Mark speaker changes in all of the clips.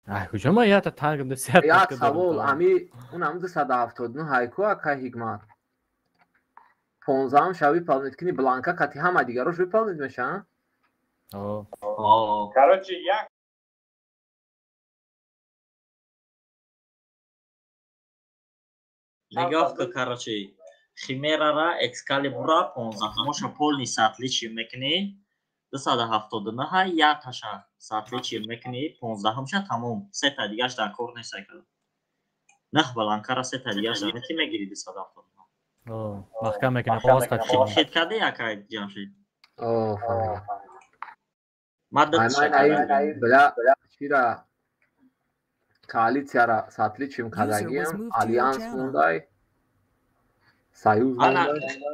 Speaker 1: Ай куҷома ята тангда сият
Speaker 2: як савол ами унам 279 ҳайку ака ҳикмат 15 шави виполнить бланка кати ҳама дигарош виполнить мешаванд.
Speaker 3: Короче, як
Speaker 4: нигоҳ кун, короче, Химерара, Экскалибура 15 ҳамоша полни сатличи мекунӣ 279 якаша сатличи мекунӣ 15 ҳамоша тамом сета дигаш дар кор нест айка нах баланкара сета дигаш дар мети мегири 279
Speaker 1: маҳкам мекунӣ қоғоз қатиши
Speaker 4: хит кади якай ҷамшид
Speaker 2: фаҳмидам.
Speaker 4: мадад
Speaker 2: бля чира коалитсияра сатличим кадагиам альянс мондай союз мондай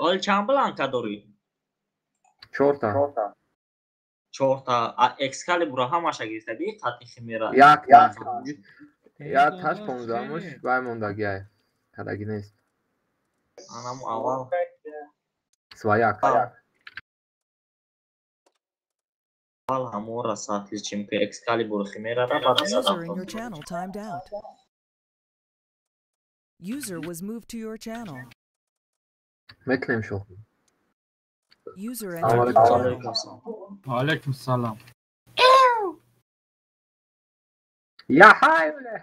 Speaker 4: ол чанд бланка дорӣ
Speaker 2: 4та
Speaker 4: 4та Экскалибура ҳамаша гирифтади қати Химера
Speaker 2: як таш 15-муш вай мондагиай кадаги нест
Speaker 4: анам аввал
Speaker 2: свояк
Speaker 4: аввал ҳамора сатличим ки Экскалибура Химерара баъд
Speaker 5: User in your channel timed out. User was moved to your channel.
Speaker 2: мекунем шухи
Speaker 5: User entered your channel.
Speaker 6: Алейкум салом.
Speaker 2: яҳай бля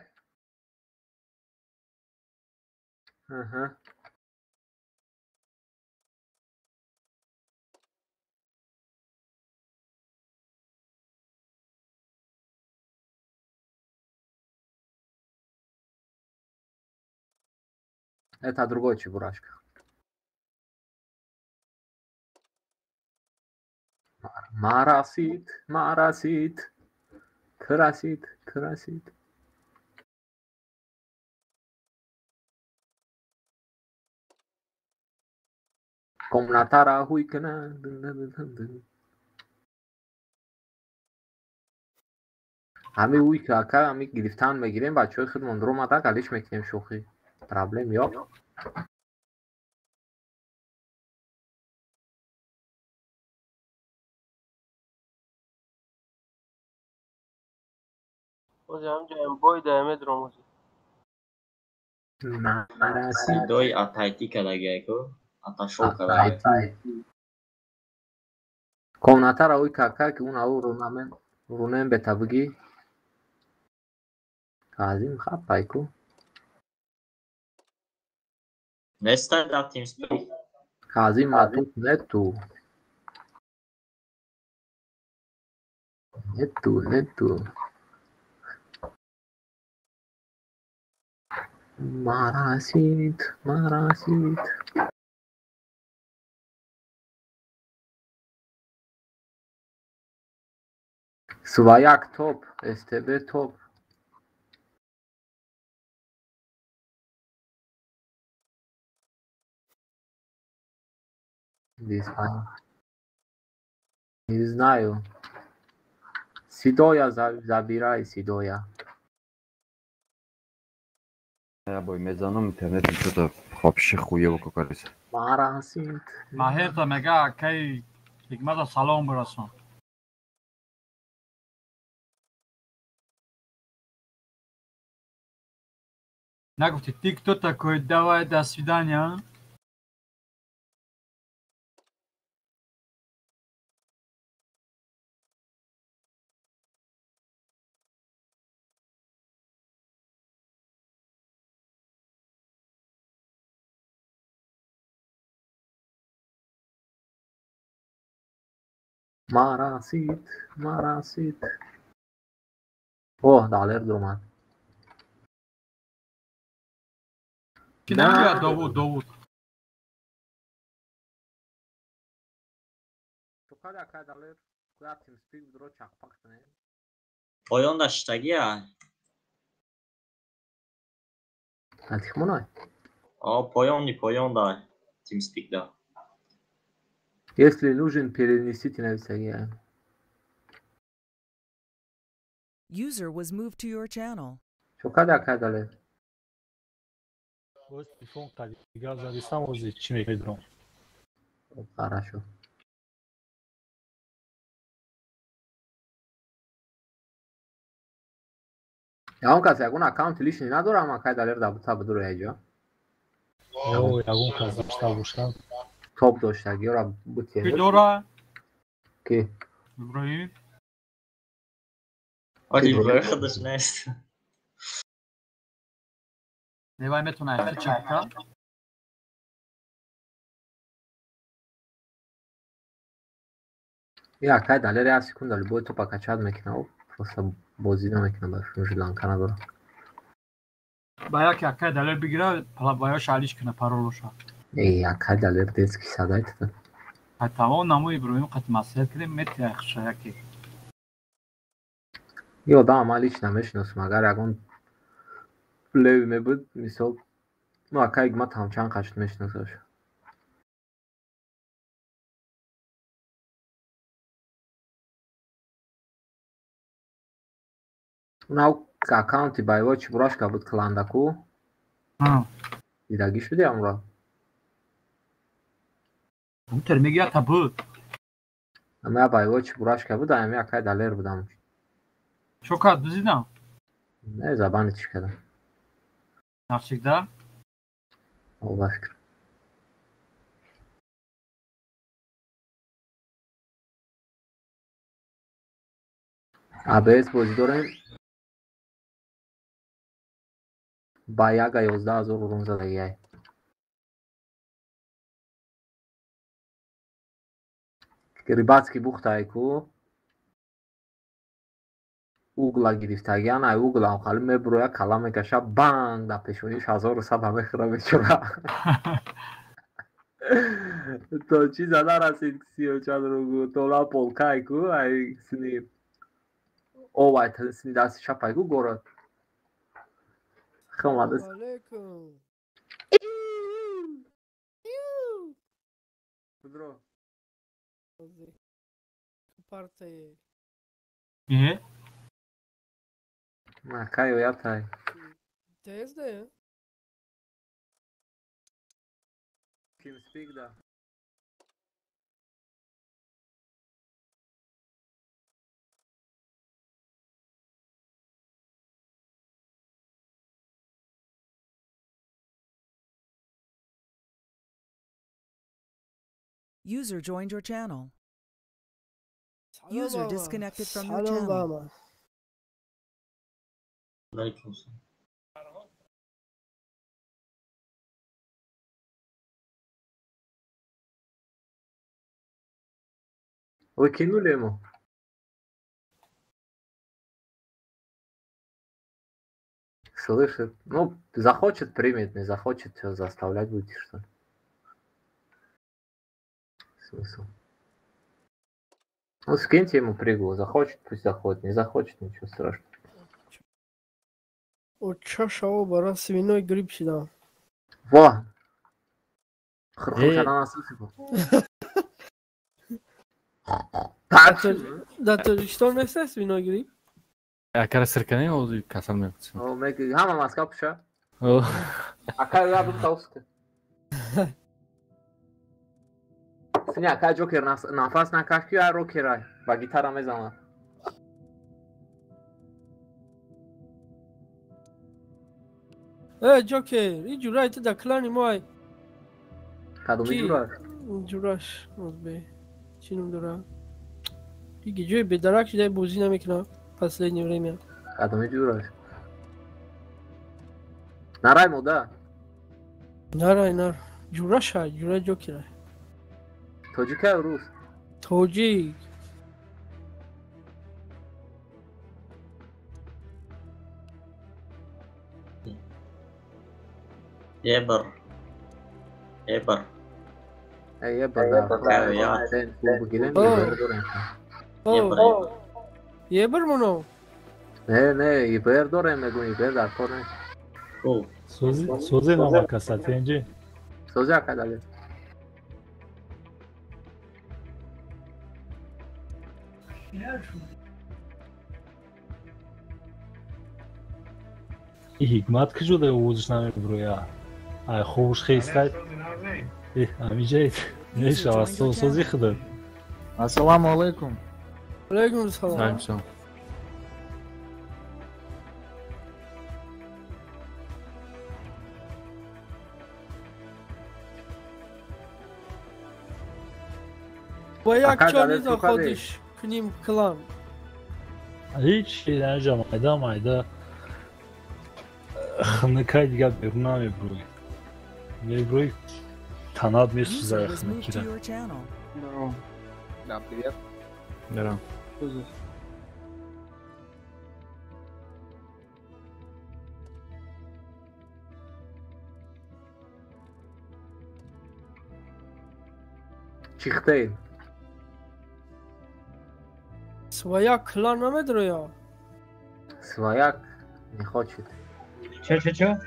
Speaker 2: аҳа это другой чебурашка. Марасит, красит. Комнатара хуйкана. Ами уйка ака ами гирифтан мегирем бачаҳои худмон ромада галиш мекунем шухи. Проблем ёк.
Speaker 4: сидои атайти кадагиайко аташол кадаги
Speaker 2: Комнатара уйка ака ки уна рунем бетабги. Казим хапайку.
Speaker 4: Nesta da TeamSpeak.
Speaker 2: Казим матук нету. Марасит. Свояк топ, СТБ топ. Не знаю. Сидоя забирай, Сидоя.
Speaker 7: Бой, мезаном интернетом что-то вообще хуево как говорится.
Speaker 2: Марасит.
Speaker 6: Маҳерта мега акай ҳикмата салом бирасон. Нагуфти тикток такой, давай, до свидания.
Speaker 2: Марасит. О, далер думад.
Speaker 6: Ки намега Довуд.
Speaker 2: Чукада ака далер. Куда TeamSpeak дро чақпақ не.
Speaker 4: Поён даштагия.
Speaker 2: Атихмонай.
Speaker 4: Поён да TeamSpeak да.
Speaker 2: Если нужен, перенесите на Instagram.
Speaker 5: User was moved to your channel.
Speaker 2: Чукада ака далер.
Speaker 1: Ось телефон кади газари самози чӣ мекунед?
Speaker 2: Хорошо. Я он каз ягон аккаунт лишний надорам, акай далер дабута будуро яҷо.
Speaker 1: О, ягон каз дошта бошам.
Speaker 2: Топ доштаги ора бутен.
Speaker 6: Ki dora.
Speaker 2: Ки?
Speaker 6: İbrahim.
Speaker 4: Hadi buraya arkadaş neyse.
Speaker 6: Devam et ona ayakta çakka.
Speaker 2: Я акай далер я секунда любой то покачать мекинав. Просто бози намекинав ба Шри-Ланка надорам.
Speaker 6: Baya ki hakka ederler bir gira baya şaliş kına paroluşa.
Speaker 2: Акай далер детски садайт.
Speaker 6: Hatta o namu İbrahim katması kile met ya xşaya ki.
Speaker 2: Ё да ман лично мешиносам агар ягон леви мебуд мисол ну акай ма тамчан қашт мешиносаш. Нав аккаунти байво чи бурашка буд кландаку.
Speaker 6: Ha.
Speaker 2: Дидаги шуди амро.
Speaker 6: Bu termegi ya tabu.
Speaker 2: Ама байво чи бурашка буд ами акай далер будам.
Speaker 6: Çok az düzina.
Speaker 2: Не забани чи кардам.
Speaker 6: Gerçekten.
Speaker 2: Аллах шукр. ABS бозӣ дорем. Ба яга 11000 урун задагиай. Рибацки бухтайку. Угла гирифтагиан ай углам хали мебуроя кала мекаша банг да пешониш 1000 саба мехӯра бечора. То чи зада расид 34 ругу тола полкайку ай сини овай сини дасти чапайку город. Хамадас.
Speaker 3: Алейкум.
Speaker 2: Кудро.
Speaker 3: Партия.
Speaker 6: İyi.
Speaker 2: На кай оятай.
Speaker 3: Тезде.
Speaker 2: Team speak да.
Speaker 5: User joined your channel.
Speaker 3: Salam
Speaker 5: User
Speaker 3: baba.
Speaker 5: disconnected from your
Speaker 3: Salam
Speaker 5: channel.
Speaker 3: baba.
Speaker 4: Aleykümselam.
Speaker 2: Выкинули ему. Слышит. Ну, захочет, примет, не захочет, что заставлять будете, что ли? Смысл? Ну, скиньте ему пригу. Захочет, пусть заходит. Не захочет, ничего страшного.
Speaker 3: Оча шао бара свиной грипп шидам.
Speaker 2: Во! Хрхушадан асусику.
Speaker 3: Да Тоҷикистон нест свиной грипп?
Speaker 1: Акара сиркани ози касал мекутсин.
Speaker 2: О, меки ҳама маска пуша.
Speaker 1: О.
Speaker 2: Ака ядум тауска. Синя ака ҷокер нафас накашки ай рокерай. Ба гитара мезанад.
Speaker 3: Ҷокер, ин ҷурай ту да клани мой.
Speaker 2: Кадоми
Speaker 3: Ки?
Speaker 2: ҷураш?
Speaker 3: ҷураш озбе. Чӣ ном дорад? Диги ҷои бедарак шуда бозӣ намекунам последнее время.
Speaker 2: Кадоми ҷураш? Нарай мода.
Speaker 3: Нарай нар. Ҷурашай, ҷурай ҷокерай.
Speaker 2: Тоҷика ё рус?
Speaker 3: Тоҷик.
Speaker 4: Eber. Eber.
Speaker 2: Ей бада.
Speaker 4: Я.
Speaker 2: Сен фул бигирем.
Speaker 3: О, ебир моно.
Speaker 2: Не, ибер дорем мегӯм, ибер дар кор нест.
Speaker 4: О,
Speaker 1: Созе намакаса тенҷи.
Speaker 2: Сози ака дале.
Speaker 1: Ҳикмат ки шуда овозиш намебуроя. Ай хубш хистад. Амиҷаид. Мешавад сози худод.
Speaker 8: Ассаламу алейкум.
Speaker 3: Алейкум салом.
Speaker 1: Салом шам.
Speaker 3: با یک
Speaker 2: Hakan,
Speaker 3: چانی
Speaker 2: دلت
Speaker 3: دا
Speaker 2: تو کاری؟
Speaker 3: خودش کنیم کلان.
Speaker 1: هیچ اینجا مایده خنکای دیگه بیرون نمیبروی میبروی تناب
Speaker 5: User
Speaker 1: میسوزه
Speaker 5: was moved to
Speaker 1: خنکیره
Speaker 5: your channel.
Speaker 8: Да, привет.
Speaker 7: Здорово.
Speaker 2: Çıktı.
Speaker 3: Своя кlan намедро я.
Speaker 2: Свояк не хочет.
Speaker 6: Чё?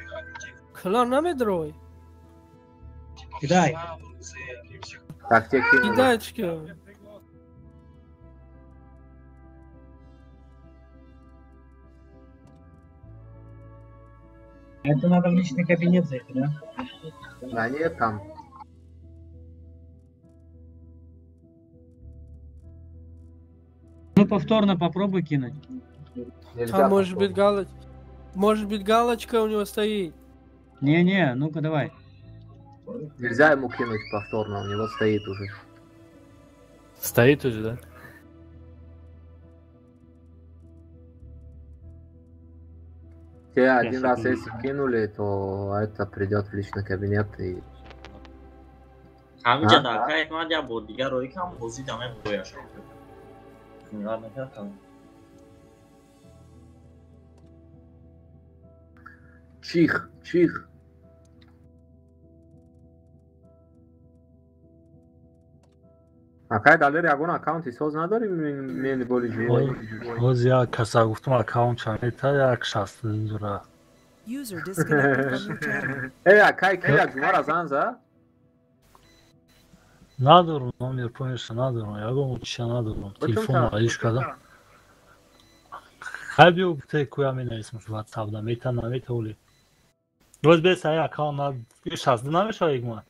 Speaker 3: Кlan намедрой.
Speaker 6: Кидай.
Speaker 2: Так тебе кинули.
Speaker 3: Кидайчки.
Speaker 6: Это надо в личный кабинет зайти, да?
Speaker 2: Да нет, там.
Speaker 6: Ну, повторно попробуй кинуть.
Speaker 2: Нельзя
Speaker 3: Там может
Speaker 2: повторно.
Speaker 3: быть галочка. Может быть галочка у него стоит.
Speaker 6: Не-не, ну-ка давай.
Speaker 2: Нельзя ему кинуть повторно, у него стоит уже.
Speaker 1: Стоит уже, да?
Speaker 2: Тебе один раз если кинули, то это придет в личный кабинет и...
Speaker 4: همینجا دکه احمد یه بود دیگه روی کم بازی دمه برویش نگاه نکردم
Speaker 2: Чих. Акай далер ягон аккаунти соз надорим мени боли ҷувои.
Speaker 1: باز یک کسا گفتم اکاونت چانه تا یک شخص دوره
Speaker 5: User disconnected from your channel.
Speaker 2: Акай ки як ҷумара занза?
Speaker 1: ندارم номер помнишь ندارم ягон чиша ندارم телефон алиш кардам хайби гуфте куя менависам шу ватсапда мета наметаволи роз бесаи аккаунт шахс намешавад ма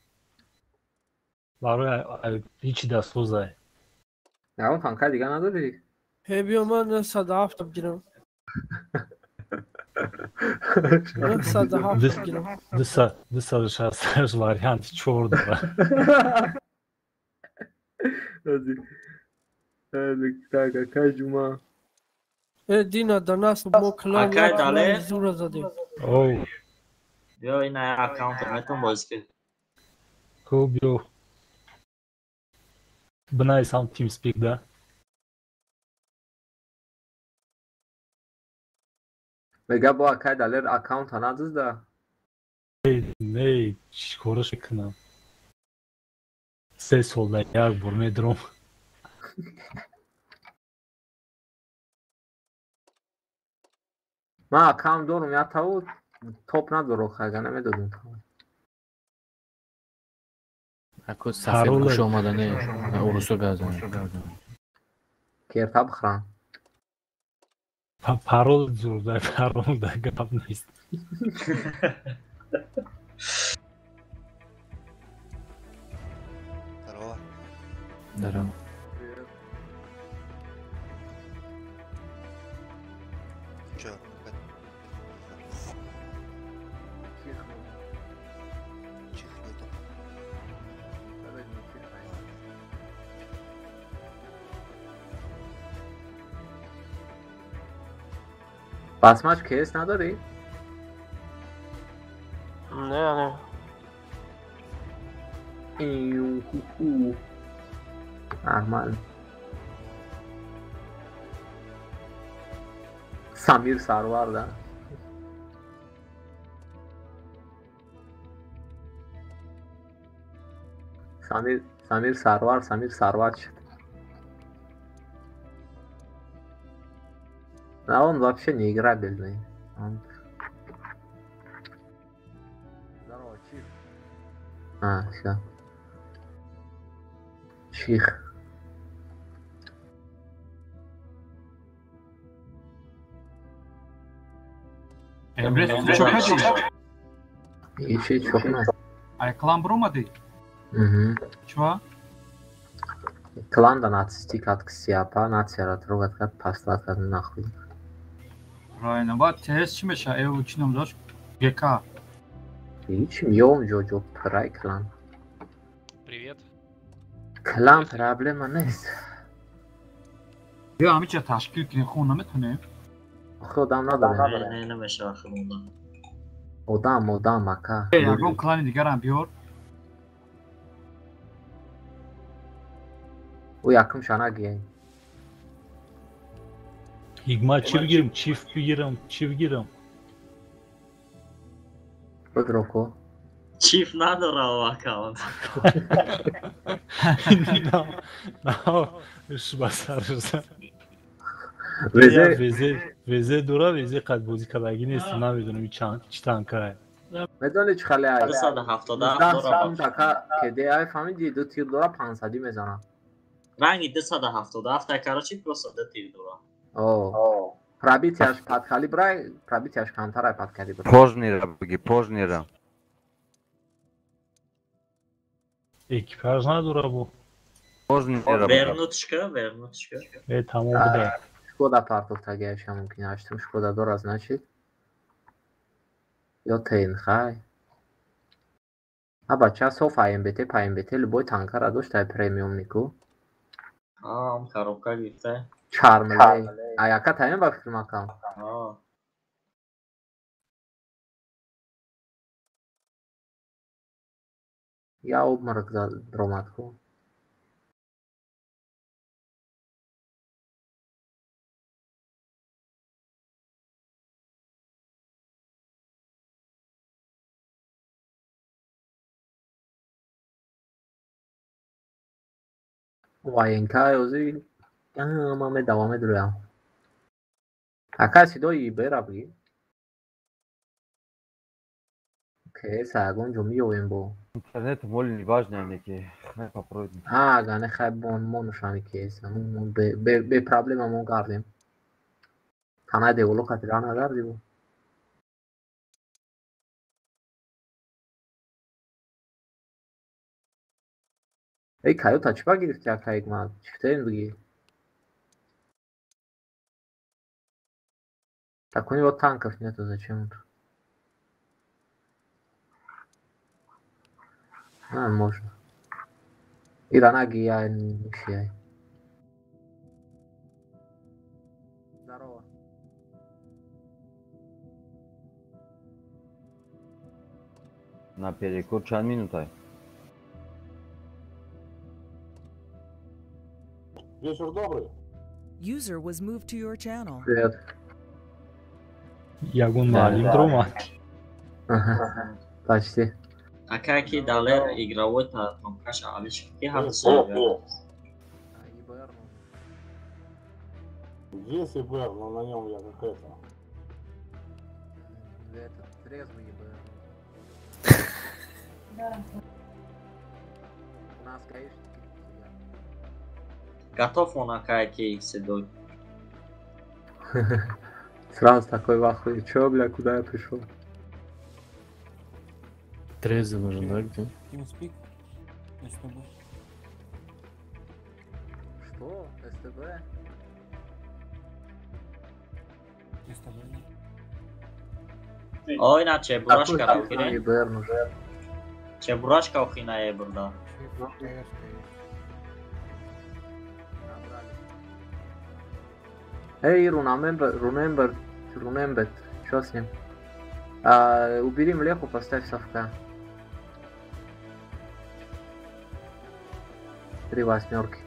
Speaker 1: барои ҳичи дастсозай
Speaker 2: ягон танкай дига надорӣ?
Speaker 3: Hey بیا من 107 بگیرم. من 107 بگیرم.
Speaker 1: 260 вариант 4 дора
Speaker 2: Так, акай ҷума.
Speaker 3: دینا در ناس ما کلان
Speaker 4: Акай
Speaker 3: یک
Speaker 4: дале?
Speaker 3: کلان زور زدیم.
Speaker 1: оу
Speaker 4: بیا این اکاونت метон бозӣ кӣ
Speaker 1: хуб биё бинависам TeamSpeak да
Speaker 2: Мега бо акай далер аккаунта надозда?
Speaker 1: не чикораш мекунам 3 солда як бор медурам
Speaker 2: Ман аккаунт дорум ятаву топ надору хага намедодум.
Speaker 8: Ако сафед
Speaker 1: Парола.
Speaker 8: гӯш омадане урусо газане.
Speaker 2: Керта бихрам.
Speaker 1: парол зурда парол да гап нест
Speaker 8: Здорово.
Speaker 2: басмач кес надорӣ?
Speaker 3: نه
Speaker 2: нормально. Самир Сарвар, да? Самир Сарвар шуд. Да, он вообще не играбельный. Здорово, Чих. Всё. Чих.
Speaker 6: Emre çok hadi.
Speaker 2: Hiç çok ne?
Speaker 6: Ay klan bromadı. Чува?
Speaker 2: Klanda natsistik katkısı yapar, nats yaratır, o kadar paslatlarını nahvi.
Speaker 6: Правильно. Вот TS чим меша? Ev uçunum doş. GK.
Speaker 2: Hiç yok Jojo Pray klan.
Speaker 9: Привет.
Speaker 2: کلام پرابلم نیست.
Speaker 6: یا همه چه تشکیل کنیم خون نمیتونیم.
Speaker 2: خودم ندارم.
Speaker 4: نه نمیشه آخه موندن.
Speaker 2: مدام مکا.
Speaker 6: یکم کلان دیگر هم بیار.
Speaker 2: او یکم شانه گیه.
Speaker 1: Higma çift girim, çift bir girim, çift girim.
Speaker 2: بگرو کو.
Speaker 4: چیف نداره او اکاونت.
Speaker 1: Iş basarırsa.
Speaker 2: ویزه
Speaker 1: Veze dura veze kad bozi kadagi نیست نمیدونم چی تانکه.
Speaker 2: میدونی چه خاله ای؟
Speaker 4: 277
Speaker 2: 10
Speaker 4: دورا
Speaker 2: سال تاکا که دی ای فهمیدی 2 تیر دورا 500 میزنم.
Speaker 4: رنگی 277 کارچی просто ده تیر دورا.
Speaker 2: اوه. پرابیتیاش پات کالیبرای پرابیتیاش کانترای پات کالیبرای.
Speaker 7: Poznira bagi, Poznira.
Speaker 1: Ekipaj نداره bu.
Speaker 7: Poznira.
Speaker 4: ورنوتشکا.
Speaker 1: Tamam bu da.
Speaker 2: شکودا پارتوف تاگیش هم ممکنه اشتم شکودا دور از نشید. یا تین خای. ها بچه سو پایم بته لبوی تانکا را داشت تای پریمیوم نیکو.
Speaker 4: هم коробка گرفته.
Speaker 2: چارملی. آیاکا تایم با فیلم کام. یا اوب مرک درومات کو. واینکا اوزی. ما دوام درویم. اکاسی دوی برا بگی. اوکی ساگون جومی اویم بو.
Speaker 7: Интернет моль важно neki. Ne попробуй.
Speaker 2: گانه خیلی مونوشامی کیس. به پرابلم همون کردیم. تنها دیولو خاطران نداری بو. ای کایو تاچپا گرفتی اکایک ما چفته این بگی. تاکنی با танков нету зачем? Можно. Иранаги я не сияй. Здорово.
Speaker 7: Na перекур чан минутай.
Speaker 9: Вечер добрый.
Speaker 5: User was moved to your channel.
Speaker 2: Привет.
Speaker 1: Yagun maliyim dرومات.
Speaker 2: Почти.
Speaker 4: Акаки далер игровой тамкаш алиш ки хавсо.
Speaker 9: Есть ИБР, но на нем я как это.
Speaker 2: Этот трезвый ИБР. У нас гаишники.
Speaker 4: Готов он акаки седой.
Speaker 2: Сразу такой в ахуе. Чё, бля, куда я пришел?
Speaker 8: Трезвый нужен, да, где?
Speaker 9: TeamSpeak? СТБ.
Speaker 2: Что? СТБ?
Speaker 9: СТБ.
Speaker 4: Oyna çeburashka
Speaker 2: Такой
Speaker 4: охине.
Speaker 2: ИБР нужен.
Speaker 4: Çeburashka охине burada.
Speaker 2: Эй, Рунембер. Что с ним? Убери млеку, поставь совка. 3 восьмерки.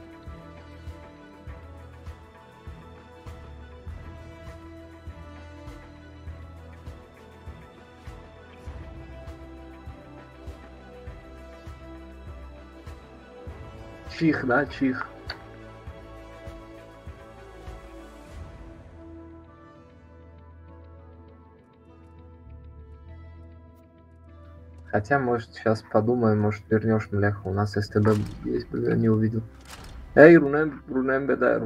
Speaker 2: Чих, да, чих. Хотя, может, сейчас подумаем, может, вернешь млеху. У нас СТБ есть, блин, не увидел. Эй, Рунамеда,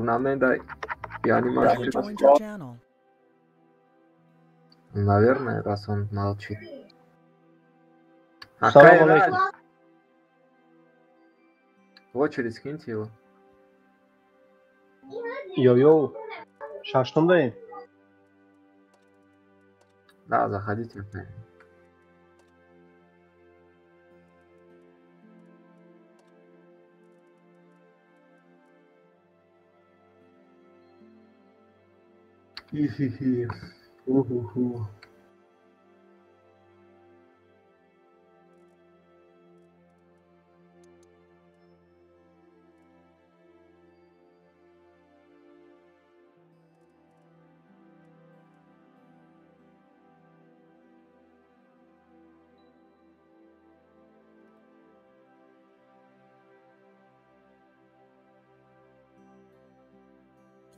Speaker 2: я не
Speaker 5: User
Speaker 2: могу.
Speaker 5: joined your channel.
Speaker 2: Наверное, раз он молчит. А
Speaker 10: Салам
Speaker 2: какая
Speaker 10: алейкум.
Speaker 2: разница? В очередь скиньте его.
Speaker 10: Йо-йо. Шаштомдайм.
Speaker 2: Да, заходите. Хи-хи-хи. Уху-ху.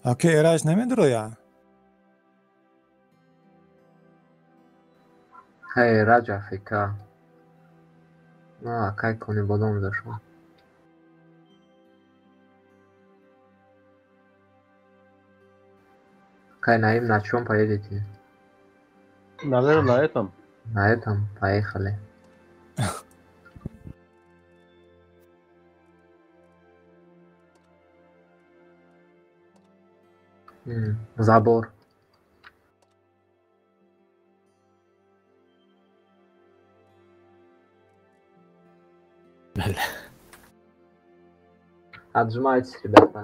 Speaker 11: Aki Eraj nemidir o ya?
Speaker 2: Hej, Raja FK. Ну, а как он и потом зашел? Кай, Наим, на чем поедете?
Speaker 10: Наверное, на этом.
Speaker 2: На этом поехали. Забор. Отжимайтесь, ребята.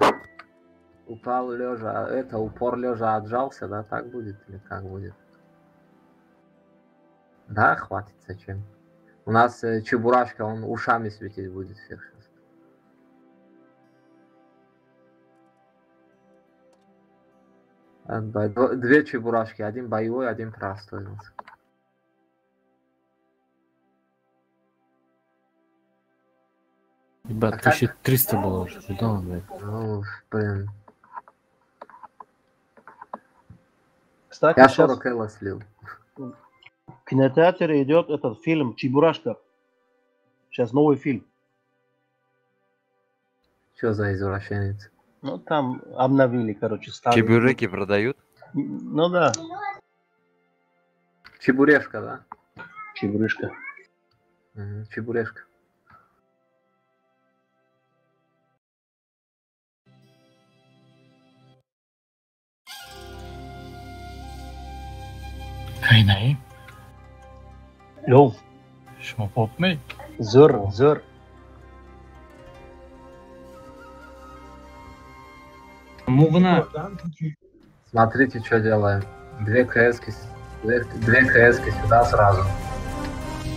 Speaker 2: Упал лежа, это упор лежа отжался, да? Так будет или как будет? Да, хватит, зачем? У нас Чебурашка, он ушами светить будет всех сейчас. Две Чебурашки, один боевой, один простой.
Speaker 8: Ебать, 1300 было уже. Куда он, блядь?
Speaker 2: Ну, блин.
Speaker 10: Кстати,
Speaker 2: Я
Speaker 10: сейчас
Speaker 2: 40 элла слил.
Speaker 10: в кинотеатре идет этот фильм «Чебурашка». Сейчас новый фильм.
Speaker 2: Что за извращенец?
Speaker 10: Ну, там обновили, короче, старый.
Speaker 7: Чебуреки продают?
Speaker 10: Ну да.
Speaker 2: Чебурешка, да?
Speaker 10: Чебурашка.
Speaker 2: Чебурешка.
Speaker 6: Kaynağı.
Speaker 10: Yo.
Speaker 6: Şuma pop mu?
Speaker 10: Zor.
Speaker 6: Мугна.
Speaker 2: Смотрите, что делаем. Две КСки сюда сразу.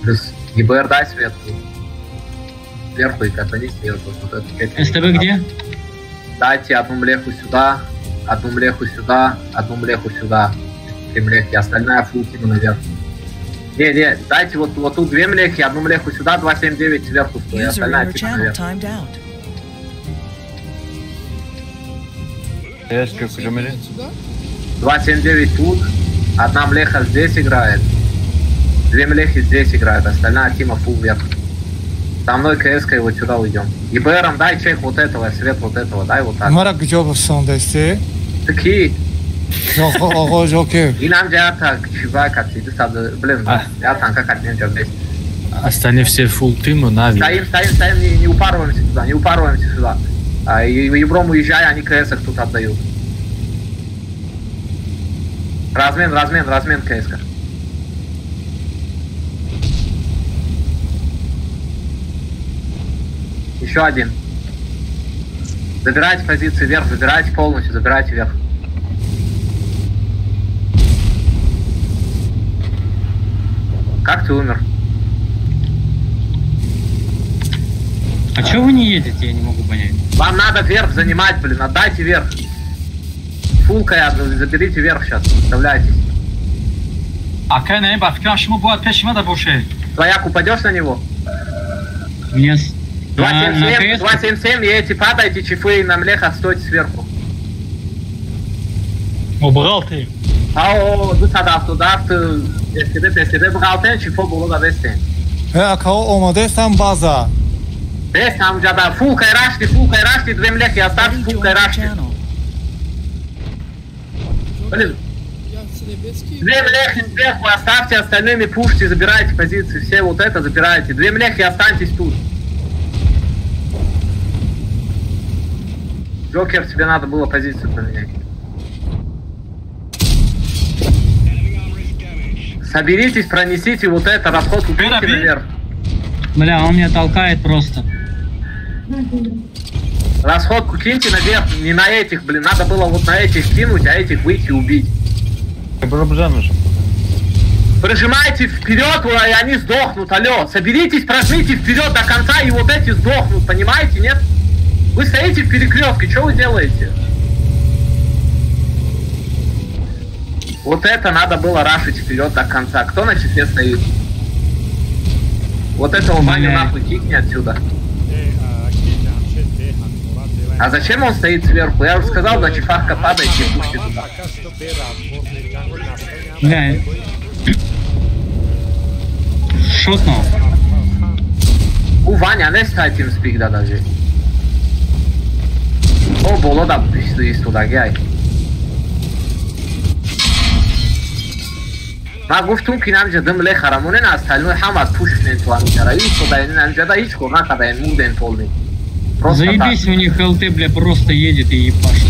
Speaker 2: Плюс ГБР дай светку. Сверху и катани сверху. Вот это
Speaker 6: СТБ где?
Speaker 2: Дайте одну млеху сюда, одну млеху сюда, одну млеху сюда. 3 млехи, остальная фул кину наверх. Не, дайте вот тут 2 млехи, одну млеху сюда, 279 сверху стоит, остальная типа наверх.
Speaker 7: Я сколько жмели?
Speaker 2: 279 тут, одна млеха здесь играет, 2 млехи здесь играют, остальная тима фул вверх. Со мной КС-кой вот сюда уйдем. ИБРом дай чек вот этого, свет вот этого, дай вот так.
Speaker 11: Мара где болсон десте?
Speaker 2: Такие.
Speaker 11: Окей.
Speaker 2: И нам так, чувак, иди сюда, блин, я танка как не вместе.
Speaker 8: Остальные все фулл тиму, Нави.
Speaker 2: Стоим, не упарываемся сюда. Ебром уезжай, они КС-ок тут отдают. Размен КС-ка. Еще один. Забирайте позиции вверх, забирайте полностью, забирайте вверх. Как ты умер?
Speaker 6: А чего вы не едете, я не могу понять.
Speaker 2: Вам надо вверх занимать, блин, отдайте вверх. Фулкой заберите вверх сейчас, вставляйтесь.
Speaker 6: А Kaynağı bak, karşıma bu peşime de boşe.
Speaker 2: Твояк, упадешь на него?
Speaker 6: Yes.
Speaker 2: 277, и эти падайте, чифы на млех отстойте сверху.
Speaker 6: Убрал ты.
Speaker 2: Ау, du sadaftu, STB bıgaltın, çifo bulu da bestin.
Speaker 11: Kao omodesam baza.
Speaker 2: Best amcada, full kayraşti, 2 млехи оставьте, full kayraşti. Блин. 2 млехи сверху оставьте, остальными пушьте, забирайте позиции, все вот это забирайте. 2 млехи останьтесь тут. Джокер, тебе надо было позицию поменять. Соберитесь, пронесите вот это, расходку киньте наверх.
Speaker 6: Бля, он меня толкает просто.
Speaker 2: Расходку киньте наверх, не на этих, блин, надо было вот на этих кинуть, а этих выйти и убить. Прижимайте вперед, и они сдохнут, алло. Соберитесь, прожмите вперед до конца, и вот эти сдохнут, понимаете, нет? Вы стоите в перекрестке, что вы делаете? Вот это надо было рашить вперед до конца. Кто на числе стоит? Вот этого Ваню нахуй кикни отсюда. А зачем он стоит сверху? Я уже сказал, на чифахка падайте и пушьте туда.
Speaker 12: Шотно.
Speaker 2: У Ваня не стать им спик да даже. О, было да пишет туда, гай. ما گفتم که نمیشه دم له خرمونه نه استالنو هم از پوش نتو هم میشه رئیس خدا این نمیشه دا هیچ کار نکرده این مود انتولنی.
Speaker 12: Заебись, у них ЛТ, бля, просто едет и ебашит.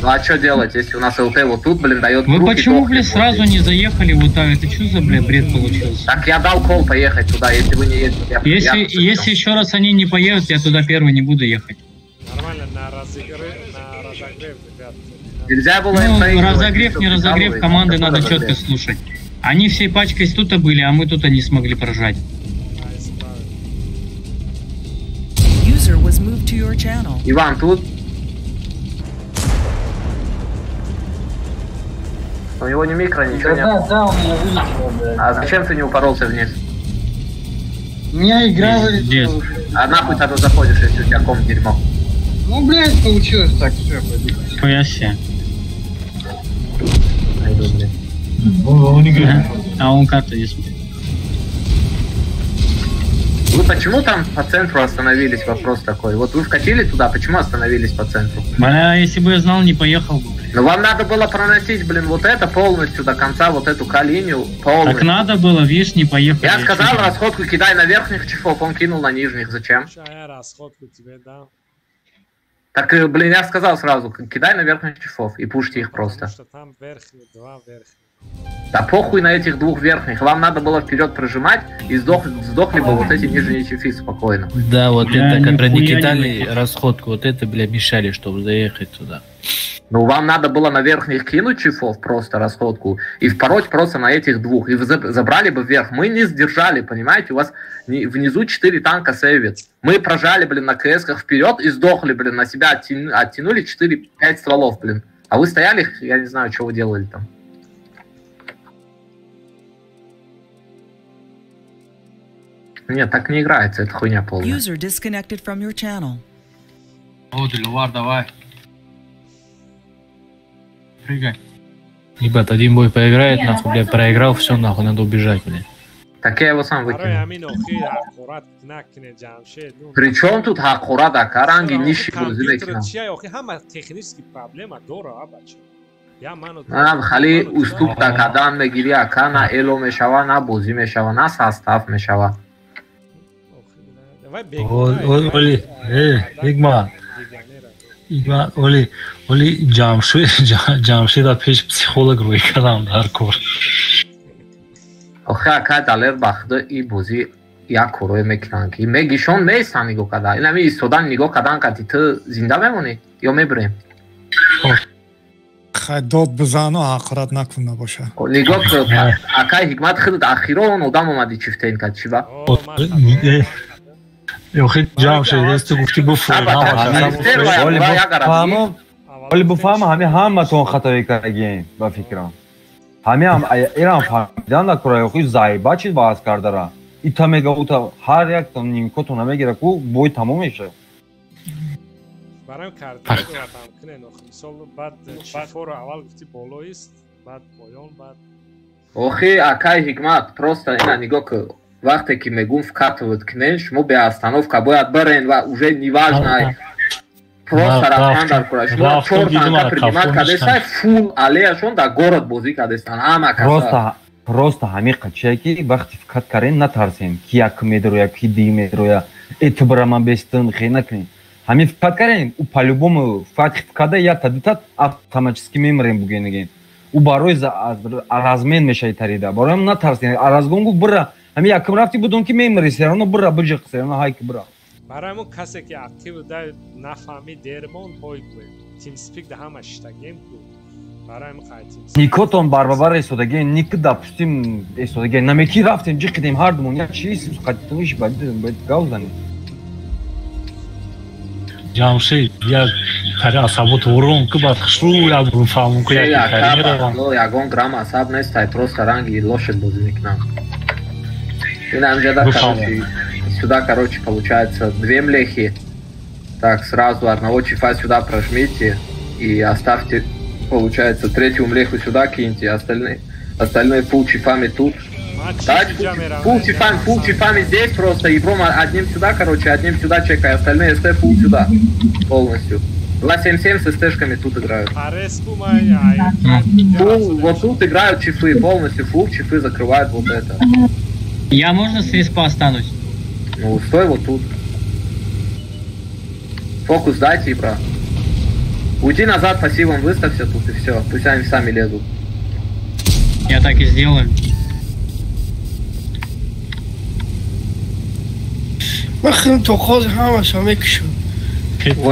Speaker 2: Ну а что делать, если у нас ЛТ вот тут, блин, дает
Speaker 12: Вы
Speaker 2: круг и
Speaker 12: почему, бля,
Speaker 2: дохнет,
Speaker 12: сразу не заехали вот так? Это что за, бля, бред получился?
Speaker 2: Так я дал кол поехать туда, если вы не едете.
Speaker 12: Если еще раз они не поедут, я туда первый не буду ехать.
Speaker 13: Нормально, на разогрев, ребят.
Speaker 2: Нельзя было
Speaker 12: Ну, разогрев, не разогрев, команды надо четко слушать. Они всей пачкой тут были, а мы тут не смогли прожать.
Speaker 5: User was moved to your channel.
Speaker 2: Иван тут? У него ни микро, ничего нет.
Speaker 14: Да, он меня вылетел,
Speaker 2: А зачем ты не упоролся вниз?
Speaker 14: Меня игра
Speaker 12: вылетела.
Speaker 2: А нахуй тогда заходишь, если у тебя ком дерьмо?
Speaker 14: Ну, блядь, получилось так, все, пойду.
Speaker 12: Хуяси.
Speaker 2: Найду, блядь.
Speaker 12: А он как-то здесь.
Speaker 2: Вы почему там по центру остановились? Вопрос такой. Вот вы вкатили туда, почему остановились по центру?
Speaker 12: Бля, если бы я знал, не поехал бы.
Speaker 2: Ну вам надо было проносить, блин, вот это полностью до конца, вот эту К-линию полностью.
Speaker 12: Так надо было, видишь, не поехал.
Speaker 2: Я сказал, расходку кидай на верхних чифов, он кинул на нижних. Зачем?
Speaker 13: Расходку тебе дал.
Speaker 2: Так, блин, я сказал сразу, кидай на верхних чифов и пушьте их просто.
Speaker 13: Потому что там верхний, два верхних.
Speaker 2: Да похуй на этих двух верхних. Вам надо было вперед прожимать и сдохли бы вот эти нижние чифи спокойно.
Speaker 8: Да, вот
Speaker 12: Бля,
Speaker 8: это, которые не
Speaker 12: нихуя
Speaker 8: кидали
Speaker 12: не
Speaker 8: расходку, вот это, бля, мешали, чтобы заехать туда.
Speaker 2: Ну, вам надо было на верхних кинуть чифов просто расходку и впороть просто на этих двух. И вы забрали бы вверх. Мы не сдержали, понимаете? У вас внизу 4 танка сейвит. Мы прожали, блин, на КС-ках вперед и сдохли, блин, на себя оттянули 4-5 стволов, блин. А вы стояли, я не знаю, что вы делали там. Нет, так не играется, это хуйня полная.
Speaker 5: User disconnected from your channel.
Speaker 6: О, Дельвар, давай. Прыгай.
Speaker 8: Ребят, один бой поиграет, нахуй, бля, проиграл, все, нахуй, надо убежать, бля.
Speaker 2: Так я его сам выкинул. Причем тут Хакурат, а Каранги нищий был зеленый. خالی уступ так адам мегири акана эло мешава на бози мешава на состав мешава.
Speaker 1: Оли, Игма, Оли, Джамшида пеш психолог руи кардам дар кор.
Speaker 2: Охе ака далер бахда и бози як корои мекунанд ки мегишон неистан нигоҳ кардан. Ин ҳами истодан нигоҳ кардан ки ту зинда мемонӣ ё мебурем?
Speaker 11: дод бизану ҳақорат накун набоша.
Speaker 2: Нигоҳ кун акай ҳикмат худ ахиро он одам омади чифтаин кард чи ба?
Speaker 1: Ёхи Джамшид эсти гуфти буфам.
Speaker 7: ولی بفهم همه تون خطایی کردیم با فکرم. همه هم ایران فهمیدن دکتر خوی زایبا چیز باز کرده را. ایتا میگه اوتا هر یک تون نیمکتون نمیگیره کو بوی تموم میشه.
Speaker 13: برام کارت واتم کنه نخ مثال بعد چیفور اول گفتی بالویست بعد پایان بعد.
Speaker 2: Охи акай ҳикмат просто ина нигоҳ кун. Вақте ки мегум вкатывают к ней, шумо бе остановка бояд барен ва уже неважно. Просто рафтан дар кура. Шумо 4 танка принимат кадеста фул алеяшон дар город бозӣ кадестан. Ҳама каса.
Speaker 7: Просто ҳамин қачае ки вақти фикат карен натарсен ки як медроя ки ди медроя эътибора бестин хе накунем. Ҳамин фикат карен у по-любому факт фикада як тадитат автоматически меморем бугенеген. У барои размен мешаи тарида. Барои натарсен. Аразгон гуфт бира. Ҳамин якм рафти будум ки мемори серано бира биҷиқ серано ҳай ки бира.
Speaker 13: Барамон касе ки актив да нафами дермон ҳой кӯ. Teamspeak да ҳама штагем кӯ. Бараем қайтим.
Speaker 7: Никотон барбабар эсодаген, ник допустим эсодаген. Намеки рафтем, жиқидем ҳардумон, як чиз қадитуниш бад гавзани.
Speaker 1: Jamshid, я каря асабот урон ки бад хушру я бурун фаҳмун ки як карьера.
Speaker 2: Ну, ягон грамм асаб нестай, просто ранги лошадь бозӣ мекунам. И нам жада, короче, сюда, короче, получается 2 млехи. Так, сразу одного чифа сюда прожмите и оставьте, получается, 3-ю млеху сюда киньте, остальные фул чифами тут. Давайте фул чифами здесь просто, и бром одним сюда, короче, одним сюда чекай, остальные СТ фул сюда полностью. 277 с СТшками тут играют. Фул, вот тут играют чифы, полностью фул чифы закрывают вот это.
Speaker 12: Я можно с респа останусь?
Speaker 2: Ну, стой вот тут. Фокус дайте, и бра. Уйди назад, пассивом выставься тут и все. Пусть они сами лезут.
Speaker 12: Я так и сделаю.
Speaker 2: Вот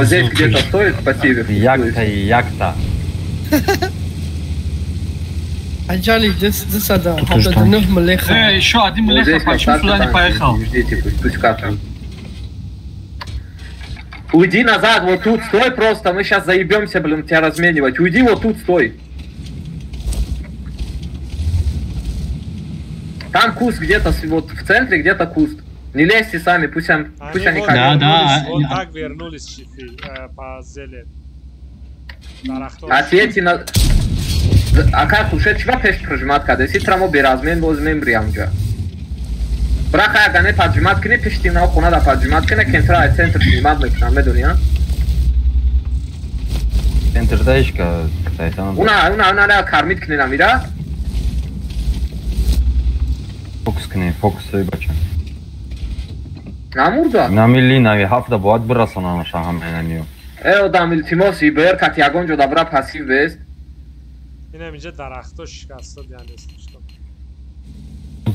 Speaker 2: здесь где-то стоит пассиве.
Speaker 7: Якта.
Speaker 3: Аджали, здесь да.
Speaker 6: Еще один млеха, почему сюда не поехал?
Speaker 2: Ждите, пусть капнут. Уйди назад, вот тут стой просто, мы сейчас заебемся, блин, тебя разменивать. Уйди вот тут, стой. Там куст где-то, вот в центре где-то куст. Не лезьте сами, пусть они как...
Speaker 12: Да.
Speaker 13: Вот так вернулись чифы по зеле.
Speaker 2: Ответьте на... А как уж чего пеш прожимать, когда если трамо беразмен возьмем бриамджа. Браха агане поджимать кне пешти на ухо надо поджимать кне кентра центр снимать мекнам медуния.
Speaker 7: Центр даишка, кстати, там.
Speaker 2: Уна кармит кне намира.
Speaker 7: Фокус бача.
Speaker 2: Намурда.
Speaker 7: Намили нави хафта боад брасона на шахаменанио.
Speaker 2: Дамил Тимоси бер кат ягонҷо добра пассив вест.
Speaker 13: Инам инҷа дарахто шикастад яъне что.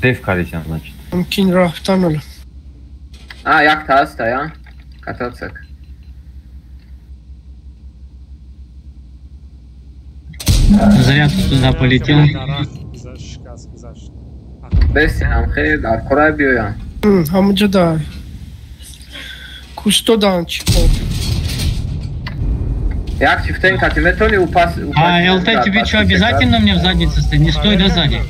Speaker 7: Деф карисян значит.
Speaker 3: Мкин рафтанал.
Speaker 2: Як таста, я? Катацак.
Speaker 12: Заряд туда полетел.
Speaker 2: Бести нам хейр, дар кора биёям.
Speaker 3: Ҳамаҷа дай. Кустодан чипо.
Speaker 2: Як чифтен кати метони упас...
Speaker 12: ЛТ тебе что, обязательно мне в заднице стоит? Не стой до сзади.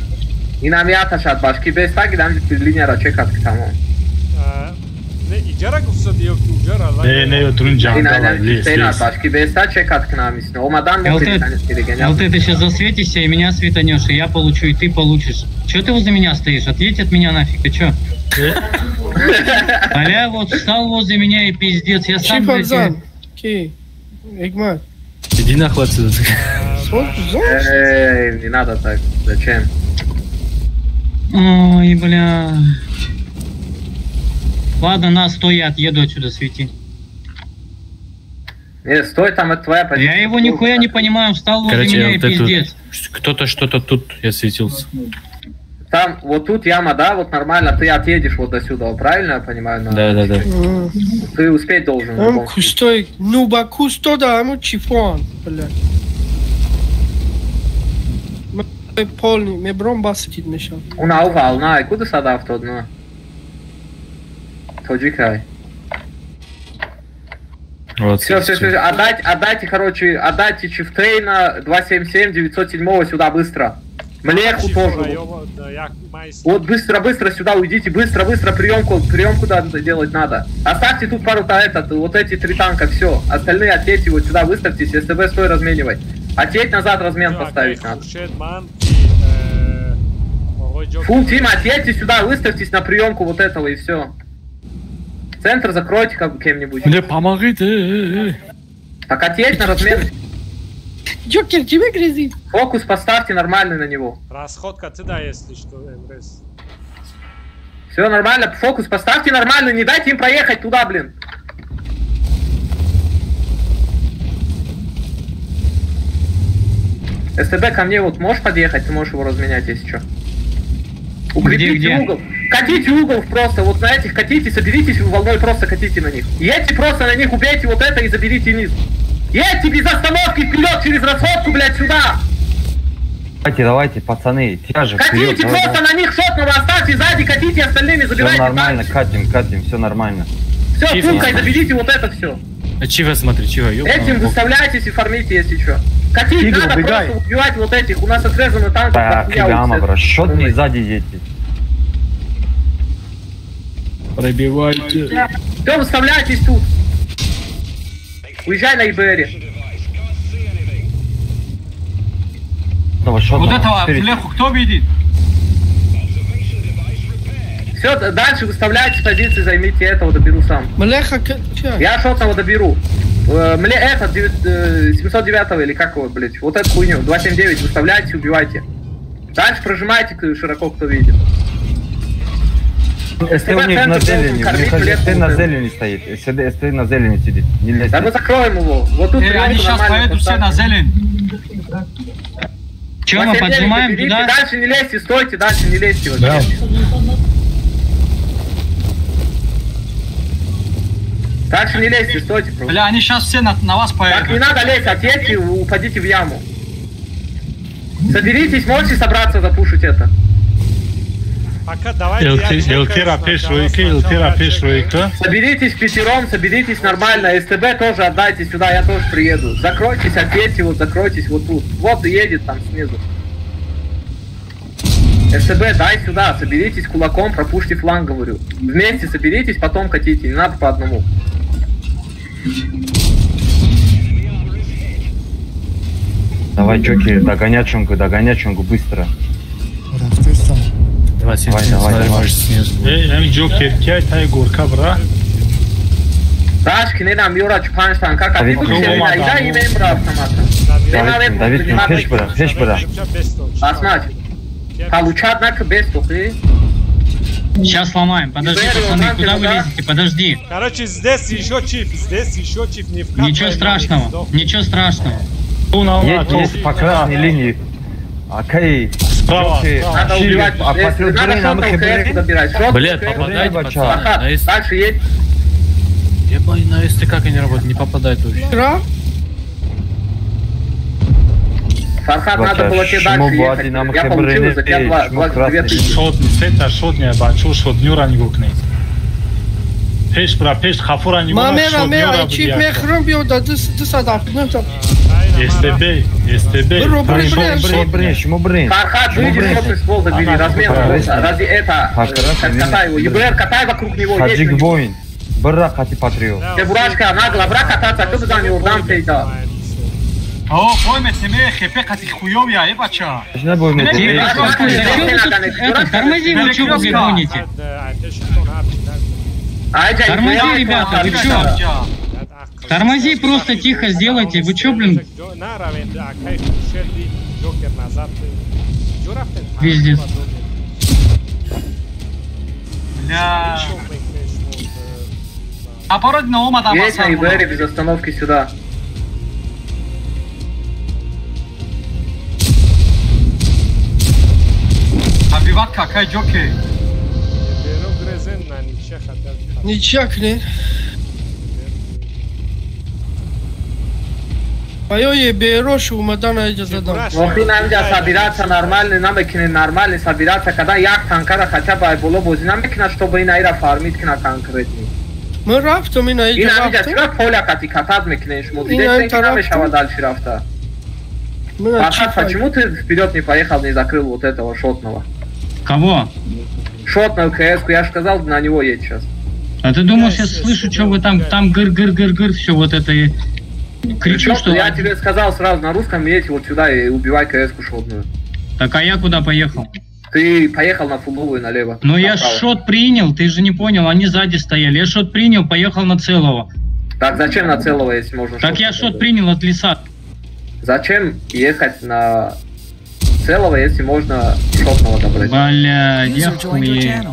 Speaker 2: Инам яташад башки беста гидам линияра чекат ки тамом.
Speaker 13: Не иҷара гуфтад ё ки уҷара ла.
Speaker 1: Не отрун ҷамда
Speaker 2: лес. Башки беста чекат к нам исне. Омадан
Speaker 12: ЛТ, ты сейчас засветишься и меня светанешь, и я получу, и ты получишь. Чё ты возле меня стоишь? Ответь от меня нафиг, ты чё? Аля вот встал возле меня и пиздец, я сам...
Speaker 3: Ки, Игмат.
Speaker 1: Иди нахуй отсюда.
Speaker 2: Эй, не надо так. Зачем?
Speaker 12: Ой, бля. Ладно, на, стой, я отъеду отсюда, свети.
Speaker 2: Не, стой, там это твоя позиция.
Speaker 12: Я его нихуя не понимаю, встал возле меня и пиздец.
Speaker 1: Кто-то что-то тут, я светился.
Speaker 2: Там, вот тут яма, да, вот нормально, ты отъедешь вот до сюда, правильно я понимаю?
Speaker 1: Да.
Speaker 2: Ты успеть должен.
Speaker 3: Кустой, нуба кусто да, ему чифон, блядь. Полный, мне бром басит мешал.
Speaker 2: Уна увал, на, куда сада в тот, ну? Тоджикай.
Speaker 1: Вот,
Speaker 2: все, отдайте, короче, отдайте чифтейна 277 907 сюда быстро. Млеху тоже. Вот быстро сюда уйдите, быстро, приемку делать надо. Оставьте тут пару вот эти 3 танка, все. Остальные отъедьте вот сюда, выставьтесь, СТБ стой разменивать. Отъедь назад, размен поставить надо. Фул тим, отъедьте сюда, выставьтесь на приемку вот этого и все. Центр закройте кем-нибудь.
Speaker 1: Мне помогите.
Speaker 2: Так отъедь на размен.
Speaker 3: Джокер, тебе грязит.
Speaker 2: Фокус поставьте нормальный на него.
Speaker 13: Расходка ты да, если что, МРС.
Speaker 2: Все нормально, фокус поставьте нормально, не дайте им проехать туда, блин. СТБ ко мне вот можешь подъехать, ты можешь его разменять, если что. Укрепите угол. Катите угол просто, вот на этих катите, соберитесь волной, просто катите на них. Едьте просто на них, убейте вот это и заберите низ. Едьте без остановки вперед через расходку, блядь, сюда!
Speaker 7: Давайте, пацаны, тяжи,
Speaker 2: Катите
Speaker 7: вперед,
Speaker 2: просто
Speaker 7: давай.
Speaker 2: на них, шотного оставьте сзади, катите остальными,
Speaker 7: Все
Speaker 2: забирайте.
Speaker 7: нормально, катим, все нормально.
Speaker 2: Все,
Speaker 8: Чиф,
Speaker 2: фулкой
Speaker 8: нормально.
Speaker 2: заберите вот это все.
Speaker 8: Чива, смотри, Чива,
Speaker 2: Этим выставляйтесь и фармите, если что. Катить
Speaker 10: Тигр,
Speaker 2: надо,
Speaker 10: убегай.
Speaker 2: просто убивать вот этих. У нас отрезаны танки.
Speaker 7: Так, Гамма, бро, шотни сзади дети.
Speaker 8: Пробивайте.
Speaker 2: Все, выставляйтесь тут. Уезжай на ИБРе.
Speaker 6: Вот этого флеху кто видит?
Speaker 2: Все, дальше выставляйте позиции, займите этого, доберу сам.
Speaker 3: Млеха,
Speaker 2: Я шотного доберу. Мне этот 709 или как его, блять, вот эту хуйню, 279 выставляйте, убивайте. Дальше прожимайте широко, кто видит.
Speaker 7: СТ у них на зелени, у них СТ на зелени стоит, СТ на зелени сидит, не лезьте.
Speaker 2: Да мы закроем его, вот тут
Speaker 6: Они сейчас поедут все на зелень.
Speaker 12: Че, мы поджимаем туда?
Speaker 2: Дальше не лезьте, стойте, дальше не лезьте вообще.
Speaker 8: Да.
Speaker 2: Дальше не лезьте, стойте просто.
Speaker 6: Бля, они сейчас все на вас поедут.
Speaker 2: Так, не надо лезть, отъедьте и упадите в яму. Соберитесь, можете собраться запушить это.
Speaker 13: Пока давайте я
Speaker 1: Элтира пешройка.
Speaker 2: Соберитесь пятером, соберитесь нормально. СТБ тоже отдайте сюда, я тоже приеду. Закройтесь, отъедьте, вот закройтесь вот тут. Вот и едет там снизу. СТБ, дай сюда, соберитесь кулаком, пропушьте фланг, говорю. Вместе соберитесь, потом катите, не надо по одному.
Speaker 7: Давай, Джоки, догонять чонгу, быстро. Давай,
Speaker 1: Можешь снизу. Джокер, кяй горка, бра.
Speaker 2: Дашки, не нам, Юра, Чупанштан, как
Speaker 7: Давид,
Speaker 2: да, имеем брат, автомата.
Speaker 7: Давид, пеш бра.
Speaker 2: Асмать. Получат, однако, без тухи.
Speaker 12: Сейчас сломаем. Подожди, пацаны, куда вы лезете? Подожди.
Speaker 13: Короче, здесь еще чип, не вкатывай.
Speaker 12: Ничего страшного, ничего страшного.
Speaker 7: Есть по красной линии. Окей.
Speaker 1: Справа.
Speaker 2: Надо убивать. Надо шотом КС добирать.
Speaker 8: Блядь, попадайте, пацаны.
Speaker 2: Дальше есть.
Speaker 8: Ебать, на СТ как они работают, не попадают вообще.
Speaker 2: Фархад, надо было тебе дальше ехать. Я получил за тебя 2000.
Speaker 1: Шотня, бачу, шотнюра не гукнет. Пеш бра, пеш хафура не гукнет.
Speaker 3: Мамера, чип мехром био да дысадап.
Speaker 1: СТБ.
Speaker 7: Брин.
Speaker 2: Фархад, выйди, шотный ствол забери, размен. Ради это, катай его. ЕБР, катай вокруг него.
Speaker 7: Хаджик воин. Бра, хати патриот.
Speaker 2: Ты бурашка, нагло, бра кататься, кто бы за него дам сейда.
Speaker 6: О, поймет, тебе хепе кати хуёвья, ебача.
Speaker 7: Не будем
Speaker 12: Тормози, вы чё вы гоните? Тормози, ребята, вы чё? Тормози, просто тихо сделайте, вы чё, блин? Пиздец.
Speaker 6: Бля. А пород на ума там.
Speaker 2: Едь на ИБР без остановки сюда.
Speaker 6: Абиват какая Джоки.
Speaker 3: Ничак, не? Моё еберо шумадана идет задам.
Speaker 2: Вахи нам дя собираться нормально, нам экине нормально собираться, когда як танкара хотя бы айболо бози нам экина, чтобы ина ира фармит кина конкретно.
Speaker 3: Мы рафтом ина идет.
Speaker 2: Ина дя чура поля кати катад мекнеш муди, десь не мешава дальше рафта. Ахат, почему ты вперед не поехал, не закрыл вот этого шотного?
Speaker 12: Кого?
Speaker 2: Шотную КС-ку, я же сказал, на него едь сейчас.
Speaker 12: А ты думаешь, я слышу, что вы там гыр-гыр-гыр-гыр, все вот это и кричу, что...
Speaker 2: Я тебе сказал сразу на русском, едь вот сюда и убивай КС-ку шотную.
Speaker 12: Так, а я куда поехал?
Speaker 2: Ты поехал на фуловую налево.
Speaker 12: Ну я шот принял, ты же не понял, они сзади стояли. Я шот принял, поехал на целого.
Speaker 2: Так зачем на целого, если можно?
Speaker 12: Так я шот принял от леса.
Speaker 2: Зачем ехать на целого, если можно шотного добрать?
Speaker 12: Бля, я хуе.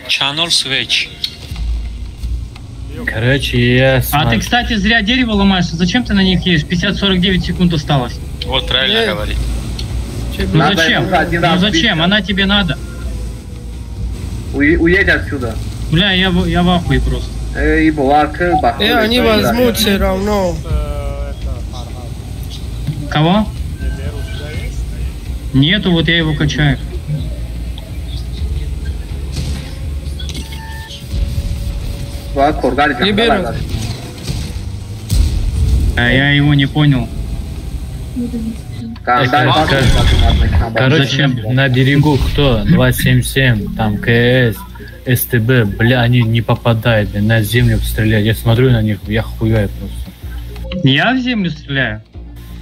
Speaker 15: Channel switch.
Speaker 8: Короче, я...
Speaker 12: А ты, кстати, зря дерево ломаешь. Зачем ты на них едешь? 50-49 секунд осталось.
Speaker 15: Вот правильно говорит.
Speaker 12: Ну зачем? Ну зачем? Она тебе надо.
Speaker 2: Уедь отсюда.
Speaker 12: Бля, я в ахуе просто.
Speaker 3: Они возьмут все равно.
Speaker 12: Кого?
Speaker 13: ЕБР у тебя есть?
Speaker 12: Нету, вот я его качаю. Я его не понял.
Speaker 8: Короче, на берегу кто? 277, там КС, СТБ, бля, они не попадают, бля, на землю стреляют. Я смотрю на них, я хуяю просто.
Speaker 12: Я в землю стреляю?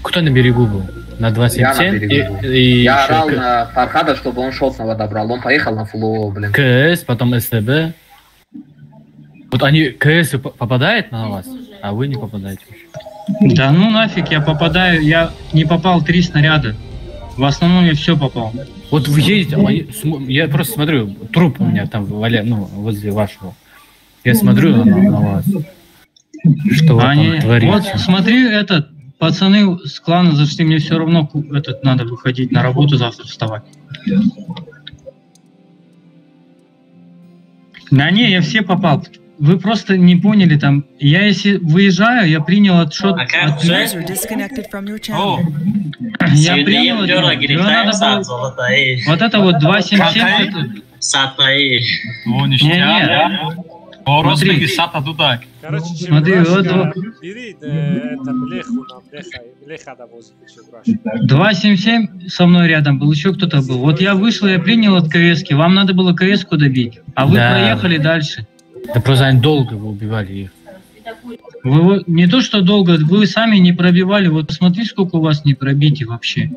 Speaker 8: Кто на берегу был? На 277?
Speaker 2: Я орал на Фархада, чтобы он шотного добрал. Он поехал на фулу, блин.
Speaker 8: КС, потом СТБ. Вот они, КС попадает на вас, а вы не попадаете.
Speaker 12: Да ну нафиг, я попадаю, я не попал 3 снаряда. В основном я все попал.
Speaker 8: Вот вы едете, я просто смотрю, труп у меня там возле вашего. Я смотрю на вас. Что
Speaker 12: они,
Speaker 8: там творится?
Speaker 12: Вот смотри, пацаны с клана зашли, мне все равно надо выходить на работу завтра вставать. Да не, я все попал. Вы просто не поняли там. Я если выезжаю, я принял отшот. Я принял вот это вот 277.
Speaker 13: Короче,
Speaker 12: смотри, вот.
Speaker 13: Бери это млеха довозит.
Speaker 12: 277 со мной рядом был, еще кто-то был. Вот я вышел, я принял от КСки. Вам надо было КСку добить, а вы проехали дальше.
Speaker 8: Да просто они долго вы убивали их.
Speaker 12: Вы не то что долго, вы сами не пробивали. Вот посмотри, сколько у вас не пробитий вообще.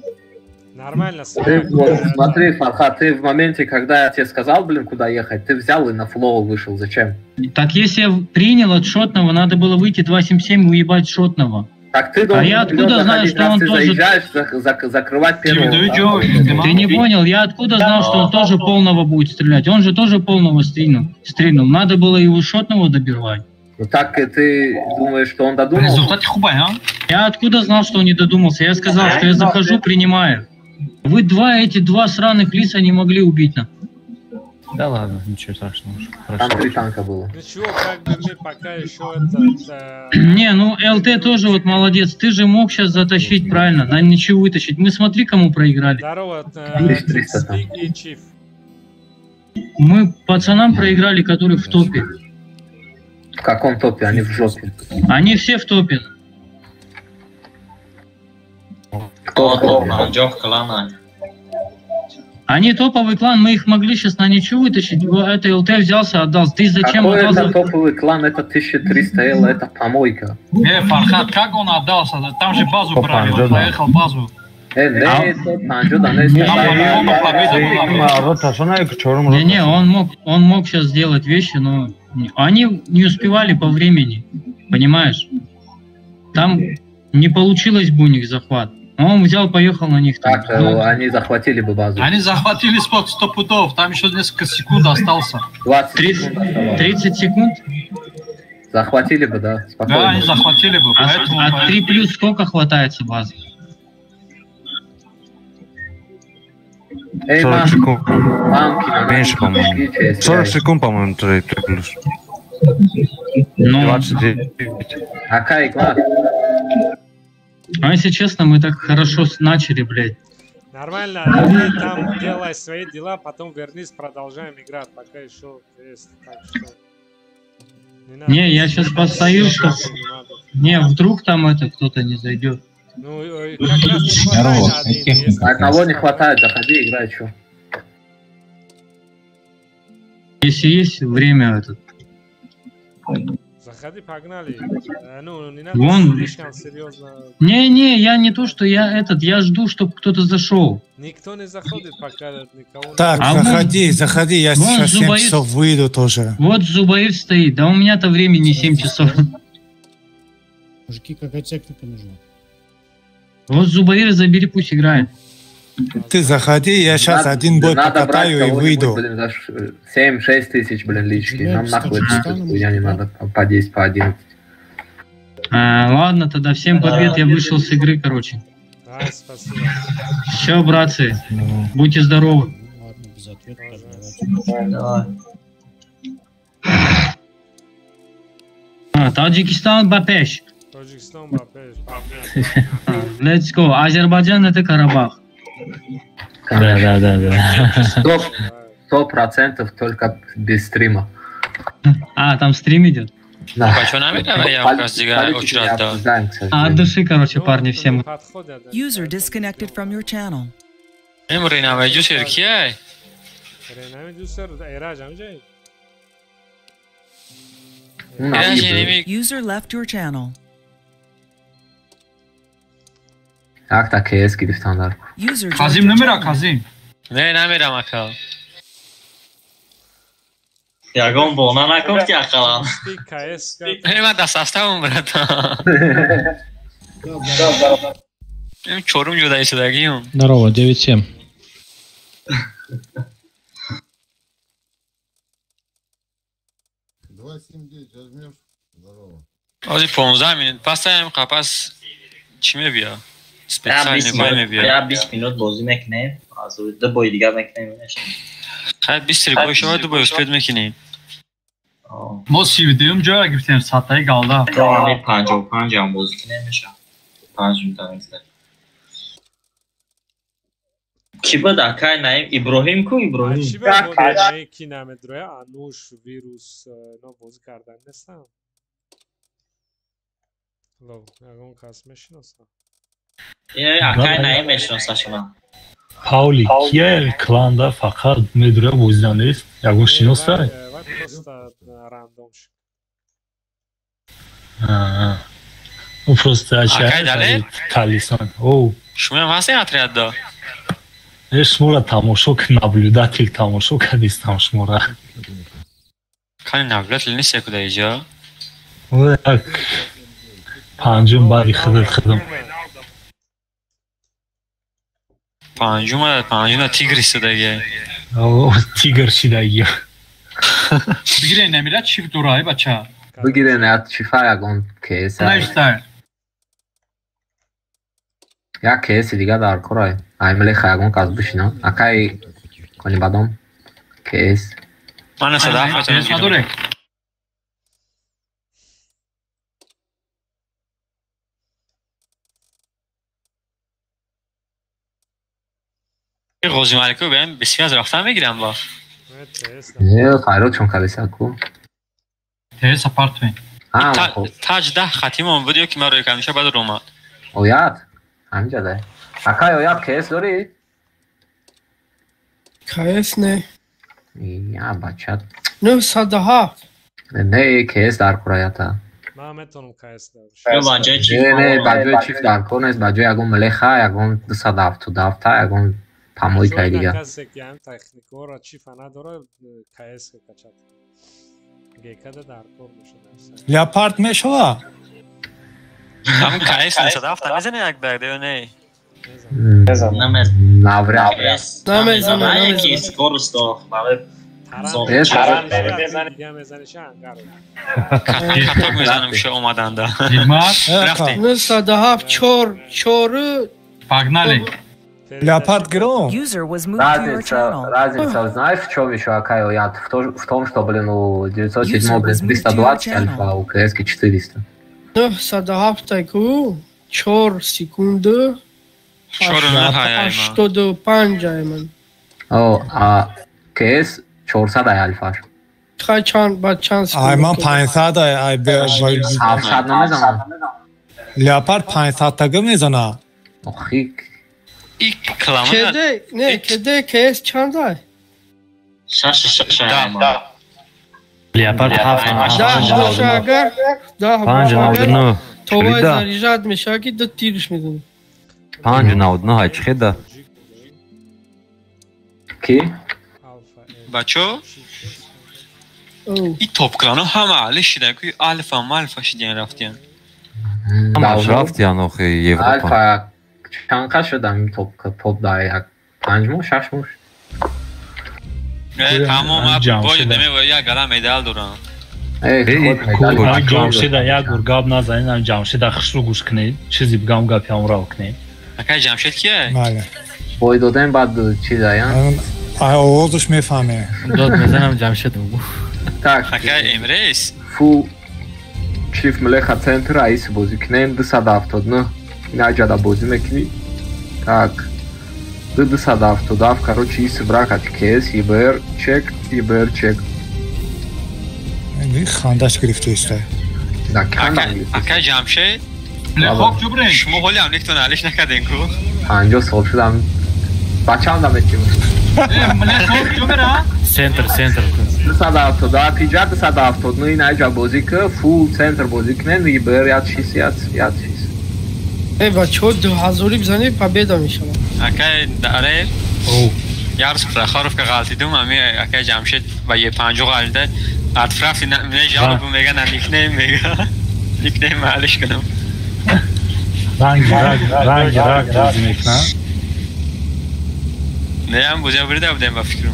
Speaker 13: Нормально.
Speaker 2: Смотри, Фархад, ты в моменте, когда я тебе сказал, блин, куда ехать, ты взял и на флоу вышел. Зачем?
Speaker 12: Так если я принял от шотного, надо было выйти 277 и уебать шотного.
Speaker 2: Так ты должен,
Speaker 12: я откуда знаю, что он тоже...
Speaker 2: закрывать первого.
Speaker 12: Ты не понял, я откуда знал, что он тоже полного будет стрелять? Он же тоже полного стрельнул. Надо было его шотного добивать.
Speaker 2: Ну так ты думаешь, что он додумался?
Speaker 12: Результат хубай, а? Я откуда знал, что он не додумался? Я сказал, что я захожу, принимаю. Вы эти два сраных лица не могли убить нас.
Speaker 8: Да ладно, ничего страшного.
Speaker 2: Там 3 танка было.
Speaker 13: Ничего, как бы мы пока еще
Speaker 12: Не, ну ЛТ тоже вот молодец. Ты же мог сейчас затащить правильно, да ничего вытащить. Мы смотри, кому проиграли.
Speaker 13: Здорово, и Чиф.
Speaker 12: Мы пацанам проиграли, которые в топе.
Speaker 2: В каком топе? Они в жопе.
Speaker 12: Они все в топе.
Speaker 2: Кто?
Speaker 12: Они топовый клан, мы их могли сейчас на ничего вытащить. Это ЛТ взялся, отдал. Ты зачем
Speaker 2: какой
Speaker 12: отдал?
Speaker 2: Это топовый клан, это 1300 Л, это помойка.
Speaker 6: Фархад, как он отдался? Там же базу брали, он поехал базу.
Speaker 12: Не, он мог сейчас сделать вещи, но они не успевали по времени, понимаешь? Там не получилось бы у них захват. Он взял, поехал на них.
Speaker 2: Так, они захватили бы базу.
Speaker 6: Они захватили спот 100 пудов, там еще несколько секунд остался.
Speaker 12: 30 секунд?
Speaker 2: Захватили бы, да, спокойно.
Speaker 6: Да, они захватили бы, поэтому...
Speaker 12: А 3 плюс сколько хватается базы?
Speaker 16: 40 секунд. Меньше, по-моему. 40 секунд, по-моему, 3 плюс. 29.
Speaker 2: Какая игла?
Speaker 12: А если честно, мы так хорошо начали, блядь.
Speaker 13: Нормально, ты там делай свои дела, потом вернись, продолжаем играть, пока еще есть. Так что...
Speaker 12: Не, я сейчас постою, что... Не, вдруг там кто-то не зайдет.
Speaker 13: Ну, как раз не хватает один.
Speaker 2: Одного не хватает, заходи, играй, что.
Speaker 12: Если есть время
Speaker 13: Заходи, погнали. Ну, не надо слишком серьезно.
Speaker 12: Не, я не то, что я жду, чтобы кто-то зашел.
Speaker 13: Никто не заходит, пока никого.
Speaker 11: Так, заходи, я сейчас 7 часов выйду тоже.
Speaker 12: Вот Зубаир стоит, да у меня-то времени 7 часов.
Speaker 17: Мужики, какая техника нужна?
Speaker 12: Вот Зубаир забери, пусть играет.
Speaker 11: Ты заходи, я сейчас один бой покатаю и выйду.
Speaker 2: 7-6 тысяч, блин, лички. Нам нахуй я не надо по 10, по 11.
Speaker 12: Ладно, тогда всем побед, я вышел с игры, короче.
Speaker 13: Да, спасибо.
Speaker 12: Все, братцы, будьте здоровы.
Speaker 17: Ладно, без ответа.
Speaker 12: Давай. Таджикистан Бапеш.
Speaker 13: Tojikiston va
Speaker 12: Let's go. Azerbaycan это Карабах.
Speaker 1: Да.
Speaker 2: 100% только без стрима.
Speaker 12: А, там стрим идет?
Speaker 2: Да.
Speaker 15: Почему намерена явка сдвигая очередь, да?
Speaker 12: От души, короче, парни, всем.
Speaker 5: User disconnected from your channel.
Speaker 15: امروز نمی جوشر کیه؟
Speaker 13: نمی جوشر ایراج هم جایی.
Speaker 5: User left your channel.
Speaker 2: یک تا کیس گرفتن در
Speaker 6: کازیم نمیره کازیم
Speaker 15: نه نمیرم اکا
Speaker 4: یگان بونا نکفتی اقلان
Speaker 15: من دست هسته هم برد این چورم جدایی شدگی هم
Speaker 8: Здорово, 9-7.
Speaker 15: آزی 15 minut پس هم قپس چی میبیا؟ سپیسیال نگاه میبیا
Speaker 4: یا 20 minut بازی میکنیم از دو بای دیگه میکنیم
Speaker 15: خیلی 20 ریبای شما دو بای اسپید میکنیم
Speaker 6: ما سیویدیم جا گفتیم ساعتایی قالdı
Speaker 4: Tamam 55 هم بازی کنیم میشه 5 minut میزنیم کی بود اکای نایم ابراهیم کو ابراهیم
Speaker 13: چی بود مدل کی نام دروه انوش ویروس اینا بازی کردن نیستم لو یگان کس میشناسم
Speaker 4: اینا اکای نایم میشناسه شما
Speaker 1: Pauli, kiye klanda fakat medre bozdanist. Yagun şinosta. Просто очевидно талисан. О.
Speaker 15: شما هم هستی اطریاد دا؟
Speaker 1: شما تماشا наблюдатель تماشا کردیستم شما را.
Speaker 15: کانی nablюдатель نیست کده ایجا؟
Speaker 1: پنجم باری خدم.
Speaker 15: پنجم تیگر استدگی.
Speaker 1: تیگر شدگی.
Speaker 6: بگیره نمیره چیف دورایی بچه.
Speaker 2: بگیره نه چیفا یگان کیسه.
Speaker 6: نشتر.
Speaker 2: یا کیسی دیگه در کرای. ایملی خیاگان کاز بشینم. اکای کنی بدم کیس.
Speaker 15: من صداف میتونم. غوزی مالکو بهم بسیار از رفتن میگیرم با
Speaker 2: نه خیرات چون کلیسا کو
Speaker 6: تیس اپارتمنت
Speaker 15: تاج ده ختیم اون ویدیو که من روی کمیشه بعد روما
Speaker 2: اویاد همینجا ده اکای اویاد کیس داری؟
Speaker 3: کیس نه
Speaker 2: یا بچت
Speaker 3: 907
Speaker 2: نه کیس در کرایتا
Speaker 13: من میتونم کیس دارم
Speaker 4: بجای چیف
Speaker 2: نه بجای چیف در کن است بجای یگون ملخه یگون 270 تا یگون پاموی که دیگه
Speaker 13: کسی که هم تکنیکو را چیف نداره کیس که کچت گیکده در کور میشه
Speaker 11: لیاپارد میشوا
Speaker 15: همون کیس نیست دفت نمیزنه یک بگده نه
Speaker 4: نمیزنه یکی سکورست برای
Speaker 15: خطاک میزنم شه اومدن دا
Speaker 3: رفتیم 907 چور
Speaker 6: погнали
Speaker 11: Леопард Гром.
Speaker 2: Разница, знаешь, в чем еще Акай Ояд? В том, что, блин, у 907, блин, 320 альфа, а у КС 400.
Speaker 3: 907 4 секунды 85 من.
Speaker 2: О, а КС 400 альфа.
Speaker 3: خواهی چند
Speaker 11: آی من 500 آی
Speaker 2: 700 نمیزنم.
Speaker 11: لیاپارد 500 تگه میزنه.
Speaker 2: آخی
Speaker 3: کده نه کده کیس چند های؟
Speaker 4: شش
Speaker 8: لیاپارد 7
Speaker 3: اگر
Speaker 7: 599
Speaker 3: تو باید زریجات میشه که دو تیرش میدونی
Speaker 7: 599 های چه ده؟
Speaker 2: کی؟
Speaker 15: بچو این توپ کلانو همه علی شده که الفا مالفا شدین رفتین
Speaker 7: همه رفتین آخه یوروپا
Speaker 2: الفا چند قد شدم این توپ داره 5 مو 6 مو
Speaker 15: تمام باید دمه و یک گلم ایدال دارم
Speaker 1: جامشید یک گرگاب نزنین هم جامشید خش رو گوش کنید چیزی بگم گپی هم را کنید
Speaker 15: اکای جامشید کیه؟
Speaker 11: بله
Speaker 2: باید دادن بعد چی دایم؟
Speaker 11: آوازش میفهمه
Speaker 8: داد میزنم جمشید بگو
Speaker 2: tak
Speaker 15: اکای امریس
Speaker 2: فو چیف ملخا центр айс бозӣ кунем 279 инаҷада бозӣ мекунӣ так 277 короче ис бракат кес ибр чек
Speaker 11: خاندش گرفته است
Speaker 15: اکا جمشید
Speaker 6: خب جبرین
Speaker 15: شما حالی هم نیکتون حالش نکردین کو
Speaker 2: 50 سال شدم بچه هم دمتیم
Speaker 8: Center.
Speaker 2: 272 پیجا 279 اینجا بازی که فول سنتر بازی کنن ریبر یاد چیز
Speaker 3: ای بچه 2000 بزنی победа میشم
Speaker 15: اکا داره یارس خارف که غلطی دوم همی اکا جمشید و یه 50 غلطه اطراف نجالب میگن نیکنیم معلش کنم
Speaker 1: رنگ بازی میکنم
Speaker 15: نه هم بوزه برده بودیم با فکرم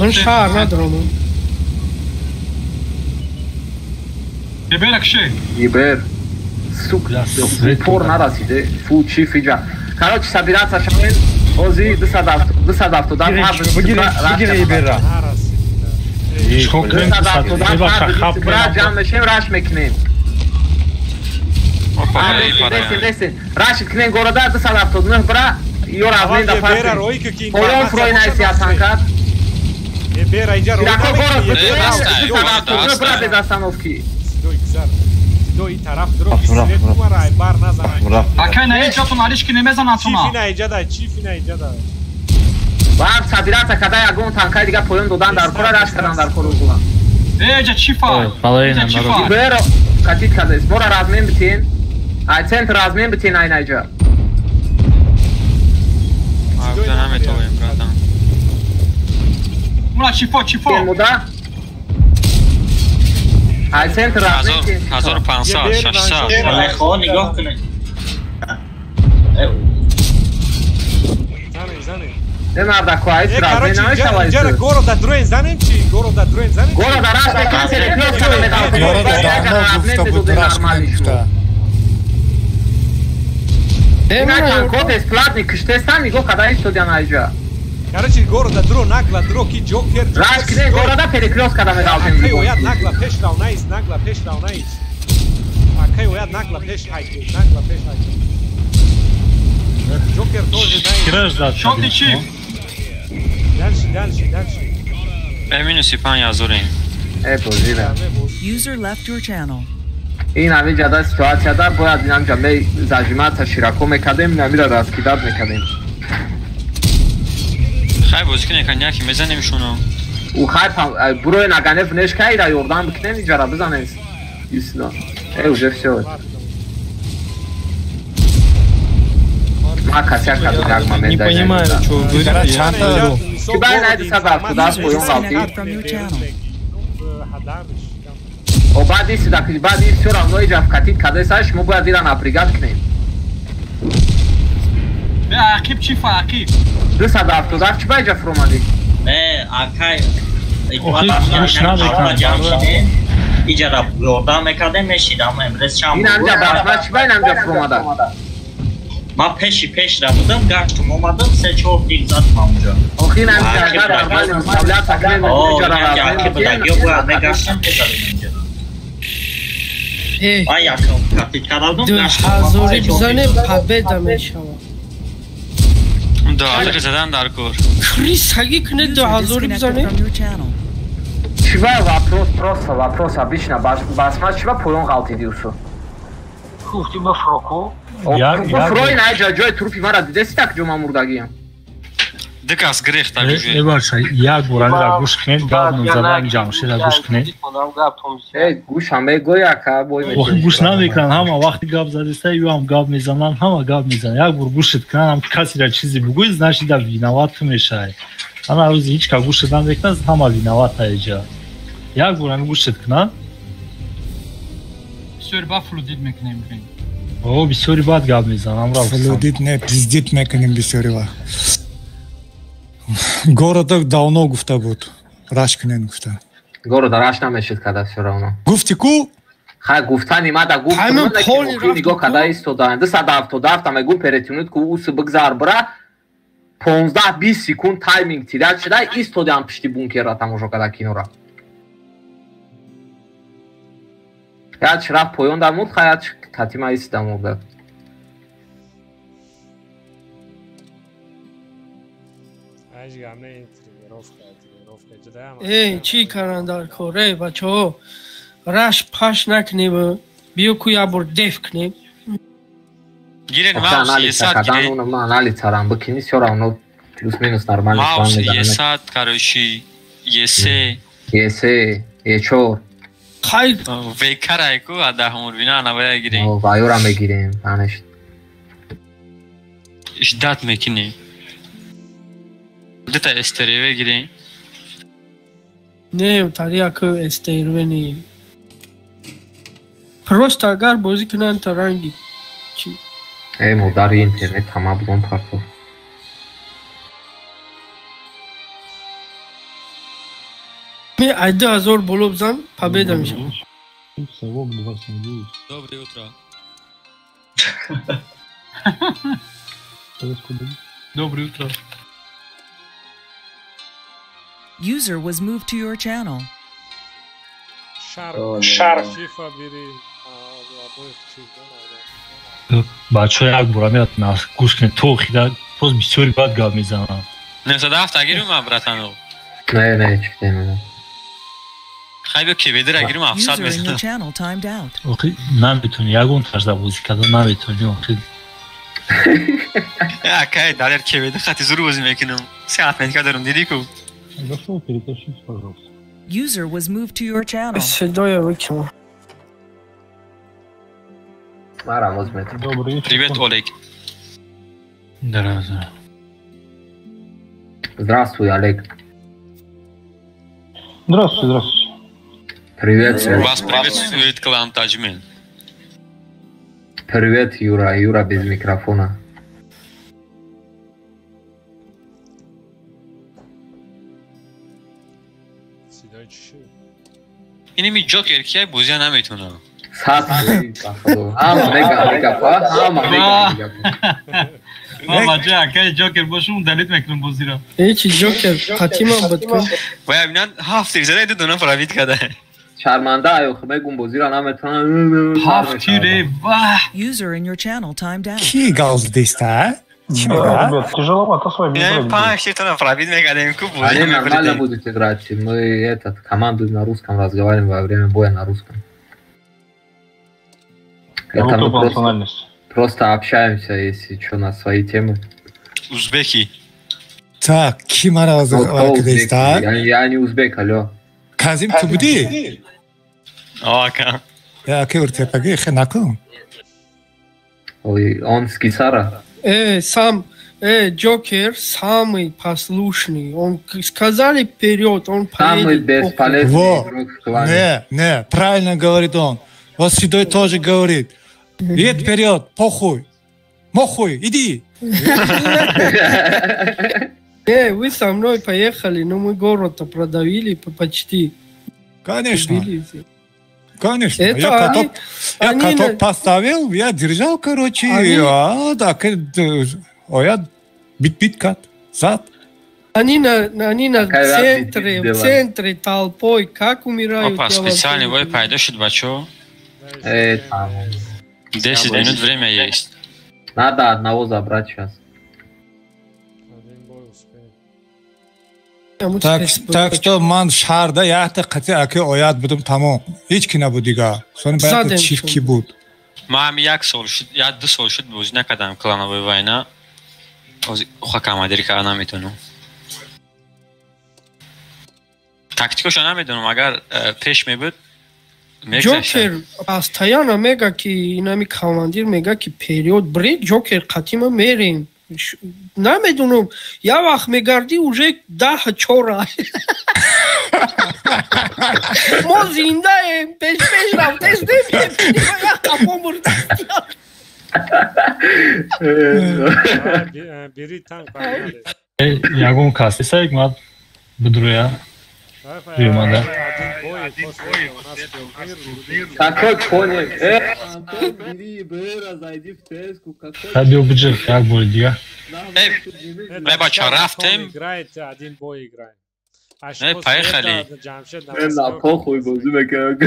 Speaker 3: من شهر ندارم
Speaker 6: یبر اکشه
Speaker 2: یبر سوپر نرسیده فول چی فیجا کاروچ سبیرات شامل اوزی 270
Speaker 7: بگیره یبر را
Speaker 2: جمع بشیم رش میکنیم رشید کنیم گورده 279 برا یور از نیم دفعه پولون فروی نایسی هستن کرد شیرکو گورد 279 برا به دستانوفکی
Speaker 13: دو این طرف درو بیسیلت کنم رای بار نزنم
Speaker 6: اکای نه اینجا تو مالیش که نمیزن اتونا
Speaker 13: چیفی نه ایجا دای
Speaker 2: بعد صدیرات کده یگون تنکای دیگه پولون دودن در کورا رش کردن در کورو بودن
Speaker 6: اینجا چیفا
Speaker 2: برو کتید کده است برو رازمین بتین ای سنتر رازمین بتین این اینجا
Speaker 15: آفتا نمیتویم برادم
Speaker 6: اونا چیفا
Speaker 2: مودا ای سنتر رازمین بتین
Speaker 15: 1500 600
Speaker 4: ملخا نگاه کنه
Speaker 2: نه مرد کوایس رازمین نمیشه وایس
Speaker 13: اینجا گورو دا دروین زنیم چی گورو دا
Speaker 2: راش بکن سر کلاس کنم
Speaker 11: گورو دا دارنا گفته بود راش کنم گفته
Speaker 2: اینا چند کود اسپلات نکشته استن میگو خدا ایستودیان اینجا
Speaker 13: Короче, города дро, нагла дро, ки джокер.
Speaker 2: Раш кне города перекрёст когда мы должны.
Speaker 13: Акай ояд нагла пеш равнаис, нагла пеш равнаис. Акай ояд нагла пеш хайки, нагла пеш хайки. Джокер тоже наис.
Speaker 6: Шо ти чи?
Speaker 13: Дальше.
Speaker 15: Эмин Сипан yazırım.
Speaker 2: Pozire.
Speaker 5: User left your channel.
Speaker 2: این همه جدا سیتواسیا دا باید اینم جمعه زجیمات شیراکو میکردیم نمیره راستکیداد میکردیم
Speaker 15: خیلی بازی کنه کنیا که میزنیم شونو
Speaker 2: او خیلی بروی نگنف نشکایی را یوردان بکنه اینجا را بزنه ایسنا اوجه все ما کسی ها کدو یک ممن دایی نمیدن کی باید نایدی ساز افتو دست بویون غلطی و بعد ایسی دا که بعد ایسی را اونوی جفکتید کده سایش مو باید دیران اپریگات کنیم
Speaker 6: عقیب چی فا عقیب
Speaker 2: 277 چی باید جفر اومدی؟
Speaker 4: نه اکای اینجا را یوردان میکرده میشیدم امروز شام
Speaker 2: این همجا برزمه چی باید همجا فر اومده؟
Speaker 4: ما پیش را بودم گشتم اومدم 3-4 دیگ زدم اونجا
Speaker 2: آخه این همجا اگر اول مستولت تکنیم اینجا را
Speaker 4: رازمین بودگی باید میگشتم بزدیم اینجا آیا کتید کردم گشتم
Speaker 3: هزاری بزنه پبیده میشم
Speaker 15: $2 زدن در کور
Speaker 3: Крис, хаги кне 2000 бзане?
Speaker 2: Чива вопрос обычно басма чива поён галтиди усу.
Speaker 6: Фух, ти ба фроко.
Speaker 2: Фрой найҷа ҷои трупи мара дидеси так ҷо ма мурдагиям.
Speaker 15: Дикас грехт агужи.
Speaker 1: Ебаша, як буранда гӯш кунед, гавну задан ҷамшида гӯш кунед.
Speaker 2: Гӯш ҳамаи гояка бой
Speaker 1: мекунад. Гӯш намекунанд, ҳама вақти гап задиста ю ҳам гап мезананд, ҳама гап мезананд. Як бур гӯшт кунанд, ҳам касира чизе бигӯй, значит да виноват мешавад. Ана рӯзи ҳеч ка гӯшт намекунад, ҳама виноват аҷа. Як бур ҳам гӯшт кунанд.
Speaker 6: Бисёри бад флудид мекунем.
Speaker 1: О, бисёри бад гап мезананд.
Speaker 11: Флудид не, пиздит мекунем бисёри вақт. города давно гуфта буд раш кунен гуфта
Speaker 2: города раш намешид када всё равно
Speaker 11: гуфти ку
Speaker 2: ха гуфта нимада гуфт нигоҳ када истодаанд 277 мегӯ перетунид ку ус бигзар бира 15-20 секунд тайминг тирад шуда истодаам пишти бункерра тамошо када кинора Я вчера поён дамуд хаят татима ист дамуда.
Speaker 3: эй чӣ карандар коре бачаҳо раш паш накунем биё ку як бор деф кунем
Speaker 15: Гирен маус есад гирен.
Speaker 2: Анализ царам бикини всё равно плюс-минус нормально.
Speaker 15: Маус есад, короче, есе.
Speaker 2: Есе, ечор.
Speaker 3: Хайр.
Speaker 15: Векарай ку адахмур бина навая гирен.
Speaker 2: Вайора мегирем, анаш.
Speaker 15: Ждат мекини. Где-то эстереве гирен.
Speaker 3: Не, тарияк эстервени. Просто агар бозӣ кунанд таранги. Чӣ?
Speaker 2: Модари интернет ҳама будон партов.
Speaker 3: Ми ай 2000 боло бизан, победа мешавад.
Speaker 15: Доброе утро.
Speaker 1: Доброе утро.
Speaker 5: User was moved to your channel.
Speaker 13: Шар. Шифа бери.
Speaker 1: Бачо як бора меад на гӯш кунед то хида боз бисёри бад гап мезанам.
Speaker 15: 97 агирум братану.
Speaker 2: Не, чиктем.
Speaker 15: Хайбе ки ведер агирум 700
Speaker 5: User in your
Speaker 15: мезанам.
Speaker 5: channel timed out.
Speaker 1: Охи наметони ягон тарзда бозӣ карда наметони охи.
Speaker 15: Я кай далер ки ведер хати зур бозӣ мекунам. 3 минут дарум диди ку.
Speaker 9: Зашел, перетащите, пожалуйста.
Speaker 5: User was moved to your channel.
Speaker 3: Седоя выкину.
Speaker 15: Привет, Олег.
Speaker 1: Здравствуй.
Speaker 2: Здравствуй, Олег.
Speaker 9: Здравствуйте.
Speaker 2: Привет.
Speaker 15: Вас приветствует клан Таджмен.
Speaker 2: Привет, Юра. Юра без микрофона.
Speaker 15: Инеми Джокер кия бузя наметунам.
Speaker 1: Мама джа, кай Джокер бошум далит мекунам бозиро.
Speaker 3: Чӣ Джокер қатима буд ку.
Speaker 15: Вай бинан ҳафт зада иду дона правит када.
Speaker 2: Шарманда аё хмегум бозиро наметонам.
Speaker 1: Ҳафт тире ва.
Speaker 5: User in your channel timed out.
Speaker 11: Ки галздиста?
Speaker 9: Ребят, тяжеловато с вами играть.
Speaker 15: Паштитона правит мекадем ку бузя.
Speaker 2: Они нормально будут играть. Мы команду на русском разговариваем во время боя на русском. Это мы просто общаемся, если что, на свои темы.
Speaker 15: Узбеки.
Speaker 11: Так, ки мара вазиста?
Speaker 2: Я не узбек, алло.
Speaker 11: Казим, ты буди?
Speaker 15: Ака.
Speaker 11: Я ки уртепаги хенаку.
Speaker 2: Ой, он с Кисара.
Speaker 3: Сам Джокер самый послушный. Он сказали вперед, он поедет.
Speaker 2: Самый бесполезный игрок в клане.
Speaker 11: Не, правильно говорит он. Вот Седой тоже говорит. Едь вперед, похуй. Мохуй, иди.
Speaker 3: Вы со мной поехали, но мы город-то продавили почти.
Speaker 11: Конечно. Конечно.
Speaker 3: Это
Speaker 11: я каток поставил, я держал, короче. Так, я бит кат, зад.
Speaker 3: Они на центре толпой, как умирают.
Speaker 15: Опа, специальный бой пойдешь, бачо. 10 минут время есть.
Speaker 2: Надо одного забрать сейчас.
Speaker 11: Так что ман шарда яхта қати аки оят будум тамом. Ҳеч ки набуд дига. Сони баъд чиф ки буд.
Speaker 15: Ман 1 сол шуд, я 2 сол шуд бозӣ накардам клановой вайна. Хакамадири кара наметонам. Тактикаша намедонам, агар пеш мебуд
Speaker 3: Джокер постоянно мега ки инами командир мега ки период брейк Джокер қатима мерем. Намедунам, я вақт мегарди уже 10-4. Мо зиндаем, пеш рафтес немебиним, я қапо мурдастим.
Speaker 13: Бери танк.
Speaker 1: Ягон кастисаек мад будруя. Римада.
Speaker 2: Какой понял? Бери, разойди в теску.
Speaker 1: Хабил бюджет, как будет, дига?
Speaker 15: Бача, рафтем.
Speaker 13: Играйте, один бой играем.
Speaker 15: Поехали.
Speaker 2: На похуй бозу мекунам.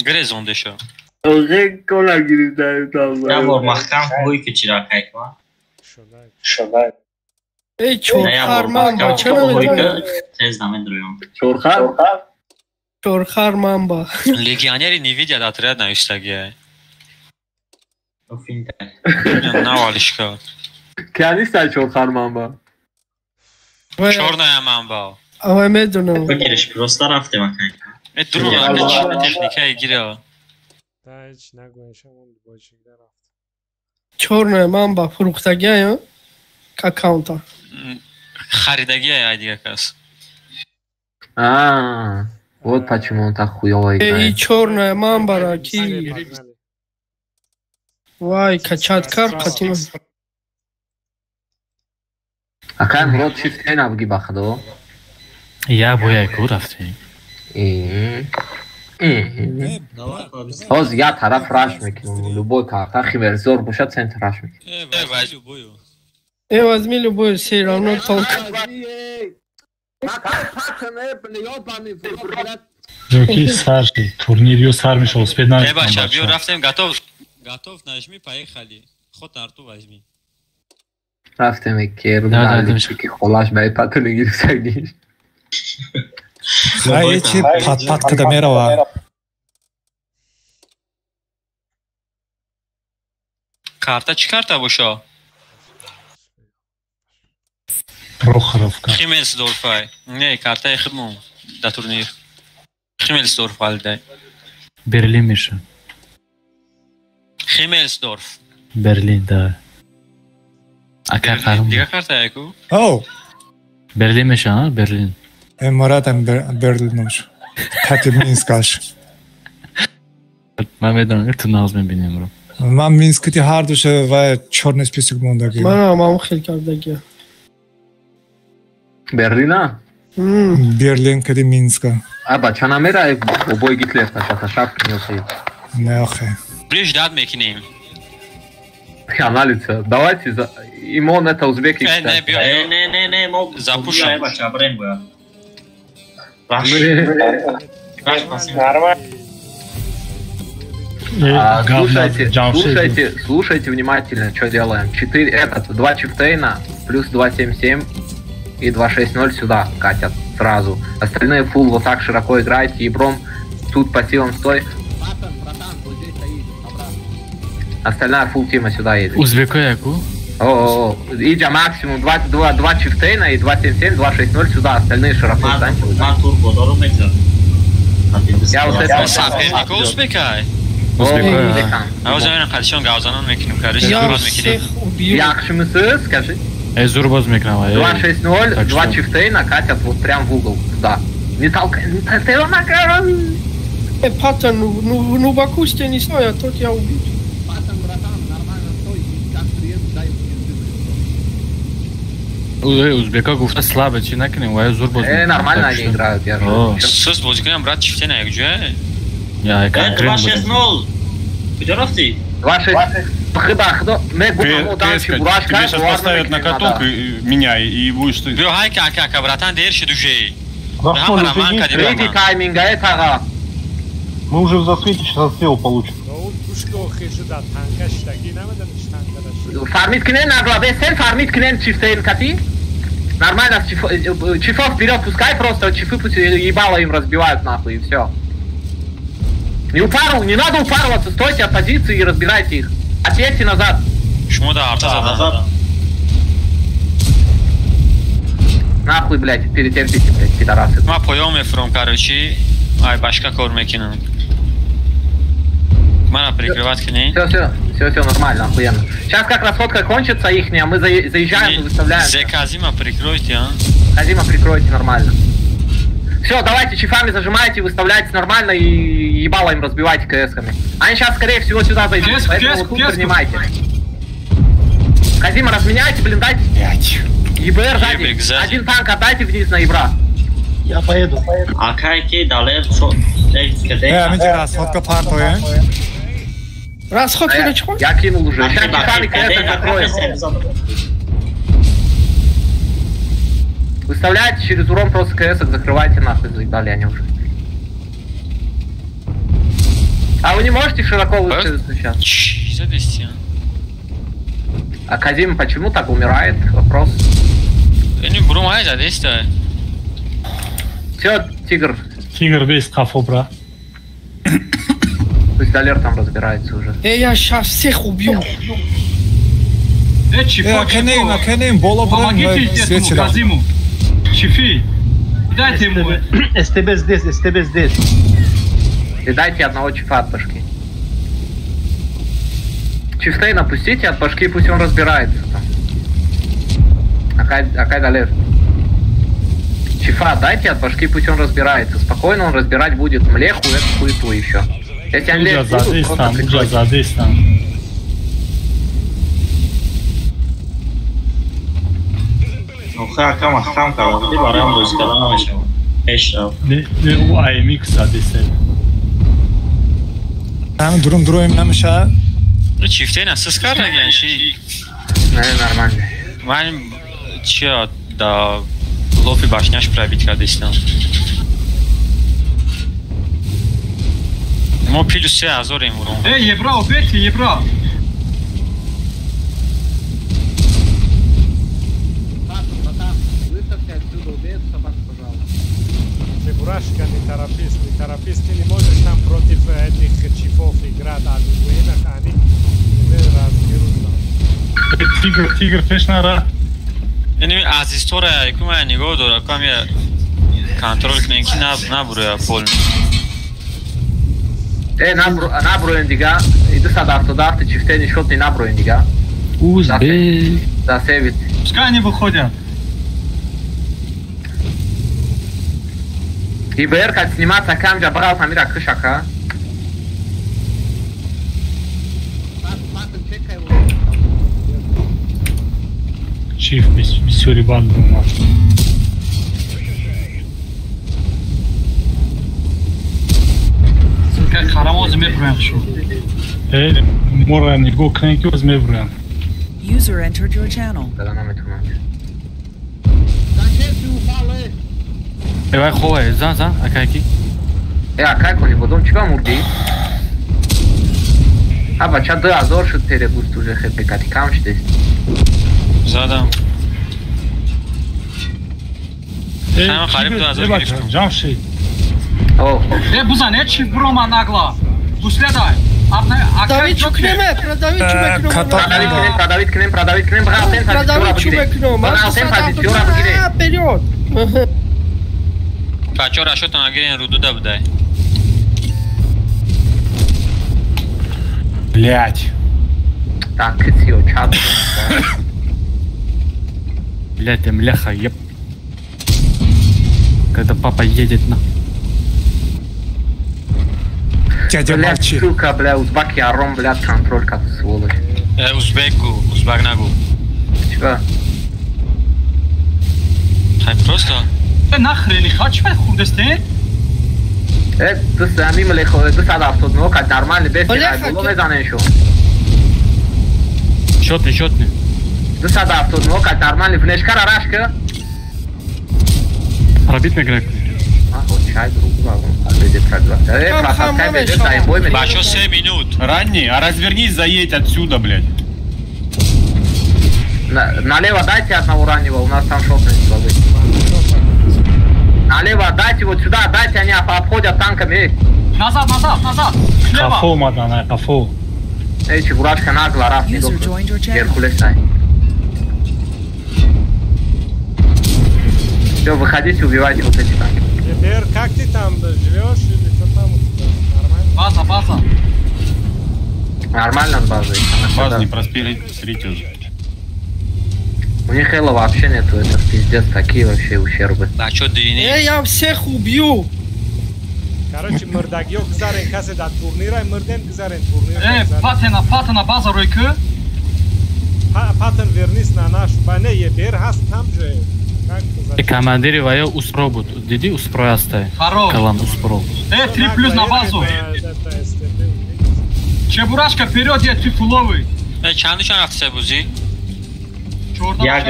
Speaker 15: Գրեզոն դեշա։
Speaker 2: Ողեք կոլա գիրդայ տալու։
Speaker 4: Я որ մախքան հույ կճիրակայք մա։
Speaker 3: Շոդայ։ Ey çorxarman ba çana
Speaker 4: tez namendruyorum.
Speaker 3: Çorxarman ba.
Speaker 15: Legionerы не видят отряд на Устаге.
Speaker 4: Офинда.
Speaker 15: Навалишка.
Speaker 2: Kendisi çorxarman ba.
Speaker 15: Черная мамба.
Speaker 3: Ава медуно.
Speaker 4: Покереш просто рафте макай.
Speaker 15: Это другая техника игра.
Speaker 13: Да, hiç nagويشم اون بوچیک رفت.
Speaker 3: Черная мамба фруктагия аккаунта.
Speaker 15: Харидагия айдига кас.
Speaker 2: Вот почему он так хуёво играет.
Speaker 3: И черная мамба раки. Вай, качат кар катим.
Speaker 2: Акай мурод чифтен авги бахадо.
Speaker 8: Я боя курафти.
Speaker 2: Оз я тараф раш мекину. Любой карта химер зор буша центр раш мекину.
Speaker 3: Возьми любой, все равно толк.
Speaker 1: Жуки сарши, турнир ё сар мешал, успеть на.
Speaker 15: Баша, био рафтем, готов нажми, поехали. Ход арту возьми.
Speaker 2: Рафтем икер, ки холаш бай патуни гирсагиш.
Speaker 11: Эти патка мерова.
Speaker 15: Карта чи карта боша?
Speaker 1: Прохоровка.
Speaker 15: Химельсдорф. Не, карта ихму. Да турнир. Химельсдорф алдай.
Speaker 8: Берлин Миша.
Speaker 15: Химельсдорф.
Speaker 8: Берлин, да. А как там?
Speaker 15: Дига карта яку?
Speaker 11: О.
Speaker 8: Берлин Миша, а? Берлин.
Speaker 11: Маратам Берлинуш. Кати Минскаш.
Speaker 8: Мамедан, это назмем бинемро.
Speaker 11: Мам Минскати хардуше ва черный список мондаги.
Speaker 3: Мам хел кардагия.
Speaker 2: Берлина?
Speaker 11: Берлин кади Минска.
Speaker 2: Аба чанамера обой Гитлер ташата шапки носит.
Speaker 11: Не охе.
Speaker 15: Ближ дад мекиним.
Speaker 2: Анализ. Давайте Имон это узбек и
Speaker 15: китай.
Speaker 4: Не, мог
Speaker 15: запушим.
Speaker 4: Брен боя.
Speaker 2: Слушайте внимательно, что делаем. 2 чифтейна плюс 277 и 260 сюда катят сразу. Остальные фул вот так широко играйте. И Бром тут пассивом стой. Остальная фул тима сюда едет.
Speaker 8: Узбека яку?
Speaker 2: Идя максимум 2 чифтейна и 277, 260 сюда. Остальные широко встаньте. Я вот это...
Speaker 15: Соперник Узбека?
Speaker 8: Узбека.
Speaker 15: А узбекан кадишон гавзанон мекиним кариш. Зурбоз мекиним.
Speaker 2: Яхшимысы, скажи.
Speaker 8: Зурбоз мекинам.
Speaker 2: 260, 2 чифтейна катят вот прям в угол туда. Не толкай, не толкай, макарон.
Speaker 3: Патан, ну в акусте не стой, а тот я убил.
Speaker 8: Узбека гуфта слабо, чи накинем, а Зурбоз.
Speaker 2: Нормально они играют, я же.
Speaker 15: Сыз бозикам брат чифтена як же?
Speaker 8: Я как
Speaker 4: 2-6-0. Где рафти?
Speaker 2: 2-6. Хыда.
Speaker 9: Тебе сейчас поставят на каток меня и будешь ты.
Speaker 15: Био хай как, братан, дерши душей.
Speaker 2: Третий тайминга, это
Speaker 9: мы уже в засвете сейчас отстрел получим.
Speaker 2: Фармит кинен на главе, сен фармит кинен чифтейн кати. Нормально, чифов вперед пускай просто, чифы пусть ебало им разбивают нахуй и все. Не надо упарываться, стойте от позиции и разбирайте их. Отъедьте назад.
Speaker 15: Почему да, назад?
Speaker 2: Нахуй, блядь, перетерпите, блядь, пидорасы.
Speaker 15: Мы поем фром, короче, ай, башка кормекину. Мана прикрывать к ней.
Speaker 2: Все, нормально, охуенно. Сейчас как расходка кончится ихняя, мы заезжаем и выставляем.
Speaker 15: Казима прикройте, а?
Speaker 2: Казима прикройте нормально. Все, давайте чифами зажимайте, выставляйте нормально и ебало им разбивайте КС-ками. Они сейчас, скорее всего, сюда зайдут, поэтому вот тут принимайте. Казима, разменяйте, блин, дайте. ЕБР сзади. Один танк отдайте вниз на Ибра.
Speaker 10: Я поеду.
Speaker 4: А какие далер, что?
Speaker 11: Расходка партия.
Speaker 3: Расходка на чего?
Speaker 2: Я кинул уже. Сейчас чифами КС закроем. Выставляйте через урон просто КС, закрывайте нахуй, заебали они уже. А вы не можете широко высказаться сейчас? А Казим почему так умирает? Вопрос. Все, Тигр.
Speaker 1: Тигр весь кафо, бра.
Speaker 2: Пусть Далер там разбирается уже.
Speaker 3: Я сейчас всех убью.
Speaker 11: Кенейн, боло
Speaker 6: помогите Казиму. Чифи, дайте ему.
Speaker 10: СТБ здесь.
Speaker 2: И дайте одного чифа от башки. Чифтейн опустите от башки, пусть он разбирается там. Акай Далер. Чифа дайте от башки, пусть он разбирается. Спокойно он разбирать будет млеху, эту хуету еще. Если они лезут, просто прикройте.
Speaker 4: אחרי הכמה חם קראתי ברם בוזקלנו משהו. אשרב.
Speaker 1: הוא AMX עדיסל.
Speaker 11: Tam durum nemiشه.
Speaker 15: Çifteyin asız kar yani şey.
Speaker 2: Ne normal.
Speaker 15: Ben çiğ da lopi başnaş prebit kadistan. Mo plus se azorim vuron.
Speaker 6: Yebra obeti yebra. Бурашка не терапист, ты не можешь там против этих чифов играть, а дуэнах они не разберут там.
Speaker 1: Тигр пешнара.
Speaker 15: Yani az istoriya kuma nigo dora kam ya kontrol knen ki nabruya pol.
Speaker 2: Nabrujem diga, idu sad автодарты, чифтени шотни nabrujem diga.
Speaker 8: Узбек.
Speaker 2: Да, сейвит.
Speaker 6: Пускай они выходят.
Speaker 2: ИБР, как сниматься камера, брал там мира крышака.
Speaker 1: Чиф, миссюри банду у нас.
Speaker 6: Как харамоз мебруем шо.
Speaker 1: Мора не го кненки оз мебруем.
Speaker 5: User entered your channel.
Speaker 8: Vai ховай, за, акайки.
Speaker 2: Акайку не будем, чего мурди? Aba çadır dă azor și te regust уже pe caticam și te.
Speaker 15: Zadam. Sam xarib dă azor giriftim.
Speaker 1: Cam şey.
Speaker 2: Oh.
Speaker 6: Buza ne çi broma nagla. Pusledaj.
Speaker 3: Продавить чукнеме,
Speaker 2: продавить кнем, брал тен
Speaker 3: вперед.
Speaker 15: Фачора что там агрен руду давдай.
Speaker 1: Блять.
Speaker 2: Так, кицио, чат.
Speaker 8: Блять, ты мляха, еб. Когда папа едет на...
Speaker 11: Дядя молчи.
Speaker 2: Сука, бля, узбак я ром, бля, контроль как сволочь.
Speaker 15: Узбак нагу.
Speaker 2: Чего?
Speaker 15: Хай просто.
Speaker 6: Нахрен, хочу худестен?
Speaker 2: Ты сами млехо, ты сада автодно, как нормально, без тебя, было не занесу.
Speaker 8: Счетный.
Speaker 2: Ты сада автодно, как нормально, внешка рарашка.
Speaker 8: Пробить мигрек.
Speaker 2: Чай, другу,
Speaker 15: Бачо 7 минут.
Speaker 9: Ранний, а развернись, заедь отсюда, блядь.
Speaker 2: Налево дайте одного раннего, у нас там шотный слабый. Налево дайте, вот сюда дайте, они обходят танками.
Speaker 6: Назад.
Speaker 1: Кафо, мадана, кафо.
Speaker 2: Эй, чебурашка нагло, раз не доктор. Геркулес тай. Все, выходите, убивайте вот эти танки.
Speaker 13: Теперь, как ты там живешь или что там у тебя? Нормально?
Speaker 6: База.
Speaker 2: Нормально с базой.
Speaker 9: База не просперить уже.
Speaker 2: У них хела вообще нету, это пиздец, такие вообще ущербы.
Speaker 15: Да, что длиннее?
Speaker 3: Я всех убью.
Speaker 13: Короче, мордагио кзарен касе да турнира, морден кзарен турнира.
Speaker 6: Патена база ройка.
Speaker 13: Патен вернись на нашу бане, ебер хаст там же.
Speaker 8: Командири вая успробут. Диди успроястай. Калан успроб.
Speaker 6: 3+ на базу. Чебурашка вперед, я трифуловый.
Speaker 15: چند نشان رفت سه بوزی؟
Speaker 4: یک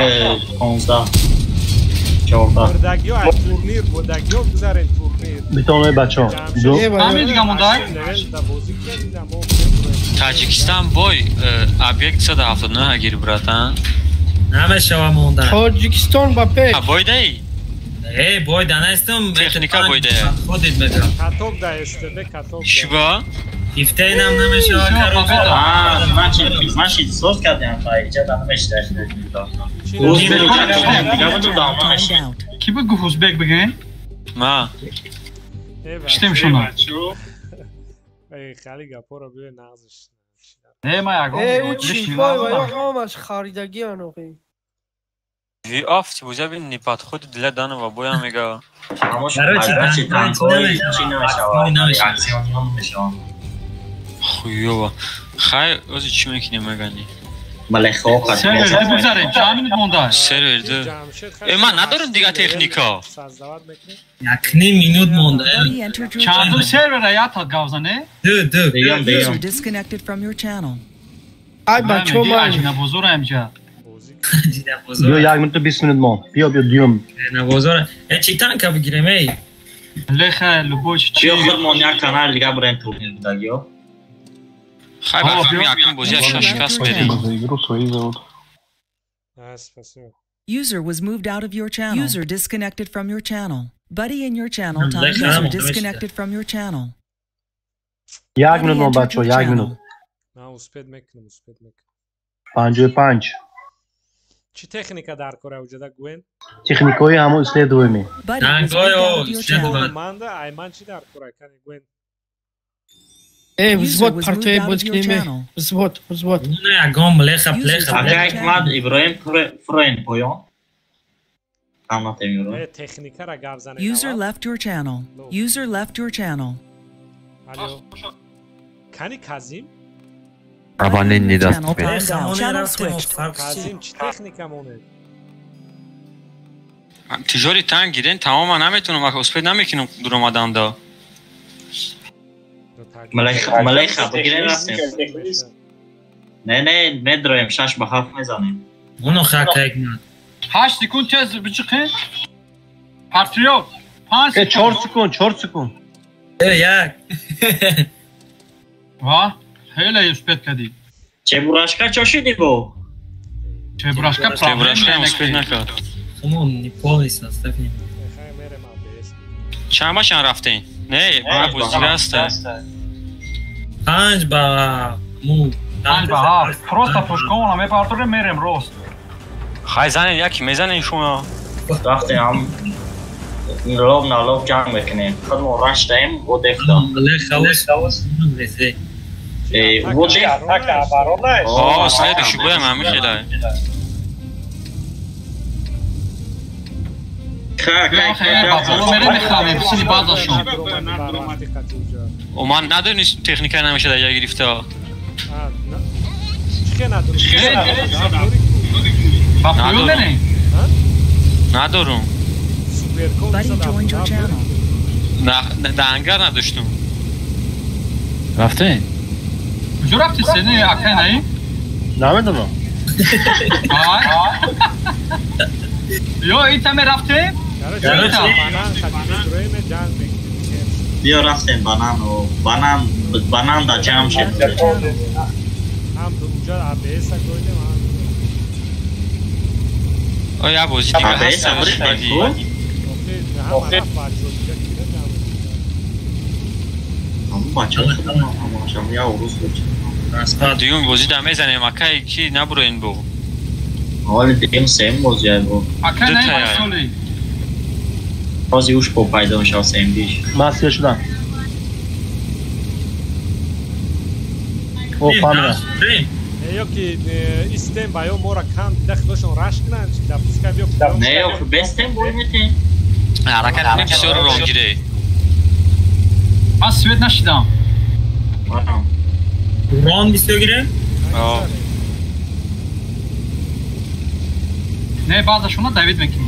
Speaker 4: 15
Speaker 13: بردگیو از تورنیر بردگیو بگذارین تورنیر
Speaker 10: بیتونه بچه ها
Speaker 12: همین دیگه مونده
Speaker 15: تاجیکستان بای ابیکت 179 گیری براتن
Speaker 18: همه شما موندن
Speaker 3: تاجیکستان با پیش
Speaker 15: بای دی
Speaker 18: بای دانستم
Speaker 15: تکنیکا بای دی
Speaker 18: خودت بگم
Speaker 13: کاتوب دایسته به کاتوب
Speaker 15: شبا
Speaker 18: گیفته اینم نمیشه
Speaker 4: من چیز سوز کردم اینجا نمیشه
Speaker 12: کی بگو اوزبک بگن
Speaker 15: ما
Speaker 12: شتیم شما
Speaker 13: خالی گپورو بیه نازش
Speaker 12: نه ما اگه
Speaker 3: او چی بای همش خریدگی انوقی
Speaker 15: وی آفت بوجا بین نیپات خود دل دانه و بویا میگه خویوه خیلی اوزی چی میکنی مگنی
Speaker 4: ملخ آقا
Speaker 12: سرور بگذاریم چند مینوت مونده
Speaker 15: سرور ده من ندارم دیگه تکنیکا
Speaker 18: یکنی مینوت مونده
Speaker 12: چند سرور یا تا گوزنه
Speaker 18: دو
Speaker 5: User disconnected from your channel.
Speaker 3: ای بچه من
Speaker 12: اجنه بزرگ همجا
Speaker 10: بیا یک منت 20 منت ما بیا دیوم
Speaker 18: نوازاره چی تانکا بگیریم ای
Speaker 12: لخه لبوش چی
Speaker 4: بیا خودمون یک کانال دیگه برین تورنیر بودگیو
Speaker 15: خیلی بفهمی اکنون بازی شکست بدیم
Speaker 5: User was moved out of your channel. User disconnected from your channel. Buddy in your channel. User disconnected from your channel.
Speaker 10: یک منت ما بچه ها یک منت
Speaker 13: نه اسپید میکنم
Speaker 10: 55
Speaker 13: چی تکنیکا در کره وجوده گوین
Speaker 10: تکنیکای همون اسلی دومی
Speaker 13: مانده ایمان چی در کره کنی گوین
Speaker 3: وزبوت پرتوی بود کنیم وزبوت
Speaker 18: نه اگام لخ
Speaker 4: اگه اکمد ابراهیم فروین پویون کامنات میرو
Speaker 13: تکنیکا را گاب زنه
Speaker 5: User left your channel. User left your channel.
Speaker 13: الو کنی کازیم
Speaker 16: ابانه نیداست
Speaker 5: Channel switched.
Speaker 13: کازیم چی تکنیکا مونه
Speaker 15: تجاری تنگ گیرین تماما نمیتونم اسپید نمیکنم دور آمدن دا
Speaker 4: ملیخ بگیرین رفتیم نه ندرایم 6 به 7 میزنیم
Speaker 18: اونو خاک اکمد
Speaker 12: 8 سکوند چه بچخه پاتریوت 5
Speaker 10: 4 سکوند
Speaker 18: یک
Speaker 12: وا خیلی اسپید کردی
Speaker 4: چه براشکا چه شدی بو
Speaker 12: چه براشکا
Speaker 15: اسپید نکرد
Speaker 18: خمون نیپال نیست استفیم
Speaker 15: چند باشن رفتین نه با بوزی رسته
Speaker 18: 5 با مو
Speaker 12: 5 با 7 پروستا پوشکون همه پارتور میرم روست
Speaker 15: خیلی زنین یکی میزنین شما
Speaker 4: وقتی هم لوب نالوب جمع میکنیم خودمون رش دهیم و دفتم
Speaker 18: خواست رسه
Speaker 4: و دفتم
Speaker 15: سایدشو بویم همه خیلی و من نداریم تکنیکه نمیشه در جا گرفته ندارم دنگر نداشتم
Speaker 12: رفته؟ کجا رفتی سنه اکه نایی؟
Speaker 10: نمیدونم
Speaker 12: یا این تمه رفته؟
Speaker 4: بیا رفتیم بانان دا جمع شد
Speaker 13: هم اونجا ABS گویدیم
Speaker 15: آیا بازی دیگه هست بدی دیون بازی دمه زنیم اکه کی نبرو این بو
Speaker 4: حال دیم سیم بازی های بو
Speaker 12: اکه نایی بایستولی
Speaker 4: بازی اوش با پیدا میشه سیم دیش
Speaker 10: مسیح شدن او فهمیدم
Speaker 13: یکی استیم بایو مورا کم دخلشون راش کنن در پسکا بیو
Speaker 4: نه یکی بستیم بوی میتین
Speaker 15: حرکت بسیار رو گیره
Speaker 12: من سوید نشیدم
Speaker 18: ران بیستو گیره؟
Speaker 12: نه بعضشون دوید میکنیم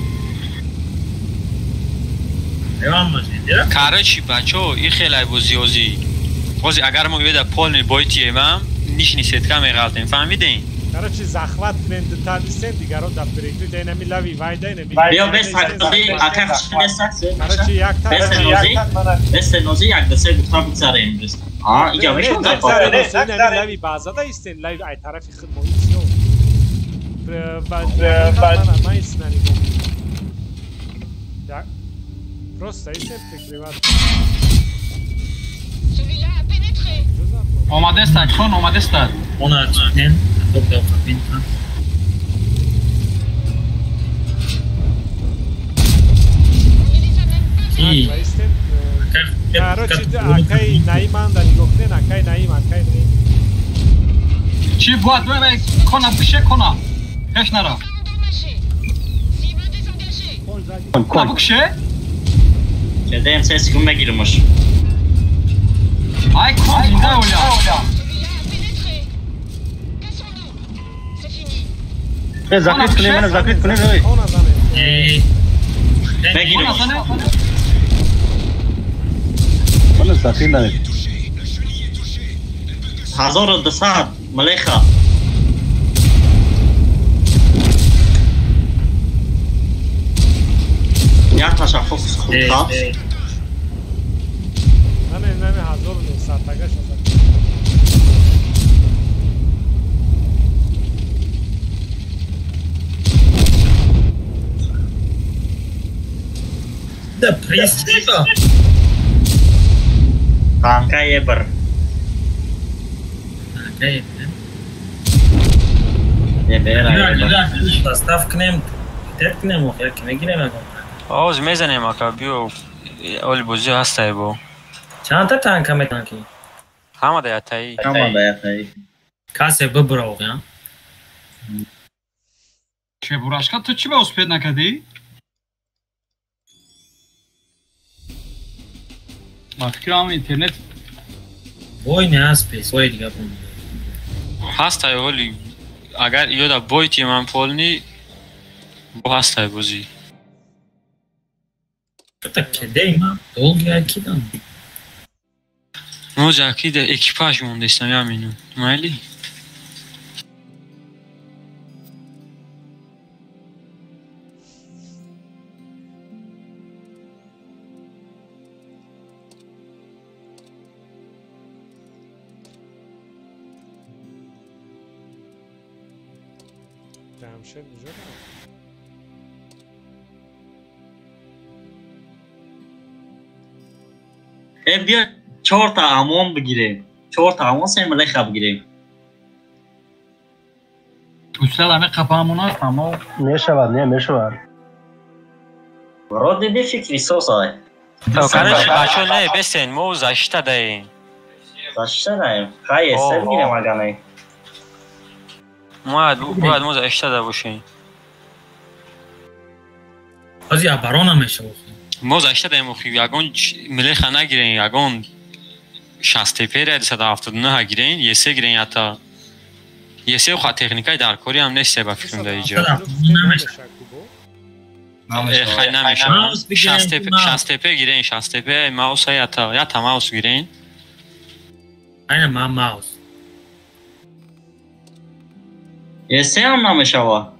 Speaker 15: کاره چی بچه این خیلی بازی اگر ما بیده پول می بایتی امام نیش نیست که می غلطیم فهمیدین؟
Speaker 13: Короче, захватмен деталистен дигаро да перейдут енами лави вайдайне.
Speaker 4: Бия без ҳақиқи аках бесаксе.
Speaker 13: Короче, яктар
Speaker 4: бесе нози як десе гуфтам бигзаре имрӯз. Ига мешон
Speaker 13: закоф. Лави базада истен, лави ай тарафи хидмотиё. Ман истинани гом. Просто истен прикриват.
Speaker 8: اومده استاد خون اومده استاد
Speaker 18: Ona açıklayın. Doktor kapinta. İyi.
Speaker 13: Короче, акай наиман да нигохнен, акай наим, акай наим.
Speaker 8: چی بود ببین کنا بکشه کنا هیچ نرا کنا بکشه
Speaker 4: Kedeyim ses kime girmiş.
Speaker 8: Ay kon zinde ola
Speaker 10: zakrit kune mana zakrit kune oi
Speaker 4: Ne girmiş?
Speaker 10: mana zakrit ne
Speaker 4: 1200 ملیخا یا تشخص خودخواست
Speaker 13: نه 1900 تاگه شده
Speaker 18: Da prisipa.
Speaker 4: Tanka je br.
Speaker 18: Okej.
Speaker 4: Je bera.
Speaker 18: Stav knem. Terknem o ya kime giremem.
Speaker 15: آوز میزنیم اکا بیو اولی بوزی هسته بو
Speaker 18: چند تا تانکا می تانکی؟
Speaker 15: همه ده یتایی
Speaker 18: کاسه ببراو یا؟
Speaker 8: چه براشکا تو چی به اسپید نکدی؟ من فکرم اینترنت
Speaker 18: بوی نه اسپیس بوی دیگه بون
Speaker 15: هسته اولی اگر یو دا بویتی من پولنی بو هسته بوزی
Speaker 18: Так дейма долги акидан.
Speaker 15: Може акида екипаж мунде сам я мину. Майли?
Speaker 13: جمشید کجا
Speaker 4: بیا 4 تا امام بگیریم 4 تا امام سه ملیخا بگیریم
Speaker 8: استاد همه قپامون هست اما
Speaker 10: میشود نه میشود
Speaker 4: برای دیدی فکری سوسای
Speaker 15: کارش بچه نه بسین مو زشته دهیم
Speaker 4: زشته دهیم خیلی سر بگیریم اگر نه
Speaker 15: باید مو زشته ده باشیم
Speaker 18: از یا برانه میشه
Speaker 15: مو زشته دهیم اخی یگون ملیخا نگیرین یگون 60 پیره 279 گیرین یه سه گیرین حتی یه سه خواهد تکنیکای در کوری هم نیسته با فکرم ده ایجا خیلی نمیشه 60 پی گیرین 60 پی ماوس های حتی ماوس گیرین
Speaker 18: اینه ما ماوس
Speaker 4: یه سه هم نمیشه وا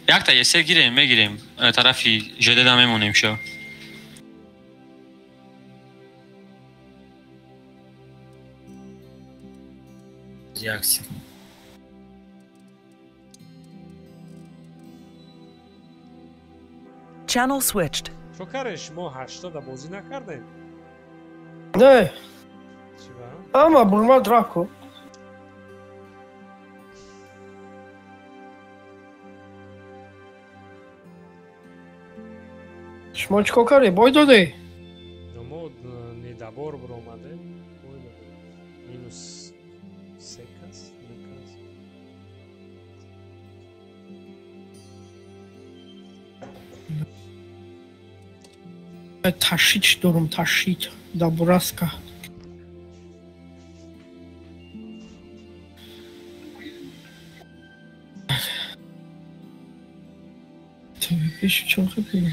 Speaker 15: یک تا یه سه گیرین میگیریم طرفی جدید هم میمونیم شو
Speaker 18: Jackson.
Speaker 5: Channel switched.
Speaker 13: شو کارش ما 80 بازی نکردیم
Speaker 3: نه
Speaker 13: چرا
Speaker 3: اما برما دراکو شما چیکار کردی بای داده
Speaker 13: ما ندابور برآمده مینوس سکس
Speaker 3: تاشیچ دارم تاشیچ دابراسکا پیش چون خیلی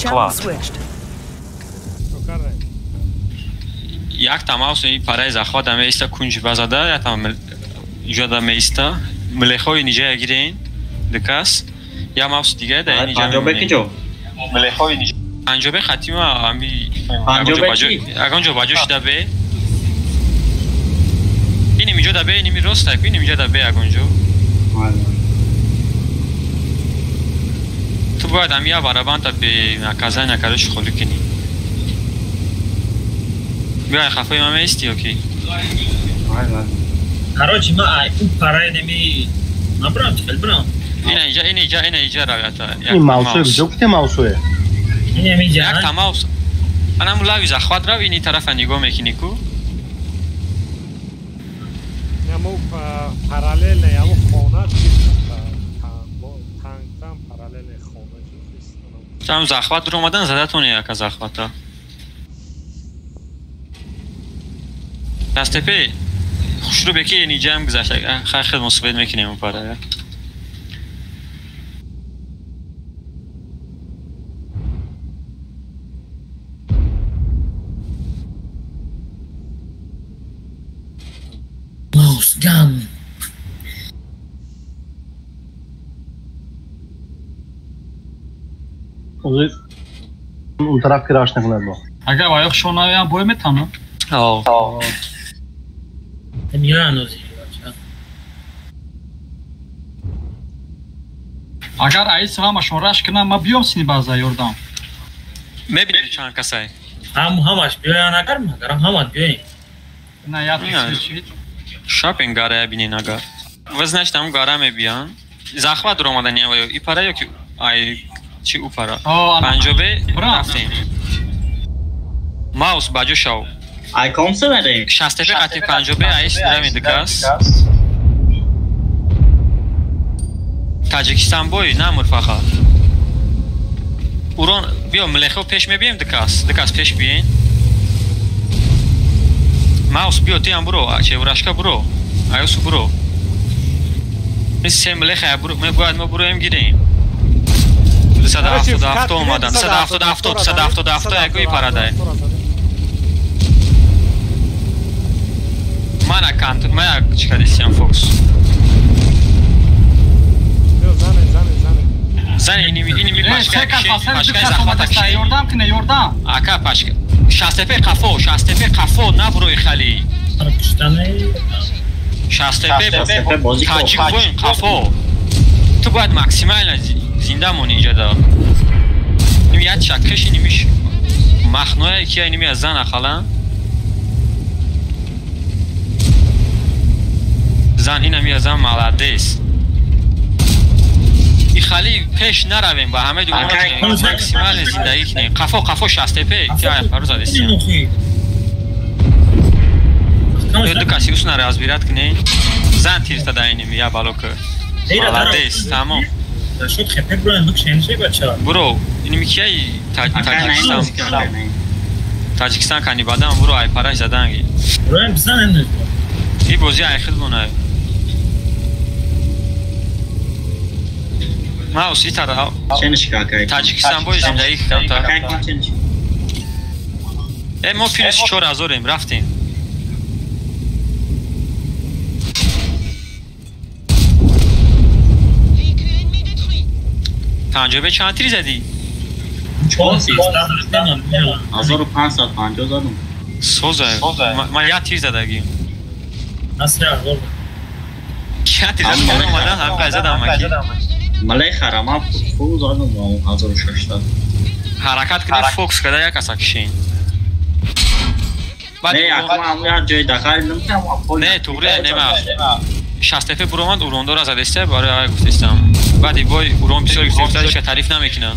Speaker 5: Channel switched.
Speaker 15: یک تماس این پرای زخواه دمه ایستا کنج بزاده یا تمام اینجا دمه ایستا ملیخوی نیجا گیرین دکاس یا ماوس دیگه در اینجا
Speaker 4: پنجابه
Speaker 15: ملیخوی نیجا پنجابه خطی ما همی اگانجا باجو شده به اینی میجا ده به اینی می راست تک اینی میجا ده به اگانجا تو باید همی یا برابان تا به نکازه نکارش خالی کنی بیای خفای ما میستی اوکی
Speaker 18: Короче, ما اون پرای نمی نبرم چکل برم
Speaker 15: این ایجا رویتا
Speaker 10: این موسوه بجا کتی موسوه
Speaker 18: این همی جا
Speaker 15: یک تماس انا مولاوی زخواد رو اینی طرف نگاه میکنی کو
Speaker 13: نمو پارالل یا و خونه تانک پارالل خونه
Speaker 15: تام زخواد رو اومدن زدتون یک زخواتا دستپی خوش رو بکی اینی جمع گذاشت خیلی مصیبت میکنیم اون پاره
Speaker 18: موس گم
Speaker 10: اون طرف که راش نکند با
Speaker 8: اگر وایخ شونایی هم بوی میتانم
Speaker 18: میرانوزی
Speaker 8: اگر ایس همشون رش کنم ما بیام سینی بازا یوردام
Speaker 15: میبینید چند کسایی
Speaker 18: همش بیاین اگر مگرم همت بیاین
Speaker 8: نه یاد چیز
Speaker 15: شاپینگ گاره بینین اگر وزنش تام گاره میبیان زخواد رو اومدن یا ای پاره یا که ای چی او پاره پنجابه رفتیم ماوس باجو شو
Speaker 4: ای کام سه بریم
Speaker 15: شسته قطعی پنجابه ایش درم این دکاس تاجیکستان بوی نمور فقط اوران بیا ملیخو پیش میبیم دکاس پیش بیین ماوس بیا تیم برو چه ورشکا برو ایوسو برو این سه ملیخه برو ما برو هم گیریم 177 اومدن 177 اگوی پراده من اکانت من چیکار دستیم فوکس زن اینی پاشکه زخمت کشی
Speaker 8: یوردام کنه یوردام
Speaker 15: اکا پاشکه شاستپه قفو نبروی خالی شاستپه تاجیک بوین قفو تو باید مکسیمال زنده مونی اینجا دا این یاد شکش اینی میشه مخنوعه که اینی از زن اخلا زن این همی از زن ملاده است ای خالی پیش نرویم با همه دو مکسیمال زندگی کنیم قفو شاستپه که پرو زده سیم دو کسی اصلا راز بیرد کنیم زن تیرست داینیم یا بالو که ملاده است تمام
Speaker 18: شد خپه برو اندوک شنشه بچه
Speaker 15: برو اینی میکیه تاجیکستان کنی بعدم برو ای پرش زدنگی
Speaker 18: برو هم بزن اندوک
Speaker 15: این بازی ای خیلی بونه ما اسی طرح تاجیکستان بوی زندگی کنم تا ما فیلس 4000 ایم رفتیم پنجابه چند تیری زدی؟
Speaker 4: 1550 زدم
Speaker 15: سوزه من یه تیر زده گیم
Speaker 18: اصلا
Speaker 15: یه تیر زده من اومدن هم قیزه دمکی
Speaker 4: ملای خرمه فو زدم 1600
Speaker 15: حرکت کنی فوکس کده یک اصا کشین
Speaker 4: نه اکما همون جای دخل نمیکنم
Speaker 15: نه توره نمه شستفه برومند اوروندو را زدسته برای آقای گفتستم بعدی بای اورون بسیار گفتستش که تعریف نمیکنه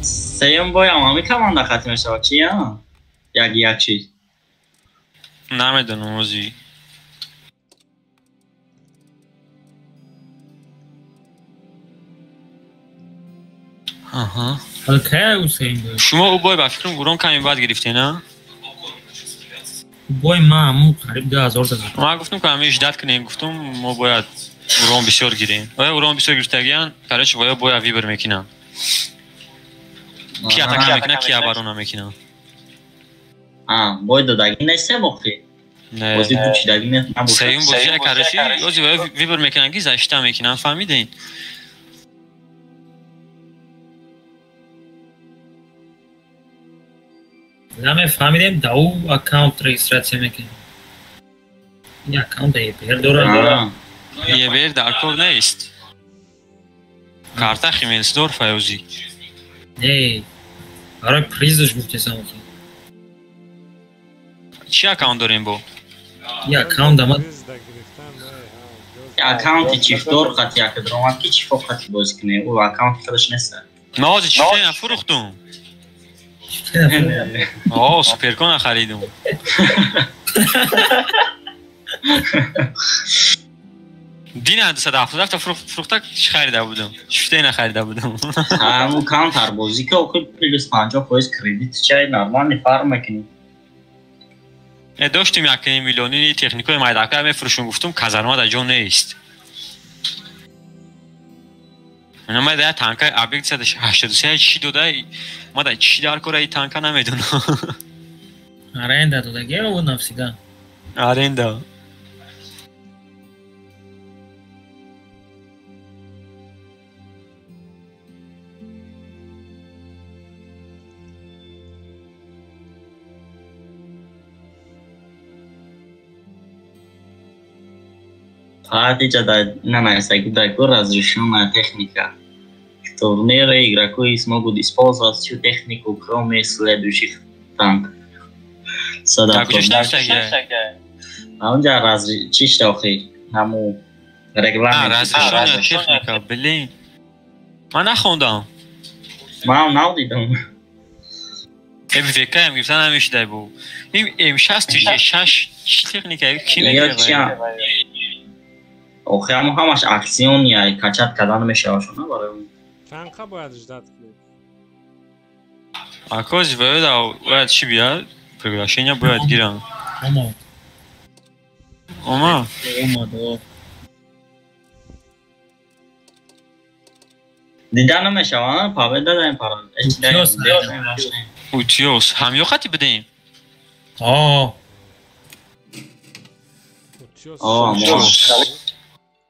Speaker 4: سیم بوی هم همی کمانده ختم شد چی هم؟ یک چیز
Speaker 15: نمیدونم موزی آها شما او بای با فکرم گروم کمی باید گرفتی نه؟
Speaker 18: بای ما همون قریب 2000
Speaker 15: ما گفتم که همه اجداد کنیم گفتم ما باید گروم بسیار گیریم باید گروم بسیار گرفتگیان کارش باید ویبر میکنم کی اتاک میکنه کی ابرون میکنه
Speaker 4: باید دادگی نیسته بخی
Speaker 15: نه
Speaker 4: بازی بوچی دگی نبوده
Speaker 15: سیون بازی کارشی بازی ویبر میکنن که زشته میکنن فهمیدین
Speaker 18: نمی فهمیدیم دو اکاونت رجیستراسیون میکنیم این اکاونت ایپر داره
Speaker 15: یه بیر در کور نیست کارتا خیمینس دور فیوزی
Speaker 18: نه برای پریزش گفتی سامو
Speaker 15: چی اکاونت داریم با؟
Speaker 18: یه اکاونت دامد
Speaker 4: اکاونتی چیفتور خطی اکا درامد که چیفو خطی بازی کنه او اکاونت خودش نیسته
Speaker 15: نازی چیفته نفروختم آه سوپرکون خریدم دین هندسه دفتر فروخته چی خریده بودم چیفته نخریده بودم
Speaker 4: همون کانتر بازی که اوکی پلیس 50 پویز کردیت چای نرمال نفرم میکنی
Speaker 15: داشتیم یک میلیونی تکنیکای مایدکه همه فروشون گفتم کازارما در جون نیست من ما در تانکای ابیکت 183 چی داده ما در چی در کره این تانکا نمیدونم
Speaker 18: آرنده داده گه او نفسیده
Speaker 15: آرنده
Speaker 4: Ateja da nessa da разрешенная техника. Турниры игроки смогут использовать всю технику, кроме следующих танков. А он же разрешил همون регламент.
Speaker 15: разрешенная техника, блин. من نخوندم.
Speaker 4: من نودیدم.
Speaker 15: MVK هم گفتن همیشه بود. این M60 چی تکنیکه کی میگه؟ اوخی همش اکسیونیه کچت کردن میشه آشونه برای اون
Speaker 13: تنقه باید اجداد کنید
Speaker 15: اکاز باید چی بیاد؟ پرگراشینیا باید گیرم اما
Speaker 4: دیدن نمیشه ها؟ پاوه دادن پاران
Speaker 15: اوتیوس همیو خطی بدهیم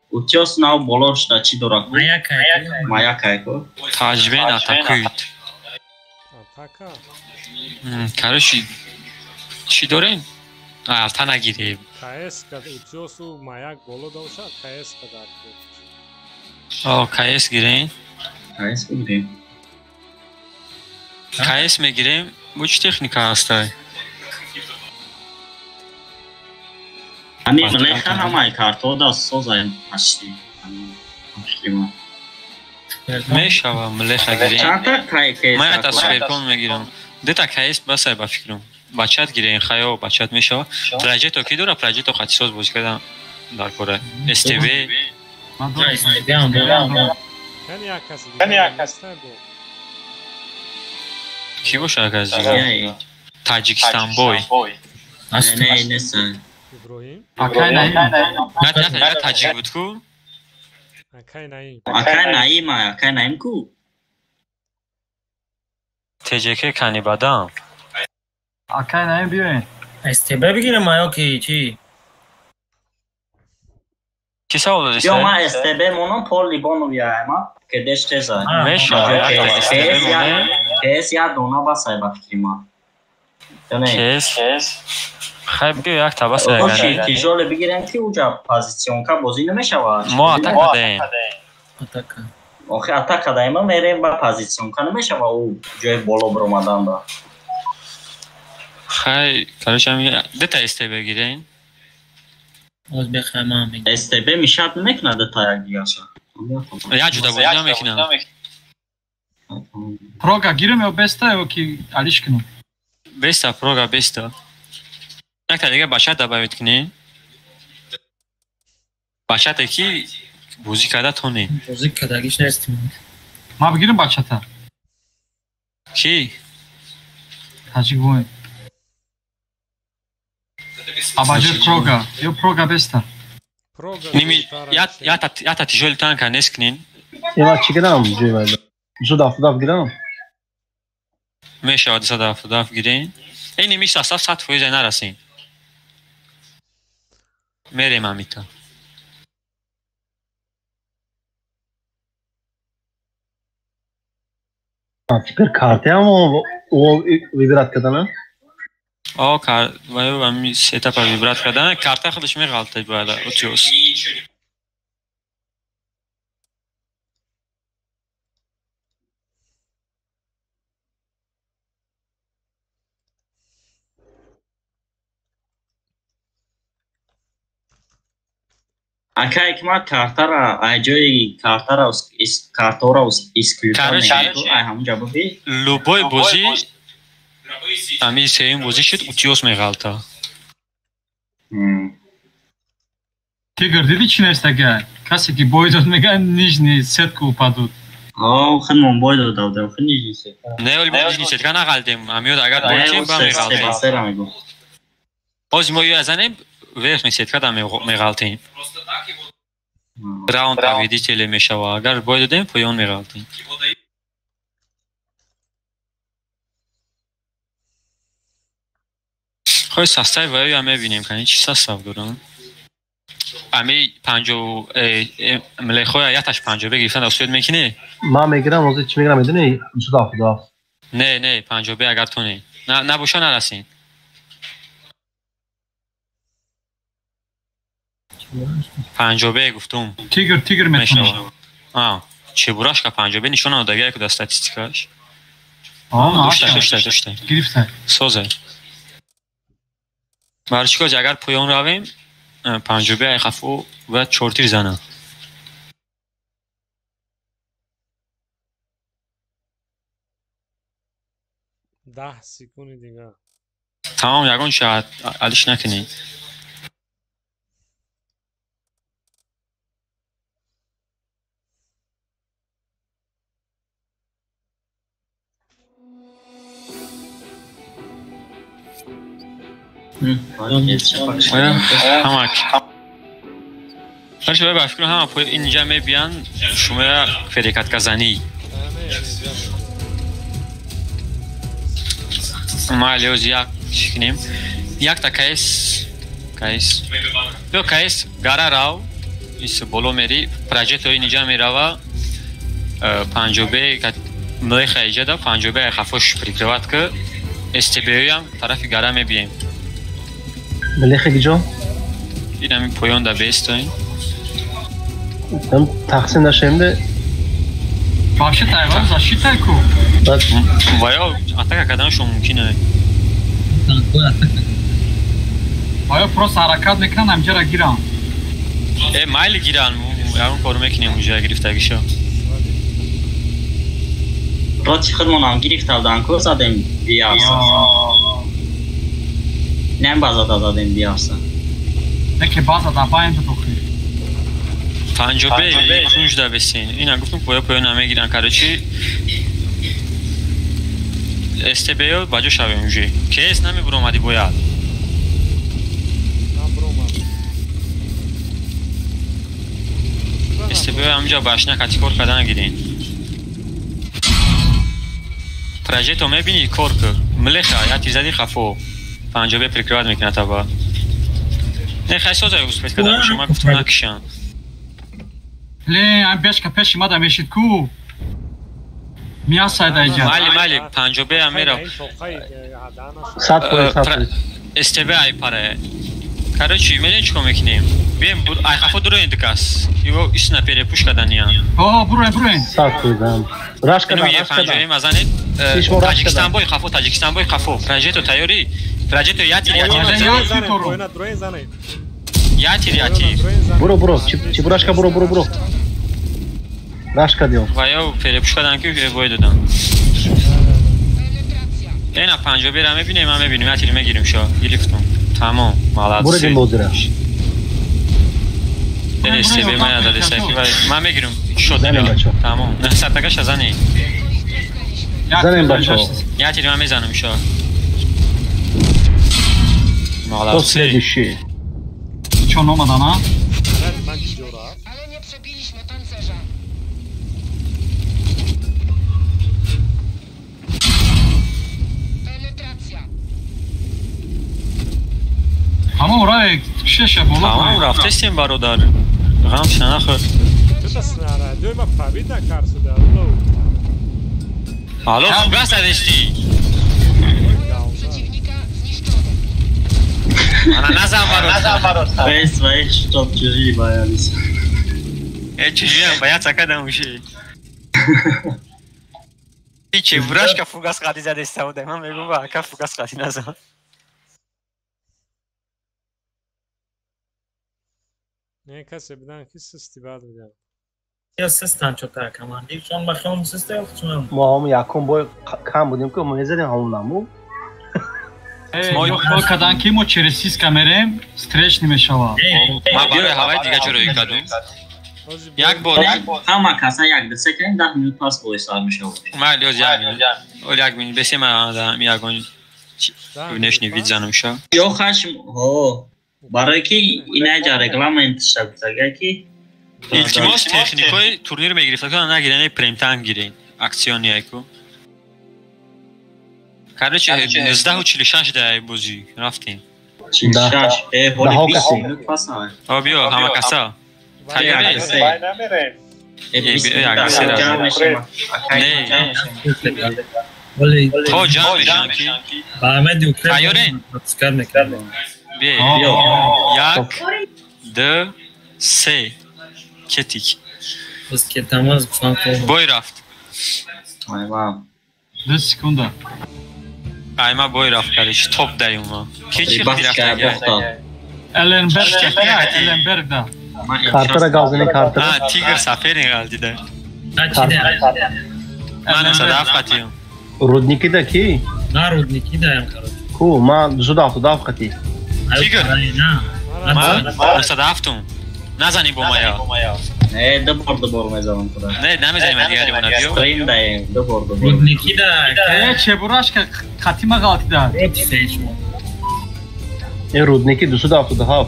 Speaker 4: اوتیوس ناو بولارش دا چی دورا کن؟ مایاکای کو
Speaker 15: تجبین اتاکوید
Speaker 13: اتاکا
Speaker 15: کارشی چی دارین؟ التا نگیریم
Speaker 13: کایس کد اوتیوسو مایاک بولو دوشا کایس کد
Speaker 15: کایس گیرین؟
Speaker 4: کایس بگیریم
Speaker 15: کایس میگیریم بو چی تکنیکا هسته؟
Speaker 4: همین ملیخه همه کارتو دا سوزایم هشتی
Speaker 15: میشه و ملیخه گیریم
Speaker 4: چند تا کایس
Speaker 15: من تا سوپرکون میگیرم دیتا کایس بسه با فکرم بچت گیرین خیاه و بچت میشه پراجیتو کی داره پراجیتو خطی سوز بوز کردم در کره استیوی کی باشه کسی دیگه تاجیکستان بوی
Speaker 4: نه نیستن
Speaker 15: نه تاجیک بود کو
Speaker 13: اکای
Speaker 4: نایم کو
Speaker 15: تجیکه کنی بدم
Speaker 8: اکای نایم بیرین
Speaker 18: استبه بگیرم آیا که چی؟
Speaker 15: چی سوال داشته؟
Speaker 4: یا ما استبه مونم پول لیبانو بیایم که دشته زای کیس یا دونا با سایبا فکریما
Speaker 15: کیس خیلی بیو یک تبا سایگه
Speaker 4: اوشی تیجول بگیرن که اوجا پازیسیون که بازی نمیشه
Speaker 15: ما اتاک دهیم
Speaker 4: اوخی اتاک دهیم میریم با پازیسیون که نمیشه و او جای بولو برومدن دا
Speaker 15: خیلی کارش هم دیتا استه بگیرین
Speaker 18: از بخیمه هم بگیرین
Speaker 4: استه میشد نکنه دیتا یک دیگه شد
Speaker 15: یا جدا بودی هم میکنم
Speaker 1: Proga girem yo besta yo ki alishkinu.
Speaker 15: Besta proga besta. Nak ta دیگه بچه добавить к ней. بچه کی بوزی کرده تو نه.
Speaker 18: بوزی کردگیش نستیم.
Speaker 1: ما بگیریم بچه تا.
Speaker 15: کی؟
Speaker 1: Hacı Goy. Abacı Proga. Yo Proga besta.
Speaker 15: Nimi ya ta tijol tanka nesknin.
Speaker 10: Eva çıkıram cüvelde. Şu daf girelim.
Speaker 15: Meşe hadi daf gireyin. Nimi sasaf sat foyuz narasin. Merem amita.
Speaker 10: Çıkır kartı ama o vibrat kadına.
Speaker 15: O kart vayo ami setup vibrat kadına karta خودش میغلطه بالا اوتیوس.
Speaker 4: Acá que uma cartara, a joy cartara is cartora os escritório. Ai ham já bem.
Speaker 15: Luboy bozi. Ami seyin bozi shit utios megalta.
Speaker 1: Tigr dedi ki nesta gel. Kasi ki boydot megan nijni setku upadut.
Speaker 4: Oh, xanmon boydot davda, xaniji set.
Speaker 15: Ne ol nijni set kana qaldim. Amiod agar boykim ba megalta. Oz moyu azanem верхний сетка да меғалтем. Раунд победителя мешава. Агар бой дадем, поён меғалтем. خواهی سستای ویوی همه بینیم کنی چی سستاف دارم؟ همه پنجو ملیخوی آیتش پنجو بگیفتن دا سوید میکنی؟
Speaker 10: ما میگیرم اوزی چی میگیرم میدونی؟ چو داف
Speaker 15: نه پنجو بی اگر تو نه نبوشا نرسین پنجابه گفتم
Speaker 1: تیگر میتونم
Speaker 15: چبوراش که پنجابه نشون آدگه که در استاتیستیکاش داشته
Speaker 1: گرفته
Speaker 15: سازه برچیکاج اگر پایان رویم پنجابه ای خفو و چورتیر زنه
Speaker 13: 10 سکونی دیگه
Speaker 15: تمام یگان شاید علیش نکنی همک هرچی باید باشکر همه پای اینجا می بیان شما فریکت کزنی ما لیوز یک شکنیم یک تا کیس دو کیس گاره راو ایس بولو میری پراجکت اینجا می روا پنجوبه که ملیخ ایجا دا پنجوبه خفوش پریکروات که استبیوی هم طرف گاره می بیایم
Speaker 10: ملیخ گیجا؟
Speaker 15: این همین پایان دا بیست هایی
Speaker 10: تقسیم نشیم ده
Speaker 1: باشه تایوان زاشی تایکو
Speaker 15: ویا اتاک کدنشون ممکنه
Speaker 1: ویا پروس حرکت میکنن همجا را گیرن
Speaker 15: مایل گیرن اون کارو میکنیم اونجا گرفتگیشا
Speaker 4: راتی خودمون هم گرفتن که زدیم بیارسن نیم بازا دادیم بیارسن
Speaker 1: نه که بازا دا باید تو بخیر
Speaker 15: پنجابه کنج دا بسین این هم گفتم پویا نمه گیرن کارچی استبیو باجو شوه اونجا کیس نمی برو اومدی باید استبیو همجا باشنه کتیکور کدن گیرین پراجکتو میبینی کار که ملیخه یا تیزدی خفو پنجابه پریکرواد میکنه تبا نه خیلی سازه اوسپیت کدن شما گفتم نکشن
Speaker 1: لی هم بیش که پیش ما دا میشید کو میاسای دا ایجا
Speaker 15: مالی پنجابه هم میرم استبه ای پاره کارو چی میدین چکو میکنیم بیم ای خفو درو این دکاس ایو اسنا پیره پوش کدن یا
Speaker 1: برو
Speaker 10: سات کویدم راش کدن
Speaker 15: پنجابه مزانید تاجیکستان بای خفو پراجکتو تایوری پراجکتو یاتیر
Speaker 10: برو چی براشکا برو راش کدیو
Speaker 15: وایو پیره پوش کدن که باید دادم اینا 50 برم میبینیم من میبینیم اتری میگیریم شو گرفتم تمام مالات
Speaker 10: بریم بودره
Speaker 15: درسته به من داده سیفی و من میگیرم شد تمام نه ستاگش زنی
Speaker 10: زنیم بچه‌ها
Speaker 15: یه اتری من میزنم شو مالات
Speaker 10: to следующий
Speaker 12: Что, номада, на?
Speaker 19: Ale nie przebiliśmy pancerza. Penetracja.
Speaker 12: Tamam oraya şişe bulup.
Speaker 15: Tamam raftestیم برادر. غم شناخت.
Speaker 13: چه سناره دوی ما پابید نکار شده الو.
Speaker 15: الو فوگاس داشتی. Ana nazam barota.
Speaker 4: Vezi, vezi, tot ce bai Alice.
Speaker 15: E ce băiat să cadă un și. Ce vraș ca fugas cadizea de sau de mă merg ca fugas cadinaza.
Speaker 13: Ne kase bidan ki istifade edelim.
Speaker 18: یا سیستم چطور کماندی چون بخوام سیستم چون
Speaker 10: ما هم یکم با کم بودیم که ما زدیم همون نمو
Speaker 12: ما کدان کی ما چرسیس کامرم استرچ نمیشوا
Speaker 15: ما برای هوای دیگه چرا یکادیم یک بار
Speaker 4: همه کسا یک دسته کنیم 10 minut پاس بایستار میشه
Speaker 15: ما لیاز یک minut اول یک minut بسیم آدم یکون نشنی وید زنم شو
Speaker 4: یا خشم ها برای که اینه جا رگلامنت شد که
Speaker 15: İltimos texnikoy turnir megirifta kana nagirene premtan girin aksiyoniyayku. Короче, 1946 дае бози рафтим.
Speaker 4: 46 холи 20 минут пасае.
Speaker 15: Обио хамакаса. Тайёре.
Speaker 18: ولی
Speaker 15: خو جام میشن کی
Speaker 18: بعد
Speaker 15: تایوره
Speaker 18: اسکار میکردم
Speaker 15: بیا یک دو سه کتیک
Speaker 18: بس که تماس بسان
Speaker 15: بای رفت
Speaker 4: ayva
Speaker 12: 2 sekunda
Speaker 15: ayma boy rafت کارش توپ داریم ما کی چی رفت
Speaker 12: Ellenberg da
Speaker 10: Kartara gazını kartara
Speaker 15: ha tiger safari geldi de من صداف قتیم
Speaker 10: رودنیکی دا کی؟
Speaker 18: نه رودنیکی دا هم کرد
Speaker 10: کو ما صداف قتی
Speaker 15: تیگر من صدافتم نزنی با ما یا
Speaker 4: نه دبار میزنم خدا
Speaker 15: نه نمیزنی من دیگه دیوانه بیو
Speaker 4: استرین دای دبار
Speaker 18: رودنیکی دا
Speaker 12: چه براش که قتیمه غلطی دا
Speaker 18: روتی فیشمون
Speaker 10: این رودنیکی دو صداف دا هاف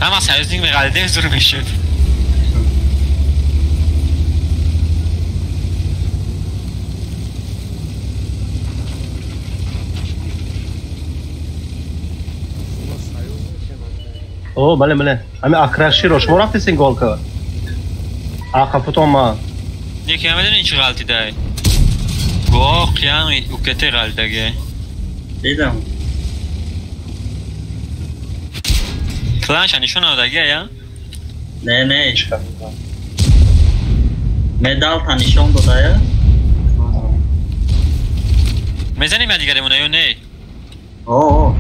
Speaker 15: همه سایزنگ مقالده زور میشد
Speaker 10: اوه بله همین اکرشی رو شما رفتیسین گل که عقفتون ما
Speaker 15: یکی همه دونه چه غلطی داری گواه قیام اوکته غلطه گه
Speaker 4: دیدم
Speaker 15: کلانش نشون آدگه یا؟
Speaker 4: نه مدال تا نشون داده یا؟
Speaker 15: میزنیم دیگه دیمونه یا نه؟
Speaker 4: اوه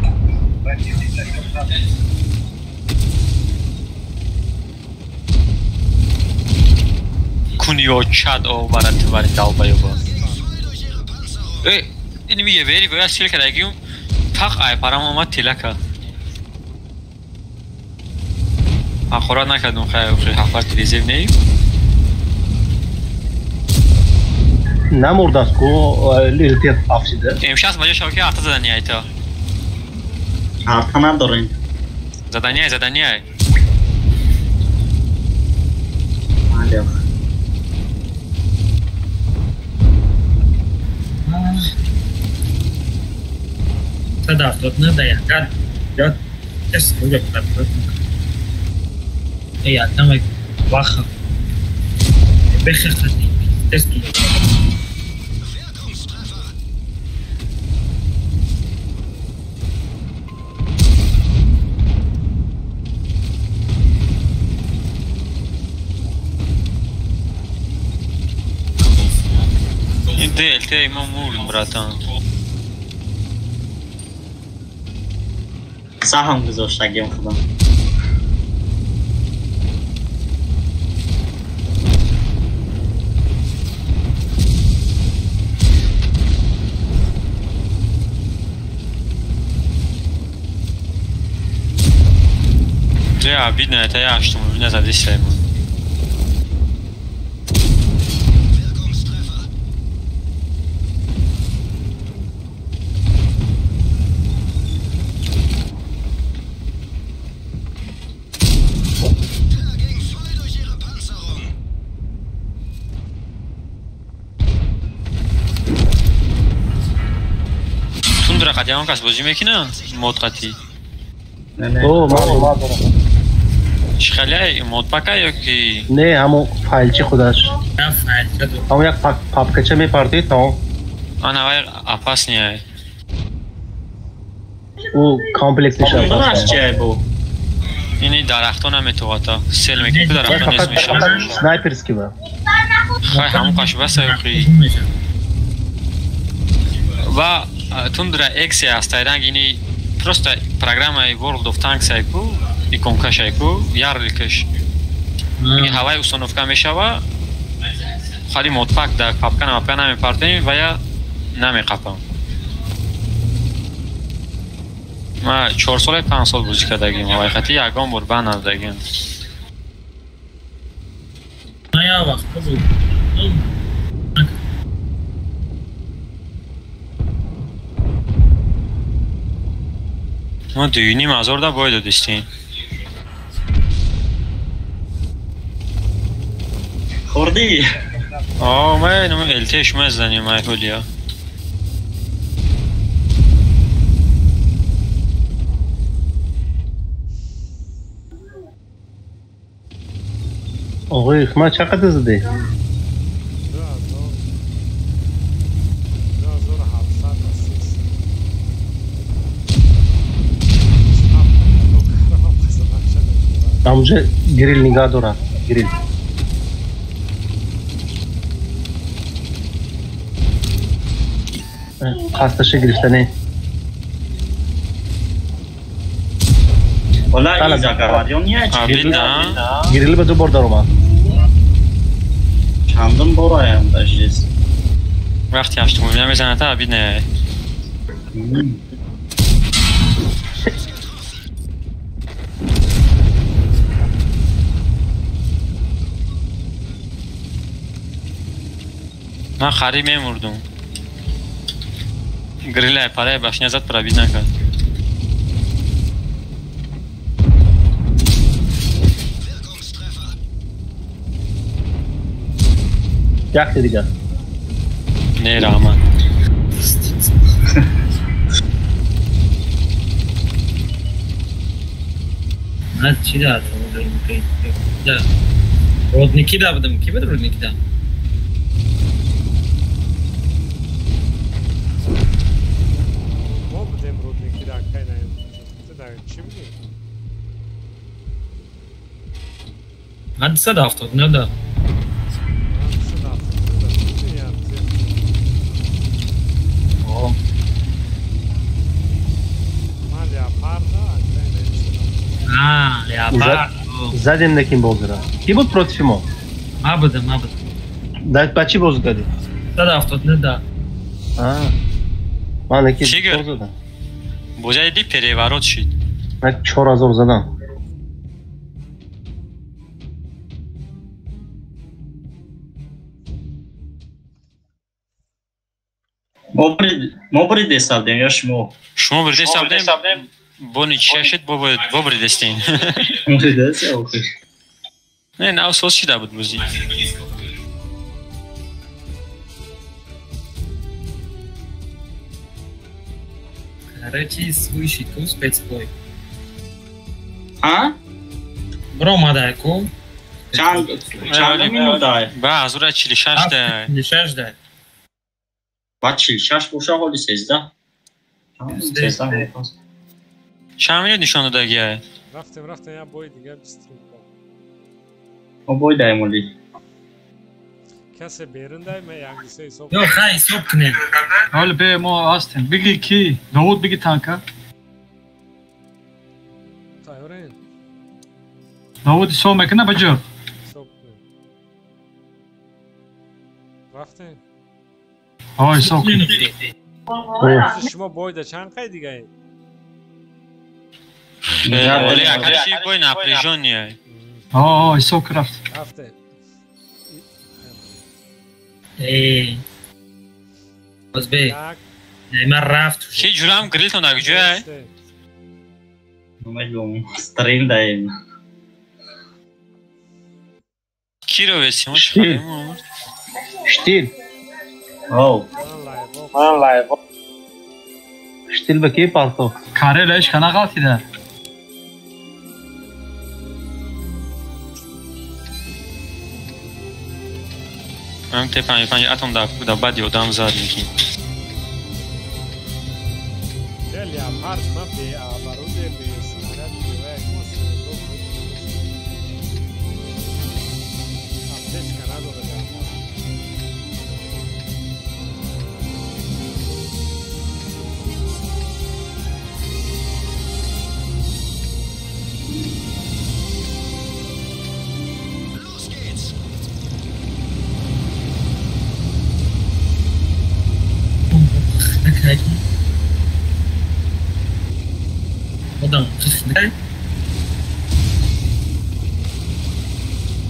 Speaker 15: کنیو چاد او برات باری دال بایو با این میگه بری باید سیل کرده گیم تاق ای پرام اومد تیلکه آخرات نکردم خیلی حفرت ریزیو نیم
Speaker 10: نمورد است که لیلتیت افسیده
Speaker 15: امشاس بجا شوکی آرتا زدنی های تا
Speaker 4: آرتا نداریم
Speaker 15: زدنی های
Speaker 18: صداقت نداره یاد کس کجا کرد ای آدم واخه بخیر خدی تسکی
Speaker 15: این دلته ایما مورد براتان
Speaker 4: سهم گذاشت گیم خدا
Speaker 15: Ja, видно, это я, что у меня зависит. Тундра қадиам кас бозӣ мекина? Мод қатӣ. Чиқалай модпака ёки?
Speaker 10: Не, ҳамон файлчи худаш. ҳамон як папкача мепартӣ то.
Speaker 15: Анавай опасния.
Speaker 10: У комплексиш
Speaker 4: опасния. Чай бу?
Speaker 15: Ини дарахтон наметувата. Сел мекунӣ дарахтон нест мешавад.
Speaker 10: Снайперский ба.
Speaker 15: Хай ҳамон қашбаса ёки. Ва Тундра X аст ранги просто программа World of Tanks айку иконкаш айку ярликаш ин ҳавай установка мешава хали модпак да папка намепартем ва я намеқапам ма 4 сол 5 сол бозӣ кардагим ҳавайқати ягон бор банардагим
Speaker 18: я вақт буд
Speaker 15: ما دویونی مزار دا باید داشتیم
Speaker 4: خوردی؟
Speaker 15: آه ما التش مزدنیم ما هولیا
Speaker 10: آقای ما چقدر زده؟ همونجا گریل نگاه دارم گریل خواستشه گرفتنه
Speaker 4: والا این زکرواریون نیه
Speaker 10: گریل به 2 بار دارم
Speaker 4: چندم بارایم داشتیست
Speaker 15: وقتی هشتمون میزنه تا عبید نه من خری میمردم گریل پاره باشنی ازت پرابید نکرد
Speaker 10: یک دیگه
Speaker 15: نه رحمت
Speaker 18: من چی دارم رودنیکی دارم کی بده رودنیکی دارم من 170 نده
Speaker 10: زدیم نکیم بازدارم کی بود پروتیفی ما؟
Speaker 18: ما بودم
Speaker 10: دایت بچی بازد کردی؟
Speaker 18: 170 نده
Speaker 10: من نکی بازدارم
Speaker 15: بوجه دی پریورات شد
Speaker 10: من 4000 زدم
Speaker 4: ما برید دستالدیم یا شما؟
Speaker 15: شما برید دستالدیم بونی چی شد با برید دستین
Speaker 4: برید دستیم اوکی
Speaker 15: نه نه سوز شده بود بوزی
Speaker 18: Короче, свыше ку спецплой.
Speaker 4: А?
Speaker 18: Бромадайку.
Speaker 4: Чанд минутай.
Speaker 15: Ба, азура 46 да.
Speaker 18: 46 да.
Speaker 4: Ба 46 боша ҳоли 13. 13.
Speaker 15: چند میلیون نشانه داگیه؟
Speaker 6: رفتم یا بوی دیگه بستیم
Speaker 4: با بوی دایمولی
Speaker 6: کسی بیرونده می یانگیسه حساب
Speaker 18: یا خیلی حساب کنیم
Speaker 20: حالا به ما هستیم بگی کی؟ داود بگی تانکا
Speaker 6: تایورین
Speaker 20: داود حساب میکنه بجا
Speaker 6: حساب کنیم رفتیم
Speaker 20: ها حساب کنیم
Speaker 6: شما بوی ده چند قای دیگه
Speaker 15: короче, бой напряженный.
Speaker 20: Ой, Сокрафт.
Speaker 18: Озбек. من رفت
Speaker 15: چه جورم گریلتون در کجای؟
Speaker 4: نمیدونم استرین دایم
Speaker 15: کی رو بسیم؟
Speaker 10: شتیل
Speaker 4: او
Speaker 10: من لایو شتیل به کی پالتو
Speaker 20: کاره لایش کنه غلطی ده
Speaker 15: من ته 5 اتم در بعد یادم زد میگیم
Speaker 13: Delia Mars Mapi a Barude de Sinarat Juegos Aptes Canado de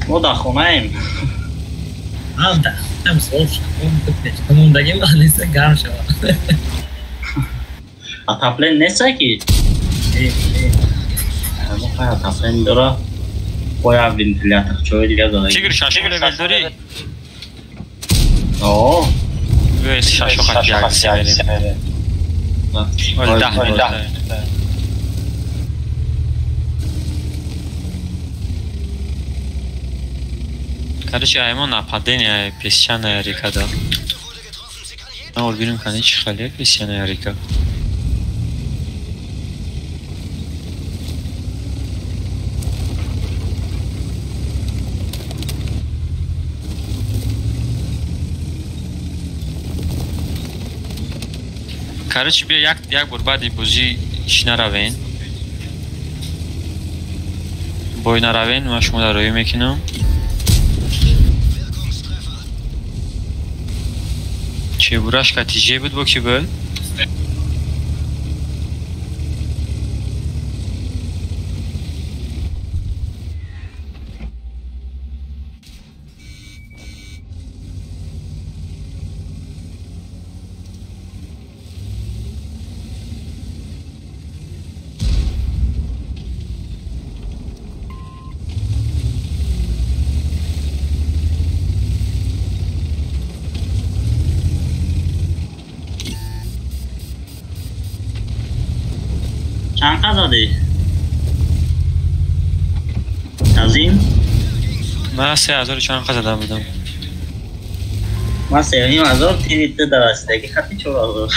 Speaker 4: ما در خونه ایم
Speaker 18: هم در خونم صرف شد موندگی من نیست گرم شد
Speaker 4: اتاپلین نیسته کی؟ ما اتاپلین داره باید وینتیلاتر چوی دیگه داره
Speaker 15: چیگر شاشو لول داری؟
Speaker 4: اوه
Speaker 15: ویس شاشو خطی عکسی بریم ولی 10 داره Короче, ему нападение песчаная река, да. А вот берем, конечно, хале песчаная река. Короче, бия як бурбади бузі іш наравен. Бой наравен, ма шумо дар рӯй мекунам. Чебураш катиҷе буд бо ки буд?
Speaker 4: چند زدی؟ عظیم؟
Speaker 15: من 3000 چند زده بودم
Speaker 4: من 3000 تیمیت در رسیدگی خطی 4000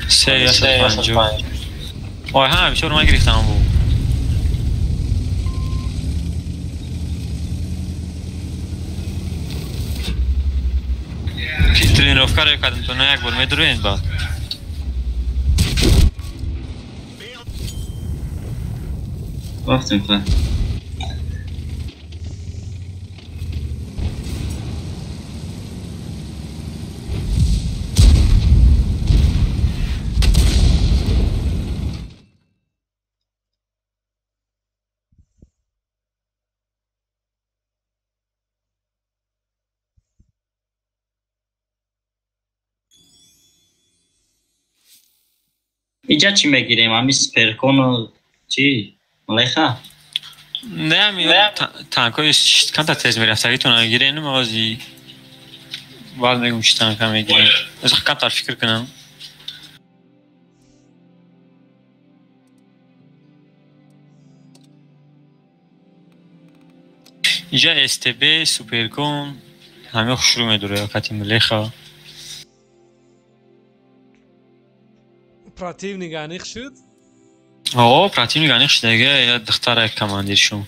Speaker 15: 350 آه هم بیشتر من گرفتم بود тренировка رو کردم تو نه یک بار میدروین بعد
Speaker 4: رفتیم خواهد اینجا چی میگیریم؟ همی سپرکون و چی؟ ملیخه؟
Speaker 15: نه میگم تانکای کانتا تیز میرفتگی تو نگیرین موازی بعد میگم چی تانکا میگیرین از کانتا فکر کنم اینجا استب سوپرکون همه شروع میدوره یا کتی ملیخه
Speaker 13: Противник аних шуд?
Speaker 15: О, противник аних шудаге, я дохтара командир шум.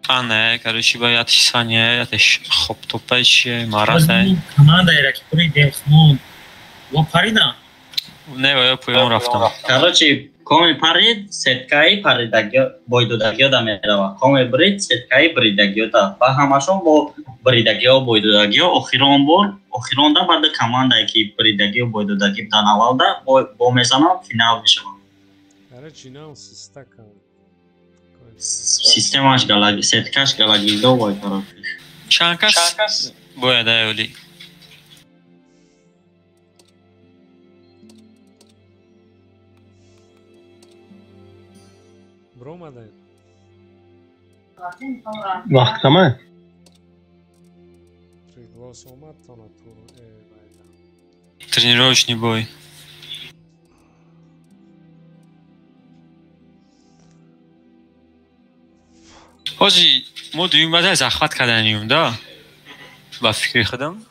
Speaker 15: А не, короче, боятся сания, это хоп топающие, мараты.
Speaker 18: Команда ираки пури дехмон. Во парида?
Speaker 15: Не, я поем рафтам.
Speaker 4: Короче, коми парид, сеткаи паридагё, бойдудагё да мерава. Коми брид, сеткаи бридагё да. Ва ҳамашон бо бридагё, бойдудагё, охиронда баъди командае ки бридагио бойдудагӣ данавалда бо мезанам финал мешавам.
Speaker 13: Короче, нам стакан.
Speaker 4: Системаш галаги, сеткаш галагидо вой тарафиш.
Speaker 15: Чанкас бояд аюли.
Speaker 13: Бромадай.
Speaker 10: Вақтама?
Speaker 13: Пригласомат то на туру.
Speaker 15: Тренировочный бой. حاجی ما دویم بعد از اخوات کردنیم دا با فکر خودم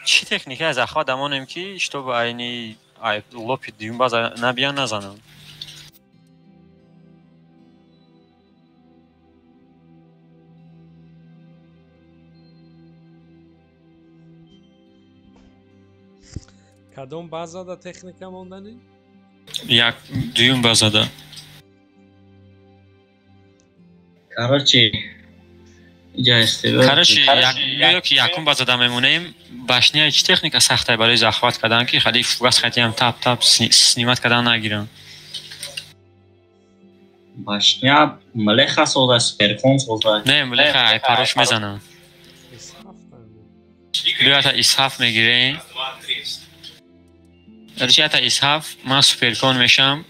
Speaker 15: چی تکنیکی از اخوات دمانیم که اشتو با اینی لوپی دویم باز نبیان نزنم
Speaker 13: کدوم بازادا تکنیکا موندنی؟
Speaker 15: یک دویم بازادا
Speaker 4: Короче,
Speaker 15: یکی یکم باز آدم میمونیم باشنیه چی تکنیک سخته برای زخوات کردن که خیلی فوگاس خیلی هم تاب سنیمت کردن نگیرن
Speaker 4: باشنیا ملخ سوزه سپرکون سوزه
Speaker 15: نه ملخ ای پاروش میزنن بیاتا اسحاف میگیرین ارچی اتا اسحاف من سپرکون میشم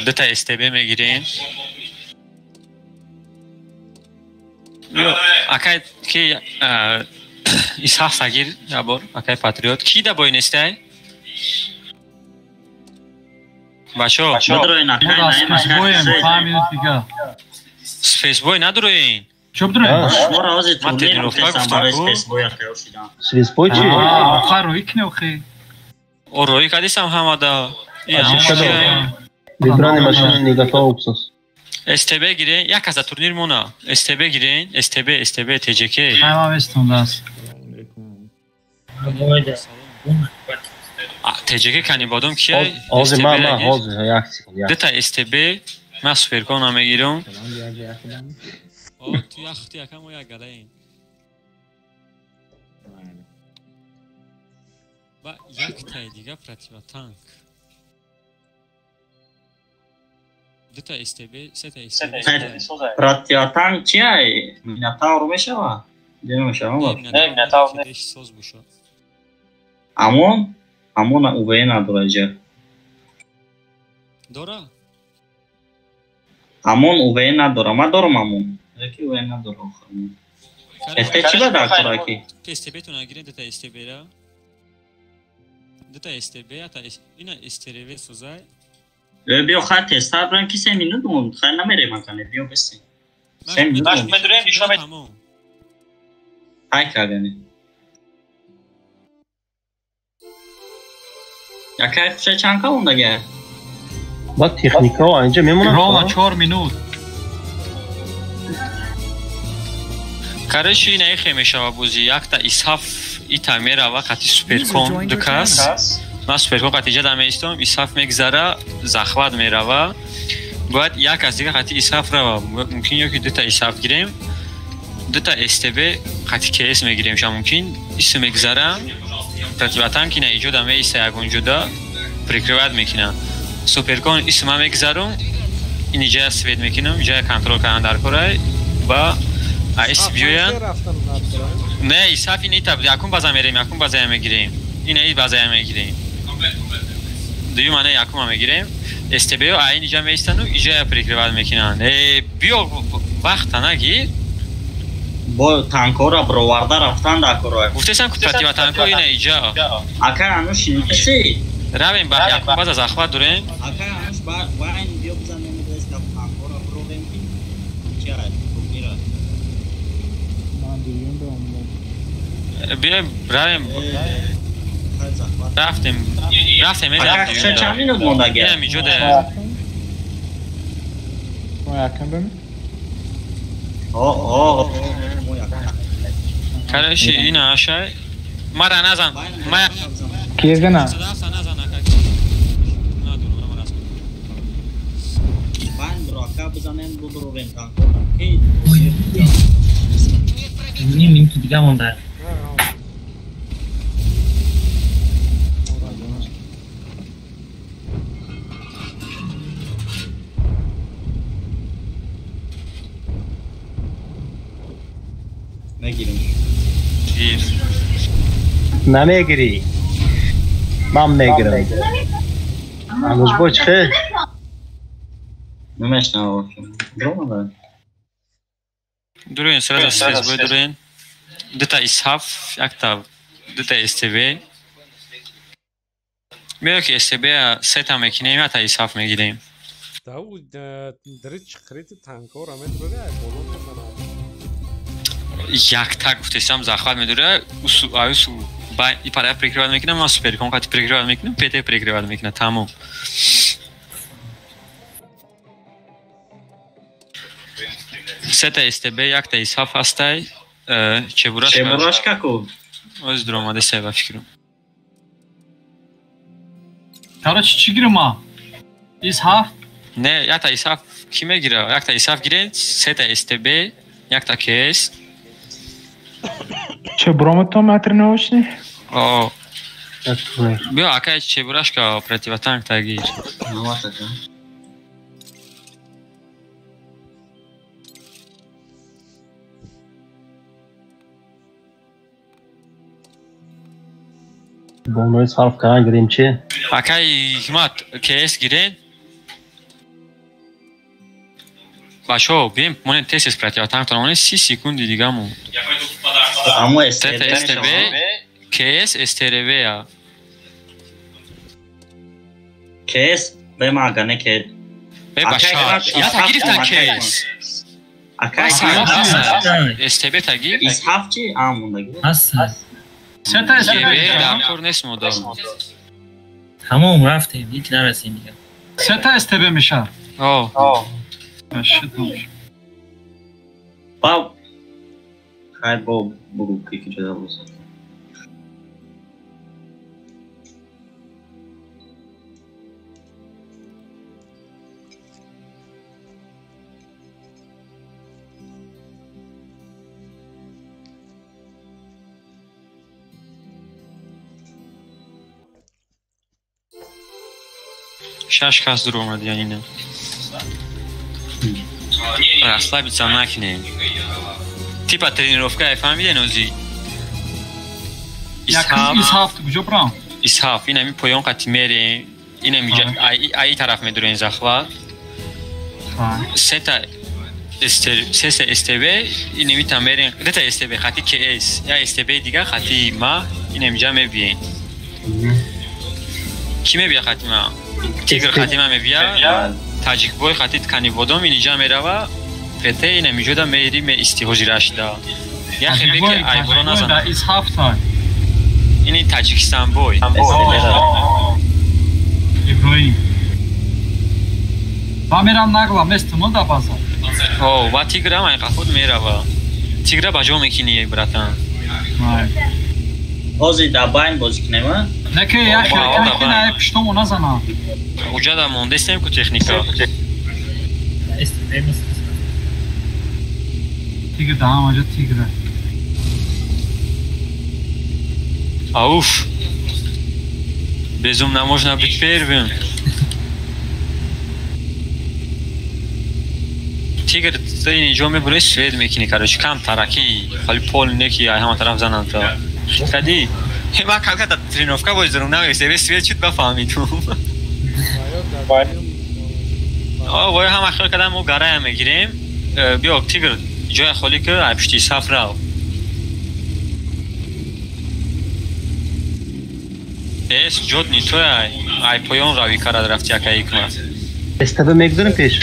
Speaker 15: دوتا استبه میگیرین اکای که اسحاق سگیر یابور اکای پاتریوت کی دا بوی نسته باشو سپیس بوی ندروین
Speaker 8: چوب دروین
Speaker 15: من تدینوفتا گفتم
Speaker 10: سپیس بوی چی؟
Speaker 8: آخر روی کنه اخی
Speaker 15: او روی کدیسم همه دا
Speaker 10: لیبرانی ماشین نیگتا اوکسوس
Speaker 15: استبه گیرین یک از تورنیر مونا استبه گیرین استبه تجکی
Speaker 8: همه بستون دست
Speaker 15: تجکی کنی بادم کیه
Speaker 10: آزی من آزی یک سیکن
Speaker 15: دوتا استبه من سپرکون همه گیرم تو یختی یکم و یک گله این و یک تای دیگه پراتیوا تانک دوتا استبه سه تا استبه
Speaker 4: پراتیاتان چیه؟ میناتاور میشوه؟ نمیشه
Speaker 15: نه میناتاور نه سوز بوشو
Speaker 4: همون اوبه نداره جا
Speaker 15: داره؟
Speaker 4: همون اوبه نداره ما دارم همون یکی اوبه نداره استه چی باید اکتره کی؟
Speaker 15: استبه تو نگیرین دوتا استبه را دوتا استبه اینا استریوه سوزای
Speaker 4: بیا خواهد تستا برم که 3 مینوت موند خیلی نمیره من کنه بیا بستیم 3 مینوت موند
Speaker 15: مدرم بیشا بید
Speaker 4: های کردنی یکی خوشه چند که مونده گه
Speaker 10: با تکنیکا ها اینجا میمونن
Speaker 8: روما 4 مینوت
Speaker 15: کارش اینه خیمه شوا بوزی یک تا اسحاف ایتا میره و قطعی سپرکون دکست من سپرکون قطعی جا دمه ایستم اسحاف میگذاره زخوات میره و باید یک از دیگه قطعی اسحاف رو ممکن یکی دوتا اسحاف گیریم دوتا استبه قطعی کیس میگیریم شما ممکن ایستو میگذاره پرتیباتان که نه ایجا دمه ایسته یکون جدا پریکروات میکنم سپرکون ایستو من میگذارم این جای سوید میکنم جای کنترل کنن در کره و ایست بیوین نه اسحافی نیتا یکون بازا میریم یکون بازا میگیریم این ای بازا میگیریم دوی منه یکم هم میگیریم استبه و این اینجا میستن و اینجا پریکروات میکنن بیا وقت نگیر
Speaker 4: با تانکو را برآورده رفتن در کره
Speaker 15: گفتم که پراتیوا تانکو اینه اینجا
Speaker 4: اکا انوش شنیدی
Speaker 15: رویم با یکم باز از اخوات دوریم
Speaker 4: اکا انوش با این بیا بزنیم دست تانکو را بریم چه میره
Speaker 15: بیایم رویم رفتیم
Speaker 4: چه چند مینوت مونده گه
Speaker 15: اینم اینجا ده
Speaker 8: ما یکم بمیم
Speaker 15: کارشی این آشای ما را نزن
Speaker 8: کیزه نه
Speaker 18: این که دیگه مونده
Speaker 4: نگیریم
Speaker 15: گیر
Speaker 10: نمیگیری من میگیرم هنوز باش خیلی
Speaker 4: نمیشنم درو
Speaker 15: دروین سرد سیز باید دروین دوتا اسحاف یکتا دوتا استبه میگه که استبه سه تا میکنیم یا تا اسحاف میگیریم
Speaker 13: داو درچ خرید تانکور همه دوره بولون میزنه
Speaker 15: یک تا گفتم زخواد میدوره اوسو با ای پاره پرکریواد میکنم ما سوپر کن قطعی پرکریواد میکنم پیته پرکریواد میکنم تمام سه تا استبه یک تا اسحاف هستای چبوراش
Speaker 4: کاکو
Speaker 15: از درآمده سه فکرم
Speaker 20: Короче, چی گیرم ما؟ اسحاف؟
Speaker 15: نه یک تا اسحاف کی میگیره؟ یک تا اسحاف گیرین سه تا استبه یک تا کیس
Speaker 21: چبورام تو متر نوشتی؟
Speaker 15: آه بیا اکای چبوراش که اپراتیو تانک تاگیر
Speaker 10: بونوی صرف کردن گریم چی؟
Speaker 15: اکای حکمت کیس گیرین باشو بیم مونه تست اپراتیو تانک تانمونه 30 سکوندی دیگه مون
Speaker 4: اما
Speaker 15: استبه کیس استربه یا
Speaker 4: کیس به ماگانه که
Speaker 15: به باشا یا تا گرفتن کیس
Speaker 4: اکای
Speaker 15: استبه تا گیر
Speaker 4: اسحاف چی؟ آمونده گیر
Speaker 20: سه تا
Speaker 15: استبه دارکور نیست مودا
Speaker 18: تمام رفتیم هیچ نرسیم دیگه
Speaker 20: سه تا استبه میشه
Speaker 4: با خیلی با برو که شده بوزه
Speaker 15: شش کس در اومد یعنی نه расслабиться نکنیم تیپا тренировка فهمیده نوزی
Speaker 20: اسحاف کجا برام
Speaker 15: اسحاف این همی پایان قطعی میریم این همی ای طرف میدونه این زخواه سه تا استبه این همی تا میریم دو تا استبه خطی که ایس یا استبه دیگه خطی ما این همی جا میبین کی میبیا خطی ما؟ تیگر خطی ما میبیا تاجیک بوی خطی تکنی بودم اینجا میروه فته این همی جودا میریم استیحاجی راشده یا خیلی که ای برو نزن
Speaker 20: اسحاف تا
Speaker 15: اینی تاجیکستان بوی
Speaker 20: ابراهیم با میرم نگلم استمال دا بازا
Speaker 15: و تیگرم این خود میروه تیگر بجا میکنی براتن
Speaker 4: بازی دا باین بازی کنیم
Speaker 20: نکه یکی نه پشتمو نزنم
Speaker 15: اوجا دا مونده استیم که تکنیکا
Speaker 20: تیگر دا هم آجا تیگره
Speaker 15: اوف безумно можно быть первым. Тигр ты ничего не будешь свет мекини, короче, кам тараки, хали пол неки, а хама тарaf занан то. Кади, ма какая-то тренировка будет зрунна, себе свет чуть бафамиту. О, вой хама хал кадам у гарая мегирем. Био тигр جای خالی که پشتی صف رو ایس جود نیتوی ای پایان روی کرد رفتی اکا ایکمت
Speaker 10: استبه میگذاریم پیش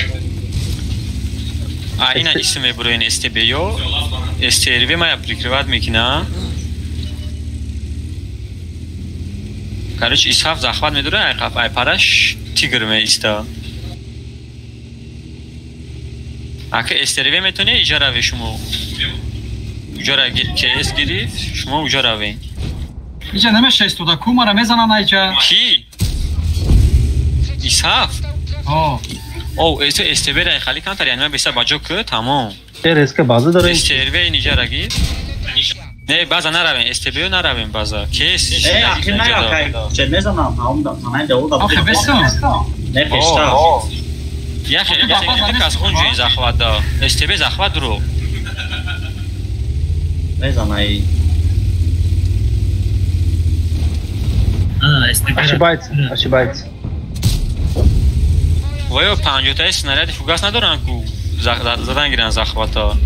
Speaker 15: اینا اسم برو این استبه یو استیروی ما پریکرواد میکنه کارش اسحاف زخواد میدوره ای پرش تیگر میسته اگه استریوی میتونه ایجا روی شما ایجا روی که اس گرید شما اوجا روی
Speaker 20: ایجا نمیشه استودا کومارا میزنن ایجا
Speaker 15: کی؟ اسحاف او استریوی رای خالی کن تر یعنی من بیسته باجو که تمام
Speaker 10: ریسک بازه داره
Speaker 15: استریوی این ایجا روی نه بازا نروین استریوی نروین بازا کس
Speaker 4: اخی نه چه نزنم همون دارم داود
Speaker 20: آخه بسیم
Speaker 4: نه پشتا
Speaker 15: یا خیلی کس اونجا این زخوات دا استبه زخوات رو
Speaker 4: بزنای
Speaker 10: اشتباهت
Speaker 15: وای 50 تا سناریو فوگاس ندارن کو زدن گیرن زخواتا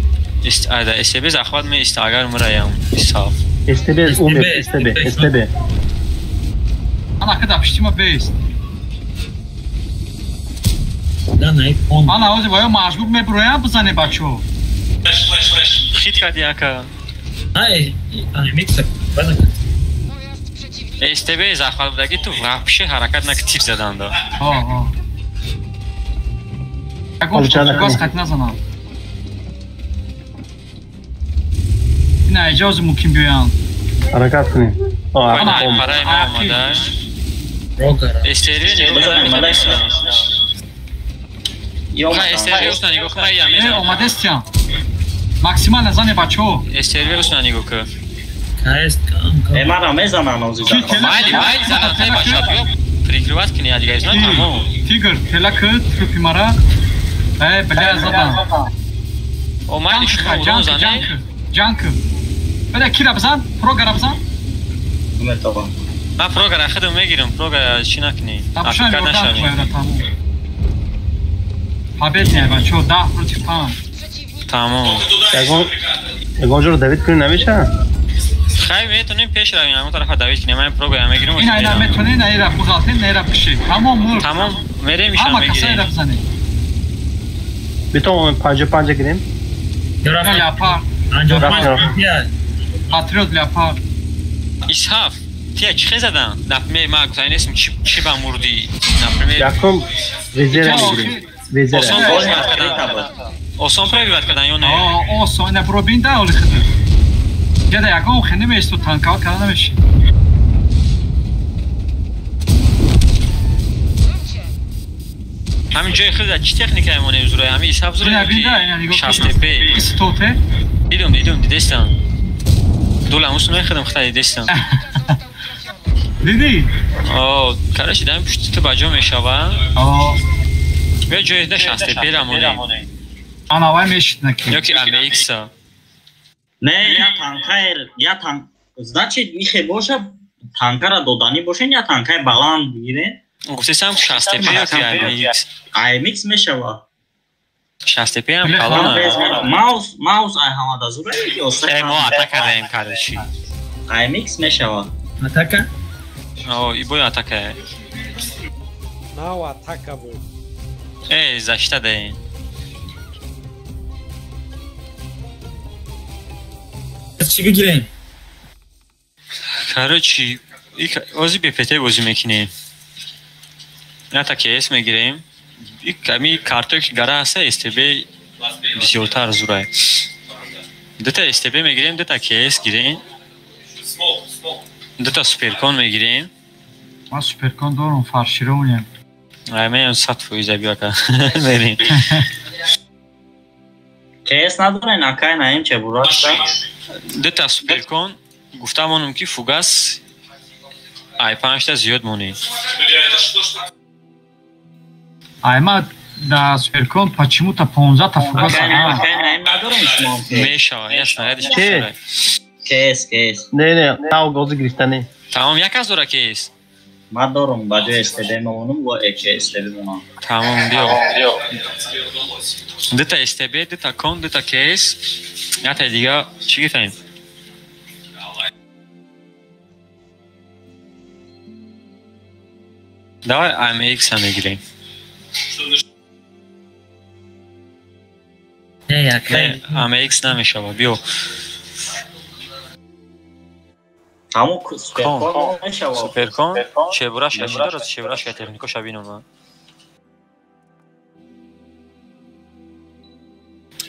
Speaker 15: استبه زخوات می استاگر مرایم صاف
Speaker 10: استبه اومد استبه
Speaker 20: انا كده بشتيما بيست
Speaker 18: لا نايت اون
Speaker 20: انا عاوز وای مشغول میبرویم بزنه بچو
Speaker 15: خیت کردی اکا
Speaker 18: ای میکس بزن
Speaker 15: استبه زخوات بودگی تو вообще حرکت نک تیپ زدن دا
Speaker 20: گاز خط نزنم اینا اجازه ممکن بیان
Speaker 10: حرکت کنیم
Speaker 15: انا برای ما اومدن استریو نگاه استریو است نگاه کنم یا
Speaker 20: اومده استیان ماکسیمال نزنه بچو
Speaker 15: استریو است نگاه کن
Speaker 18: کاست
Speaker 4: مرا میزنن اوزی
Speaker 15: مایلی زدن بچا بیا پریکروات کنی دیگه از من تمام
Speaker 20: تیگر تلاک تروپی مرا بلا زدن
Speaker 15: او مایلی شما اون زنه
Speaker 20: جانک بله کی را بزن پروگرام بزن
Speaker 15: من پروگرام خودم میگیرم پروگرام چی نکنی
Speaker 20: افشان نشونی حبیت نه بچو 10 پروتی 5
Speaker 15: تمام
Speaker 10: اگه جو دوید کنی نمیشه
Speaker 15: خیلی میتونیم پیش رویم اون طرف دوید کنیم من پروگرام میگیرم
Speaker 20: اینا میتونی نه را بوزاتین نه را بکشی تمام
Speaker 15: میره میشم میگیریم
Speaker 10: بیتون 5 گیریم
Speaker 20: نه لیاپار پاتریوت لیاپار
Speaker 15: اسحاف تیا چی زدن نفهمی ما گفتن اسم چی با مردی نفهمی
Speaker 10: یکم ویزر میگیریم ویزر
Speaker 15: آسان پروی بد کردن یا نه
Speaker 20: آسان نه پروبین ده اولی خده گده یکم خیلی میشت و تنکات کردن نمیشی
Speaker 15: همین جای خیلی چی تکنیک همونه زوره همین اسحاف زوره که 60 پی
Speaker 20: استوته
Speaker 15: دیدم دیدستم دولا موسم نخدم خدای دیدستم
Speaker 20: دیدی
Speaker 15: کارش دیدم پشت تو بجا میشوه بیا جای ده 60 پی رمونه
Speaker 20: انا وای میشت نکی
Speaker 15: یا که امی ایکس
Speaker 4: نه یا تانکای یا تانک значит میخه باشه تانکا دادانی باشه یا تانکای بلند بگیره
Speaker 15: گفتی سم 60 پی یا که امی ایکس
Speaker 4: ایمیکس میشوه
Speaker 15: 60 پی هم کلانه
Speaker 4: ماوس ای همه دا زوره
Speaker 15: ای ما اتاکه دهیم کارشی
Speaker 4: ایمیکس میشوه
Speaker 18: اتاکه؟
Speaker 15: ای بای اتاکه
Speaker 13: ناو اتاکه بود
Speaker 15: ای زشته دهیم
Speaker 18: چی بگیریم؟
Speaker 15: کارچی اوزی به پته بازی میکنیم نه تا کیس میگیریم کمی کارتوک گره هسته استبه بسیارتر زوره دوتا استبه میگیریم دوتا کیس گیریم دوتا سپرکون میگیریم
Speaker 20: ما سپرکون دارم فرشیرونیم
Speaker 15: من 100% بیا که میریم
Speaker 4: کیس نداره نکای نایم چه براش
Speaker 15: دوتا سپرکون گفتمونم که فوگاس ای 5 تا زیاد مونی
Speaker 20: айма да сперкон почему-то 15 та фугас
Speaker 15: мешава ясно
Speaker 4: кес
Speaker 10: не тау гози грифтани
Speaker 15: тамом як аз дора кес
Speaker 4: ма дорум ба ҷои стебемонум ва эке стебемонам
Speaker 15: тамом биё дута стебе дута кон дута кес ята дига чӣ гифтем давай амx ҳам мегирем амx намешава биё суперкон чебурашка чӣ дорад чебурашка техникоша бинума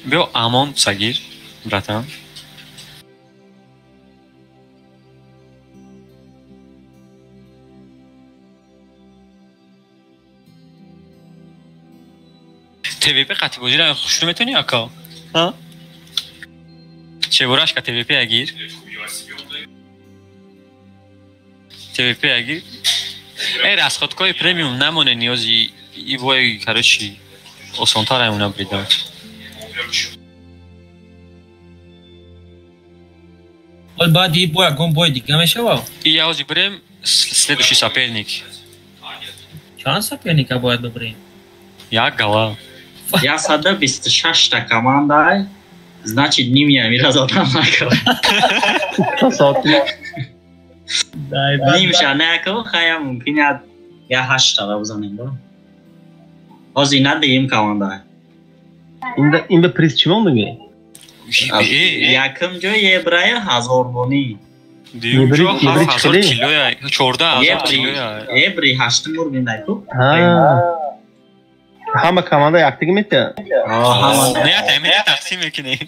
Speaker 15: биё амон сагир братан ТВП قطعی بازی خوش میتونی آکا ها چه براش که ТВП اگیر ТВП اگیر اگر از خودکای پریمیوم نمونه نیازی ای وای کارشی آسان‌تر همونه بریدم
Speaker 18: بعد и бой, огонь бой, дигамешава.
Speaker 15: И я выберем следующий соперник.
Speaker 18: Чан соперника будет выбрать?
Speaker 15: Я гала.
Speaker 4: Я сада 26-та команда, значит, ними мира задам накал. Нимша накал, хая мумкин я 8-та бзанем да. Озина дим команда.
Speaker 10: این به پریز چی موندی؟
Speaker 4: یکم جو یه برای 1000 بونی.
Speaker 15: دیگه جو 7000 کیلویا 14000 کیلویا.
Speaker 4: یه بری 8 مور بینای تو.
Speaker 10: همه کماندا یکتیگه میته.
Speaker 15: نه تامین تقسیم میکنی.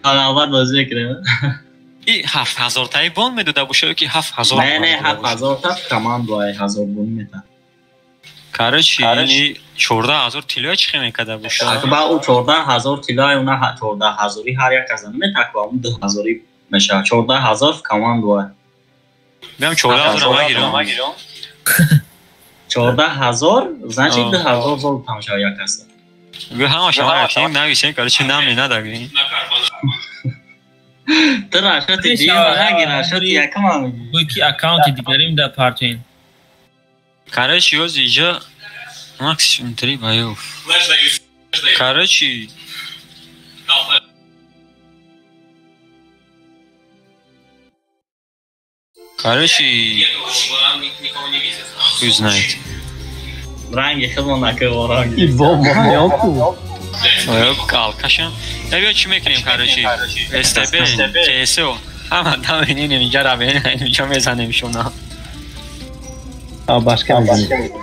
Speaker 4: حالا بازی میکنیم.
Speaker 15: ای 7000 تای بون میدوده باشه که 7000.
Speaker 4: نه 7000 تا کماندای 1000 بون میته.
Speaker 15: Короче, یعنی 14000 کیلو چی میکرده باشه؟
Speaker 4: با او 14000 کیلو اونا 14000 هر یک از اون تقریبا 2000 میشه. 14000 کماند وای.
Speaker 15: بیام 14000 میگیرم.
Speaker 4: 14000 значит 2000 зол тамаша як аст.
Speaker 15: گه همه شما رفتیم نویسین короче نمی نداریم.
Speaker 4: تو راشد دیگه نه راشد یکم هم.
Speaker 18: Буйки аккаунты дигарим да партин.
Speaker 15: Короче, вот сейчас максимум 3 боев. Короче, хуй знает.
Speaker 4: Ранги хилонаки оранги.
Speaker 10: І бомба.
Speaker 15: Алкашан. Я бью чим میکنیم короче. СТБ, КСО. Ama tam اینی میگه را بین اینجا میزنیم شما.
Speaker 10: başka mı?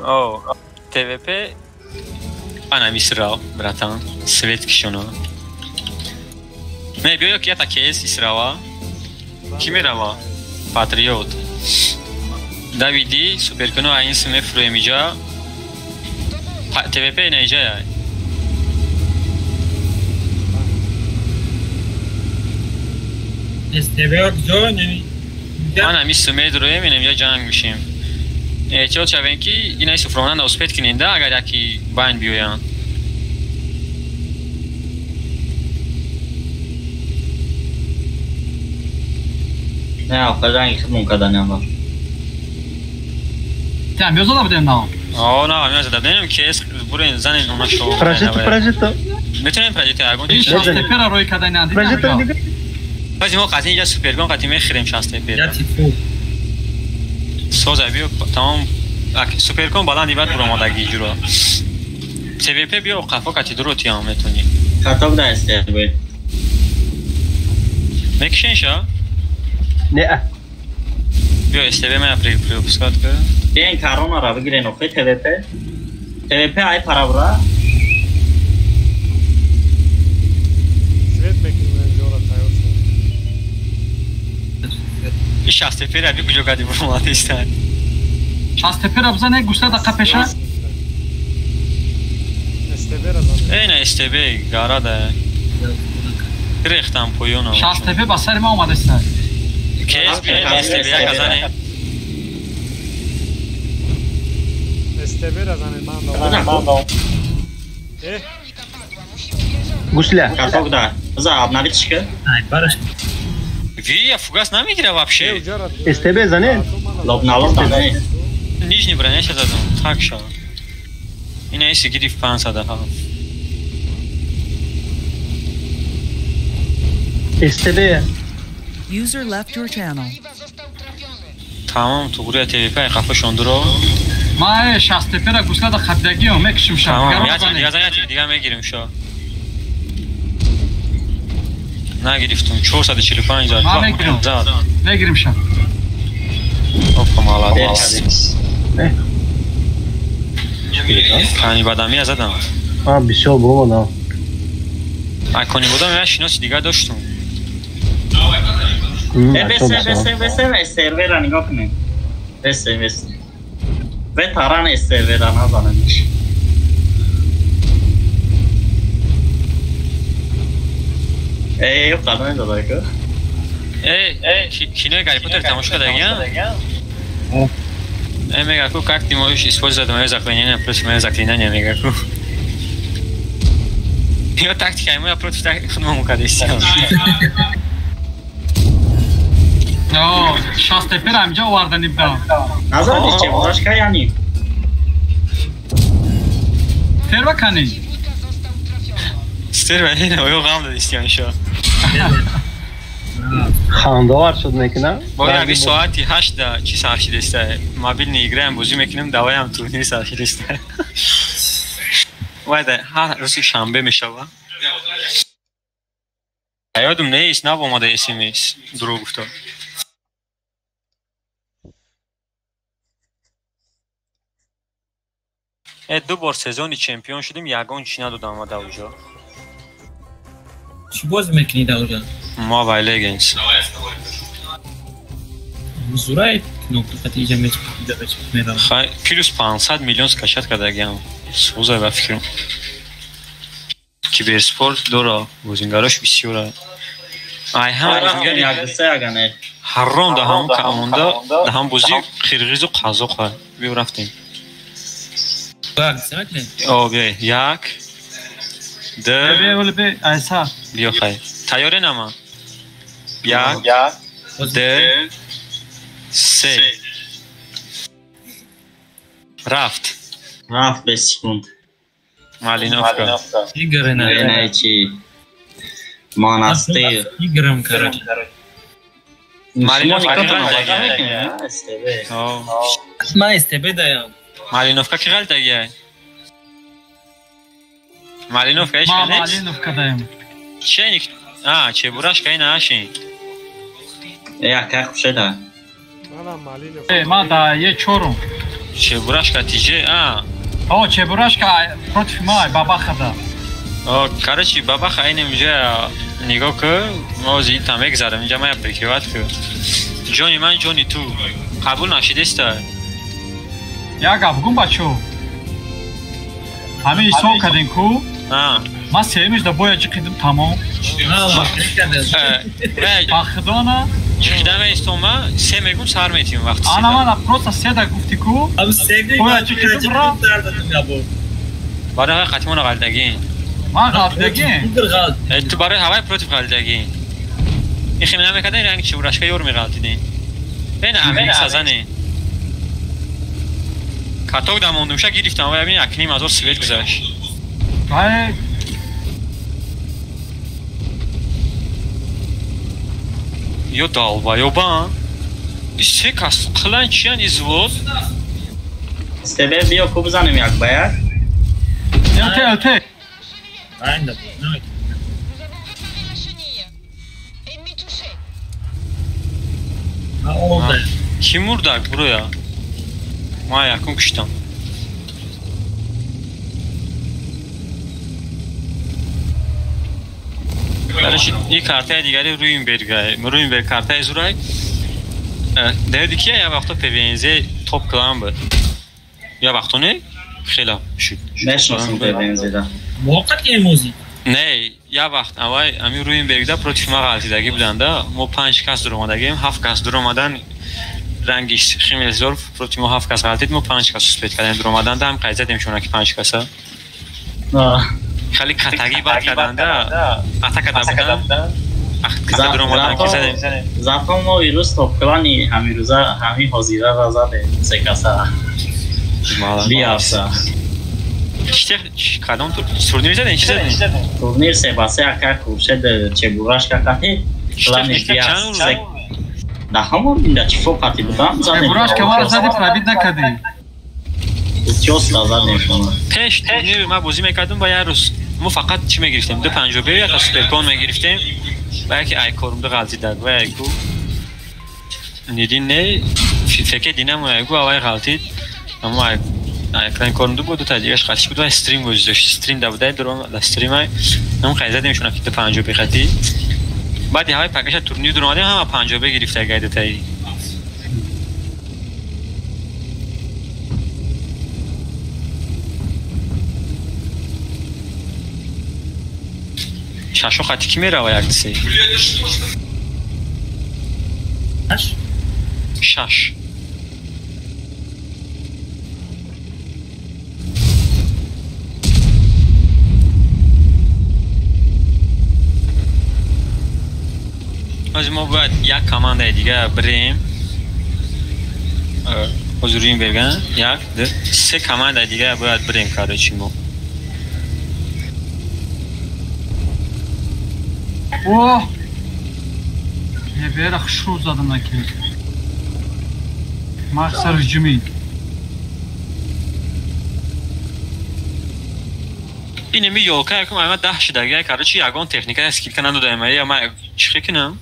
Speaker 15: О, ТВП. Она мисрал, братан. Свет кишоно. Не, бью я так есть исрала. Кимирава. Патриот. Давиди, суперконо айн сме фруемиджа. ТВП неджа.
Speaker 18: استبیاک جو نمی.
Speaker 15: Ana misme droyem اینجا جنگ میشیم. احتیاط شوین که اینای سفرمانان اوسپیت کننده اگر یکی باین بیویان.
Speaker 4: نه آخه رنگی خیلی کردن با.
Speaker 20: تام بیازو دا بدیم نه.
Speaker 15: نه میازه دادیم که اس برین زنین اونا شو.
Speaker 10: پروژه.
Speaker 15: میتونیم پروژه اگون.
Speaker 20: این شاسته پر روی کردن اندی.
Speaker 10: پروژه.
Speaker 15: بعضی ما قطعی اینجا سوپرگون قطعی میخریم شاسته پر.
Speaker 18: یا تیفو.
Speaker 15: سوزا بیو تمام سوپرکون بالا دیوات برآمدگی جورا. TVP بیو قفا کتی درو تیام میتونی.
Speaker 4: خطاب دسته بی.
Speaker 15: میکشین شا؟
Speaker 10: نه.
Speaker 15: بیو استوی من اپریل پسکات که.
Speaker 4: بیاین کارون را بگیرین اوفه TVP ای پرابرا.
Speaker 13: سویت میکنیم جورا تایوس.
Speaker 15: این شاسته پر ابی کجا کدی برآمدیستن.
Speaker 20: شاسته پر بزنه گوشته دقیقه پیشه.
Speaker 15: این استبی گاراده. ریختم پویونو.
Speaker 20: شاسته پر بسر ما اومده است.
Speaker 15: کیس بیاین استبی کزنه.
Speaker 13: استبی رزنه من دارم.
Speaker 10: گوشله.
Speaker 4: خطاب ده. بذار آب نبید چیکه؟
Speaker 18: Ай, бараш.
Speaker 15: Ви фугас намигире вообще.
Speaker 10: СТБ зане.
Speaker 4: Лобналом там не.
Speaker 15: Нижний броня сейчас задам. Так что. И на если гири в панца да.
Speaker 10: СТБ.
Speaker 5: User left your channel.
Speaker 15: Tamam, тугуре ТВП кафашон дуро.
Speaker 20: ما شاسته پر گوشته دا خبدگی هم میکشیم شا.
Speaker 15: Tamam, я دیگه میگیریم شو. نگرفتم 445 زد.
Speaker 20: ما میگیریم شا.
Speaker 15: اوپا молодец. کانی بادامی زدم.
Speaker 10: بسیار بابا
Speaker 15: نه. کانی بادامی من شناسی دیگه داشتم.
Speaker 4: بسه سرور را نگاه کنیم. بسه. و تاران سرور را نزننش. قانون داده که؟
Speaker 15: кино Гарри Поттер тамошо кардагия? Мегаку как ты можешь использовать мое заклинание против моего заклинания, Мегаку? Ее тактика, моя против тактики, ну, когда есть.
Speaker 20: 60 تپر همجا آوردن ابدا
Speaker 4: نظرت چه براشکا یعنی
Speaker 20: تر بکنی
Speaker 15: ستر بکنی اویو غم داد استیانشا
Speaker 10: خاندار شد میکنم
Speaker 15: باید اگه ساعتی 8 دا چی سرشید استه موبیل نیگره هم بازی میکنم دوای هم تورنیر سرشید استه باید هر روزی شنبه میشه و یادم نیست نه با ماده اسیمیس درو گفتم 2 بار سزونی چمپیون شدیم یگان چی ندادم آمده اونجا
Speaker 18: چی باز میکنید اونجا؟
Speaker 15: ما وای لیگنز
Speaker 18: زورای نقطه خطیجه میدم
Speaker 15: خیلی پیروز 500 میلیون سکشت کرده گیم سوزای با فکرم کیبر سپورت دورا بوزینگاراش بسیاره ای هم هر روند هم کامونده ده هم بوزی خیرغیز و قازق های بیو رفتیم او بیای یک ده بیا خیلی تیاره نما یک ده سه رفت
Speaker 4: به سکوند
Speaker 15: مالینوفکا
Speaker 18: ایگره
Speaker 4: نه چی مانستیر
Speaker 18: ایگرم کرد
Speaker 15: مالینوفکا
Speaker 18: من استبه دایم
Speaker 15: مالینوفکا که غلط اگه مالینوفکا ایش کنید؟
Speaker 20: مالینوفکا دایم
Speaker 15: چه نیک؟ چه براش که این هاشین
Speaker 4: که خوشه ده
Speaker 20: من دا یه چورم
Speaker 15: چه براش که تیجه
Speaker 20: چه براش که پروتیف مای بابا خدا
Speaker 15: کارچی بابا خیلی اینجا نگاه که ما زید تمک زدم اینجا ما پریکیوات که جونی من جونی تو قبول نشیده است
Speaker 20: یا گفگون بچو همه ایسان کردین کو من سیمیش دا باید چقیدم تمام خدا نه
Speaker 15: چقیدم ایستون ما سه میگون سر میتیم وقتی
Speaker 20: آنا من پروسا سه دا گفتی کو باید چقیدم را
Speaker 15: برای خطیمون غلطگین
Speaker 20: من غلطگین
Speaker 15: تو برای هوای پروتیف غلطگین این خیلی نمیکرده این رنگ چی براشکه یور میغلطیدین این امریک سازنه کتاک در موندومشه گیریفتم و ببین اکنی مزار سویت گذاشت یو دالبا یو بان سه کس قلن چیان ایزوود
Speaker 4: استبه بیا کو بزنیم یک باید
Speaker 20: الته
Speaker 18: Aynen.
Speaker 15: Oldu. Kim vurdu buraya? Ma yakın kuştan. برای این کارتای دیگری روی این کارتای زورای derdi ki ya vaqta PVNZ top klan bu. Ya vaqta ne? Xeyla şut.
Speaker 4: Nəşəsən PVNZ-də?
Speaker 18: Muhakkak emoji.
Speaker 15: Ne? Ya vaqt avay ami Ruinberg'da protiv mağaltidagi bilanda mo 5 kas durmadagim 7 kas durmadan rangish ximel zor protiv 7 kas g'altid mo 5 kas suspect kardem durmadan da ham qayzadim shunaki 5 kasa. خیلی کتگی باید کردن ده اتک کده بودن کده درمادن که زدیم
Speaker 4: زفا ما ویروس توپ کلانی همی روزه همی حضیره را زده سه کسه بیافسه
Speaker 15: کدام تورنیر زدین؟ چی زدین؟
Speaker 4: تورنیر سه بسه اکر کوبشد چه بوراش که کتی کلانی بیافسه ده همون این ده چی فوق کتی بودم
Speaker 20: چه بوراش که ما را زدی پرابید نکدی
Speaker 4: چوست را زدیم شما
Speaker 15: پیش تورنیر ما بازی میکردم با یه روز ما فقط چی میگرفتیم؟ 2.50 یا تا سوپرکون میگرفتیم و یکی آیکورم دو غلطی داد و یکو نیدین نه فکر دینم و یکو آوای غلطید اما آیکران کورم دو بود دو تا دیگهش قطعش بود و استریم گذاشت استریم دا بوده درم دا استریم های هم خیلی زدیمشون که 2.50 بخطی بعد یه های پکش تورنیر دور آمدیم هم 50 گرفته اگه دتایی شاشو خطی کی میره و یک دسته؟
Speaker 18: شش؟
Speaker 15: شش از ما باید یک کامنده دیگه بریم حضوریم بگن یک دو سه کماند دیگه باید بریم کاره چی ما
Speaker 20: اوه یه بیرخ شو زدم نکی مخصر جمی
Speaker 15: اینه می یولکه اکم اما 10 شده کاره چی یگان تکنیکه اسکیل کنن دو دایمه اما چی کنم؟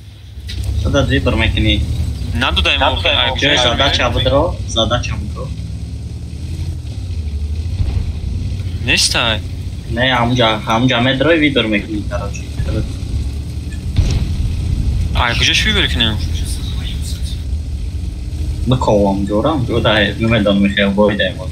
Speaker 4: زده دوی برمکنی
Speaker 15: ندو دایمه
Speaker 4: جای زده چه بود رو؟ زده چه بود رو؟
Speaker 15: نیست های
Speaker 4: نه همونجا مدروی وی برمکنی کاره چی
Speaker 15: کجاش بی برکنیم؟
Speaker 4: بکوام جورم جوره نمیدان میخواه بایده ما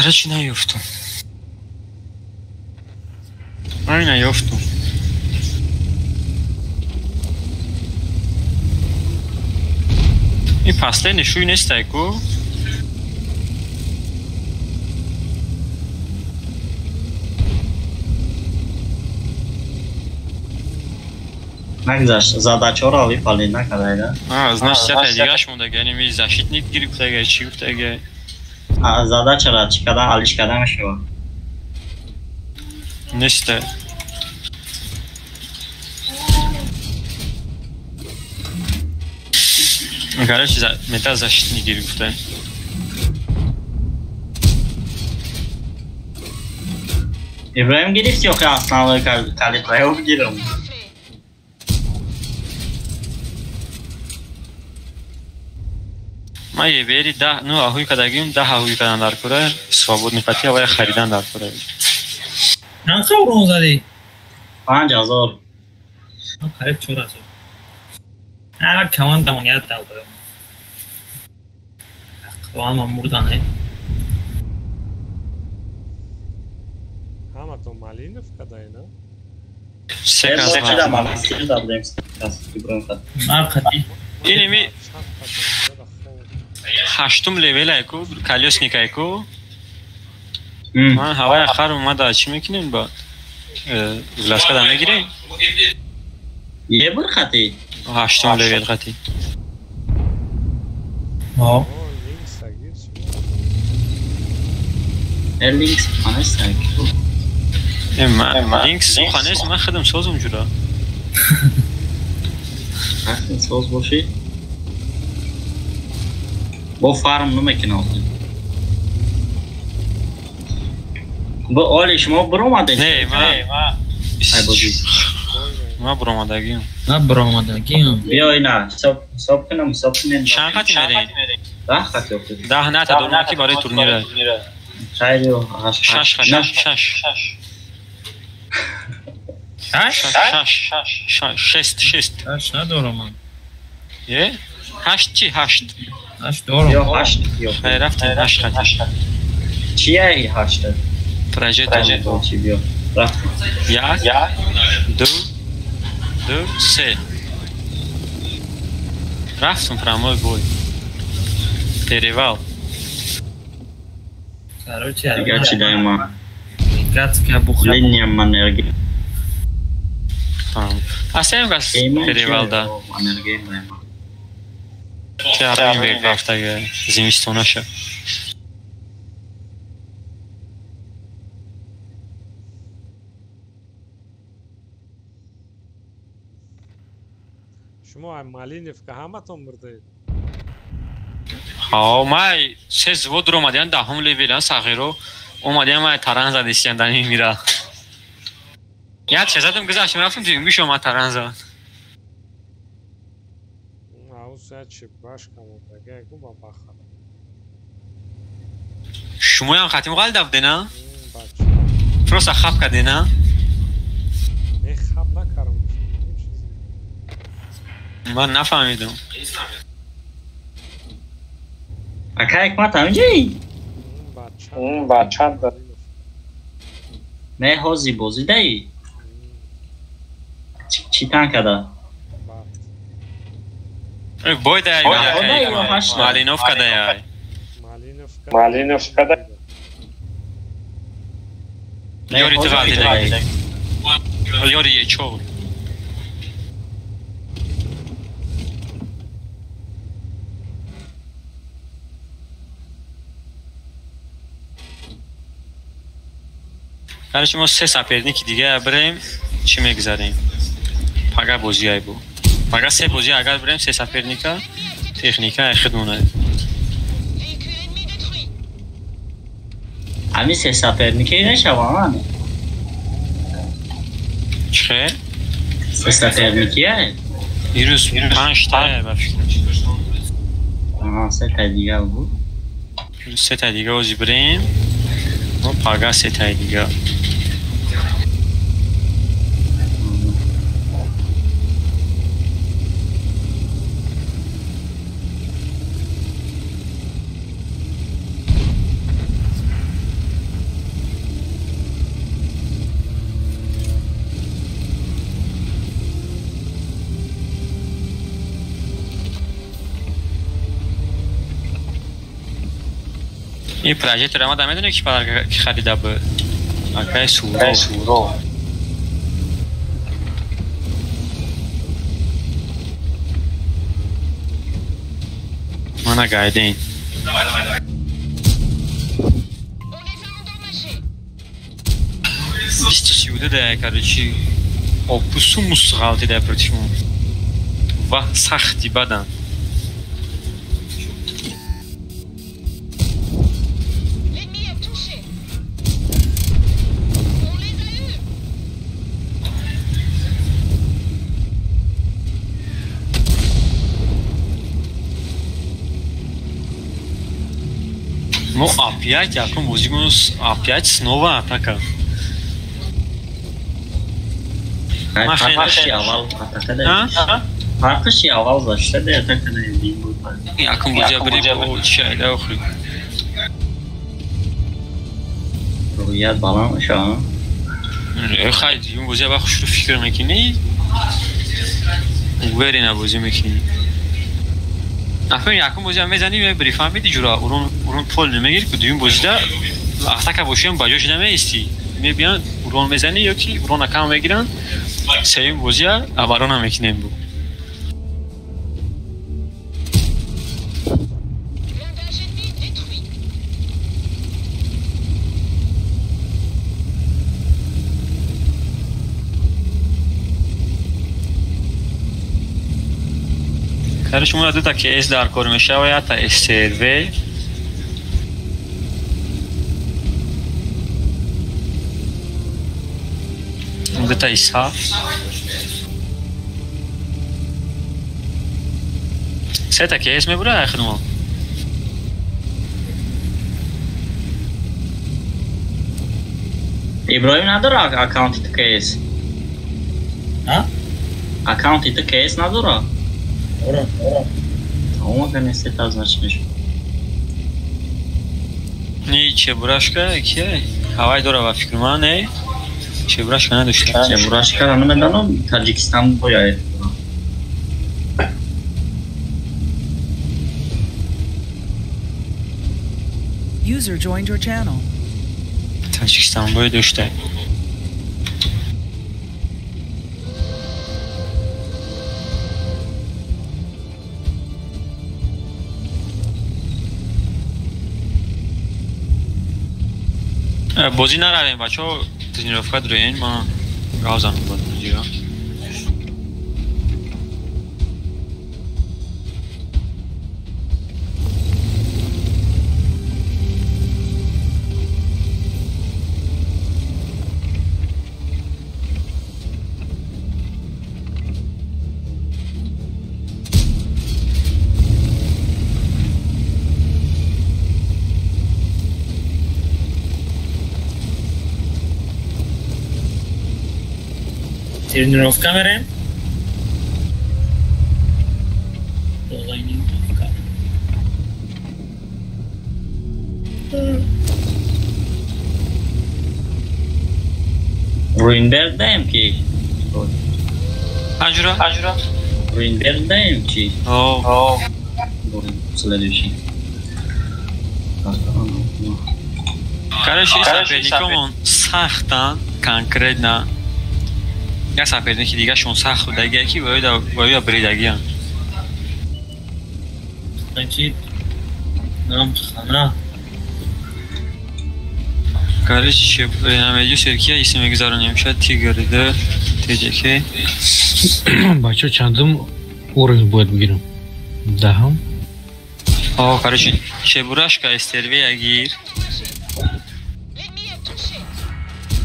Speaker 15: کاره چی نیفتم من نیفتم این پسله نشوی نیست ایکو
Speaker 4: نگذاشت زده چه را ویپالی نکرده
Speaker 15: از نش سه دیگهش مونده یعنی می زشید نید گیری بتگه چی بتگه
Speaker 4: زده چرا چی کدن علیش کدن شو
Speaker 15: نیسته گرش متا زشید نگیری بته
Speaker 4: ابراهیم گرفتی یا که اصلا کلیت رایو بگیرم
Speaker 15: ما یه بری 10 نو آهوی کدگیم 10 آهوی کدن در کره سوابود نفتی آوای خریدن در کره
Speaker 18: چند خورون زدی؟
Speaker 4: 5000
Speaker 18: خرید 4000 هر کمان دمانیت دل دارم قوام هم مردانه
Speaker 13: همه تو مالینف کدای نه؟
Speaker 15: سه کس
Speaker 18: مرخطی
Speaker 15: اینی می هشتم لیول ایکو کالیوس نیک ایکو من هوای اخر اومده چی میکنین با گلاس کدام نگیرین؟
Speaker 4: یه بر خطی
Speaker 15: هشتم لیول خطی
Speaker 4: لینکس خانه ساکو
Speaker 15: لینکس خانه است من خدم ساز اونجورا
Speaker 4: خدم ساز باشی با فارم نمیکنه با آلی شما برآمده
Speaker 15: نه ما برآمدگیم
Speaker 4: بیا اینا حساب کنم
Speaker 15: چند خطی میرین؟
Speaker 4: 10 خطی افتاد
Speaker 15: 10 نه تا دورمکی برای تورنیره
Speaker 4: خیلی
Speaker 15: 6
Speaker 18: 8 ندارم من
Speaker 15: یه؟ 8 چی؟ 8
Speaker 18: دارم
Speaker 4: 8
Speaker 15: رفتیم 8 خطی
Speaker 4: چیه ای 8
Speaker 15: پراجت
Speaker 4: چی بیا رفتیم
Speaker 15: 1 2 3 رفتم پراموی بوی перевал
Speaker 4: دیگه چی داریم ما لینیم انرژی
Speaker 15: اصلا بس перевал да چرا این بیگ رفته زمستونه شد
Speaker 13: شما مالینفکا همتون برده
Speaker 15: ها ما سه زود رو اومدن دهم لیولن صغیرو اومدن ما تران زد استندانی میرا یاد چزادم گذاشت رفتم دیگه میشم ما تران زد
Speaker 13: چه باش کامو بگه گو با بخدا
Speaker 15: شما هم خاتم غال داده نه فرصت خاب کرده نه
Speaker 13: نه خاب نکردم
Speaker 15: من نفهمیدم
Speaker 4: اکایک ما تامجی
Speaker 13: بچه داری
Speaker 4: نه هوزی بوزی دایی چی تان کده
Speaker 15: بوی دایی مالینوف کده یای
Speaker 13: مالینوف کده
Speaker 15: یوری تو غالدی دایی یوری یه چول برای شما سه سپردنیک دیگه بریم چی میگذاریم پاگا بوزیای بو پاگا سه بوزی اگر بریم سه سپردنیکا تکنیکا خدمونه
Speaker 4: امی سه سپردنیکی نشوانه
Speaker 15: چه؟
Speaker 4: سه سپردنیکیه
Speaker 15: دیروز 5 تا بفکرم
Speaker 4: سه تا دیگه بود
Speaker 15: سه تا دیگه بوزی بریم و پاگا سه تا دیگه این پروژه رو ما دامه دونه کی پدر خریده بود اکای سورو مانا گایدین بیست سیوده ده کارچی اپوسو مستقالتی ده پرتیمون و سختی بدن Ну опять, acum muzicul опять снова атака.
Speaker 4: Farklı aval ataka da. Farklı aval zaşta da ataka da değil bu.
Speaker 15: Acum muzicul o şeyle oxuyor.
Speaker 4: Rüyat balan şu an.
Speaker 15: Haydi yum muzicul bak şu fikir mekini. Verine muzicul mekini. افهم یکم بازی هم میزنیم و بریفان میدی جورا اون پول نمیگیر که دویم بازی دا وقتا که باشیم باجوش نمیستی میبینن اون میزنی یا کی اون اکام میگیرن سیم بازی ها ابرون هم میکنیم بود کار شما دو تا کیس در کار میشه و یا تا استروی دو تا ایسا سه تا کیس میبره خدمه
Speaker 4: ابراهیم نداره اکانتی تو کیس اکانتی تو کیس نداره Ama ben estet azlaşmış.
Speaker 15: Ne Çebraşka ki havay dora var fikrima ne? Çebraşka ne düştü?
Speaker 4: Çebraşka hanım ben Tacikistan boyayı.
Speaker 5: User joined your channel.
Speaker 15: Tacikistan boyu düştü. بازی نرویم بچه ها ترنیرافکا دارین ما گازم بود جیرا
Speaker 18: Тренировка берем.
Speaker 4: Ruinberg'dayim ki.
Speaker 15: Anjura?
Speaker 4: Ruinberg'dayim ki. Следующий.
Speaker 15: Короче, соперником сахтан конкретно. Я соперники دیگه شون سخت بودگی کی باید بریدگی هم
Speaker 18: Значит, нам хана.
Speaker 15: Короче, намедю серкия иси мегзароним шад тигрида тежеке
Speaker 8: бачо чандым уровень будет бирим дахам
Speaker 15: короче чебурашка истерве агир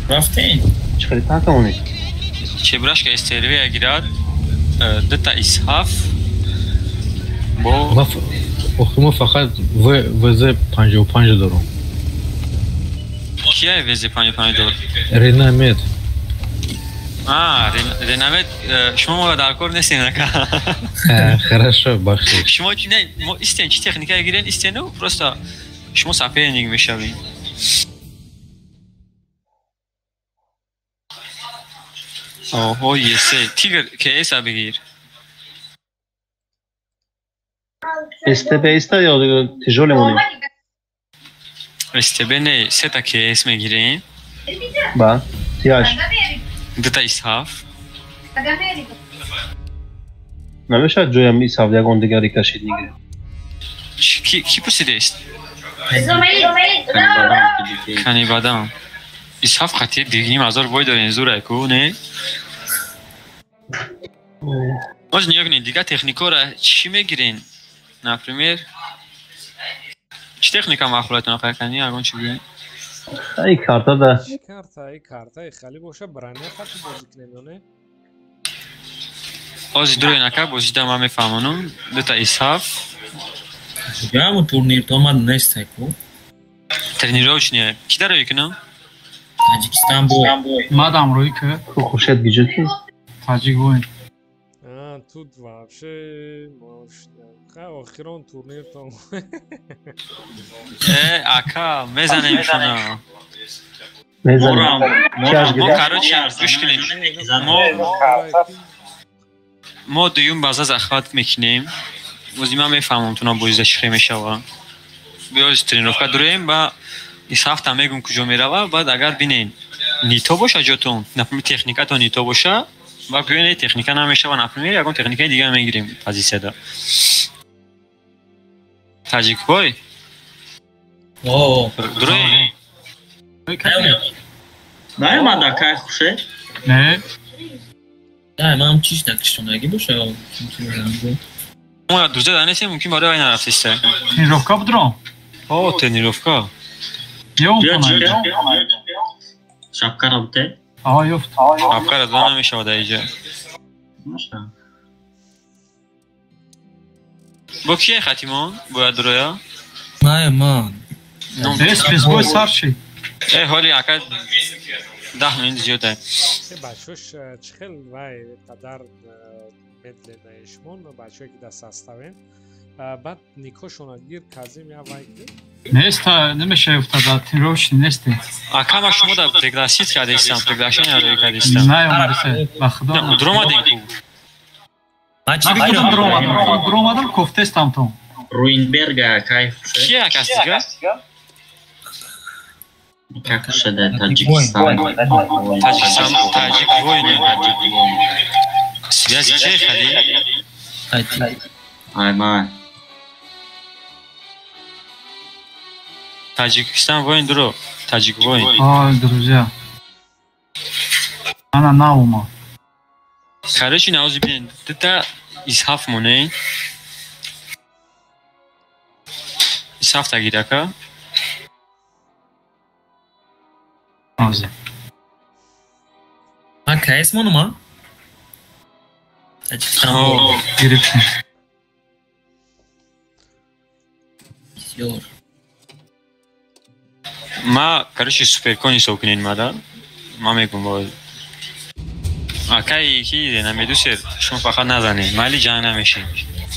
Speaker 18: Рафтин
Speaker 10: چخریتان کنونی
Speaker 15: چبراشکا استریوی اگراد دتا اسحاف با
Speaker 8: ما فقط وز 55 دارم
Speaker 15: کیه وز 55 دار؟
Speaker 8: رینامید
Speaker 15: رینامید شما ما در کار نیستین نکن
Speaker 8: хорошо بخشید
Speaker 15: شما نه ما استین چی تکنیکا اگرین استینو پروستا شما صفحه نیگ میشوین اوه یسه تیگر که ایسا بگیر
Speaker 10: استبه ایستا یا تیجولمونی
Speaker 15: استبه نه سه تا که ایس میگیرین
Speaker 10: با تیاش
Speaker 15: دوتا اسحاف
Speaker 10: نمیشه جویم اسحاف یکون دیگری کشید میگیره
Speaker 15: کی پرسیده است؟ کنی بادام اسحاف خطیه دیگیم ازار باید دارین زور اکو نه؟ از نیاگنین دیگه تکنیکا را چی میگیرین؟ نپریمیر چی تکنیکا مخلوطتون آخر کنی اگون چی بگیرین؟
Speaker 10: ای کارتا ده
Speaker 13: ای کارتا خیلی باشه برانه خطی بازی کنیم
Speaker 15: از دروی نکه بازی دم همه فهمانم دوتا اسحاف
Speaker 18: همون تورنیر تو آمد نیست کو
Speaker 15: ترنیراوش نیه کی داره کنم؟
Speaker 18: تاجیکستان بوی
Speaker 8: مادام روی که
Speaker 10: خوشت گیجتی؟
Speaker 8: تاجیک بوی
Speaker 13: тут вообще آخران تورنیر تو
Speaker 15: اکا میزنیم شونا
Speaker 10: میزنیم
Speaker 15: ما کاروچی گوش کنیم ما دویم بازا زخوات میکنیم وزی من میفهمم تو نبویزه شخی میشوه بیایز ترینوفکا دوریم با ایس هفته میگم کجا میروه بعد اگر بینین نیتو باشه جاتون نفهمی تکنیکا تو نیتو باشه و بیاین تکنیکا نمیشه و نفهمی یکون تکنیکای دیگه میگیریم پازیسه دا تاجیک بای دروی
Speaker 4: نه ما دکای خوشه
Speaker 8: نه
Speaker 18: من چیش نکشتم اگه باشه
Speaker 15: ما دوزه دانسته ممکن برای این نرفتیسته
Speaker 8: ترنیرافکا بدرم
Speaker 15: ترنیرافکا
Speaker 4: شبکه را بوده
Speaker 8: یفت
Speaker 15: شبکه را دو نمیشه وده ایجا با کیه خطیمان؟ باید درویا؟
Speaker 18: نه من
Speaker 8: اسپیس بای سر شی
Speaker 15: حالی اکد 10 minut زیاده
Speaker 13: بچه‌ش چخل وای قدر مدل نایشمون بچه‌ای که دست هستن بعد نیکوشون گیر کازیم یا وای
Speaker 8: نیست نمیشه افتاد تیروش نیست
Speaker 15: اکا شما در پرگلاسیت کرده ایستم پرگلاشن یا کرده ایستم
Speaker 8: نه اومده با خدا
Speaker 15: درومادیم کو
Speaker 8: چی بگم درومادم کوفته استم تو
Speaker 4: روینبرگ کای
Speaker 15: کیه کس دیگه
Speaker 4: Как же это Таджикистан?
Speaker 15: Таджик войны. Связь где, Хали?
Speaker 4: Айман.
Speaker 15: Таджикистан войн, друг. Таджик войн.
Speaker 20: Ой, друзья. Она Наума.
Speaker 15: Короче, на узбен. Это Исхаф Муней. Исхаф Тагирака.
Speaker 20: Аузе.
Speaker 18: Кайс монума?
Speaker 15: О,
Speaker 20: грибки.
Speaker 18: Ёр.
Speaker 15: Ма, короче, суперкони сокнин мада. Ма мегум. Акай ки намедусер, шумо фақат назанед, майли ҷанг намешин.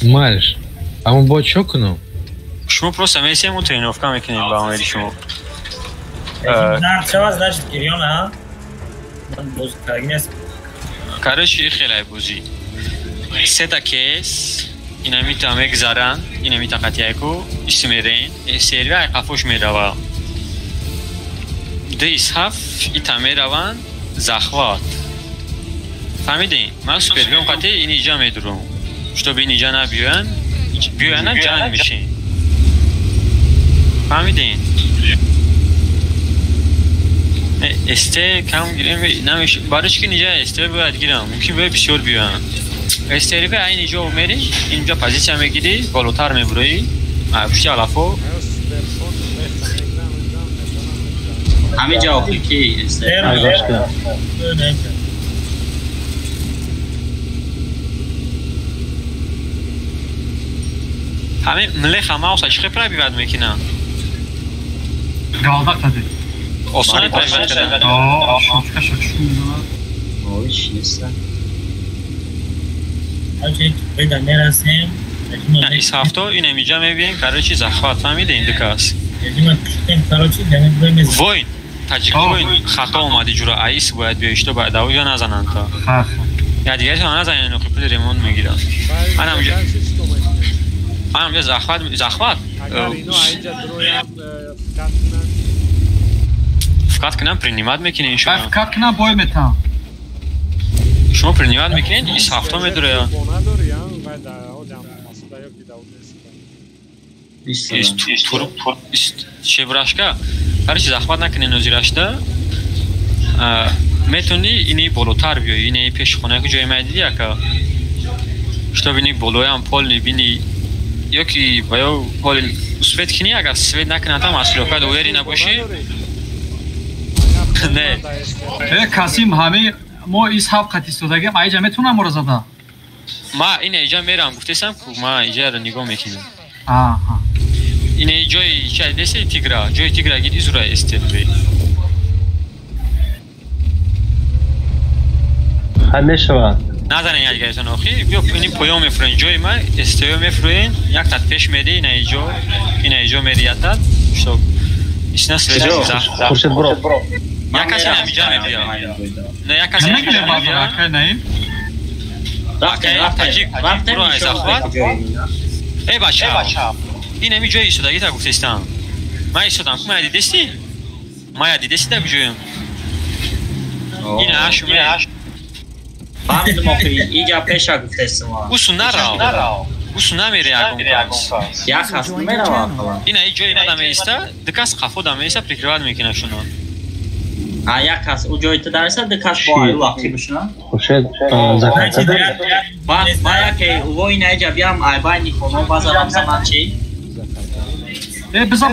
Speaker 14: Майлш. Аммо бо чо кунам?
Speaker 15: Шумо просто месиему тренировка мекунем ба омеди шумо.
Speaker 18: Нард шава, значит, Кирион, а? Ман боз каргинес.
Speaker 15: Короче, хелай бузи. Сета кейс, инамита мегзаран, инамита қатияку, истимерен, серви ай қафош мерава. Дис ҳаф ита мераван захват. Фаҳмидин? Ман супербиём қати ин иҷа медурум. Чтобы ин иҷа набиёян, биёянам ҷанг мешин. Фаҳмидин? Эсте кам гирем намеш. Барои чӣ ки ниҷа эсте бояд гирам? Мумкин бояд бисёр биёям. Эстериби айн иҷо мери, инҷа позитсия мегири, болотар мебурои. Пушти алафо.
Speaker 4: Ҳаминҷа охир ки эстер.
Speaker 15: Ҳамин млеха мауса чӣ хел пробивад мекунад?
Speaker 20: Галдак тади.
Speaker 15: Осон пробивад кардан.
Speaker 20: Шучка шучка.
Speaker 4: Ой, чиста.
Speaker 18: Окей, беда мерасем.
Speaker 15: Ис ҳафто инам иҷа мебинем, короче, захват фаҳмидем дикас. Войн, таҷик войн, хато омади ҷура аис бояд биёи, што бояд давоҷа назананд та. Я дигаршон назананд, нуқи пули ремонт мегиранд. Анамҷа захват.
Speaker 13: Агар ино айҷа дуроям
Speaker 15: вкат кунам, принимат мекунем шумо.
Speaker 20: Вкат кунам бой метам.
Speaker 15: Шумо принимат мекунед, ис ҳафто медуроя. Шеврашка, короче, захват накунед нозирашта. Метуни ини болотар биёи, ини пешхонаку ҷое майдиди ака. Чтобы ини болоям полни бини ёки баё поли свет кини, агар свет накунад ҳам асилокад увери набоши. Не.
Speaker 20: Касим, ҳамин мо ис ҳаф қат истодагим, айҷа метунам моро зада?
Speaker 15: Ма ин иҷа мерам, гуфтесам ку ма иҷаро нигоҳ мекунам. Ин ҷои чай деси тигра, ҷои тигра гиди зура эстебе.
Speaker 10: хал мешавад.
Speaker 15: Назанен ягайсон охи, биё ини поём мефурен, ҷои ма эстеё мефурен, як тат пеш меди, ина иҷо мериятад, што исна свежо.
Speaker 10: Хуршед бро.
Speaker 15: Як каси намиҷа мебия. Не, як каси намиҷа мебия. Таҷик, буро ай захват. Бача, ин ами ҷои истодагӣ та гуфтестам. Ман истодам, ку мая дидести? Мая дидести да биҷоям. Ин ашуме.
Speaker 4: Фаҳмидим охи, иҷа пеша гуфтестим.
Speaker 15: Усу нарав. Усу намери ягон кас.
Speaker 4: Як кас намерава калан.
Speaker 15: Ина и ҷои надам меиста, дикас қафо дам меиста прикривад мекунад шуно.
Speaker 4: Як кас у ҷои ту дариста, дикас бо аю вақти бишунад.
Speaker 10: Хуршед закатада.
Speaker 4: Ба яке уво ина иҷа биям айбайни хоно базарам заман чи?
Speaker 20: Биза.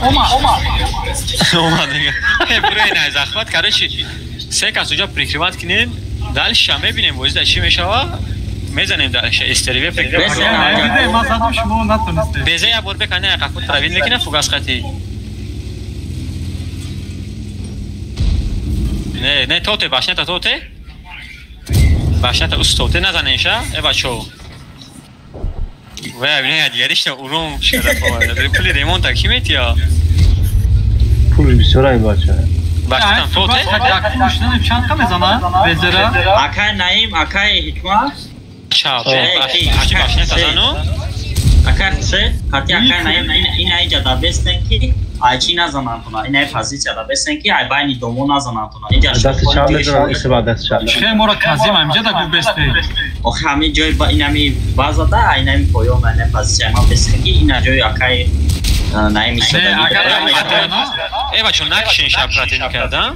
Speaker 20: Ома.
Speaker 15: дига. Буро ина захват, короче, се кас уҷа прикривад кунем, далиша мебинем возида чӣ мешава. Мезанем далиша эстериве прикривад.
Speaker 20: Ман задам шумо натонистед.
Speaker 15: Безе я бор бекане я қафо травид мекуна фугас қати. Не, тоте, башнета тоте. Башнета уст тоте назанеша, бачо. Вай, бинай дигаришта урум шарафа. Пули ремонт ки метия?
Speaker 10: Пули бисёрай бача.
Speaker 15: Башнета тоте?
Speaker 20: Як пушдан чанка мезана? Безера.
Speaker 4: Акай Наим, акай Ҳикмат.
Speaker 15: Ча, башнета зану.
Speaker 4: Akartse, хотя این اینجا دابستن کی آیچی نزنن تونا این پوزیشن دابستن کی ای باینی دومو نزنن تونا اینجا
Speaker 10: دست چهار میزنن استفاده دست چهار
Speaker 20: خیلی مرا کازیم اینجا دا گوبسته
Speaker 4: آخه همه جای با اینمی بازا دا اینمی پویو من پوزیشن ما بستن کی اینا جای اکای نایمی شده
Speaker 15: ای بچو نکشین شپراتی میکردم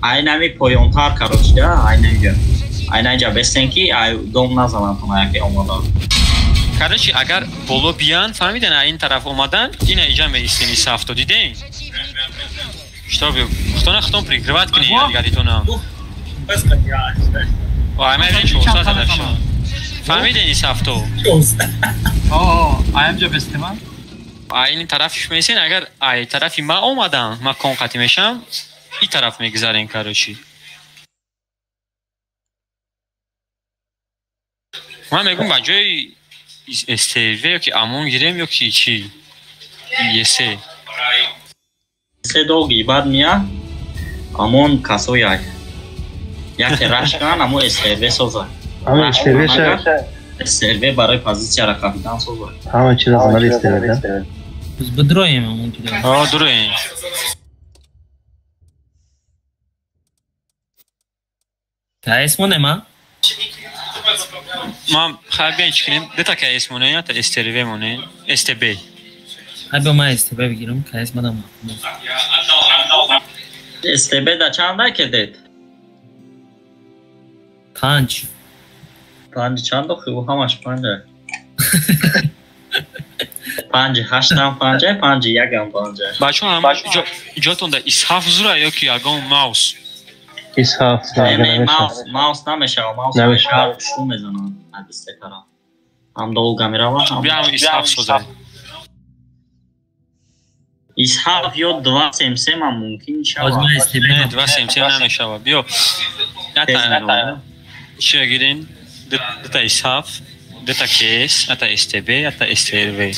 Speaker 4: اینمی پویون تار کاروچ دا اینجا بستن کی ای دوم نزنن تونا یکی اومدن
Speaker 15: Короче, agar bolo biyan, фаҳмиден این طرف اومدن, این اینجا می‌ایستین صف دیدین. Что вы, кто на кто прикрывать к ней, алгоритмом? Ой, мы ничего, что это вообще? فهمیدین این صف تو؟
Speaker 20: اینجا بستم.
Speaker 15: این طرفش می‌ایستین, اگر این طرفی ما اومدم, ما کنقاتی میشم, این طرف میگذارین کاروچی. من میگم بجای استیوه که امون گیریم یا کی چی یه سه
Speaker 4: دوگی بعد میاد امون کسوی های یکی رشکن امون استیوه سوزه استیوه برای پوزیشن را کاپیتان سوزه
Speaker 10: همه چیز از عمل استیوه
Speaker 18: بس بدرویم امون که
Speaker 15: درویم
Speaker 18: که اسمونه ما
Speaker 15: ما خیلی چکنیم دیتا که اسمونه یا تا استریوه مونه استبی
Speaker 18: خیلی ما استبی بگیرم که اسم دام
Speaker 4: استبی دا چند نکردید؟
Speaker 18: 5
Speaker 4: چند خوب همش 5 5 8 هم 5 5 1 هم 5
Speaker 15: بچه هم جاتون دا اسحاف زوره یا که اگه ماوس
Speaker 10: اسحاف
Speaker 4: ماوس نمیشه ماوس شو میزنن دسته کارا هم долго میروه
Speaker 15: بیا هم اسحاف سوزه
Speaker 4: اسحاف یا 233 هم ممکن شود
Speaker 15: نه 233 نمیشه بیا چه گیرین دتا اسحاف دتا کیس دتا استبی دتا استروی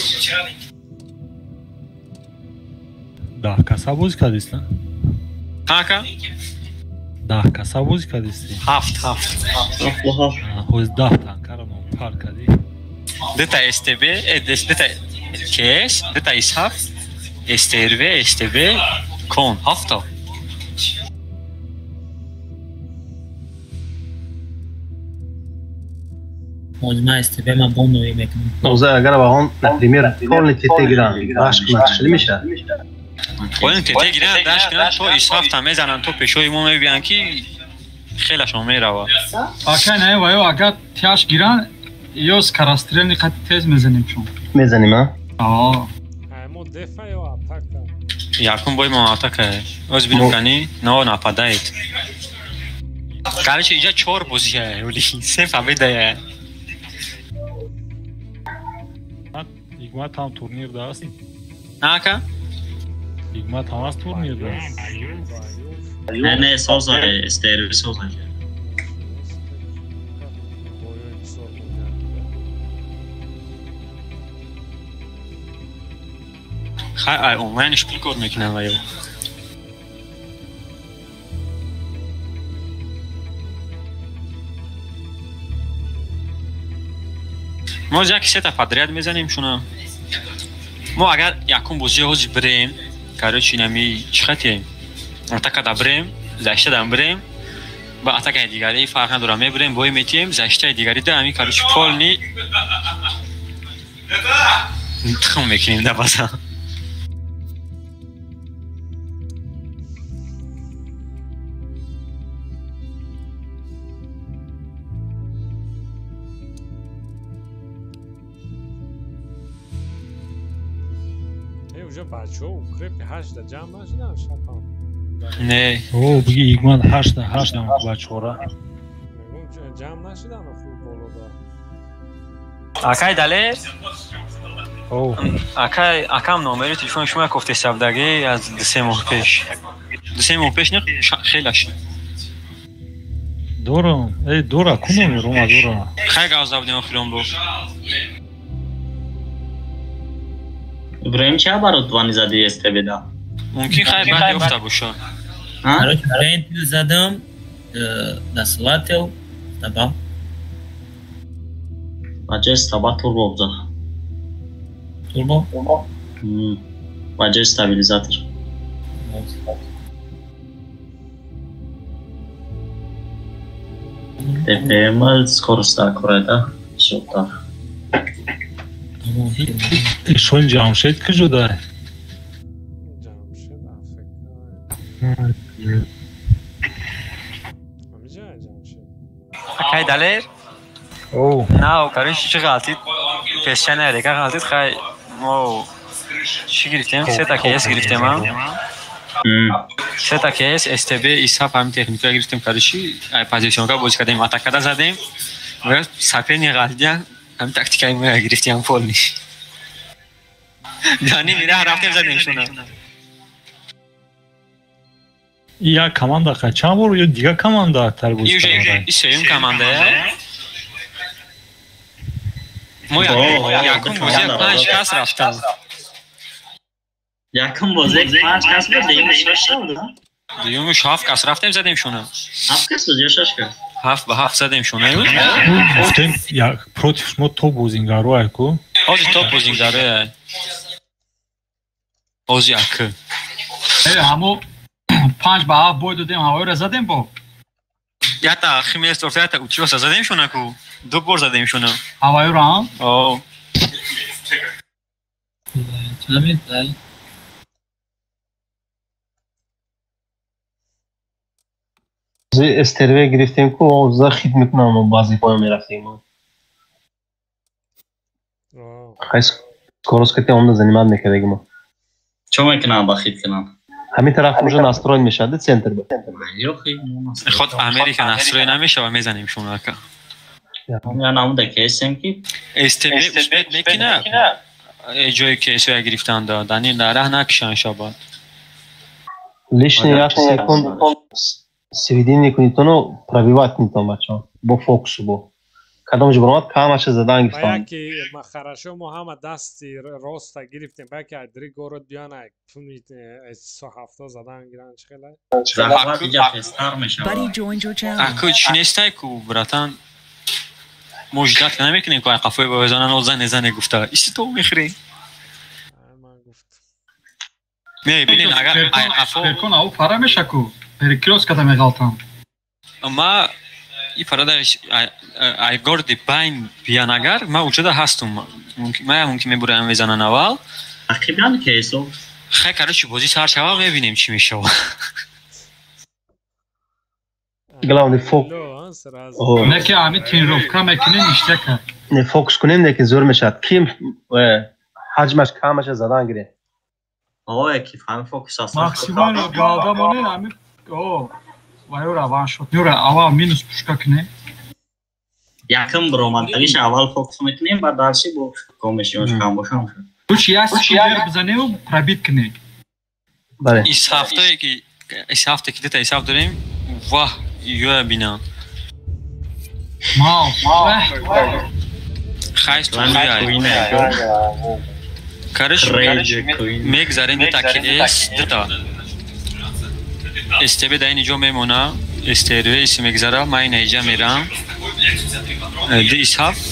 Speaker 1: Да, каса буз кадистан.
Speaker 15: Хака?
Speaker 1: Да, каса буз кадисти.
Speaker 15: Хафт.
Speaker 1: Хоз дахтан карам пар кади.
Speaker 15: Дета STB, дета KS, дета ishaf, STRV, STB, kon hafta.
Speaker 18: Можно STB ما бонно يمكن.
Speaker 10: وزي أجرب هون например полный تيجران عشق ما تشلي مش
Speaker 15: полный تيجران داش کنن تو ishaf تا میزنن تو پیشوی ما میبینن که خیلیشون میروه.
Speaker 20: آکنه وایو اگر تیاش گیرن یوز کاراسترنی خط تیز میزنیم چون.
Speaker 10: میزنیم ها؟
Speaker 13: همون دفاع یا اتاکا؟
Speaker 15: یکم باید ما اتاکه. از بینم کنی نه نپادایید. کارش اینجا 4 بازیه ولی سه فهمیده.
Speaker 1: Игма там турнир даст.
Speaker 15: Ака?
Speaker 1: Игма там ас турнир даст.
Speaker 4: Не, соза стерео соза.
Speaker 15: Хай онлайн шпилкор میکنن وایو. ما یک سه پادریاد میزنیم شونا. ما اگر یکم بازی هوز بریم کارچ اینمی چختی اتاک دا بریم زشته دام بریم با اتاک دیگری فرق نداره میبریم بای میتیم زشته دیگری دا همی کارچ پول نی خم میکنیم دا بازا
Speaker 13: بچه ها اوکریپی 8 جمع نشدن شبم
Speaker 15: نه
Speaker 1: او بگی ایگمان 8 هم بچه ها را
Speaker 13: جمع نشدن خوب بولو دا
Speaker 15: اکای دله اکام نامری تلفن شما گفته سبدگی از 2 ماه پیش 2 ماه پیش نه خیلیش
Speaker 1: دورا کنم روما دورا
Speaker 15: خیلی گاز دادیم خیلون بو
Speaker 4: ابراهیم چه برات دوانی زدی استبدا
Speaker 15: ممکن خیلی بعد یفته باشه
Speaker 18: برای تو زدم دستلاتل تبا
Speaker 4: بچه استبا تو رو بزن
Speaker 18: Turbo.
Speaker 4: Bence stabilizator. TPM скорость аккурата. Все так.
Speaker 1: Что Джамшед кажу да?
Speaker 15: Хай далер?
Speaker 1: О.
Speaker 15: Нау, короче, чӣ ғалтид? Пешчана река ғалтид хай мо чӣ гирифтем? Се такес гирифтем ам. Се такес STB исап ҳамин техника гирифтем, короче, ай позитсионга бозӣ кардем, атакада задем. Ва саперни ғалтидя ҳамин тактикаи мо гирифтем полни. Дани мира рафтем задем шуна.
Speaker 1: Я команда качан бор ё дига команда актар буд?
Speaker 15: Исеюм командая. Мо якум бозе 5 кас рафтам.
Speaker 4: Якум бозе 5 кас буд, диюм 6 буд.
Speaker 15: Диюм 7 кас рафтем задем шуна.
Speaker 4: 7 кас буд ё 6 кас?
Speaker 15: 7 ба 7 задем шуна.
Speaker 1: Гуфтем я против мо топ бозингаро айку.
Speaker 15: Ҳозир топ бозингаро. Ҳозир ак.
Speaker 20: ҳамо 5 ба 7 бой додем, ҳавоиро задем бо.
Speaker 15: Ята химия стортата учиоса задем шуна ку. Ду бор задем шуна.
Speaker 20: Ҳавоиро ҳам?
Speaker 15: О.
Speaker 18: Чамитай.
Speaker 10: استرवे گرفتیم کو اوضاع خدمت نامو بازیکن میرفتیم خیس کورس کتی اون زنیمت میکردیم ما
Speaker 4: چه میکنم با خید کنم
Speaker 10: همین طرف اونجا ناستروین میشد سنتر با
Speaker 15: خود امریکا ناستروین نمیشه و میزنیم شما که
Speaker 4: یا نموده کیسیم کی
Speaker 15: استبی اثبات میکنه جای کیسو گرفتن دادنی نره نکشن شبات
Speaker 10: лишний секунд сведение конитоно пробивать не там бачо бо фокусу бо кадом жбромат камаша задан гифтам
Speaker 13: яки ма хорошо мо ҳама дасти роста гирифтем баки адри город биёна пуни 170 задан гиран чхела
Speaker 4: захват иҷа фестар мешавад
Speaker 15: аку чинестай ку братан мо ждат намекунем ку қафои бовезанан ол зане зане гуфта исти то мехрем не бинин агар ай қафо
Speaker 20: перкон ау пара мешаку перекрёс ката меғалтам
Speaker 15: ма и парада ай горди байн биан агар ма учуда ҳастум мумкин мебурам мезанан аввал
Speaker 4: ақибан кесо
Speaker 15: хай короче бозӣ сар шава мебинем чӣ мешава
Speaker 10: главный фокус
Speaker 20: неки ҳами тренировка мекунем иштака
Speaker 10: не фокус кунем неки зӯр мешавад ким ҳаҷмаш камаша задан гире
Speaker 4: ки фаҳми фокус аст
Speaker 20: максимал галдамонен ҳами ваё раван шуд юра аввал минус пушка кунем
Speaker 4: якм биромадтариш аввал фокус мекунем баъд дарши бо комишиёнш кам бошам шуд
Speaker 20: куч ясикер бизанем пробит кунем
Speaker 15: ис ҳафтае ки ис ҳафта ки дета ҳисаб дорем ваҳ ёя бинам хайс короче мегзарем дета ки эс дета استبه در اینجا میمونه استروی ایسی مگذاره من این اینجا میرم دیس هفت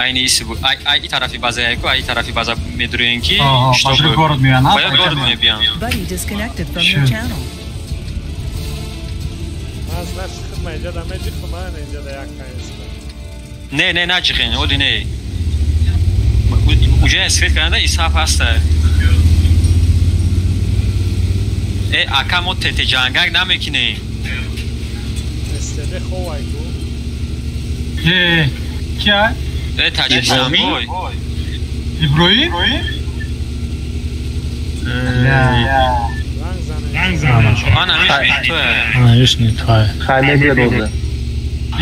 Speaker 15: این ایسی بود ای طرفی بازه ایکو ای طرفی بازه میدروین کی
Speaker 20: باید گارد میان
Speaker 15: باید گارد میبیان نه نجیخین اولی نه اوجه اسفید کننده ایس هفت هسته ака мо тете ҷангак намекунем
Speaker 13: استبه خوای کو
Speaker 20: кия
Speaker 15: таҷикистонбой
Speaker 20: иброим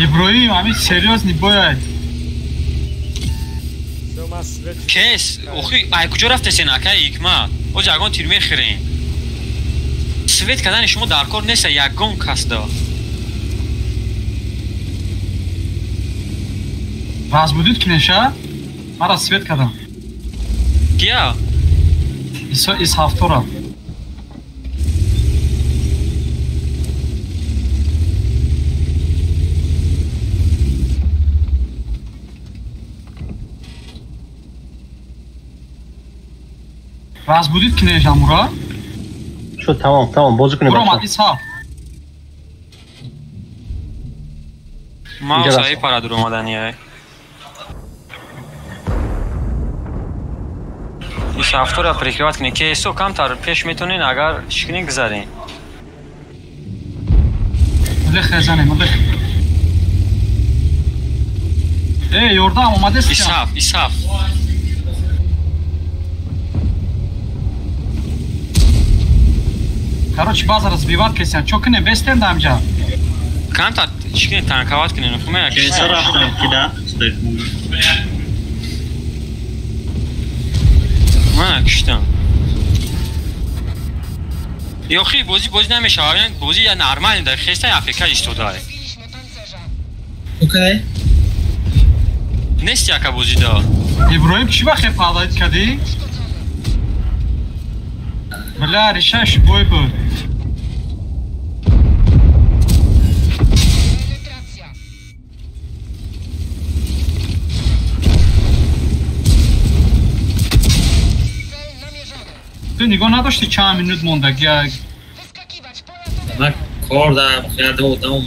Speaker 20: иброим ҳамин серьёзный бояд
Speaker 15: кес охи ай куҷо рафтесен акаи ҳикмат оз ягон тир мехӯрем свет кардани шумо дар кор нест ягон кас до
Speaker 20: разбудид кинеша мара свет кардам
Speaker 15: кия
Speaker 20: ис ҳафтора разбудить князь Амура.
Speaker 10: Что, tamam, bozuk ne
Speaker 20: Буром
Speaker 10: başla.
Speaker 20: İshaf.
Speaker 15: Маус ай парадур омаданияй. Ишафтора прикривать кни. Кейсо камтар пеш метонин агар шикни гзарин.
Speaker 20: Млех езанем, млех. Эй, Йордам, омадес
Speaker 15: İshaf, İshaf.
Speaker 20: Короче, база разбивать кесян. Чё кне вестен дамжа?
Speaker 15: Камтар шикни танковать кни. Нухуме
Speaker 4: Кейсо рафтам кида.
Speaker 15: من کشتم یخی بازی نمیشه بازی یا نرمال در خسته افریقا اشتودای
Speaker 18: اوکی
Speaker 15: نیست یکا بازی دا
Speaker 20: ابراهیم چی وقت پرداید کردی؟ بله ریشش بوی بود تو نگاه نداشتی چند منوت موندگی
Speaker 18: من کار دارم خیلی بودم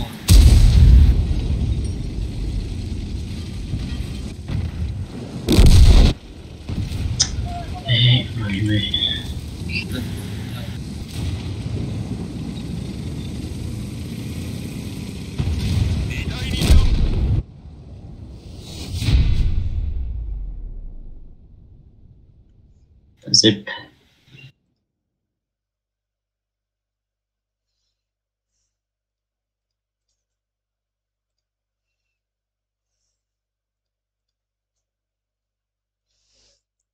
Speaker 4: Zip.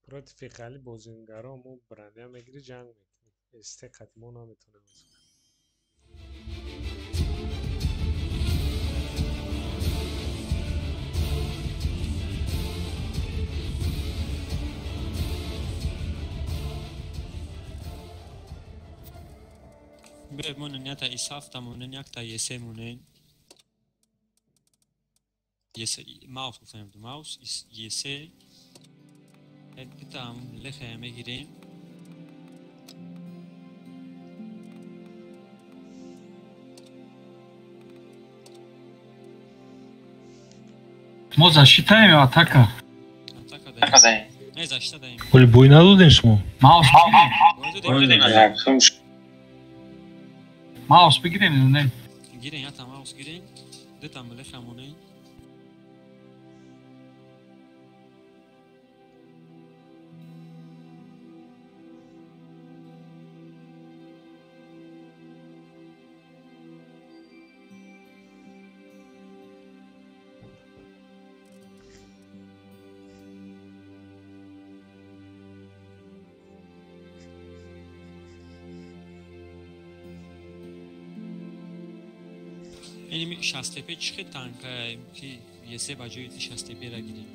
Speaker 13: против خیلی بازیگرا ما برنده هم میگیری جنگ میکنی استیک ما نمیتونه
Speaker 15: بمونن یا تا ایساف تمونن یا تا یسه مونن یسه ماوس بفهمد ماوس یسه القطعة لخا مجرين
Speaker 20: ما защитаем его атака.
Speaker 15: Атака даем. Не защита даем.
Speaker 1: Коли бой надудеш му?
Speaker 20: Маус Маус бигирин не.
Speaker 15: Гирин я там маус гирин. Де там леха муне. اینمی شستپه چخه تانکه که یه سه بجایی تی شستپه را گیریم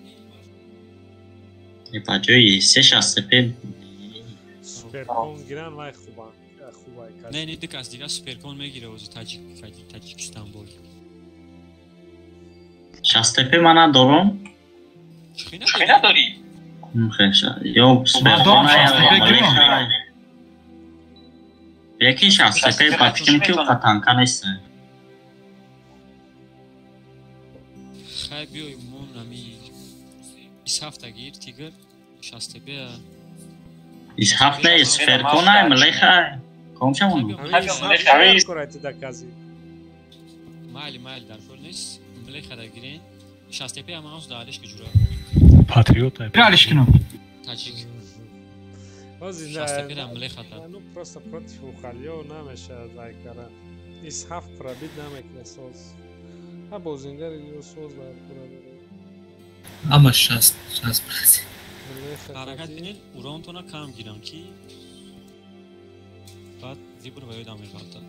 Speaker 4: یه بجایی سه شستپه
Speaker 13: سوپرکون گیرن وای خوبه
Speaker 15: نه نه دک از دیگه سوپرکون میگیره وزی تاجیکستان بود
Speaker 4: شستپه من ندارم
Speaker 15: چخی نداری؟
Speaker 4: خیشه یا سوپرکون یکی شستپه پاپیکم که او تانکه نیسته
Speaker 15: خیلی بیایی مون نمی ایس هفته گیر تیگر شسته بیا
Speaker 4: ایس هفته ایس فرکونه ملی خیلی کام شمونو
Speaker 15: مالی در کل نیست ملی خیلی گیرین شسته بیا ماوس دارش که جورا
Speaker 1: پاتریوت های
Speaker 20: بیالش کنم
Speaker 15: تاجیک
Speaker 13: Ozi, ну просто против Ухальева намеша зайкара. Из хафт пробит намекне соз. А бозингар его соз да пробит.
Speaker 18: Ama şans bırakın.
Speaker 15: Harakat binin urantona kam giren ki بعد ویبر باید آمیر بالتا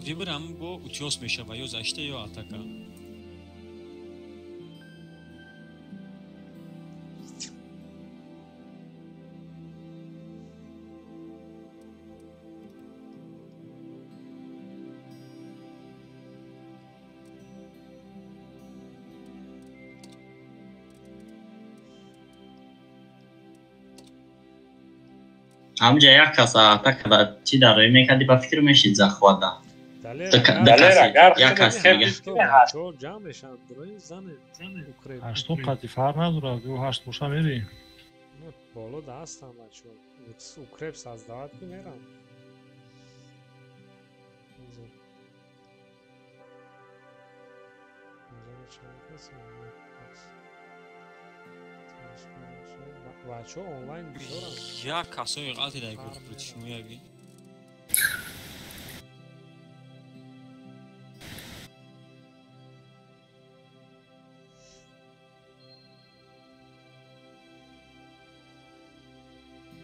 Speaker 15: ویبر هم با اوتیوس میشه و یا زشته یا اتاکا
Speaker 4: همجا یک کس تا که چی داره میکردی با فکر میشید زخواده یک کس دیگه
Speaker 1: هشتون قطعی فرق نداره گو هشت موشا میری
Speaker 13: بالا دستم بچه اوکریب سازداد که میرم بچه آنلاین بیدارم
Speaker 15: یک کسایی غلطی در گروه پروتیشون میابی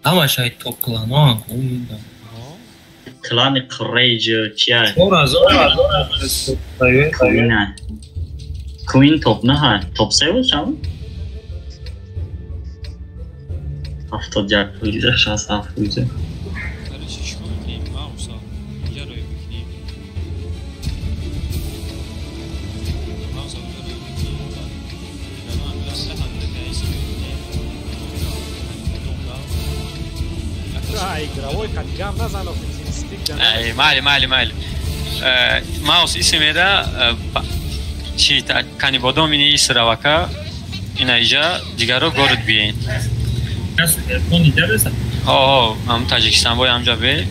Speaker 18: Ama şahit top klan o oyunda.
Speaker 4: Klan Courage çiğ. Queen top ne ha? Top seviyor mu? Haftalık uyuyacak şans hafta uyuyacak.
Speaker 13: игровой хатгам назано физический
Speaker 15: ай майли маус исмеда чи кани бодомини исравака инаижа дигаро город биен ам таҷикистон бо амҷа бе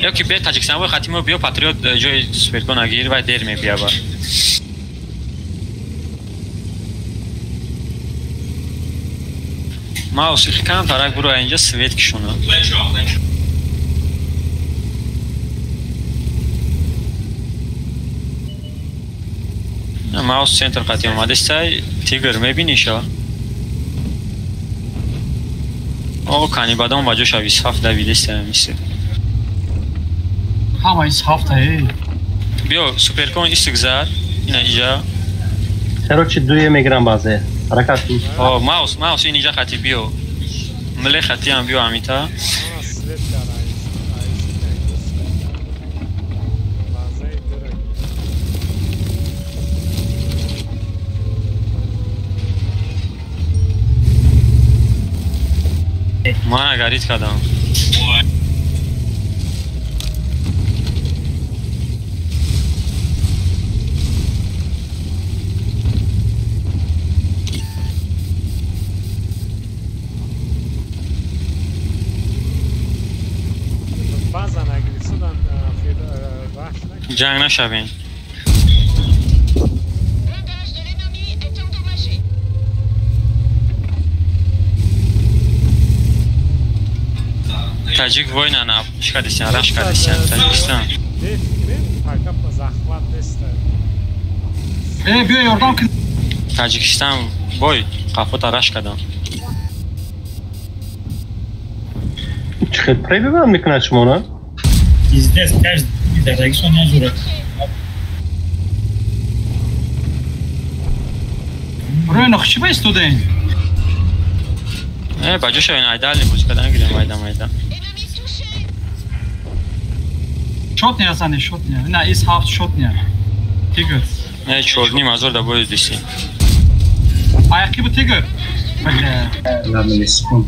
Speaker 15: ёки бе таҷикистон бо хатимо биё патриот ҷои суперкон агир ва дер мебияба маус кам тарак буро инҷа свет кишона маус центр қати омадестай тигр мебиниша о канибадон ба ҷоша 27 давидеста мисли
Speaker 20: ҳама 27
Speaker 15: биё суперкон истигзар ина иҷа
Speaker 10: короче дуе мегирам базе ҳаракат
Speaker 15: о маус ин иҷа хати биё миле хати ам биё амита ман агарит кардам جنگ نشوین تاجیک واینا نه شکادیسیان راش کادیسیان تاجیکستان
Speaker 20: بیا یاردم کن
Speaker 15: تاجیکستان وای قفوت راش کدام
Speaker 10: چه پری ببرم میکنه شما نه
Speaker 18: İzles ters giderek sonra zor.
Speaker 20: Buraya nakışı mı istedin?
Speaker 15: Bacı şöyle aydalli buzkadan gidelim ayda.
Speaker 20: Shot ne yazan shot ne? Ne is half shot ne? Tiger.
Speaker 15: Ne çorni mazor da boyuz dişi.
Speaker 20: Ayakkabı tiger. Böyle.
Speaker 18: La milispont.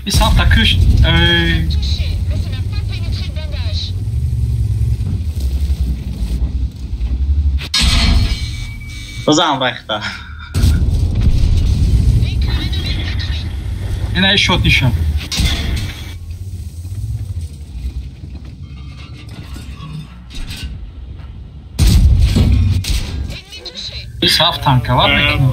Speaker 20: Is half da kış.
Speaker 4: بزن وقتا
Speaker 20: Yine shot nişan. Bir saf tanka var mı?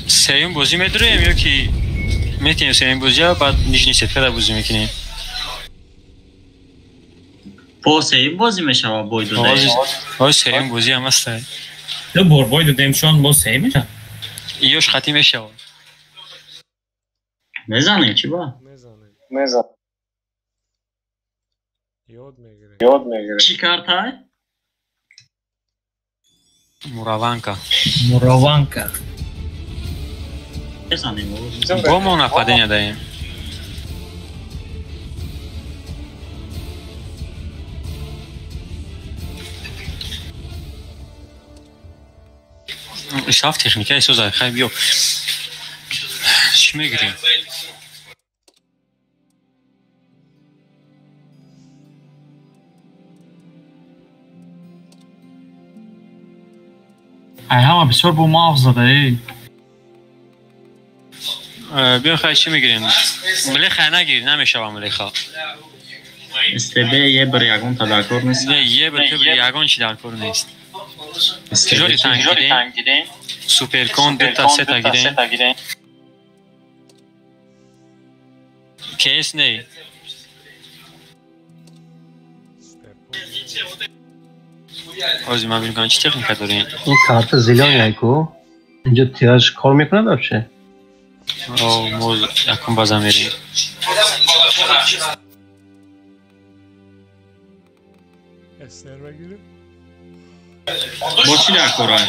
Speaker 15: سیون بازی میداریم یا که میتونیم سیون بازی ها بعد نیشنی ستکه دا بازی میکنیم
Speaker 4: با سیون بازی میشه و باید دو دهیم
Speaker 15: آه سیون بازی هم هست
Speaker 18: تو بار باید دو دهیم شان با سیون میشه
Speaker 15: ایوش خطی میشه
Speaker 4: میزنیم چی با؟
Speaker 10: میزن
Speaker 13: یاد میگیره
Speaker 4: چی کارتای؟
Speaker 15: Muravanka.
Speaker 1: Muravanka.
Speaker 15: Como napadenie dajem? شاف تکنیکه سوزای خیلی بیو چی میگیریم؟
Speaker 8: ای همه بسیار با مغز زده ای
Speaker 15: بیان خیلی چی میگیریم؟ ملیخه نگیر نمیشه با ملیخه
Speaker 4: استبه یه بر یگون تدارکور نیست؟
Speaker 15: یه بر یگون چی تدارکور نیست چجوری تنگ گیریم؟ سوپر کون دیتا سه تا گیریم کیس نی آزی من بینیم چی تکنیکه داریم؟
Speaker 10: این کارت زیلان یکو اینجا تیراژ کار میکنه ببشه
Speaker 15: موز یکون بازم میریم
Speaker 13: استر بگیریم
Speaker 4: با چی در کورای؟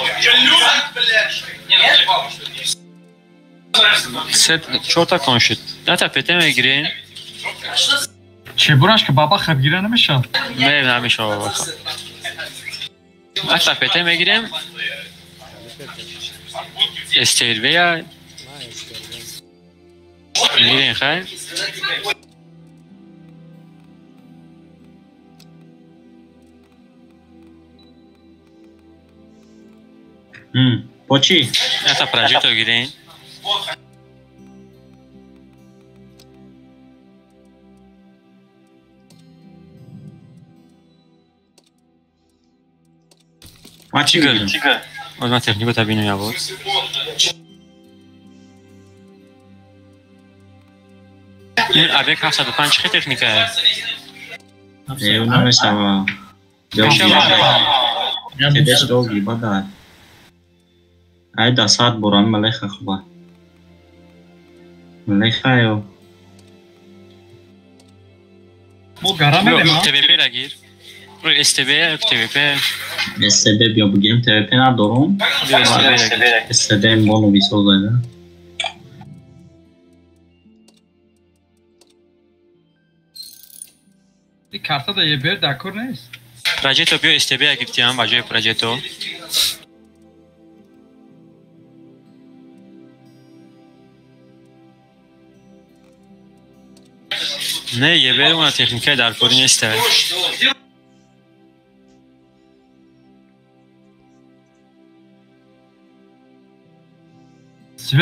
Speaker 15: چهار تا کن شد نه تا پته میگیرین؟
Speaker 8: چه براش که بابا خب گیره نمیشه؟
Speaker 15: نه نمیشه بابا خب نه تا پته میگیریم؟ استیروی یا میگیرین خیلی؟
Speaker 4: با چی؟
Speaker 15: نه تا پراجیتو گیرین؟
Speaker 4: ما چی گردیم؟
Speaker 15: از من تکنیکو تبینو یا بود این عبیق 705 چه تکنیکه هست؟
Speaker 4: ایو نمیشته با کدش دوگی باده ای دا ساعت بران ملیخه خوبه ملیخه ایو
Speaker 8: بو گرمه
Speaker 15: بیما TVP را گیر روی STB یا TVP
Speaker 4: STB بیا بگیریم TVP ندارم STB این بانو بیسازه
Speaker 8: این کارتا دا یه بیر دکور نیست
Speaker 15: پراجیتو بیو STB یا گیرتیم با جای پراجیتو نه یه بیر اون تکنیکه در کوری نیسته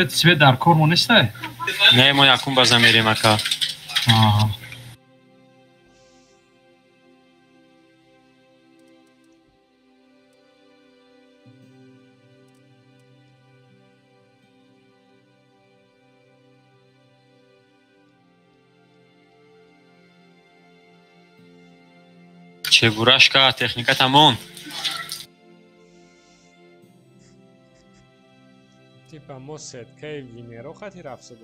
Speaker 8: سویت در کور مو نیسته؟
Speaker 15: نه ما یکون بازم میریم اکا چه براشکا تکنیکه تمام
Speaker 13: تیپا ما ستکه وینرو خطی رفت سده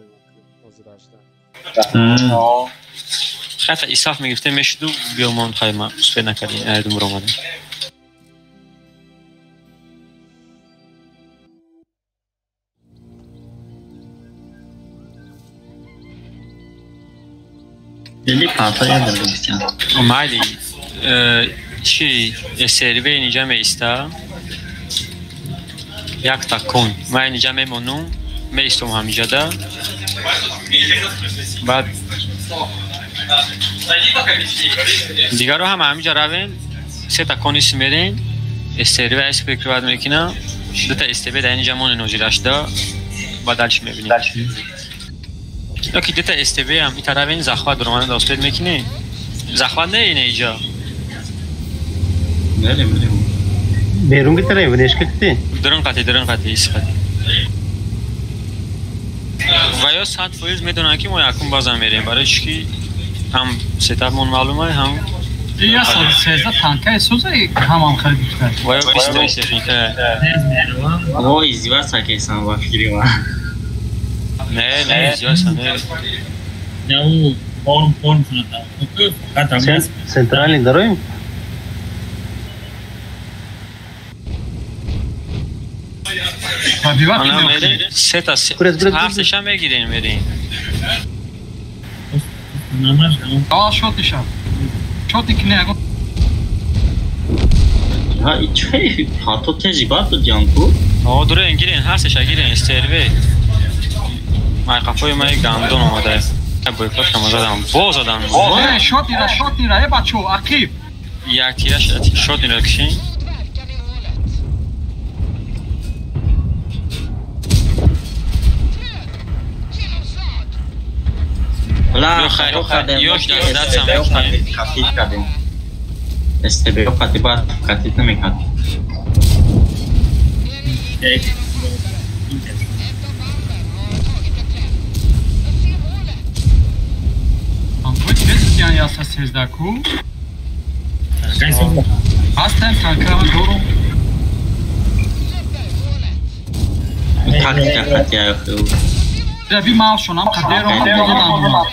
Speaker 13: بکنیم
Speaker 15: خطا ایصاف میگفته میشدو بیامان خواهی ما سپه نکردیم اردم رو آمدیم
Speaker 4: دیلی کارتا یاد بگیستیم
Speaker 15: اومدی چی سروی اینجا میسته یک تا کن من اینجا میمونم میستم همینجا ده بعد دیگر رو هم همینجا روین سه تا کنیس میرین استریوی اسپیکر باید میکنم دو تا استریوی در اینجا مونه نوزیرش ده با دلش میبینیم اوکی دو تا استریوی هم این طرف این زخوات برمانه داستید میکنی زخوات نه اینه اینجا
Speaker 10: بیرون کی طرف ونش کتی
Speaker 15: درون قطعی ایس قطعی و یا 100% میدونن که ما یکون بازم میریم برای چی هم ستاپمون معلومه هم
Speaker 8: یا 113 تانکه سوزه همان خیلی بیشتر
Speaker 15: و یا 22 تکنیکه
Speaker 4: او ایزیوار ساکیسان وافیری و
Speaker 15: نه ایزیوار سانه
Speaker 18: نه او فرم شده فقط
Speaker 10: سنترالین داریم
Speaker 15: آنها میرین سه تا هفتش هم بگیرین میرین
Speaker 20: شوتشم شوتی کنه اگه
Speaker 4: ها چه هاتو تجربه تو جانکو
Speaker 15: دوره گیرین هستش گیرین استروی مای قفای ما یک گندون اومده بایکوت کم زدم باز زدم
Speaker 20: شوتی را بچو عقیب
Speaker 15: یک تیرش شوتی را کشین
Speaker 4: لا
Speaker 15: یوش دست هم
Speaker 4: کافی کردیم استبیو قطعی باید کافی نمیکرد
Speaker 20: Yani yasa sezdaku. Aslen kankamı doğru.
Speaker 4: Taktika katya yapıyor.
Speaker 20: Ya bir mal şunam kader onu.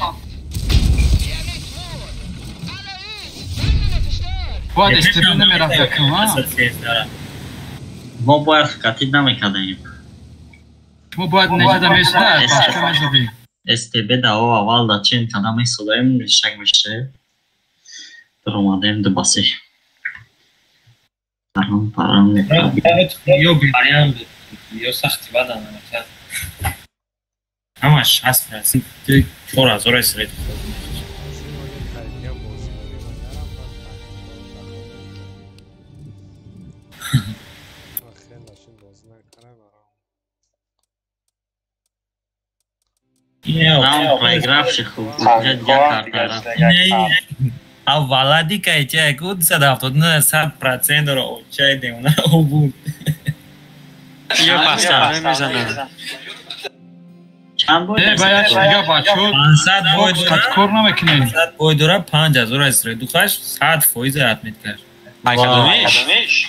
Speaker 20: Bu arada istediğinde merak yakın ha.
Speaker 4: Bu bayağı katil namekadayım.
Speaker 20: Bu bayağı necde mesler başka mezhebi.
Speaker 4: STB da o aval da çin kadamı solayım şakmıştı. Durmadım da bası. Param ne?
Speaker 18: Evet, yok bir variant yok sahtı var da ama şans versin. Sonra sürekli.
Speaker 4: Нам проигравших уже две карты.
Speaker 18: А Владика и те куд садав тут на 100% ро чайде уна обу.
Speaker 15: Я поставлю мизана.
Speaker 4: Чанд بود؟
Speaker 20: باید یا بچه
Speaker 18: 500
Speaker 20: باید کار نمیکنین
Speaker 18: 500 باید داره 5000 است دوخش 100% اتمیت کرد
Speaker 15: مایکادمیش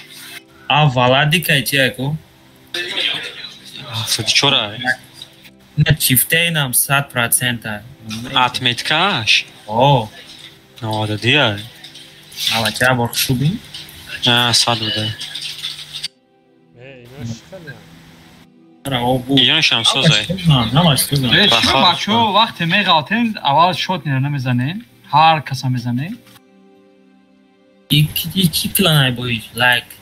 Speaker 18: Владика چه کو
Speaker 15: چرا
Speaker 18: نه چیفته اینم 100%
Speaker 15: اتمیت کاش
Speaker 18: اوه
Speaker 15: نه دیگه
Speaker 18: اما چه بار خوبی
Speaker 15: نه 100 بوده ایناش هم سوزه
Speaker 20: شما بچه وقتی میگاتین اول شوت نمیزنین هر کسا میزنین
Speaker 18: iki klanay boyu like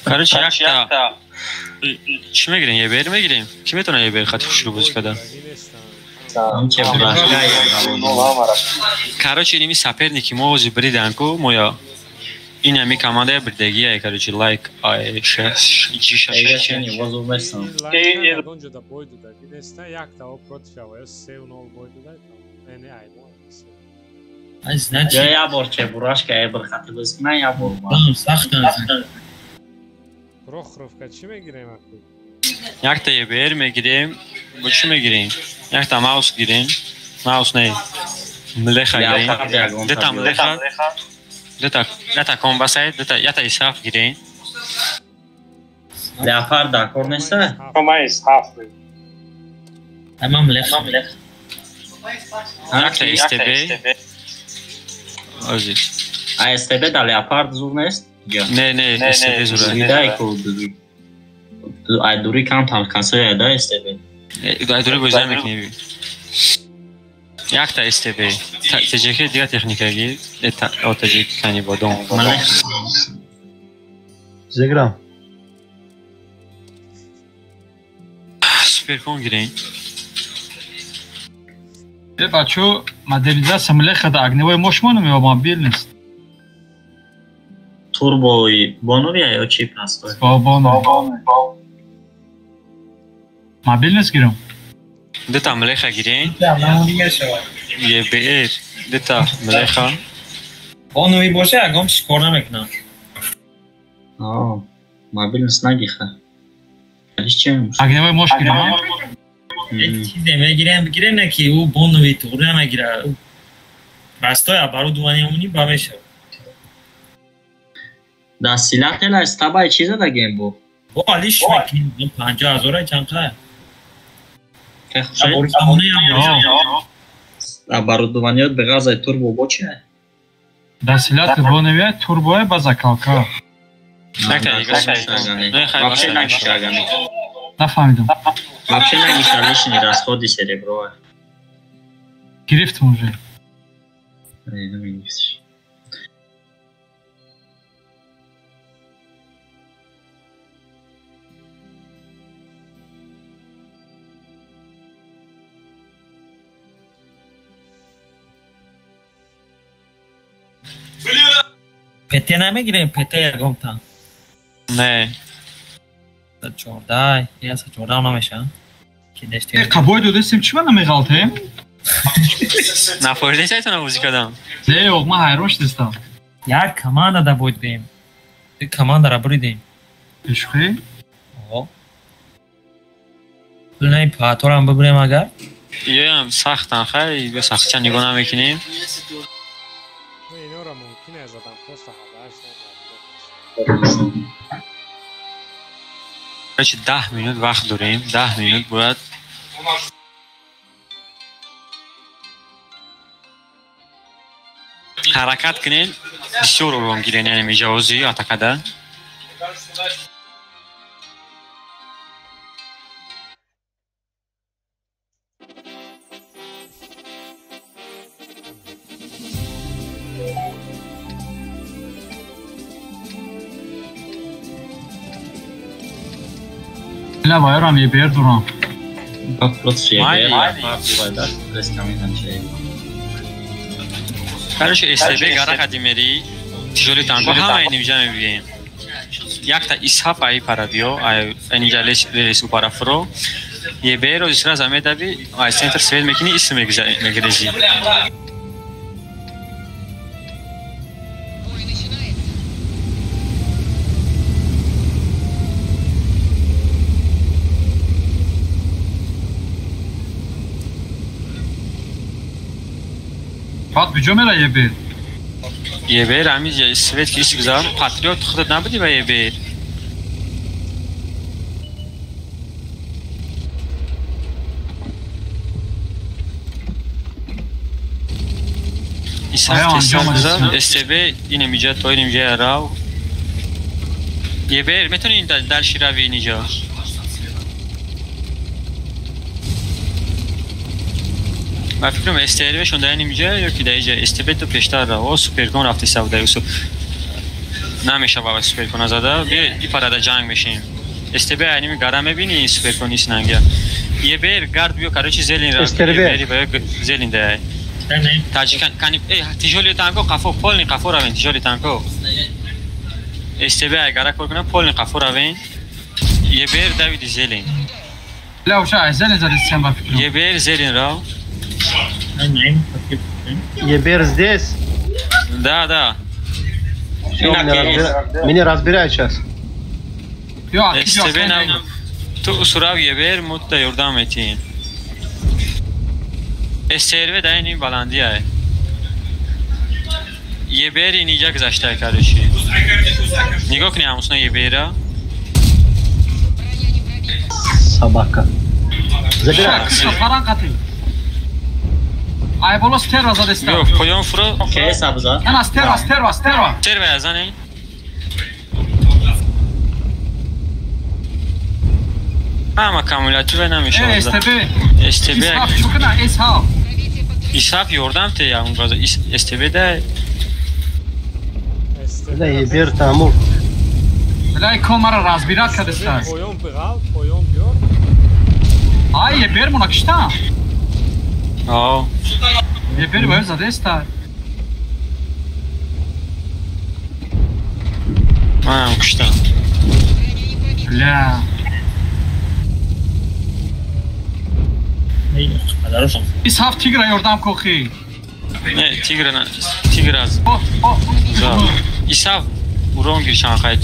Speaker 15: Kardeş yakta kime gireyim ya bir mi gireyim kime tona ya bir katif şuru bozuk kadar Короче, ними соперники можуть бриданку моя. І нами команда бридагія, короче, лайк, ай, шеш,
Speaker 4: не возумешно.
Speaker 13: Önce da boydu da gideste jak da o protiv ava se u novu boydu da ne ajmo.
Speaker 18: Ay znači.
Speaker 4: Ja borče buraška je brhatiliz, ne ja bor.
Speaker 18: Saxtan.
Speaker 13: Prokhrovka çime gireyim aklı?
Speaker 15: Jak da je bir mi gireyim? Bu çime gireyim? Jak da mouse gireyim? Mouse ne? Mlecha gireyim. Deta mlecha. Deta kombasayt, deta yata isaf gireyim.
Speaker 4: Leopard da kornesa?
Speaker 13: Komais half.
Speaker 18: Tamam mlecha.
Speaker 15: Jak da STB? Aziz.
Speaker 4: A STB da Leopard zurnest?
Speaker 15: Ne STB zurnest.
Speaker 4: Vidai ko Ai duri kam kasoya da STB.
Speaker 15: Ai duri gözlemek ne bi? Jak da STB? Teceki diğer teknika gir. O teceki kani bodon.
Speaker 10: Zegram.
Speaker 15: Süper kon gireyim.
Speaker 20: Бачо модернизация млеха да огневой мощь можно мобильность.
Speaker 4: Турбо и боновый я очень простой.
Speaker 20: Боновый. Мобильность гирем.
Speaker 15: Дета млеха гирем. Ye bir deta mlecha.
Speaker 18: Боновый боше агом чикор намекна.
Speaker 4: Мобильность нагиха. Зачем?
Speaker 20: Огневой мощь гирем.
Speaker 18: چیزی میگیره نه که او بونوی توره نمیگیره راستای оборудование اونی باشه
Speaker 4: دا سلاح تلا استابای چیزا دا گیم بو
Speaker 18: او علیش میکنیم 50000 چند
Speaker 4: Оборудование به غذای توربو با چیه؟
Speaker 20: دستیلات بانویه توربوه با زکاکا نفهمیدم
Speaker 4: Вообще нагишал лишний расходы серебро.
Speaker 20: گرفتم уже
Speaker 18: پته نمیگیریم پته یکم تا
Speaker 15: نه
Speaker 18: 14 یا 14 نمیشه که داشتی
Speaker 20: قبول دادیم چی من نمیغلطیم
Speaker 15: نفهمیدی چه تونه بازی کردم
Speaker 20: نه اوه ما هایروش دستم
Speaker 18: یک کمان داده بودیم یک کمان داره بریدیم
Speaker 20: عشقی
Speaker 18: آه نه پاتور هم ببریم اگر
Speaker 15: یه هم سخت خیلی به سخت چند نگاه نمیکنیم
Speaker 13: اینا را ممکنه زدم پست
Speaker 15: بچه 10 minut وقت داریم 10 minut باید حرکت کنین بسیار رو گیرین یعنی مجازی اتکده
Speaker 20: لا بايرام يبير دوران
Speaker 15: کارش استبه گره قدیمری تیجوری تانگو همه اینجا میبینیم یک تا اسحاف ای پرابیو اینجا لیسو پرافرو یه بیر و دیسرا زمین دبی ای سنتر سوید میکنی اسم مگرزی
Speaker 20: فقط بجا میره یه بیر
Speaker 15: یه بیر همیز سوید که ایسی گذارم پاتریوت خودت نبودی با یه بیر ایسان تستان گذار استبه این میجا تو این میجا راو یه بیر میتونی این درشی روی اینجا من فکرم استریوشون در اینجا یا که در اینجا استبه تو پیشتر را و سوپرکون رفتی سوده و نمیشه بابا سوپرکون زده بیا این پرده جنگ بشیم استبه اینمی گرم میبینی سوپرکون نیست ننگه یه بیر گرد بیو کارو چی زلین را بیری باید زلین ده تاجیکن کنی تیجولی تانکو قفو پول نی قفو روین تیجولی تانکو استبه اگر کار کنم پول نی قفو روین یه بیر دویدی زلین
Speaker 20: لا وشا زلین زد سیم با فکرم
Speaker 15: یه بیر زلین را
Speaker 10: Je ber здесь?
Speaker 15: Да.
Speaker 10: Меня разбирай сейчас.
Speaker 15: تو سراغ یه بیر مد دا یردام میتین استروه دا این بلندی های یه بیر اینجا گذاشته کارشی نگاه کنی همونسنا یه بیره
Speaker 10: Собака.
Speaker 20: Забирай. Ай боло стерва задеста.
Speaker 15: Йо, поём фро.
Speaker 4: Окей, сабза.
Speaker 20: Ана стерва.
Speaker 15: Стерва язани. Ама аккумулятиве намеша. Стб.
Speaker 20: Чукна исхаб.
Speaker 15: Исхаб ёрдам те я он газа стб да.
Speaker 10: Да, je ber таму.
Speaker 20: Лай камера разбират кадеста.
Speaker 13: Поём брал, поём бёр.
Speaker 20: Ай, je ber монакшта.
Speaker 15: آه
Speaker 20: یه بری باید زده است
Speaker 15: من هم کشتم
Speaker 20: لا اسحاف تیگر یردم کوخی
Speaker 15: نه تیگر نه تیگر از اسحاف ورون گیرشان خیلی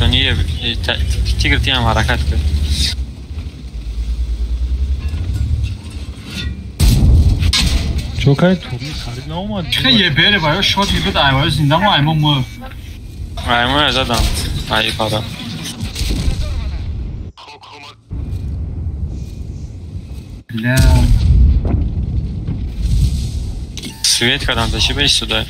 Speaker 15: تیگر تیم حرکت کرد
Speaker 1: چوکای توری خرید نامد
Speaker 20: چه یه بره باید شد میبود ایوای زنده ما ایمان مرد
Speaker 15: ایمان ازدم ای پادا
Speaker 20: لا
Speaker 15: Светка там зачем сюда?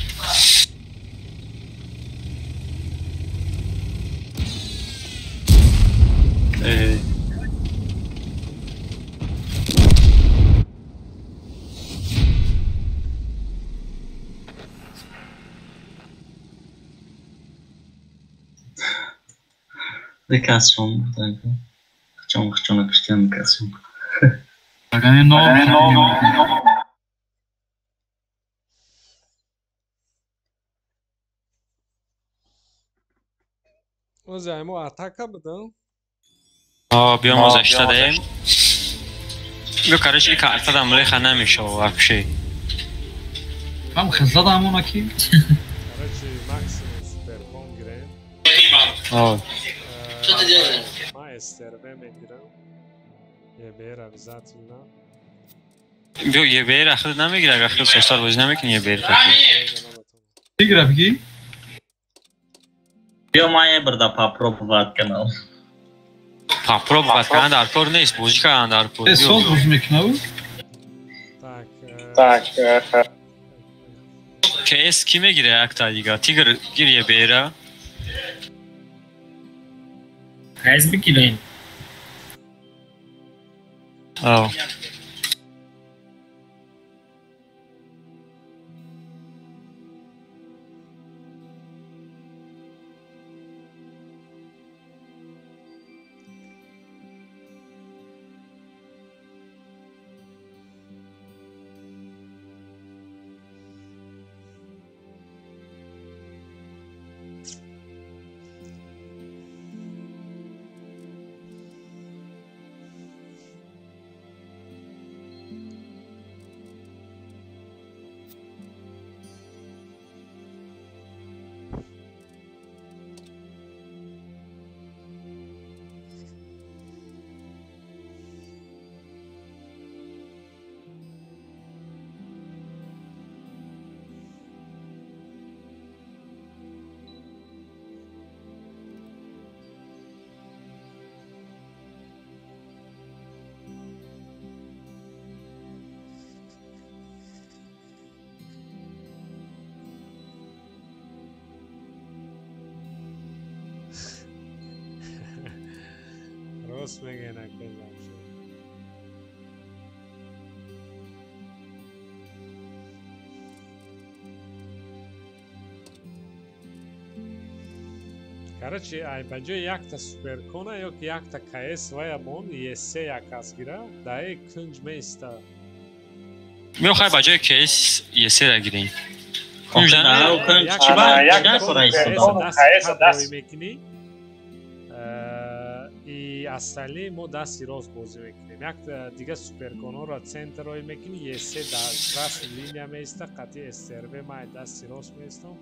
Speaker 4: Decação, Chciał na Krystiankę.
Speaker 20: Pagane no.
Speaker 13: Ozay, mu ataka mıydın?
Speaker 15: بیام از 80 بیا کارش این کارت دام لیخ نمیشه вообще.
Speaker 20: Tam hızladım ona ki.
Speaker 13: Короче, максимум суперком girelim.
Speaker 15: Что ты делаешь?
Speaker 13: Майстер, girelim. YBR обязательно.
Speaker 15: بیا YBR آخر نمیگیره آخر سوستار بازی نمیکنی YBR
Speaker 20: Игра беги.
Speaker 4: بیا ما بردا попробовать канал.
Speaker 15: Попробовать канал در پور نیست بازی کردن در پور.
Speaker 20: Sol buz میکنه.
Speaker 13: Так.
Speaker 15: KS kime gire akta دیگه تیگر گیر YBR.
Speaker 18: KS بگیرین.
Speaker 13: Rost میگن اکنون Короче, ай баҷои якта суперкона ё ки якта КС вая мон ЕС якас гира даи кунҷ меиста.
Speaker 15: میخوای بجای KS YS را گیریم.
Speaker 4: کونج نه کونج چی باید یک
Speaker 13: کارایی میکنی ای اصلی ما دستی راست بازی میکنیم. یک دیگه سوپرکونا را سنتر رای میکنی YS در راست لینیا میسته قطعی استربه ما دستی راست میستم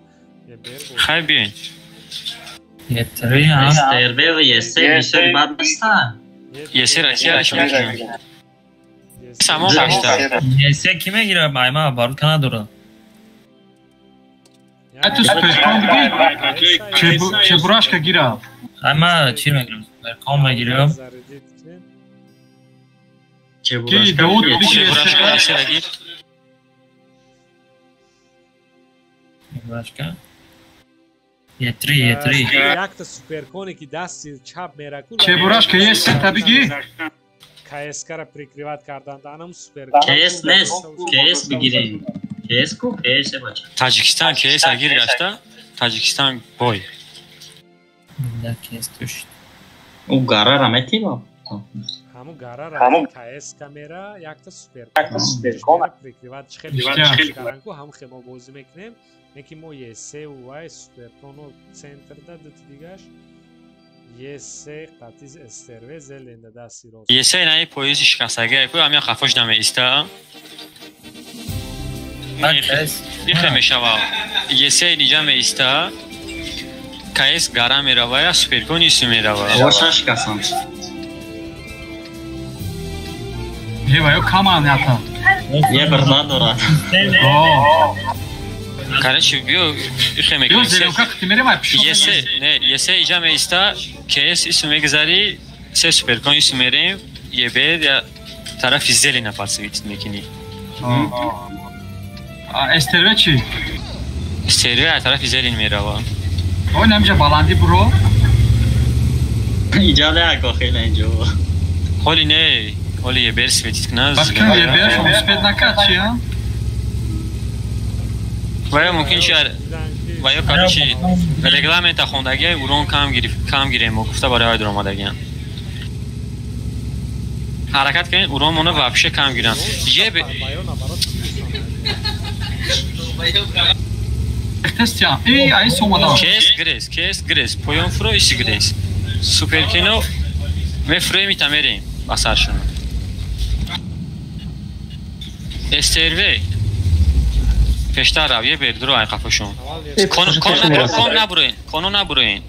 Speaker 15: خیلی بیاین
Speaker 4: استربه و YS بیشتر بد نیستن.
Speaker 15: YS را چیارش میکنیم سامان باشتا
Speaker 18: YS کی میگیره ما بارد کنه دوره
Speaker 20: تو سوپرکون بگی چه براشکا گیره
Speaker 18: اما چی میگیرم سوپرکون میگیرم
Speaker 20: کی داود بگی
Speaker 15: چه براشکا گیر
Speaker 18: براشکا یه تری
Speaker 13: یک تا سوپرکونی که دستی چپ میرکون
Speaker 20: چه براشکا یه ستا بگی
Speaker 13: KS کارا پریکریوات کردن دانم سوپر
Speaker 4: KS نیست KS بگیریم KS کو KS باشه
Speaker 15: تاجیکستان KS اگیر گشته تاجیکستان بای
Speaker 18: نه KS توش
Speaker 4: او گارا رمتی با
Speaker 13: همون گارا رمتی KS کامرا یک تا سوپر پریکریوات خیلی کردن کو هم خیلی بازی میکنیم یکی ما YS و وای سوپر کونو سنتر داد دیگهش YS قطیز استرو زلنده دستی راست
Speaker 15: YS نه پویزی شکستگی کوی همین خفاش دم ایستا یخه میشوا YS دیجا میستا KS گارا میروه یا سوپرکون ایسو میروه
Speaker 4: واشش کسان
Speaker 20: هیوایو کامان یاتا
Speaker 4: یه برنا دورا
Speaker 15: Короче, био ихе
Speaker 20: био зелёнка хтимери ма пишо
Speaker 15: YS иҷа меиста KS исм мегзари се суперкон исм мерем YBR я тарафи зелена подсветить мекини
Speaker 20: استروه چی؟
Speaker 15: استروه از طرف زرین میره و
Speaker 20: اوه نمیشه بالندی برو
Speaker 4: اینجا نه خیلی اینجا
Speaker 15: حالی نه حالی یه بر سویتیت کنه
Speaker 20: بس کنم یه بر شما سپید نکرد چی ها؟
Speaker 15: و یا ممکن شد و یا کاری چی رگلامنت خوندگی اورون کم گیریم و گفته برای در آمدگی حرکت کنید اورون مونه وابشه کم گیرن یه
Speaker 20: Testiam. E aí somada.
Speaker 15: Kes gres. Poyon fro işi gres. Superkino ve froy mitamerim. Basar şunu. Esterve. Peştar abiye berdro ay kafashon. Konu naburein.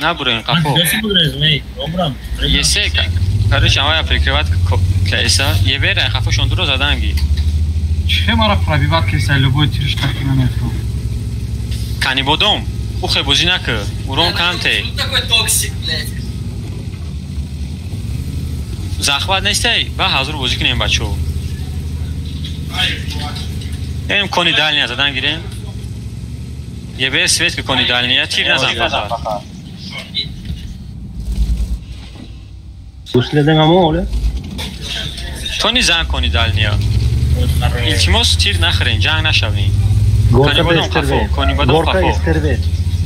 Speaker 15: Naburein kafo. Yese karış avaya prekrevat kaisa. Ye ber ay kafashon dro zadangi.
Speaker 20: چه مرا پرابیوات که سلوبوی تیرش تکیمه نترو
Speaker 15: کنی بودم او خیلی بوزی نکه اورون کنته زخوات نیسته با حضور بوزی کنیم بچه ها این کنی دل نیه زدن گیریم یه بیر سویت که کنی دل نیه تیر نزن فقط
Speaker 10: گوشلدن همه اوله؟
Speaker 15: تو نیزن کنی دل نیه التماس تیر نخورین جنگ نشوین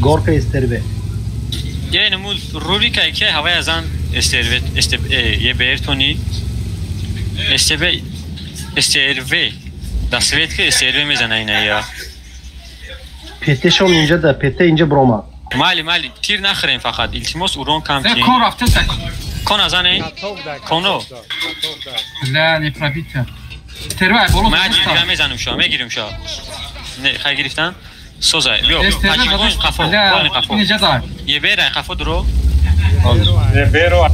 Speaker 10: گورکا استروه
Speaker 15: یه نمود روری که هوای ازن استروه یه بیرتونی استروه دستویت که استروه میزنه اینه یا
Speaker 10: پته شم اینجا ده پته اینجا بروما
Speaker 15: مالی تیر نخورین فقط التماس اورون کم تین
Speaker 20: کن رفته تک
Speaker 15: کن ازنه کنو
Speaker 20: نه نپرابیته استروه بولو
Speaker 15: من دیگه میزنم شما میگیریم شما نه خیلی گرفتن سوزای بیو پاچیکون قفو کن قفو یه بیره قفو درو
Speaker 6: یه بیرو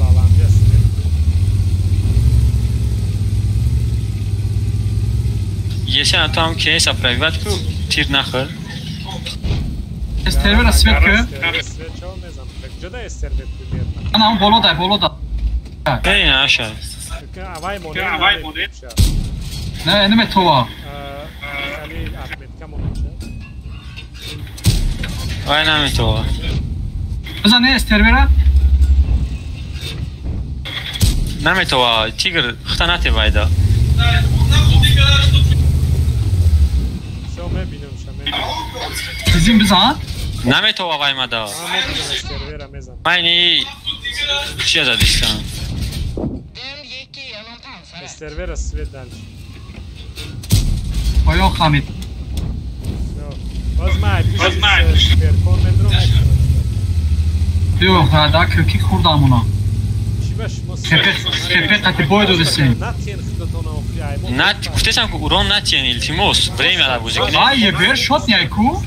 Speaker 15: یه شن تو هم که ایسا پرایوات کو تیر نخور
Speaker 20: استروه را سویت که انا هم بولو دا
Speaker 15: این آشای
Speaker 20: نه نمی توه
Speaker 15: وای نمی توه
Speaker 20: بزنه استروه را
Speaker 15: نمی توه تیگر خطاناتی بایده
Speaker 20: تیزیم بزن
Speaker 15: نمی توه وای مده اینی چی از دیستم
Speaker 6: استروه سوید دل
Speaker 20: پایان خمید
Speaker 6: برکن مندرو
Speaker 20: بیو خدا کرکی خوردم اونا کپی قطی باید رسیم
Speaker 15: نت گفتم که اورون نتین التیموس بریم علا بوزی کنیم
Speaker 20: آه یه بیر شد نیکو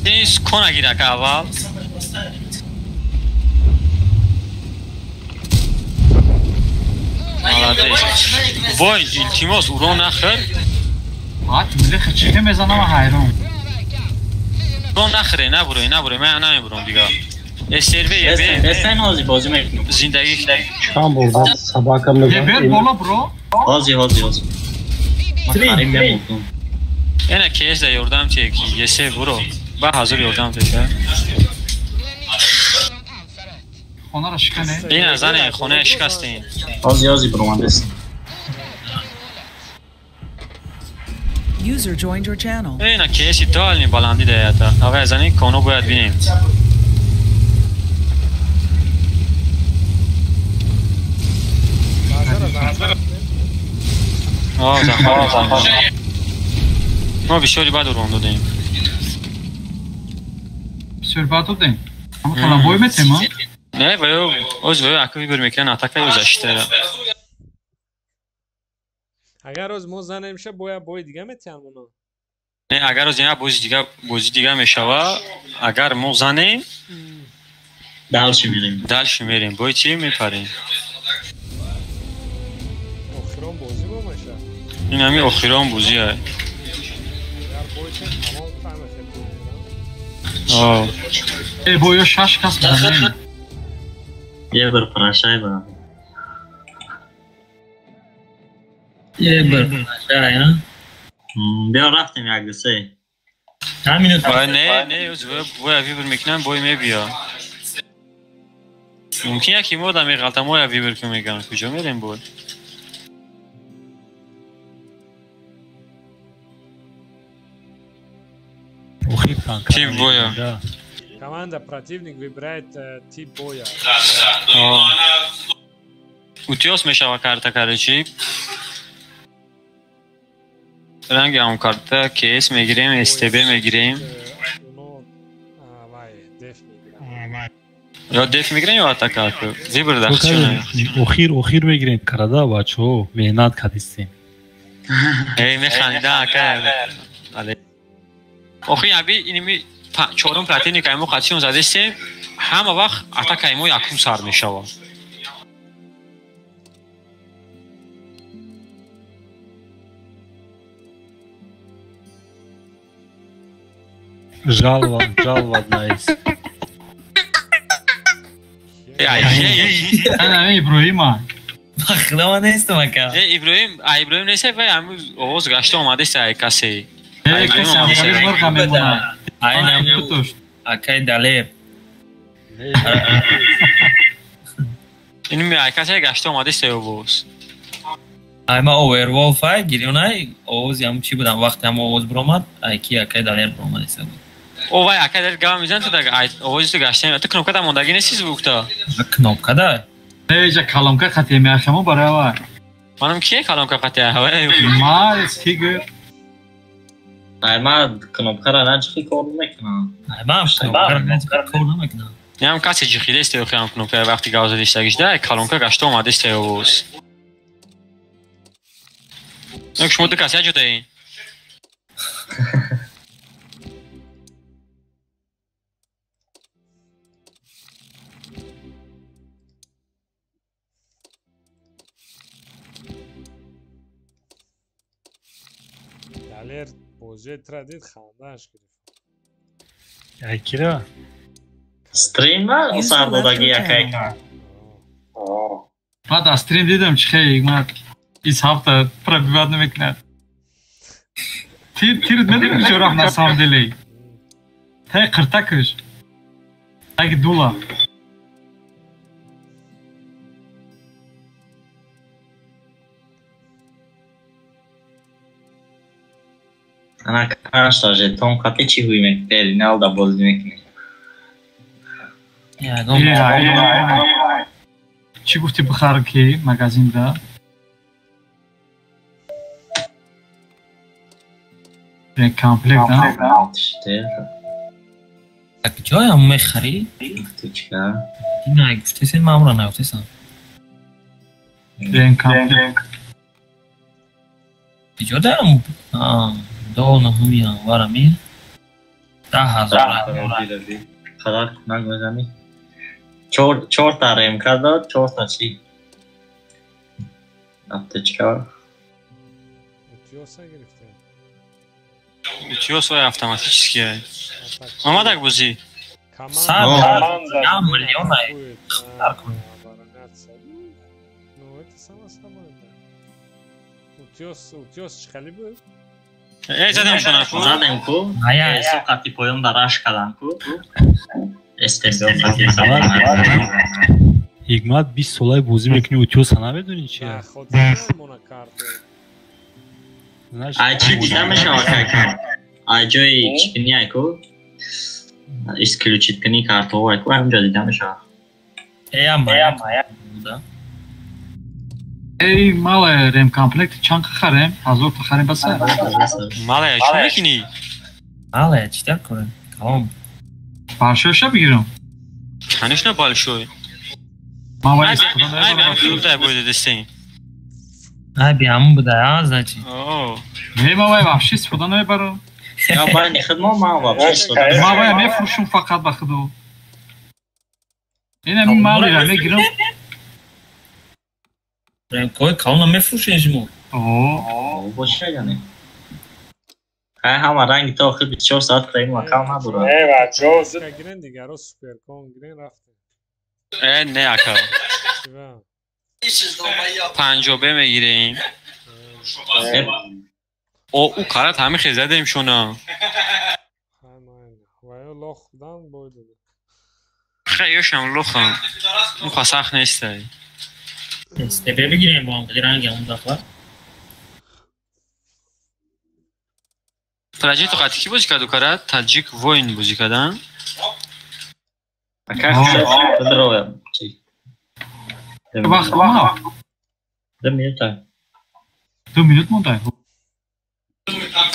Speaker 15: نیست کن اگیره که اول وای التیماس اورون نخور
Speaker 20: ملی چه میزنم حیران
Speaker 15: اورون نخوره نبروی من نمیبرم دیگه استروه یه بیر
Speaker 4: استن هازی بازی میکنم
Speaker 15: زندگی
Speaker 10: شام بردم سبا کم نگم
Speaker 20: یه بیر بالا برو
Speaker 4: هازی خریم میموندم
Speaker 15: اینه کیس ده یردم چه یکی یه سه برو با حضور یردم تشه
Speaker 20: خونه را شکنه
Speaker 15: این از زنه خونه شکستین
Speaker 4: هازی برو من دست
Speaker 5: User joined your channel.
Speaker 15: اینه کیسی دال نی بالندی ده تا اوه از زنه کانو باید بینیم زخواه ما بیشوری باید روندو دیم
Speaker 20: بیشوری باید رو دیم اما کنم بای میتیم ها
Speaker 15: نه ویو اکوی بر میکنن اتاکه یو زشته
Speaker 6: اگر روز ما زن نمیشه بای دیگه میتیم اونا
Speaker 15: نه اگر روز یه بوزی دیگه میشوه اگر ما زنیم دلشی میریم بای چی میپریم
Speaker 6: اخیران بوزی با میشه
Speaker 15: این همی اخیران بوزی های
Speaker 20: ای بایو 6 کس بزنیم
Speaker 4: یه بر پراشای با
Speaker 18: یه بر پراشای ها
Speaker 4: بیا رفتیم یک دسته
Speaker 18: همینو
Speaker 15: نه بوی اوی بر میکنم بوی میبیا ممکن یکی مودم یه غلطه موی اوی بر که میگم کجا میریم بود
Speaker 9: Тип боя.
Speaker 1: Да.
Speaker 13: Команда противник выбирает тип боя.
Speaker 15: Утиос мешава карта короче. رنگ هم карта кейс میگیریم STB میگیریم. یا دف میگیریم یا اتاکا زیبر داشتیم.
Speaker 1: اخیر میگیریم کرادا بچو مهنت کردیم.
Speaker 15: ای میخندم که آخه ابی اینمی چهارم پلاتینی که ما خاطیون زده استیم همه وقت اتاک ما یکم سر میشوه
Speaker 1: жалва نایس
Speaker 20: انا ابراهیم
Speaker 18: بخلا نیستم که
Speaker 15: ابراهیم نیست و امروز آواز گشته اومده است کسی
Speaker 18: اکای دلیب
Speaker 15: این می کسی گشته اومده است آواز
Speaker 18: ما اوورولف های گیریونای آواز هم چی بودم وقتی هم آواز برامد اکی دلیب برامد است
Speaker 15: او وای اکی دلیب گام میزن تو دیگه آواز تو گشته تو کنوکه دم موندگی نیستی بوکتا
Speaker 18: کنوکه ده
Speaker 20: ایجا کلامکه خطی میخمو برای وای
Speaker 15: منم کیه کلامکه خطی هوای
Speaker 20: ما استیگر
Speaker 4: ما کنوکه را نجخی کار نمیکنم
Speaker 18: ما هم کار نمیکنم
Speaker 15: نیم کسی جخیده است و خیام کنوکه وقتی گازه دیشتگیش ده کلامکه گشته اومده است آواز یک شما دو کسی جدا این
Speaker 13: دلیر بوزه تردید خاندهش گرفت
Speaker 1: یکی را
Speaker 4: استریم و سر دادگی یکی کن
Speaker 20: بعد استریم دیدم چه خیلی من ایز هفته پربیباد نمیکنه تیرت ندیم کجا رفت نسام دلی تای قرتکش اگه دولا
Speaker 4: انا کارشتا جتون کتی چی ہوئی مکتری نال دا بازی میکنی
Speaker 20: چی گفتی بخار که مگازین دا یک کامپلیک دا
Speaker 18: جای هم میخری؟
Speaker 4: تو چکار؟
Speaker 18: نه گفتی سین مامورا نگفتی سن
Speaker 20: یک کامپلیک
Speaker 18: کجا دارم؟ دو نهمی وارمی
Speaker 4: 10,000 خدا نگ بزنی 4 تا ریم کرد 4 تا چی؟ رفته چکار؟
Speaker 13: اوتیوسا گرفته
Speaker 15: اوتیوس وای автоматически محمد اکبوزی
Speaker 18: я миллион
Speaker 13: ну это сама утес чхали بود
Speaker 15: زدیم شونه کو
Speaker 4: زدیم کو سوقتی پویم دراش کردن کو
Speaker 1: حکمت 20 سالای بازی میکنی اوتیوس نمیدونی چیه
Speaker 4: ای چی دیدم میشه ای جای چکنی ای کو исключить کنی کارتو ای کو همونجا دیدم میشه
Speaker 20: ای مال ریم کامپلیکت چند خریم هزار تا خریم بسه
Speaker 15: ماله چی میکنی؟
Speaker 18: ماله چی در کنم کام
Speaker 20: بالشوشا بگیرم
Speaker 15: هنوز نه بالشوی
Speaker 20: ما ولی
Speaker 15: ای بیام کلوب بوده دستین
Speaker 18: ای بیام بوده آزاچی
Speaker 20: نه ما ولی وحشی استفاده نمیبرم
Speaker 4: یا باید نخد ما وحشی استفاده
Speaker 20: ما ولی میفروشم فقط بخدو این همین مالی را میگیرم
Speaker 18: کوئی کاونا میفروشه شما
Speaker 4: باشه یعنی همه رنگ تا آخر 24 ساعت کریم و کام نداره
Speaker 13: ای بچه ها گرین دیگه رو سوپر کن گرین رفته
Speaker 15: نه اکا 50 میگیریم او کارت همه خیلی زدیم شونا خیلیش هم لخم اون پاسخ نیسته
Speaker 18: استبه بگیریم با هم خیلی رنگ همون داخل
Speaker 15: پراجی تو قطعی کی بازی کردو کارت؟ تاجیک وین بازی کردن؟
Speaker 20: وقت ما
Speaker 4: 2 minute
Speaker 20: 2 minute مونده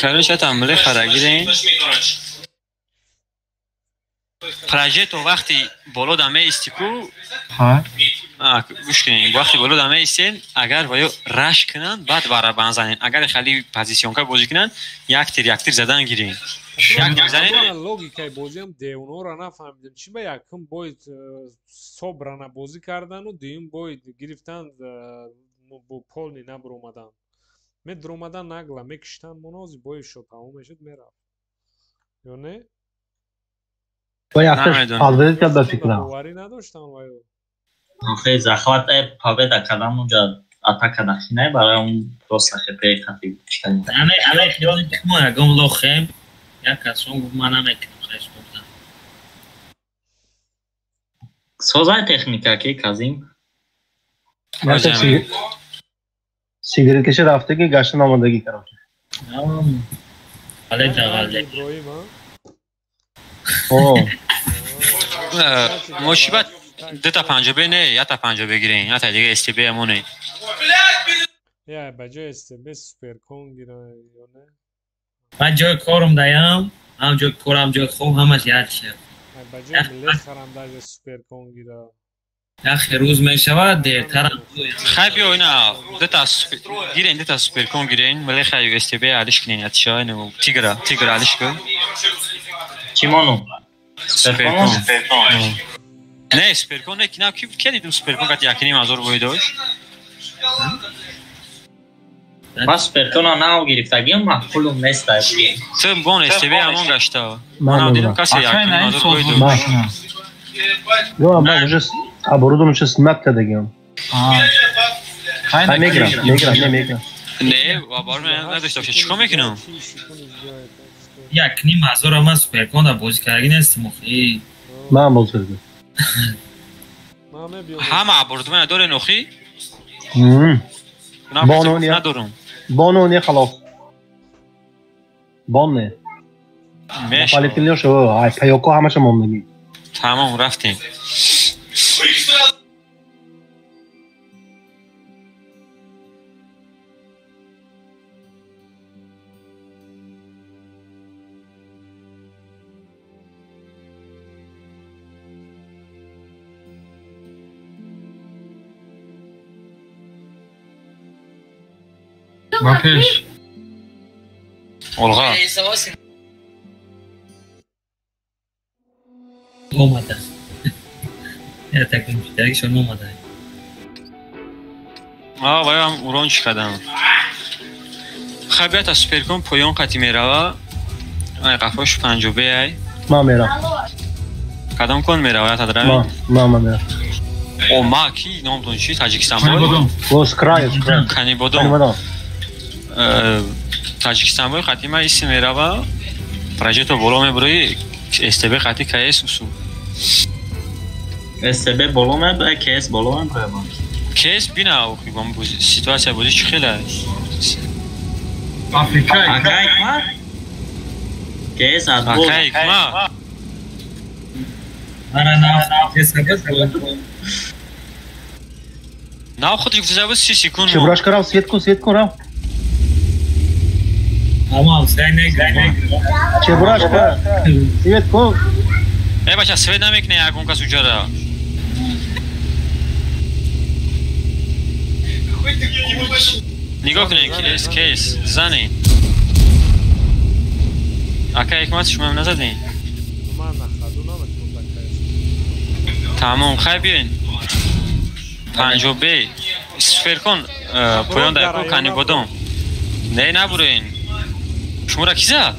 Speaker 15: کارش تعامل خرگیرین پراجی تو وقتی بالا دمه استیکو گوش کنین وقتی بالا دمه استین اگر باید رش کنن بعد برای بنزنین اگر خیلی پوزیشن که بازی کنن یک تیر زدن گیرین یک تیر زدن
Speaker 13: لوگیکای بازی هم دیونو را نفهمیدم چی به یکم باید صبرانه بازی کردن و دویم باید گرفتن با پولنی نبر اومدن در اومدن نگلا میکشتن منازی باید شد تمام شد میرفت یا نه؟
Speaker 10: با یختش آلویز کرد فکرم
Speaker 13: باوری نداشتن وایو
Speaker 4: خیلی زخوات پاویدا کردم اونجا اتاک کردن برای اون پروسه پی خطی کردن
Speaker 18: همه خیال ما اگم لخم یک کسون گفت من نمیکنم خیش بودم
Speaker 4: سازای تکنیکا که کازیم
Speaker 10: سیگریت کشه رفته که گشتن آمادگی کردم
Speaker 15: مشیبت 2 تا 50 نه یا تا 50 بگیرین یا تا دیگه استیبی همونه
Speaker 13: یا بجای استیبی سوپر کون گیره یا نه
Speaker 18: من جای کارم دایم هم جای کارم جای خوب همش یاد شد
Speaker 13: بجای ملی خرم در سوپر کون گیره
Speaker 18: یخ روز می شود دیرترم
Speaker 15: خیلی بیا اینا 2 تا گیرین 2 تا سوپر کون گیرین ملی خیلی استیبی علیش کنین اتشای نمو تیگر علیش کن
Speaker 4: چیمانو
Speaker 15: سوپر کون نه سوپر کون نه کی دیدم سوپر کون که یکی نیم باید داشت
Speaker 4: بس سوپر کون نه گرفتگیم معقولم نیست
Speaker 15: تو بون استیبی همون گشته من دیدم کسی یکی نیم باید داشت
Speaker 10: یا من جست ابرودم جست مت دگیم میگیرم
Speaker 15: نه و بار من نداشته باشه چیکار میکنم
Speaker 18: یک نیم هزار من سوپر کون دا بازی کردی نیستم مخی
Speaker 10: من بازی کردم
Speaker 15: همه ابرود من داره نخی
Speaker 10: بانونی خلاص بانه مخالف کنی شو پیوکو همش موندنی
Speaker 15: تمام رفتیم
Speaker 20: باکش
Speaker 15: olga
Speaker 18: اومده یا تکیم شدگیشون اومده
Speaker 15: بایم اورانج کردم خبیت از سوپر کن پایان قطی میروه قفاش 50 بیای
Speaker 10: ما میرم
Speaker 15: کدام کن میروه تا دروی
Speaker 10: ما میرم
Speaker 15: او ما کی نامتون چی تاجیکستان
Speaker 10: باید
Speaker 15: کنی بودم تاجیکستان باید قطی ما ایسی میروه پراجیتو بولو میبروی استبه قطی که اسو
Speaker 4: استبه بولو میبروی که اس بولو میبروی
Speaker 15: کیس بینا اوخی با سیتواسیا بودی چی خیلی
Speaker 20: افریقای
Speaker 4: اکما کیس ادبو
Speaker 15: اکما نه خودی گفته زبود 30 کن
Speaker 10: چه براش کرم سیت کن رو
Speaker 18: اما سینه
Speaker 10: چه براش کرم سیت کن
Speaker 15: ای بچه سوید نمیکنه اگون کس اونجا را نگاه کنه کیس زنی اکا اکمات شما هم نزدین تمام خیلی بیاین 50 بی سفر کن پایان دایکو کنی بودم نه نبروین شما را کی زد؟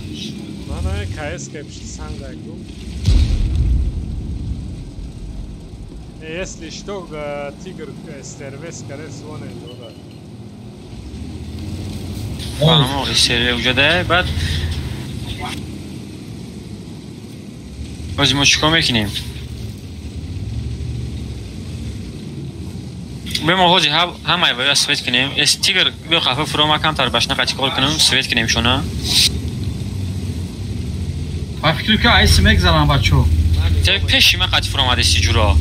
Speaker 13: من که اس که پیش سنگ دایکو Если что, тигр стерве скорее всего найдет.
Speaker 15: فهمو استریا وجوده بعد بازی ما چیکار میکنیم به ما حاجی هم ایویا سویت کنیم تیگر بیا خفه فرو مکم تر بشنه قطی کار کنیم سویت کنیم شونه
Speaker 20: من فکر که ای سمک زنم بچو
Speaker 15: تا پیشی من قطی فرو آمده سی جورا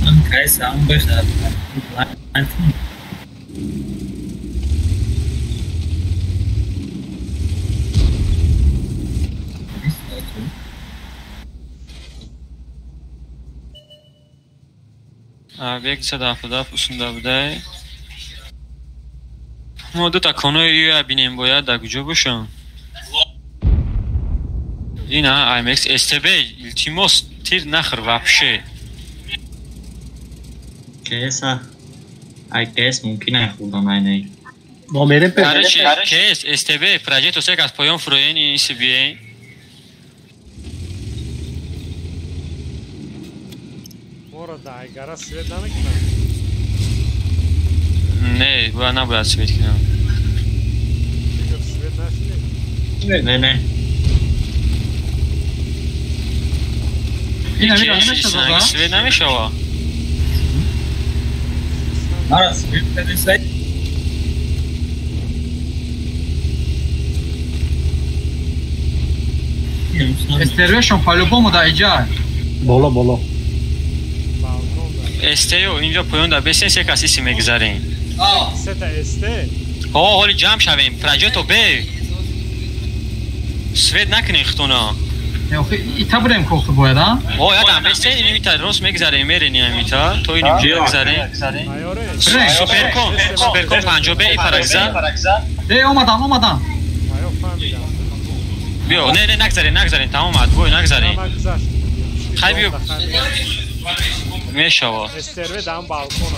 Speaker 18: من کایس هم بخد
Speaker 15: یک صدف üstünde بوده ما دو تا کانوی بینیم باید در کجا باشن این IMX STB التیموس تیر نخر вообще
Speaker 4: کیسا IKS ممکنه خودم اینه
Speaker 10: ما میریم
Speaker 15: کارش KS STB progetto se از پایان فروین CBA
Speaker 13: Da, gara svet namekna.
Speaker 15: Ne, bu نباید سویت کنم.
Speaker 13: Tiger svet nashli.
Speaker 4: نه.
Speaker 20: این همین نمیشه دادا.
Speaker 15: سویت نمیشه وا.
Speaker 18: آره سویت نمیشه.
Speaker 20: استریشون پالوبومو دا ایجا.
Speaker 10: بالا.
Speaker 15: استیو اینجا پایان در بسین سه کسی سی میگذاریم
Speaker 13: سه تا استه
Speaker 15: حالی جمع شویم پراجتو به سوید نکنی اختونا
Speaker 20: ایتا بریم کخت باید ها؟
Speaker 15: یادم بسین اینو ایتا روز میگذاریم میرینی هم ایتا تو اینو میگذاریم سوپرکون 50 به ای پرگزن
Speaker 20: اومدم
Speaker 15: بیا نه نگذاریم تمام عدبوی نگذاریم خیلی بیو میشوا
Speaker 13: استروی دام بالکونا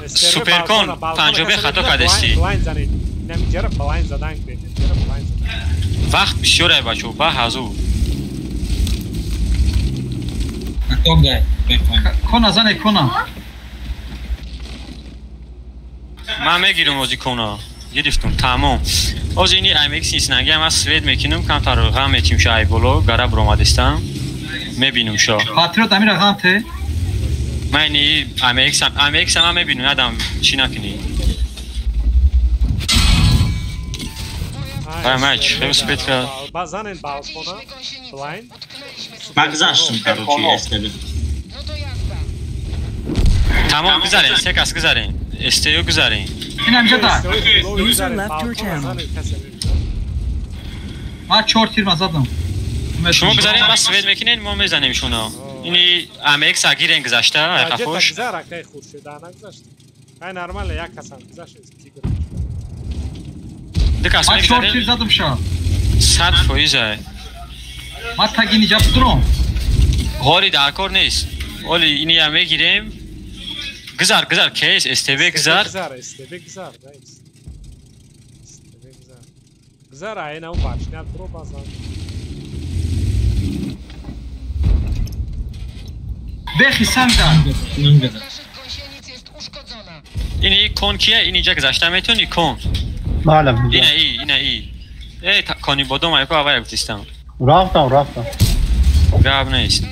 Speaker 15: سوپرکون 50 به خطا کردستی
Speaker 13: بلاین زنید نمیگره بلاین زدن کنید
Speaker 15: وقت بسیاره بچو با حضور
Speaker 20: کنا زنه کنا
Speaker 15: من میگیرم اوزی کنا گرفتم تمام از اینی IMX نیست نگه هم از سوید میکنم کم تا رقم میتیم شای بلو گره برامدستم میبینم شا
Speaker 20: پاتریوت همین رقم ته؟
Speaker 15: من اینی IMX هم میبینم ندم چی نکنی مچ خیلی سپید که
Speaker 13: بازانین بالکونا بلاین
Speaker 4: مگذاشتم کاروچی استیو
Speaker 15: تمام گذارین سه کس گذارین استیو گذارین
Speaker 20: این همینجا دا من 4 تیر مزدم
Speaker 15: شما گذارین بس سوید میکنین ما میزنیم شونا اینی IMX اگیرین گذاشته خفوش
Speaker 13: گذاره که خورشید نگذاشت های نرماله یک کسان گذاشت
Speaker 15: دکاس
Speaker 20: من 4 تیر زدم شا
Speaker 15: 100%
Speaker 20: من تگی نیجا بدرم
Speaker 15: حالی درکار نیست حالی اینی هم میگیریم گذار کیس استیبه گذار
Speaker 13: گذار اینه اون باشنیت برو بازان
Speaker 20: بخی سنگن
Speaker 15: اینی کن کیه اینی جا گذاشته میتونی کن
Speaker 10: معلم
Speaker 15: اینه ای کانی بادم ایکو آوه بتیستم
Speaker 10: رفتم
Speaker 15: گاب نیست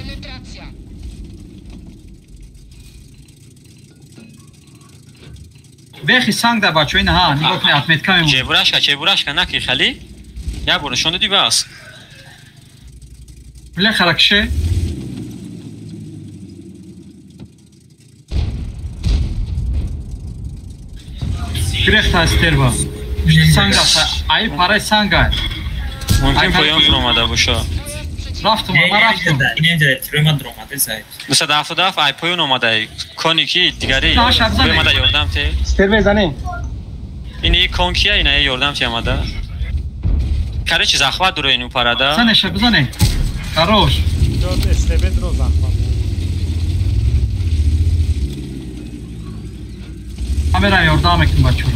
Speaker 20: بخی سنگ در بچه این ها نگاه کنی اتمیت کمی
Speaker 15: چه برش نکی خلی یا برشون دادی بس
Speaker 20: بله خرکشه گرفت استر با سنگ است ای پاره سنگ است
Speaker 15: ممکن پایان فرو آمده باشه
Speaker 20: رفتم
Speaker 18: اینه جای تروما دروماده سایت
Speaker 15: مثلا دفعه ای پایان آمده کنی کی دیگری بمده یاردم تی
Speaker 10: استر بزنیم
Speaker 15: اینی کن کیه اینه یاردم تی آمده کاری چیز اخوات درو اینو پراده
Speaker 20: زنشه بزنه کاروش
Speaker 13: جود استبه درو زخوات
Speaker 20: همه را یاردم میکنم بچه رو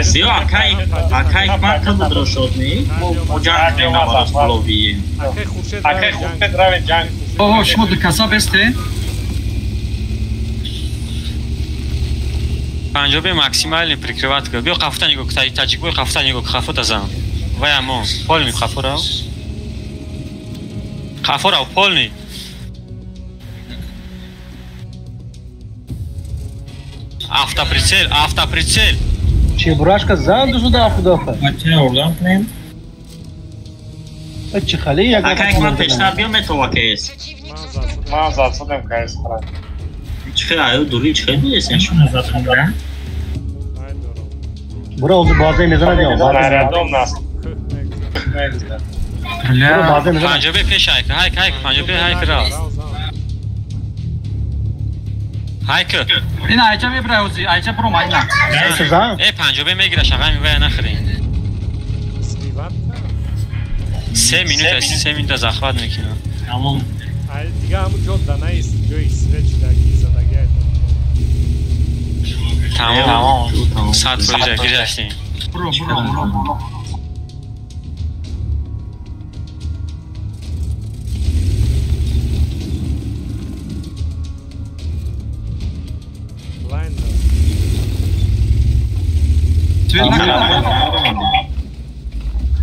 Speaker 4: Zio, akay man tadı droşodni, mojan navaras poloviye.
Speaker 13: Akay Xurshid ravi jang.
Speaker 20: О, шумо ду касаб эсте?
Speaker 15: Панҷобе максимальный прикрыватка. Биё қафта него таҷикбой қафта него қафо тазам. Ваямон, полни қафорав. Қафорав полни. Автоприцел.
Speaker 10: Чебурашка занду сюда афудафа.
Speaker 18: Мача oradan прям.
Speaker 10: Чӣ хали як
Speaker 4: Акай ман пештар биё метова кес.
Speaker 13: Ман засудам кайс хара.
Speaker 4: Чихе аю дури чихе биесен шумо
Speaker 18: Назад да?
Speaker 10: Бура o'zi baza mezana diyor.
Speaker 13: Зарядом нас.
Speaker 10: Bura baza mezana.
Speaker 15: Панҷобе пеш hayk панҷобе hayk ра. Hayk.
Speaker 20: Ин айча мебра o'zi, айча бро майна.
Speaker 15: Панҷобе мегира шаға мивая нахрин. 3 минута захват мекунам.
Speaker 18: Тамом.
Speaker 13: Ай дига ҳамун ҷо данаист, ҷои свечдаги задагиай.
Speaker 15: Тамом. 100% гиряштем.
Speaker 20: Бро.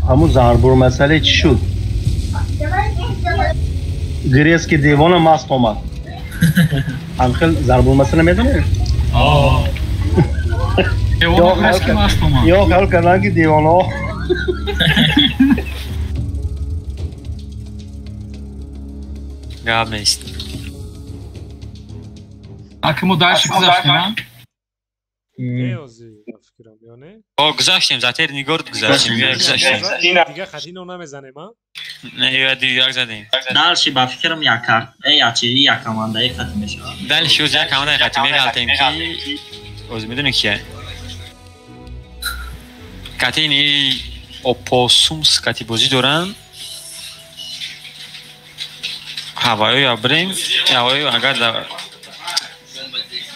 Speaker 10: Hamı zarbur mesele çi şud. Greski devona mast omad. Anxil zarbur mesele medane?
Speaker 20: Devona greski mast omad.
Speaker 10: Yok, hal karna ki devona.
Speaker 15: Gab neist.
Speaker 20: Akimo další gzaštím, ha?
Speaker 15: О, гзаштем, затер нигорд гзаштем, я гзаштем.
Speaker 13: Дига хатино намезанем, а?
Speaker 15: Не, я дивяк задем.
Speaker 4: Дальше ба фикрам як карт. Я командаи хатиме шава.
Speaker 15: Дальше уз як командаи хатиме галтем ки уз медуни кия. Катини опосумс кати бозӣ доранд. Ҳавоё брем, ҳавоё агар да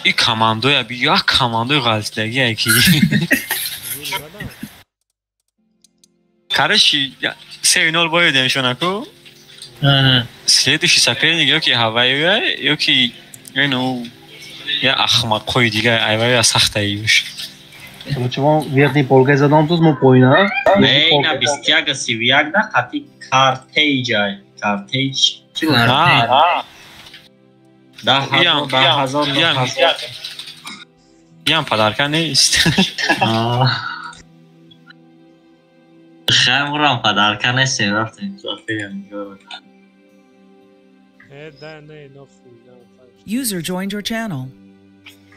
Speaker 15: این کاماندوی بیا کاماندوی غلطیه کی کارشی سینال باید نمیشونه کو سلیدشی سپری یا کی هواییه یا کی اینو یا احمق کوی دیگه ایوای سخته ایش
Speaker 10: Чего верхний полгай задам тут мы поина.
Speaker 4: Не, на бистяга сивяк да хати картейджай. Картейдж. Чего?
Speaker 15: بیام پدرکن نیست
Speaker 4: خیلی مرام پدرکن نیستیم رفتیم
Speaker 5: User joined your channel.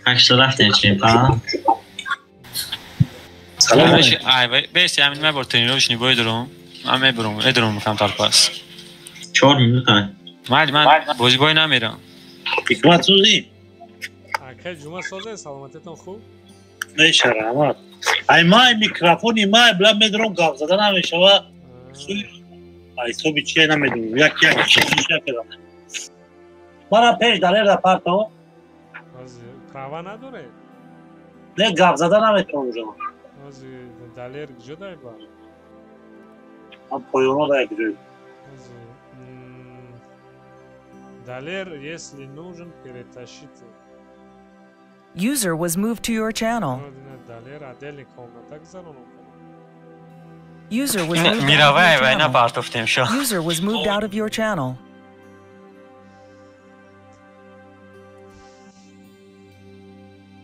Speaker 4: اکشو رفتیم چیم پا
Speaker 15: بیستی همین من برتونی روش نیبای درم من میبرم ادرم میکنم تر پس
Speaker 4: 4 minut های
Speaker 15: من بازی بای نمیرم
Speaker 17: حکمت سوزی
Speaker 13: خیلی جمعه سازه سلامتتان خوب؟
Speaker 17: نه شرمت ای مای میکروفونی مای بلا میدرم گاف زدن همیشه و ای تو بیچه نمیدونم یک شیشه کردم برا پیش داره را پرتو
Speaker 13: پراوا نداره؟
Speaker 17: نه گاف زدن نمیتونم جمعه
Speaker 13: دالر کجا داره با؟
Speaker 17: هم پایونا داره کجا
Speaker 13: Далер, если нужен, перетащите.
Speaker 5: User was moved to your channel.
Speaker 13: Далер, отдельный комната, так зараном.
Speaker 5: User was moved out of your channel.
Speaker 15: User
Speaker 5: was moved out of your channel.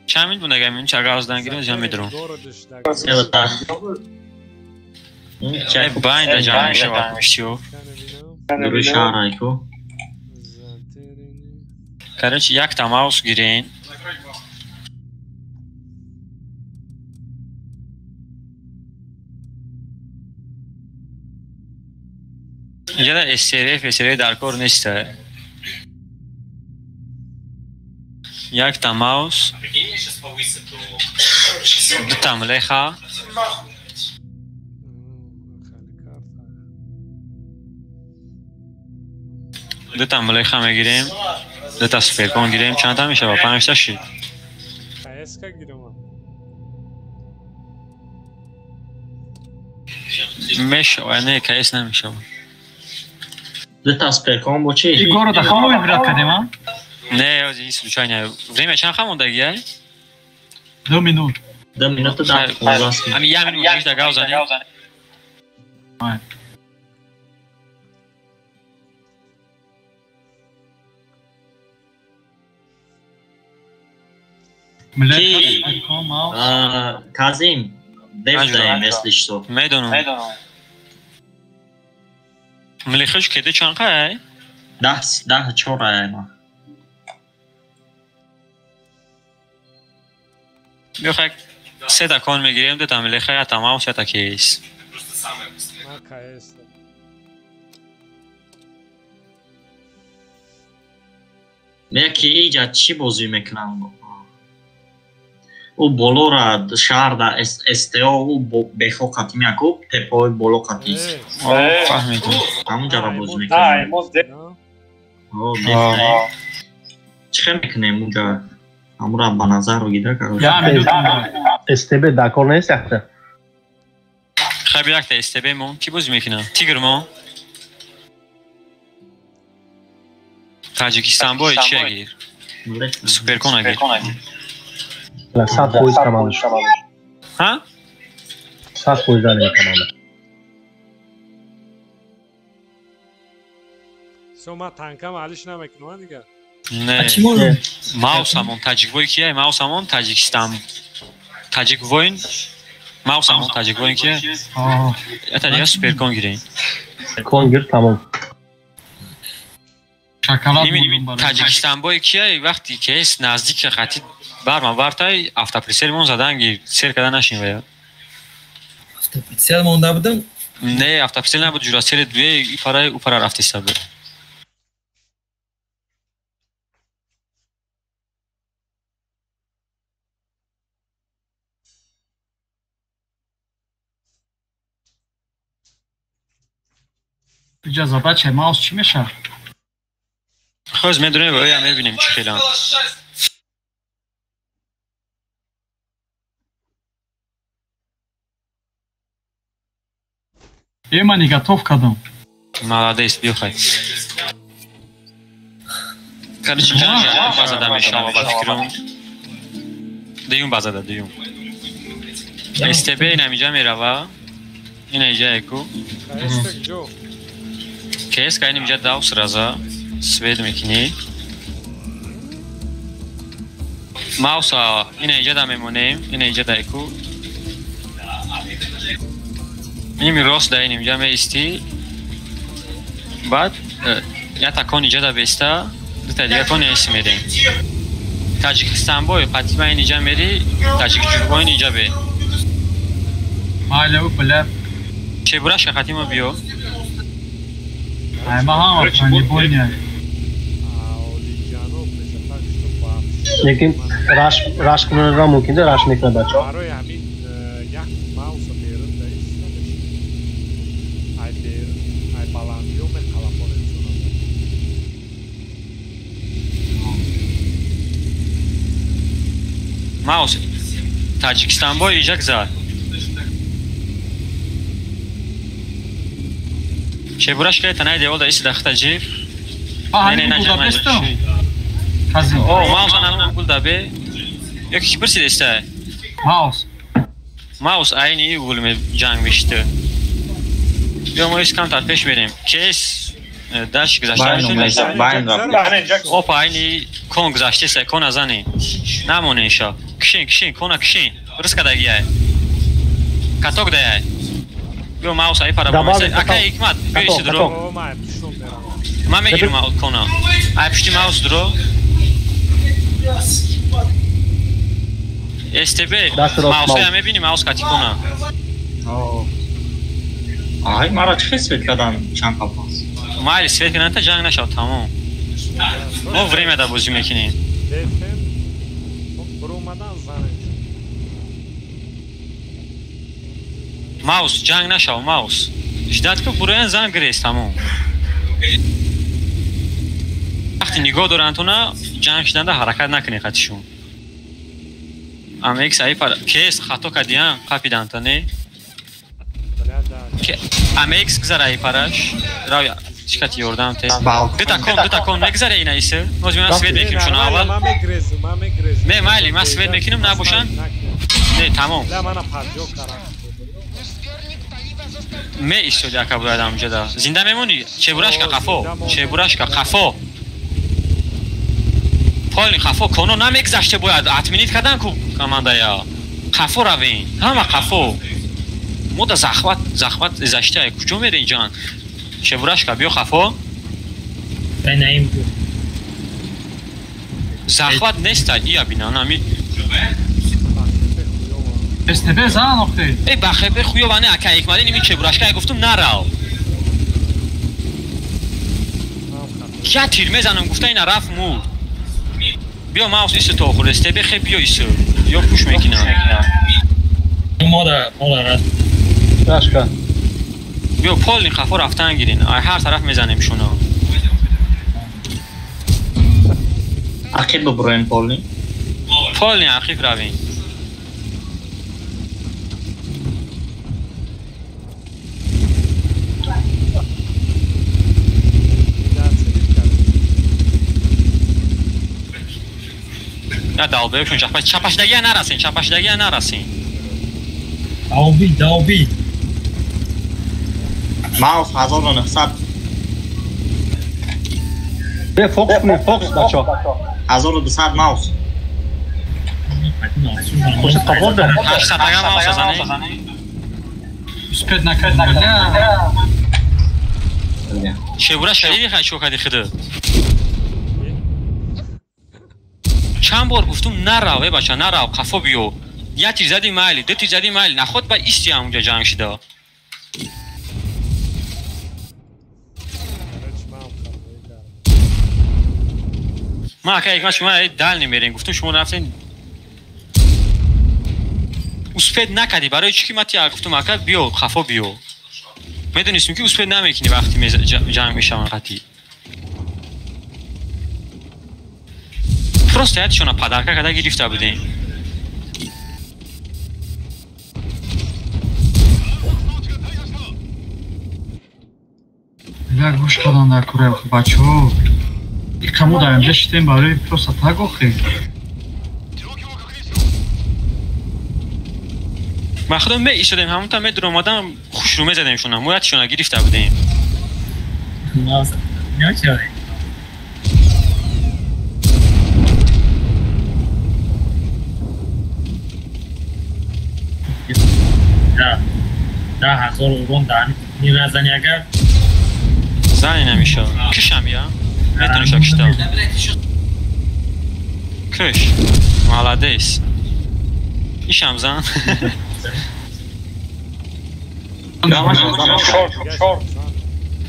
Speaker 15: چند میدونه گمین چه گازدن گیرم جمع میدرم باید دا جمع میشه وقت میشتیو
Speaker 4: دوری شهرهایکو
Speaker 15: Короче, як там маус гирен. Яда SRF дар кор неста. Як там маус. Там леха. Там леха мегирем. تا سوپرکون گیریم چند تا میشه با 5 تا شید
Speaker 13: اسکا گیرم
Speaker 15: میشه نه کیس نمیشه
Speaker 4: دو تا سپیکام با چی؟
Speaker 20: ایگورو دا خامو میبرد کردیم ها؟
Speaker 15: نه از این سلوچای نه время چند خموندگی های؟
Speaker 20: 2 minut
Speaker 4: 2 minut da 15
Speaker 15: همین یه minut میشه دقیقه زنی؟
Speaker 4: Kazim, بفرستیم مثلش تو
Speaker 15: میدونم ملیخش کده چند قای؟
Speaker 4: 10 چوره ما
Speaker 15: بخواه 3 دکان میگیریم دو تا ملیخه یا تمام شد تا کیس
Speaker 4: یکی ایجاد چی بازی میکنم او بولو را شهر دا استیو او بخو کتی میکوب تپوی بولو کتی
Speaker 15: فهمیدم
Speaker 4: همونجا را بازی میکنم چه میکنیم اونجا همون را با نظر رو گیده کرد
Speaker 10: استبه دکار نیست اخته
Speaker 15: خیلی رکت استبه مون کی بازی میکنم تیگر مون تاجیکستان باید چی اگیر سوپرکون اگیر
Speaker 10: لا 100% تمامش
Speaker 15: ها
Speaker 10: 100% داره تمامه
Speaker 13: شما تانکم علیش نمیکنه دیگه
Speaker 15: نه ماوس همون تاجیک وای کیه ماوس همون تاجیکستان تاجیک واین ماوس همون تاجیک واین کیه اتا دیگه سوپرکون گیرین
Speaker 10: کون تمام
Speaker 15: تاجیکستان باید کیه وقتی که است نزدیک خطی برما برتای افتاپریسل مون زدن گیر سر کردن نشین ویا
Speaker 18: افتاپریسل مونده بودم
Speaker 15: نه افتاپریسل نبود جوراسیل دوی ای پارای او پارا رفتی سبب
Speaker 20: اجازه بچه ماوس چی میشه؟
Speaker 15: خوز میدونیم باید هم میبینیم چی خیلی هم
Speaker 20: Я не готов к этому.
Speaker 15: Молодец, бьюхай. Короче, база да мешала бафикром. Даем база да даем. СТБ инамиджа мирава. Инайджа эку. Кейс кайни миджа дау сразу. Свет мекини. Мауса инайджа да мемонем. Инайджа да эку. این راست در اینجا میستی بعد یا تکان اینجا دا بیسته دو تا دیگه کن ایسی میریم تاجیکستان بای قطیبه اینجا میری تاجیک جربای اینجا بی
Speaker 20: ماله او بله
Speaker 15: چه برا شخطی ما بیو
Speaker 20: ما هم افغانی بوینه
Speaker 10: لیکن راش کنن را ممکنه راش میکنه بچه ها
Speaker 15: ماوس تاجیکستان با ایجاک زد چه براش که تنهای دیوال دا ایسی دختا جیب
Speaker 20: نه نه
Speaker 15: ماوس آنها گل دابه یکی برسی دسته ماوس اینی گل می جنگ میشته یا ما ایس کم تا پیش بریم کیس داشت گذاشته اوپا اینی کن گذاشته سه کن ازانی نمونه ایشا کشین کن کشین برس کده گیه کتوک ده بیو ماوس ای پارا بمسته اکا حکمت بیو ایسی درو ما میگیرم کنه ای پشتی ماوس درو استبه ماوس های همه بینی ماوس کتی کنه
Speaker 4: آهای مرا چه سویت کردن چند پاپاس
Speaker 15: مایلی سویت کردن تا جنگ نشد تمام ما وریم دا بازی میکنیم ماوس جنگ نشد ماوس جدید که بروین زن گریست تمام وقتی نگاه دارن تو نه جنگ شدن دا حرکت نکنی خطیشون اما ایک سعی پر کیس خطا کدیان قفیدن تا نه که امکس گذاره پارش راوی چیکار یوردم ته دتا کن نگذره اینا ایسه موجود سوید میکنیم شون اول
Speaker 13: ما میگرزم
Speaker 15: نه مالی ما سوید میکنیم نباشن نه تمام
Speaker 13: لا من پاجو کارم
Speaker 15: می ایستودی اکا باید همونجا دا زنده میمونی چه براش که قفا پالی قفا کنو نمیگذشته باید اتمینیت کردن کو کمانده یا قفا روین همه قفا مودا زخوت زشته کجا میرین جان چه براش که بیا قفا
Speaker 18: نیم
Speaker 15: زخوت نیست ایا بینا نمی
Speaker 20: استبه زن آخه
Speaker 15: ای بخبه خویا بانه اکا یک مالی نمی چه براش که گفتم نراو کیا تیر میزنم گفته این رفت مور بیا ماوس ایسه تو آخر استبه خیلی بیا ایسه یا پوش میکنم
Speaker 18: مادا رست
Speaker 10: راشکا
Speaker 15: بیا پال این خفا رفتن گیرین هر طرف میزنیم شونا
Speaker 4: عقیب ببروین
Speaker 15: پال این عقیب روین نه داوبه چون چپش دگی نرسین
Speaker 18: داوبی
Speaker 4: ماوس 1900
Speaker 10: به فوکس بچه
Speaker 4: 1200 ماوس
Speaker 10: خوش تفاوت داره
Speaker 15: 800 دگه ماوس بزنی
Speaker 20: سپید نکرد
Speaker 15: چه برا شدیدی خیلی شوکدی خیده چند بار گفتم نراوه بچه نراو قفا بیو یه تیر زدی مایلی دو تیر زدی مایلی نخود با ایستی همونجا جنگ شده ما اکا یک شما دل نمیرین گفتم شما رفتین اسپید نکدی برای چی قیمتی گفتم اکا بیو خفا بیو میدونیستم که اسپید نمیکنی وقتی جنگ میشم قطعی просто ятишона падарка када гирифта будем
Speaker 20: як гӯш кардан дар кӯрем бачаҳо кому дар инҷа шитем барои просто так охе
Speaker 15: ма худам меистодем ҳамонтан медур омадам хушрӯ мезадем шуна мо ятишона гирифта будем
Speaker 18: ده 1000 اورون دارن می‌رزنی اگر
Speaker 15: زنی نمیشه کشم یا میتونی شکشتا کش مالادیس ایشم زن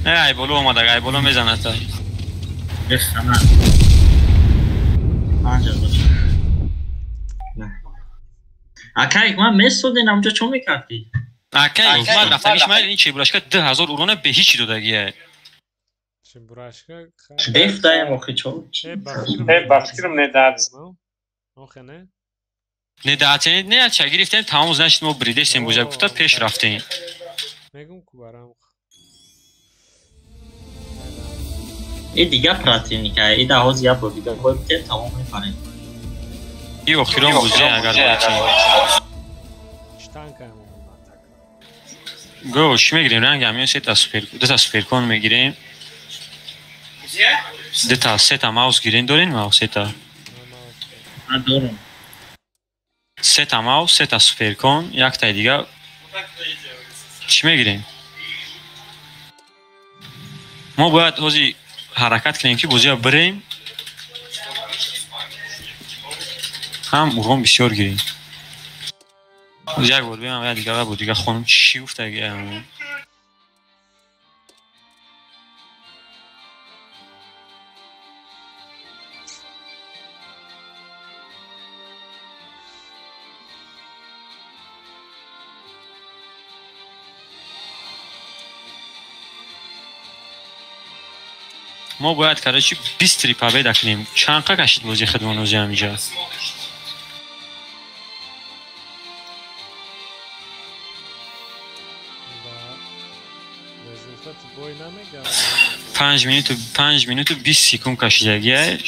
Speaker 15: ای بولو اومده ای بولو میزنه تا
Speaker 18: بخمن
Speaker 4: اکایک من میستودین همونجا چون میکردی؟
Speaker 15: اکایک من رفتم ایشمایل این چی براشکه 10,000 اورونه به هیچی دادگیه
Speaker 4: Def dajem ochičov.
Speaker 13: Baskirım ne dağıtsın? Oxe ne?
Speaker 15: Ne dağıtsın? Ne yapacak? Giriften tamam uzun şimdi o bridesin bu cevapta peş raftin.
Speaker 13: Megum kubaram.
Speaker 4: دیگه پراتینیکه ای ده ها زیاد رو دیگه باید بتیم تمام میکنیم
Speaker 15: ای وقتی بوزه اگر باید گوش میگیریم رنگ همیون دو تا سپیرکون میگیریم دو تا سه تا ماوس گیرین دارین ماوس سه تا
Speaker 18: دارم
Speaker 15: سه تا ماوس سه تا سپیرکون یک تا دیگه چی میگیریم ما باید حوزی حرکت کنیم که بوزی ها بریم هم اون بسیار گیریم یک بود بیم هم دیگه بود دیگه خونم چی گفته اگه همون ما باید کارچی 20 تریپ پیدا کنیم چند قا کشید بازی خدمانوزی همینجا 5 минуту 20 секунд кашидагия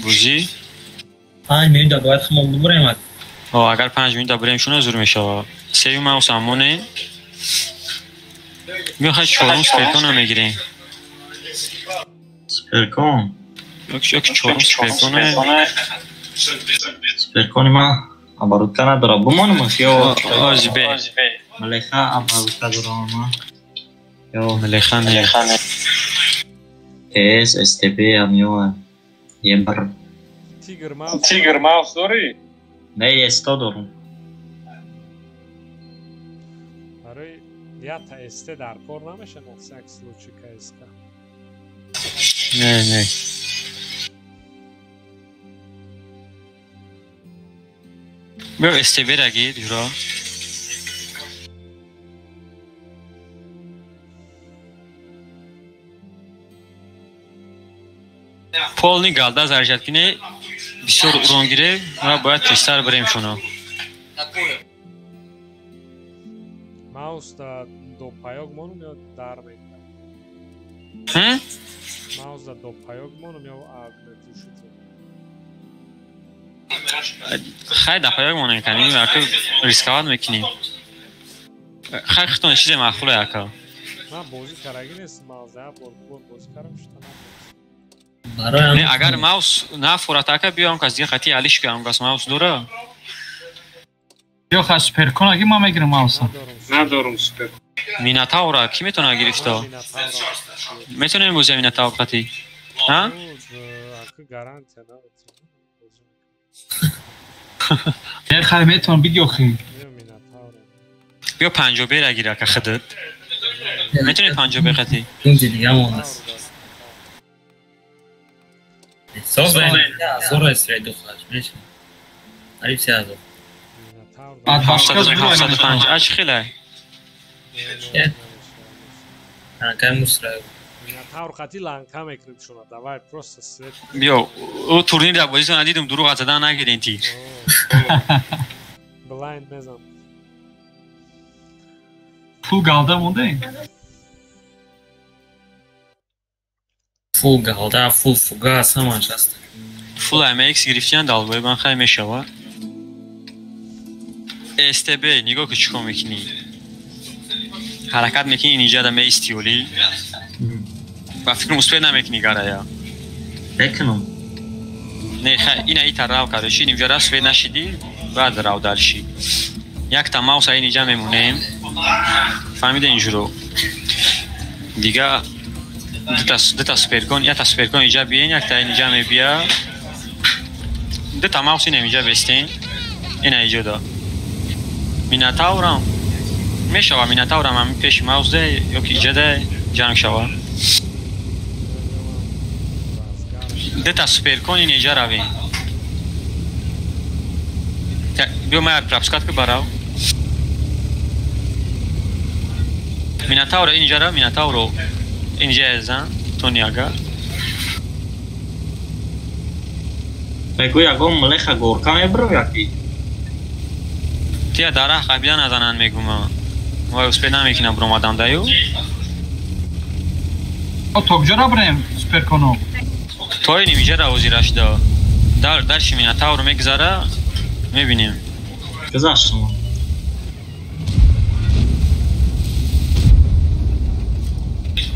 Speaker 15: бузӣ
Speaker 18: 5 минута бояд химон бубурем.
Speaker 15: агар 5 минута бурем шуна зур мешава. Севи маус амоне мехай чорум сперкон ам мегирем.
Speaker 4: Сперкон.
Speaker 15: Як чорум сперконе.
Speaker 4: Сперкони ма оборудка надора. Бумонам ё
Speaker 15: озбе.
Speaker 4: Малеха оборудка дорам. Ё
Speaker 15: малеха не.
Speaker 4: Эс СТП ам ё ебар.
Speaker 9: Тигр маус дори?
Speaker 4: Не, есто дорам.
Speaker 13: برای یا تا استه در کار نمیشه نفس عکس لوچی که اسکا
Speaker 15: نه بیا استه برگید جورا полный галда заряжаткине бисёр урон гирем ва бояд тестар барем шуно
Speaker 13: маус да до паёк монум ё дар мекунад маус да до паёк монум ё агнетишите
Speaker 15: хай да паёк монум мекунем ака рисковат мекунем хай хитон чизе махфуле ака
Speaker 13: на бозӣ караги нест маус да бор бозӣ карам шута
Speaker 15: не агар маус на фуратака биём кас дига хати алиш кам гас маус дора
Speaker 20: ё хас сперкон аги ма мегирам мауса
Speaker 9: надорум сперкон
Speaker 15: минатаура ки метона гирифта метонем бузя минатаур хати ха
Speaker 13: ака гарантия да
Speaker 20: ер хай метон бигёхи
Speaker 15: биё 50 бер агира ка хидат метонем 50 бер хати
Speaker 18: инҷи дига мондаст Зора среду хаш, меши. Ари сязо.
Speaker 15: 705 ач хила.
Speaker 18: Анкай мусра.
Speaker 13: Минатаур хати ланка мекрид шуна. Давай просто свет.
Speaker 15: Биё, о турнир да бозӣ надидим дуруғ задан нагирен ти.
Speaker 13: Blind мезам.
Speaker 20: Фул галда монде.
Speaker 18: Фул галда, фул фугас ҳамаш аст.
Speaker 15: Фул MX гирифтиян далбои ман хай мешава. STB нигоҳ ки чӣ кор мекунӣ? ҳаракат мекунӣ инҷа да меисти олӣ. Ба фикрам успеҳ намекунӣ гарая.
Speaker 4: Мекунам.
Speaker 15: Не, хай ина ита рав кардаши, инҷа рафт успеҳ нашидӣ, баъд рав дарши. Якта мауса инҷа мемонем. Фаҳмида инҷуро. Дига дута сперкон, якта сперкон инҷа биен, якта инҷа мебия. Дута маус ина инҷа бестен. Ина инҷа да. Минатаурам мешава, минатаурам ҳам пеши маус да ёки инҷа да ҷанг шава. Дута сперкон ин инҷа равем. Биё мая пропускатка барав. Минатаура инҷа рав, минатауро инҷа зан тониага.
Speaker 4: Бегӯ ягон млеха горка мебарав яки?
Speaker 15: Тия дарах қабида назананд мегума. Вай успеҳ намекунам буромадам даю.
Speaker 20: Токҷора бурем сперконо.
Speaker 15: Тои нимиҷа равозираш да. Дарши минатауро мегзара мебинем.
Speaker 4: Гузаштам.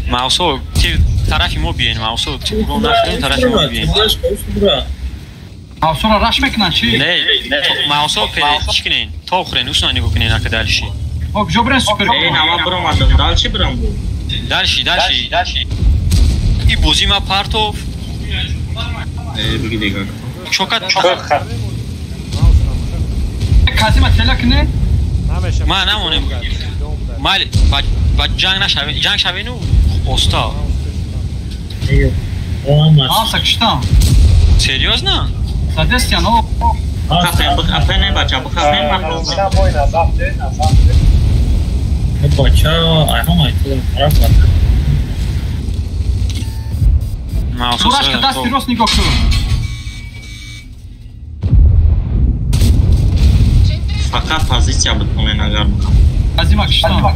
Speaker 15: Маусо ти тарафи мо биен, маусо ти бурон нахрем тарафи мо биен.
Speaker 20: Маусоро раш мекунан чи?
Speaker 15: Не, маусо чӣ кунен? Тохӯрен, усна нигоҳ кунен ака далши.
Speaker 20: Куҷо бурем супер.
Speaker 4: Нава буромадам, далчи бурам бу.
Speaker 15: Далши. И бозӣ ма партов.
Speaker 4: Биги дига.
Speaker 15: Чокат.
Speaker 20: Казима тела кune?
Speaker 15: Ма намонем. Майли ба ҷанг нашавен. Ҷанг шавену оста.
Speaker 20: Мауса киштам.
Speaker 15: Серьёзно?
Speaker 20: Садестяно.
Speaker 4: Бихафен бача, бихафен махлоса.
Speaker 18: Бача, айҳом айтулам харап бад.
Speaker 20: Сурашка дасти рост нигоҳ кун.
Speaker 4: Фақат позиция бикунен агар бихафен.
Speaker 20: Azim Akıştan.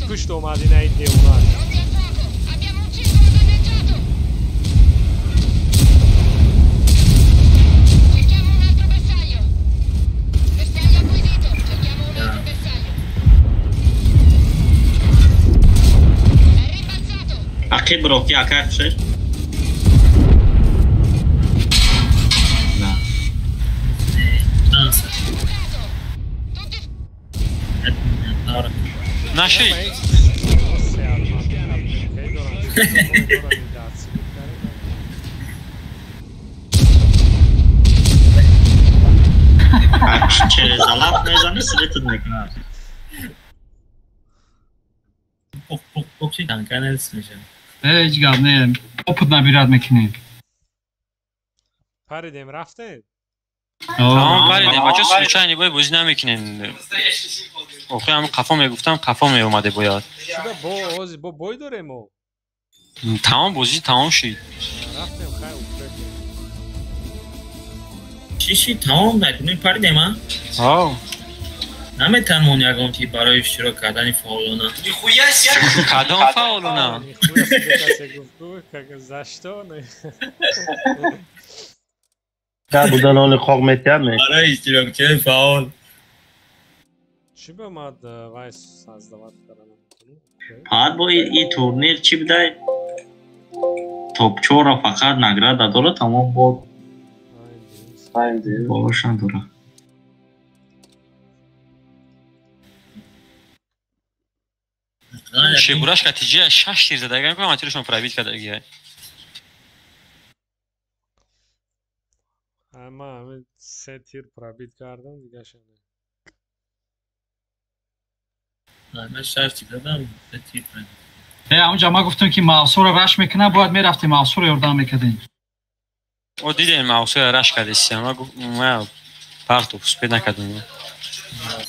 Speaker 13: Questo Madina è di una.
Speaker 4: A che brocchi a caccia? No.
Speaker 15: Nasci?
Speaker 4: Через залап не занесли neknar.
Speaker 18: Pok tanka nesmeyeceğim.
Speaker 20: Hiç ne? Oputna biraz mekini.
Speaker 13: Paridem rafte?
Speaker 15: تمام پریدیم بچه سوچنی باید بازی نمیکنین آخه همه قفا میگفتم قفا میومده باید
Speaker 13: با بای داره ما
Speaker 15: تمام بازی تمام شید
Speaker 18: چی تمام نکنی پریدیم ها؟
Speaker 15: آه
Speaker 18: نمیتونم یکانتی برای اشتراک کردن فعالانه
Speaker 15: کدام فعالانه؟
Speaker 10: Ca budă la unul meteame.
Speaker 18: Ara istiyorum ki faul.
Speaker 13: چی به ماد وایس سازدوات کردن؟
Speaker 4: بعد با این تورنیر چی بده؟ توپ 4 را فقط نگرده داره تمام با باشن داره.
Speaker 15: شیبوراش نتیجه 6 تیر زده اگر کنم اتیرشون پرایویت کرده گیه.
Speaker 13: همه 3 تیر پرابیت کردم دیگه شده
Speaker 18: من 6 تیر دادم 3 تیر پرابیت
Speaker 20: اونجا ما گفتم که موصول رو رش میکنه باید میرفتی موصول رو اردام میکردین
Speaker 15: او دیدین موصول رش کرده سیما ما پرتو سپید نکردیم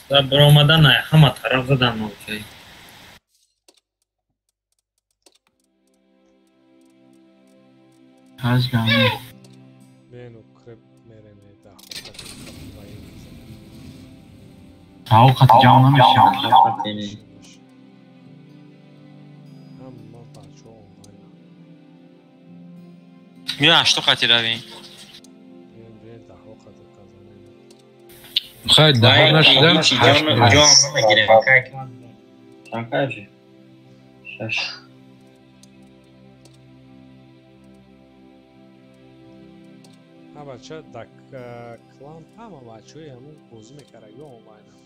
Speaker 18: برای آمدن نه همه طرف زدن اوکی
Speaker 20: از گامه او خط جان نمیشه
Speaker 15: میره 8 خطی رویم
Speaker 14: خیلی ده نشدم
Speaker 4: جان نمیگیره چند کجی 6
Speaker 13: بچه دک کلان همه بچه های همون بوزی میکره یا اوماینا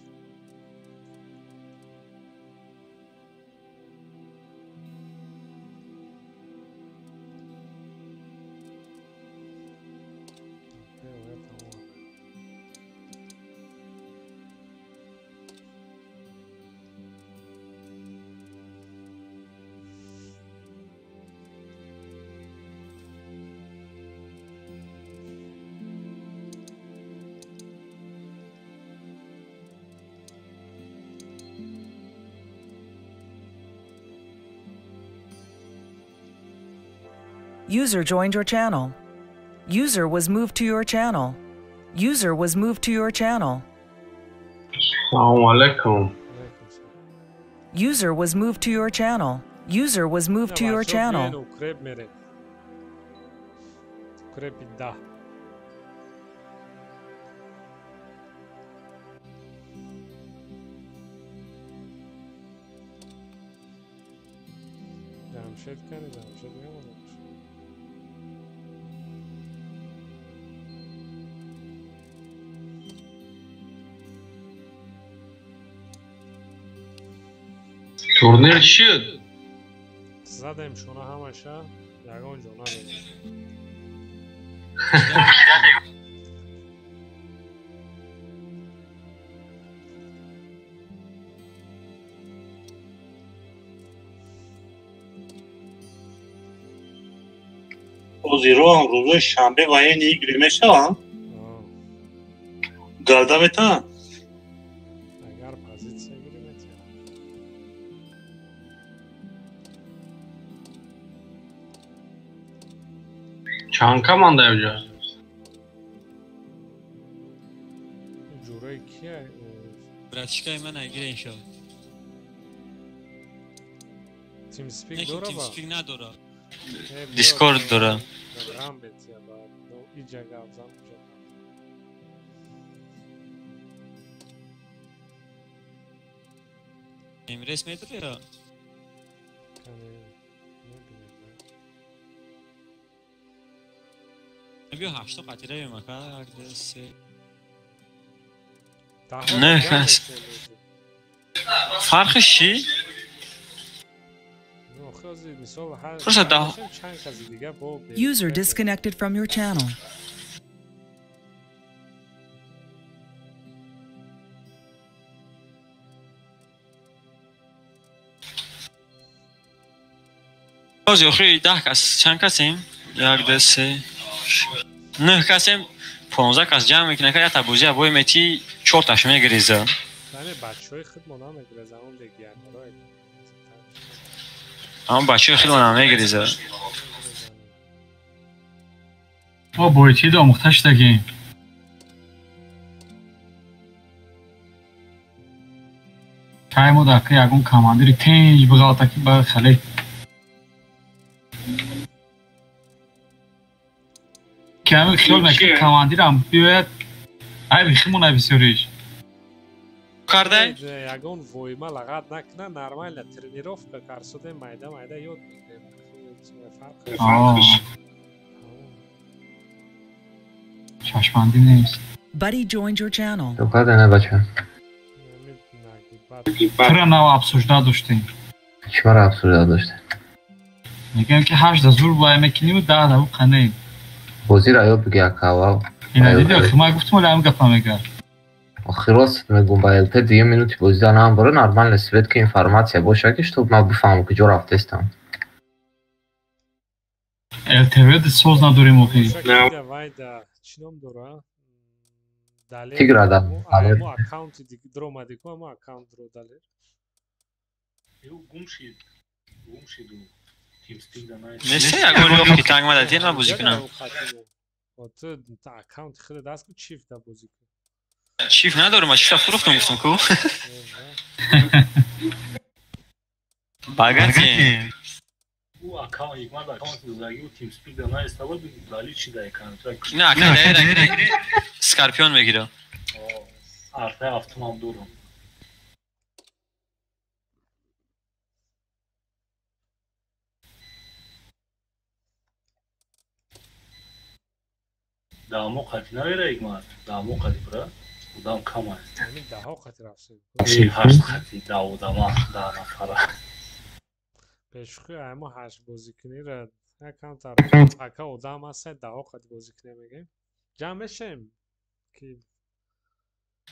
Speaker 5: User joined your channel. User was moved to your channel. User was moved to your channel.
Speaker 10: Assalamu alaikum.
Speaker 5: User was moved to your channel. User was moved to your channel.
Speaker 14: Turnir شد
Speaker 13: زدم شونه همشه یگان جونه بگیم
Speaker 17: اوزیرو هم روز شنبه و این یک گریمش هم گرده بیتن
Speaker 14: چند کمانده اونجا
Speaker 13: کیه؟
Speaker 15: براتشکای من اگه این شد
Speaker 13: تیم سپیک داره
Speaker 15: تیم
Speaker 13: با؟
Speaker 15: سپیک نداره دیسکورد داره
Speaker 13: رام بیتیه با ایجا گفزم
Speaker 15: امریس میتره یا؟ بیا 8 قطیره بیم اکا نه کس فرقش چی؟
Speaker 5: User disconnected from your channel.
Speaker 15: بازی آخری 10 کس چند کسیم؟ 1 2 3 9 کسیم 15 کس جمع میکنه که یا تبوزی ابوی میتی 4 تاش میگریزه
Speaker 13: بله بچهای خودمون هم میگریزه اون دیگه
Speaker 15: اما بچه خیلی من میگریزه
Speaker 20: او بویتی دا مختش دگیم کایمو دا که اگون کاماندری تنج بگاو تا که با خلی که همه خیال نکه کاماندیر هم بیاید ای بخیمون ای بسیاریش
Speaker 15: کرده؟
Speaker 13: یگون ویما لغت نکنه نرمال ترینیروفکا کارسوده مایده مایده یاد میگیره
Speaker 20: چشماندی نیست
Speaker 5: Buddy joined your channel.
Speaker 2: دقت نه بچه
Speaker 20: چرا نو افسوشده داشتیم
Speaker 2: چی برای افسوشده داشته؟
Speaker 20: میگم که 8 زور باید میکنیم و 10 دو قنیم
Speaker 2: بازی را یاد بگی اکاوا
Speaker 20: اینا دیدی اخی ما گفتم ولی هم گفت میگه
Speaker 2: آخی راست میگم باید پد 1 minut بازی دانه هم برای نرمال نسبت که اینفرماتیا باشه که تو ما بفهمم که جو رفته استم
Speaker 20: LTV سوز نداریم اوکی
Speaker 13: چینام دوره
Speaker 2: تیگر آدم
Speaker 13: مو اکاونت دیگه درو ما دیگه مو اکاونت درو دالر
Speaker 1: گمشید تیم سپیک دانه
Speaker 15: نسی اگه رو که تنگ مدد تین من بازی کنم
Speaker 13: تو اکاونت خیلی دست کن چیف دا بازی کن
Speaker 15: چیف ندارم من چیف فروختم گفتم کو باگتی
Speaker 1: او اکاونت یک مال اکاونت زاگی و تیم سپیک دانه استفاده بگید لالی چی دای کانترکت
Speaker 15: نه اکاونت اسکارپیون میگیره
Speaker 1: ارته هفتم دورم دامو قطی نویره یک مال دامو قطی برا دام کم است
Speaker 13: همین 10 قطی رفته
Speaker 1: 8 قطی داو داما دا نفره
Speaker 13: پیشخوی اما 8 بازی کنی را اکاونت اکا و دام هست 10 قطی بازی کنی میگه جمع شیم که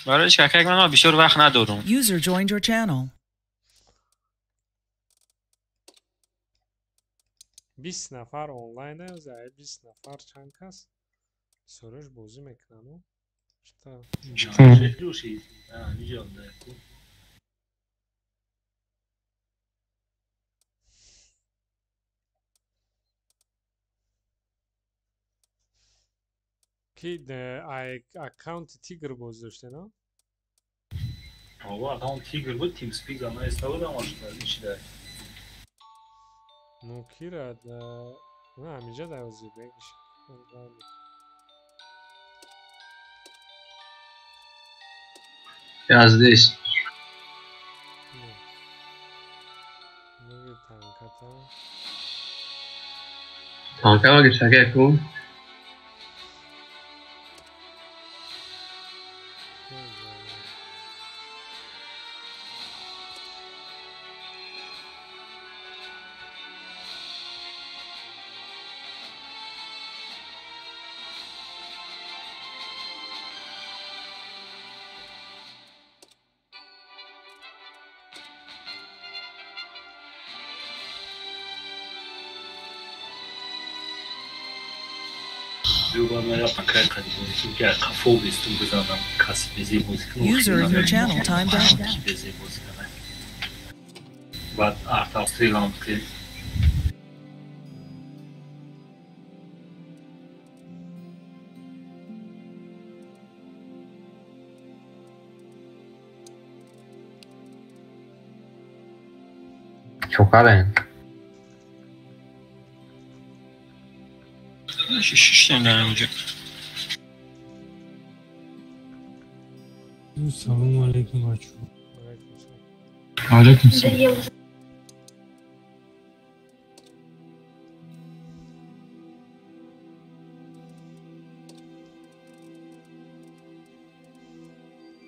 Speaker 15: برای چه که من بیشتر وقت ندارم
Speaker 5: User joined your channel.
Speaker 13: 20 نفر آنلاینه و زای 20 نفر چند کس سرش بازی میکنن
Speaker 1: جوشی اینجا ده
Speaker 13: کی اکاونت تیگر باز داشته نه؟
Speaker 1: آقا اکاونت تیگر بود تیم سپیک دانه استفاده داشته چی داره
Speaker 13: نو کی را نه همیشه دوازی بگیش
Speaker 2: یازدهش
Speaker 13: میگه تانکتا
Speaker 2: تانکا وگه چکه کو
Speaker 5: User in your channel timed out.
Speaker 1: بعد ارتا استریلام که
Speaker 2: چوکارن
Speaker 15: شش تا دارم اینجا.
Speaker 6: سلام علیکم بچه.
Speaker 20: علیکم سلام.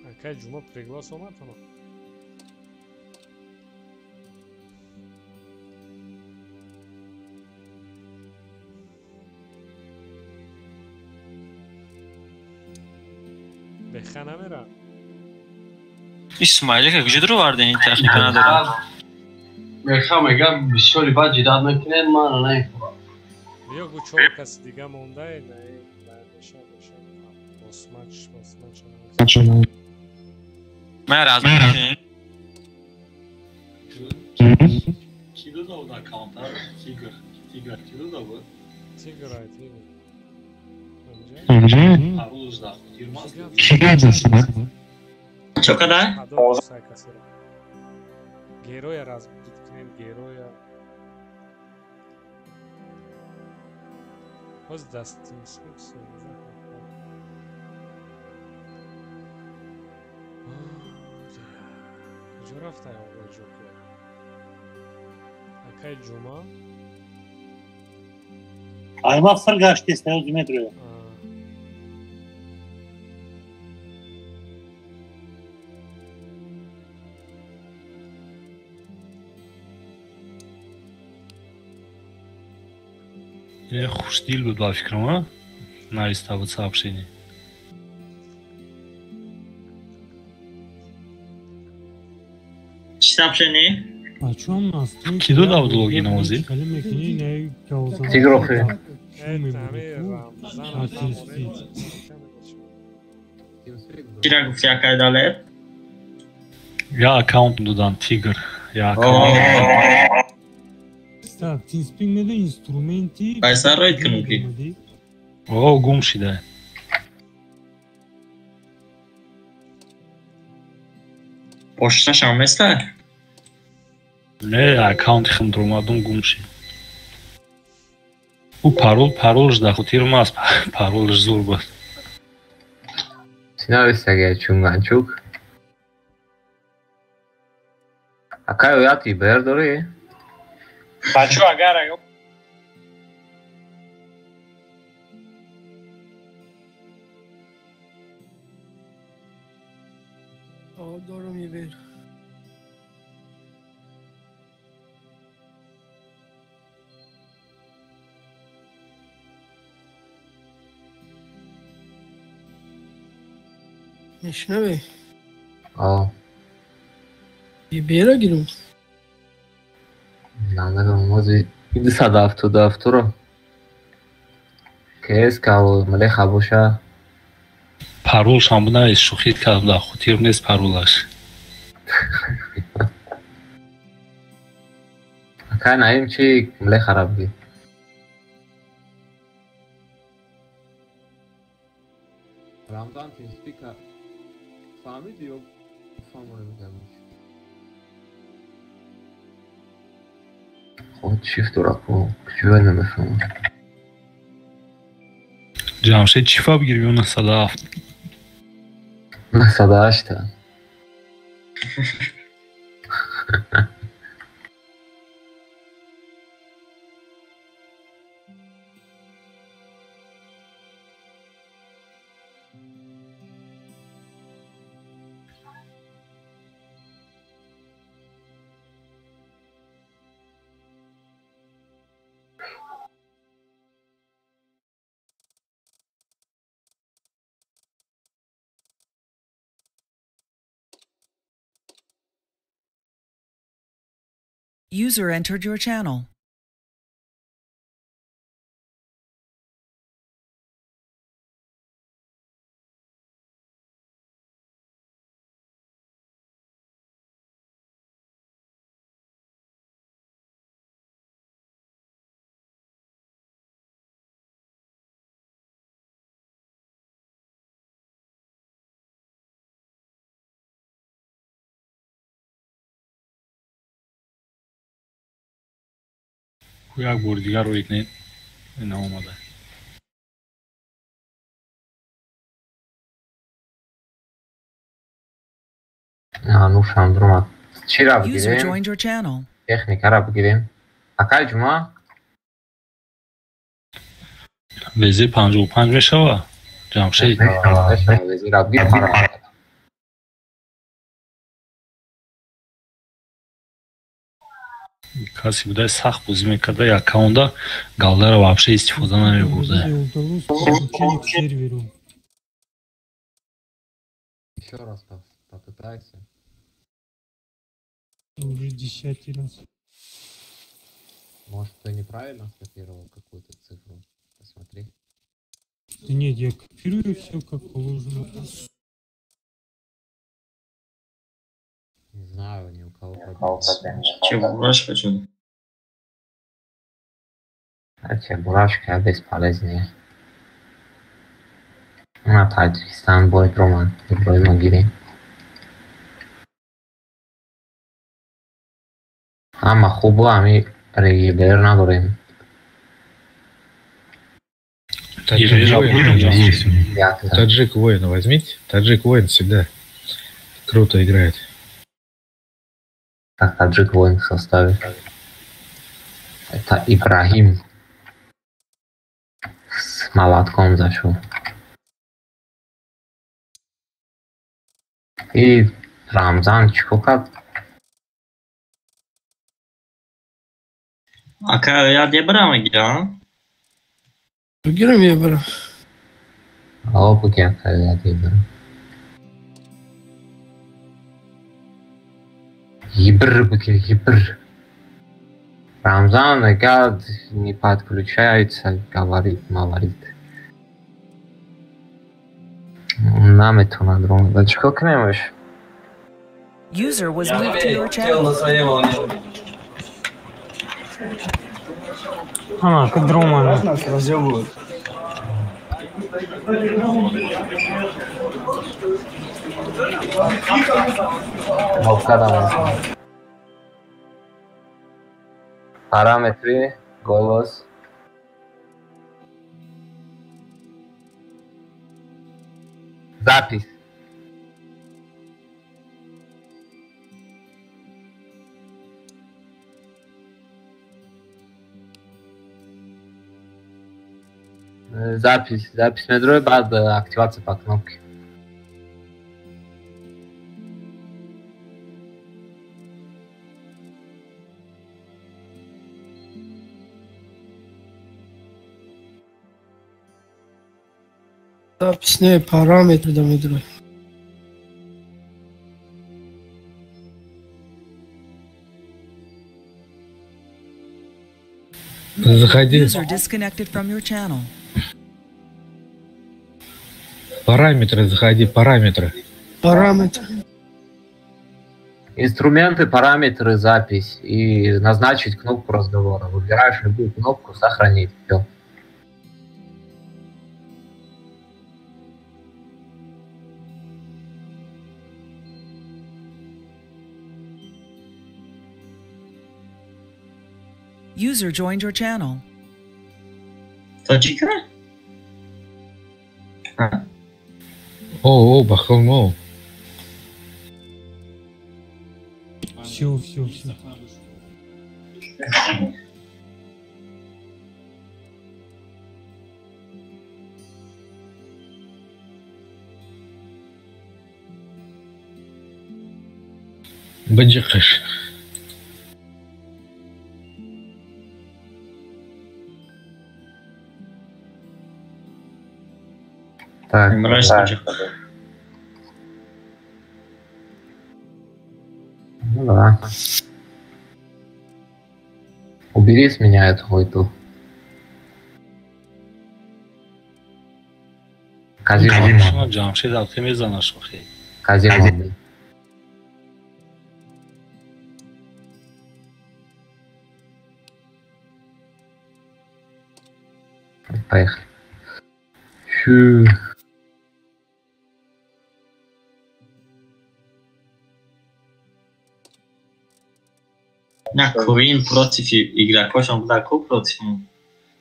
Speaker 13: Какая Джума пригласила там? بخنه میرم.
Speaker 15: اسماعیل که کجا درو وارده این تخنیک نداره.
Speaker 10: میخوام میگم بسیاری بعد جداد میکنه من نمیفهمم.
Speaker 13: بیا گوچه کسی دیگه مونده نه نشه باسماچ.
Speaker 15: من راز میکنم.
Speaker 17: کیلو داود اکانتر تیگر کیلو داود.
Speaker 13: تیگر ای تیگر.
Speaker 17: هروز داخل تیرماس.
Speaker 15: چقدر؟
Speaker 13: گروی راز بیتکن گروی. باز دستی میسکس. کجا رفته آقای جوکر؟ اکای جمعه؟
Speaker 17: Ayva sırgaç kesne o Dimitri.
Speaker 1: Я хуштил бы два фикрома на листовое сообщение.
Speaker 4: چی сообщение؟
Speaker 1: Кидо дав логин اوزی؟
Speaker 2: تیگروخی.
Speaker 4: چی را گفتی اکای دالر؟
Speaker 1: یا اکاونت دادن تیگر. یا اکاونت.
Speaker 6: Так, TeamSpeak-de instrumenti.
Speaker 4: Qaysa raid qilmoqchi?
Speaker 1: O, gum shida.
Speaker 4: Pochta shamesta?
Speaker 1: Ne, аккаунт химдромадун гумши. У парол жда хотирмас, парол зур бод.
Speaker 2: Синависаге чунганчук. Акай уяти бердори?
Speaker 20: بچه اگر
Speaker 3: دارو میبر میشنوی؟ بیره گیرم
Speaker 2: Намерам мози 270 кес кав мале хабоша
Speaker 1: парол шамбуна из шухит кардла хотир нест паролаш
Speaker 2: акай наим чи мале харабги рамдан тинспика фамиди ё фамиди خود شیفت راکو کجا نمیفهمم
Speaker 1: جمشید چی فا بگیری اون 107
Speaker 2: من 108
Speaker 5: User entered your channel.
Speaker 1: یک بار دیگر رو یک نه اومده.
Speaker 2: نوش هم درمات. چی را بگیریم؟ تکنیکا را بگیریم. اکای جمعه؟
Speaker 1: وزیر 55 میشه جمشید.
Speaker 2: وزیر را بگیر پارا.
Speaker 1: کسی بوده سخت بازی میکرده یک کاوندا галда را вообще استفاده نمیبرده.
Speaker 2: Еще раз попытайся.
Speaker 6: Уже 10-й раз.
Speaker 2: Может, ты неправильно скопировал какую-то цифру? Посмотри.
Speaker 6: Да нет, я копирую все как положено.
Speaker 2: Не знаю, ни у кого проблем.
Speaker 4: Чего, бурашка, что?
Speaker 2: Хотя бурашка бесполезнее. На Таджикистан будет роман. Любой могиле. Ама хубо, ами регулер надорим.
Speaker 11: Таджик воин возьмите. Таджик воин всегда круто играет.
Speaker 2: Так, таджик воин в составе. Это Ибрахим. С молотком зашел. И Рамзан Чукат.
Speaker 4: Aka ya debra mı gidiyor?
Speaker 3: Bugün mü yapalım?
Speaker 2: O bu ya debra. Гибр. Рамзан гад не подключается, говорит. Нам это надо. Да что к нему?
Speaker 5: User was moved to your channel.
Speaker 21: Ана, как дрома. Разъебывают.
Speaker 2: Параметры, голос. Запись. Запись метро, بعد активация по кнопке.
Speaker 3: Записные параметры до метро.
Speaker 11: Заходи.
Speaker 5: User disconnected from your channel.
Speaker 11: Параметры, заходи, параметры.
Speaker 2: Инструменты, параметры, запись и назначить кнопку разговора. Выбираешь любую кнопку, сохранить. Все.
Speaker 5: User joined your channel.
Speaker 4: Таджика?
Speaker 11: О, бахалмол.
Speaker 6: Все.
Speaker 11: Баджикаш.
Speaker 2: Так. Ну да. Убери с меня эту хуйту.
Speaker 1: Казима. Джамшид, ты мизанаш, охи.
Speaker 2: Казима. Поехали. Фу.
Speaker 4: На Queen против игроков, он такой против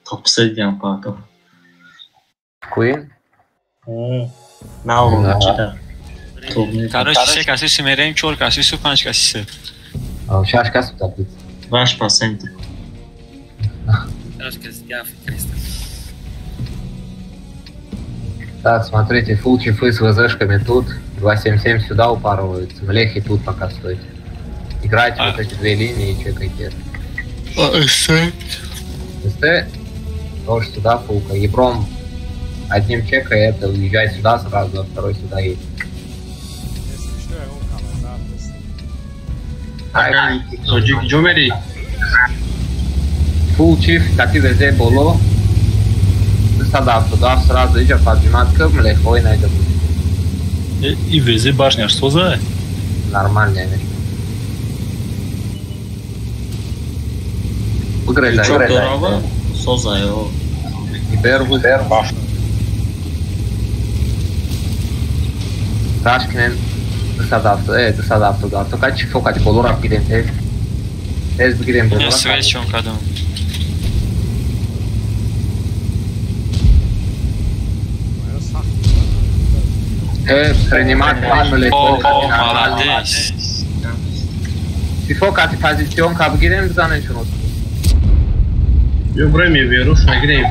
Speaker 4: топ-7 паков.
Speaker 2: Queen?
Speaker 4: На уровне, да.
Speaker 15: Короче, все кассы смеряем, 4 кассы, 5 кассы.
Speaker 2: 6 кассы таблиц.
Speaker 4: 2%.
Speaker 2: Так, смотрите, фулл чифы с ВЗшками тут, 277 сюда упарываются, млехи тут пока стоит. Играйте вот эти две линии и чекайте. СТ тоже сюда фулка. Ебром одним чекай это, уезжай сюда сразу, а второй сюда едет. Фулл чиф, как и везде было. Стадав туда сразу идет подниматка, млехой найдет.
Speaker 1: И везде башня, что за?
Speaker 2: Нормальная вещь. Выгрызай, выгрызай.
Speaker 4: Соза его.
Speaker 2: Ибер. Рашкинен стадав туда. Только чифокать болорап гидем тез. Тез гидем болорап.
Speaker 15: Свечи он кадом.
Speaker 2: Принимать план
Speaker 15: молодец.
Speaker 2: Чифокать позицион кабгидем бзанен чунос.
Speaker 17: Eu vrem Iberu și mai greu.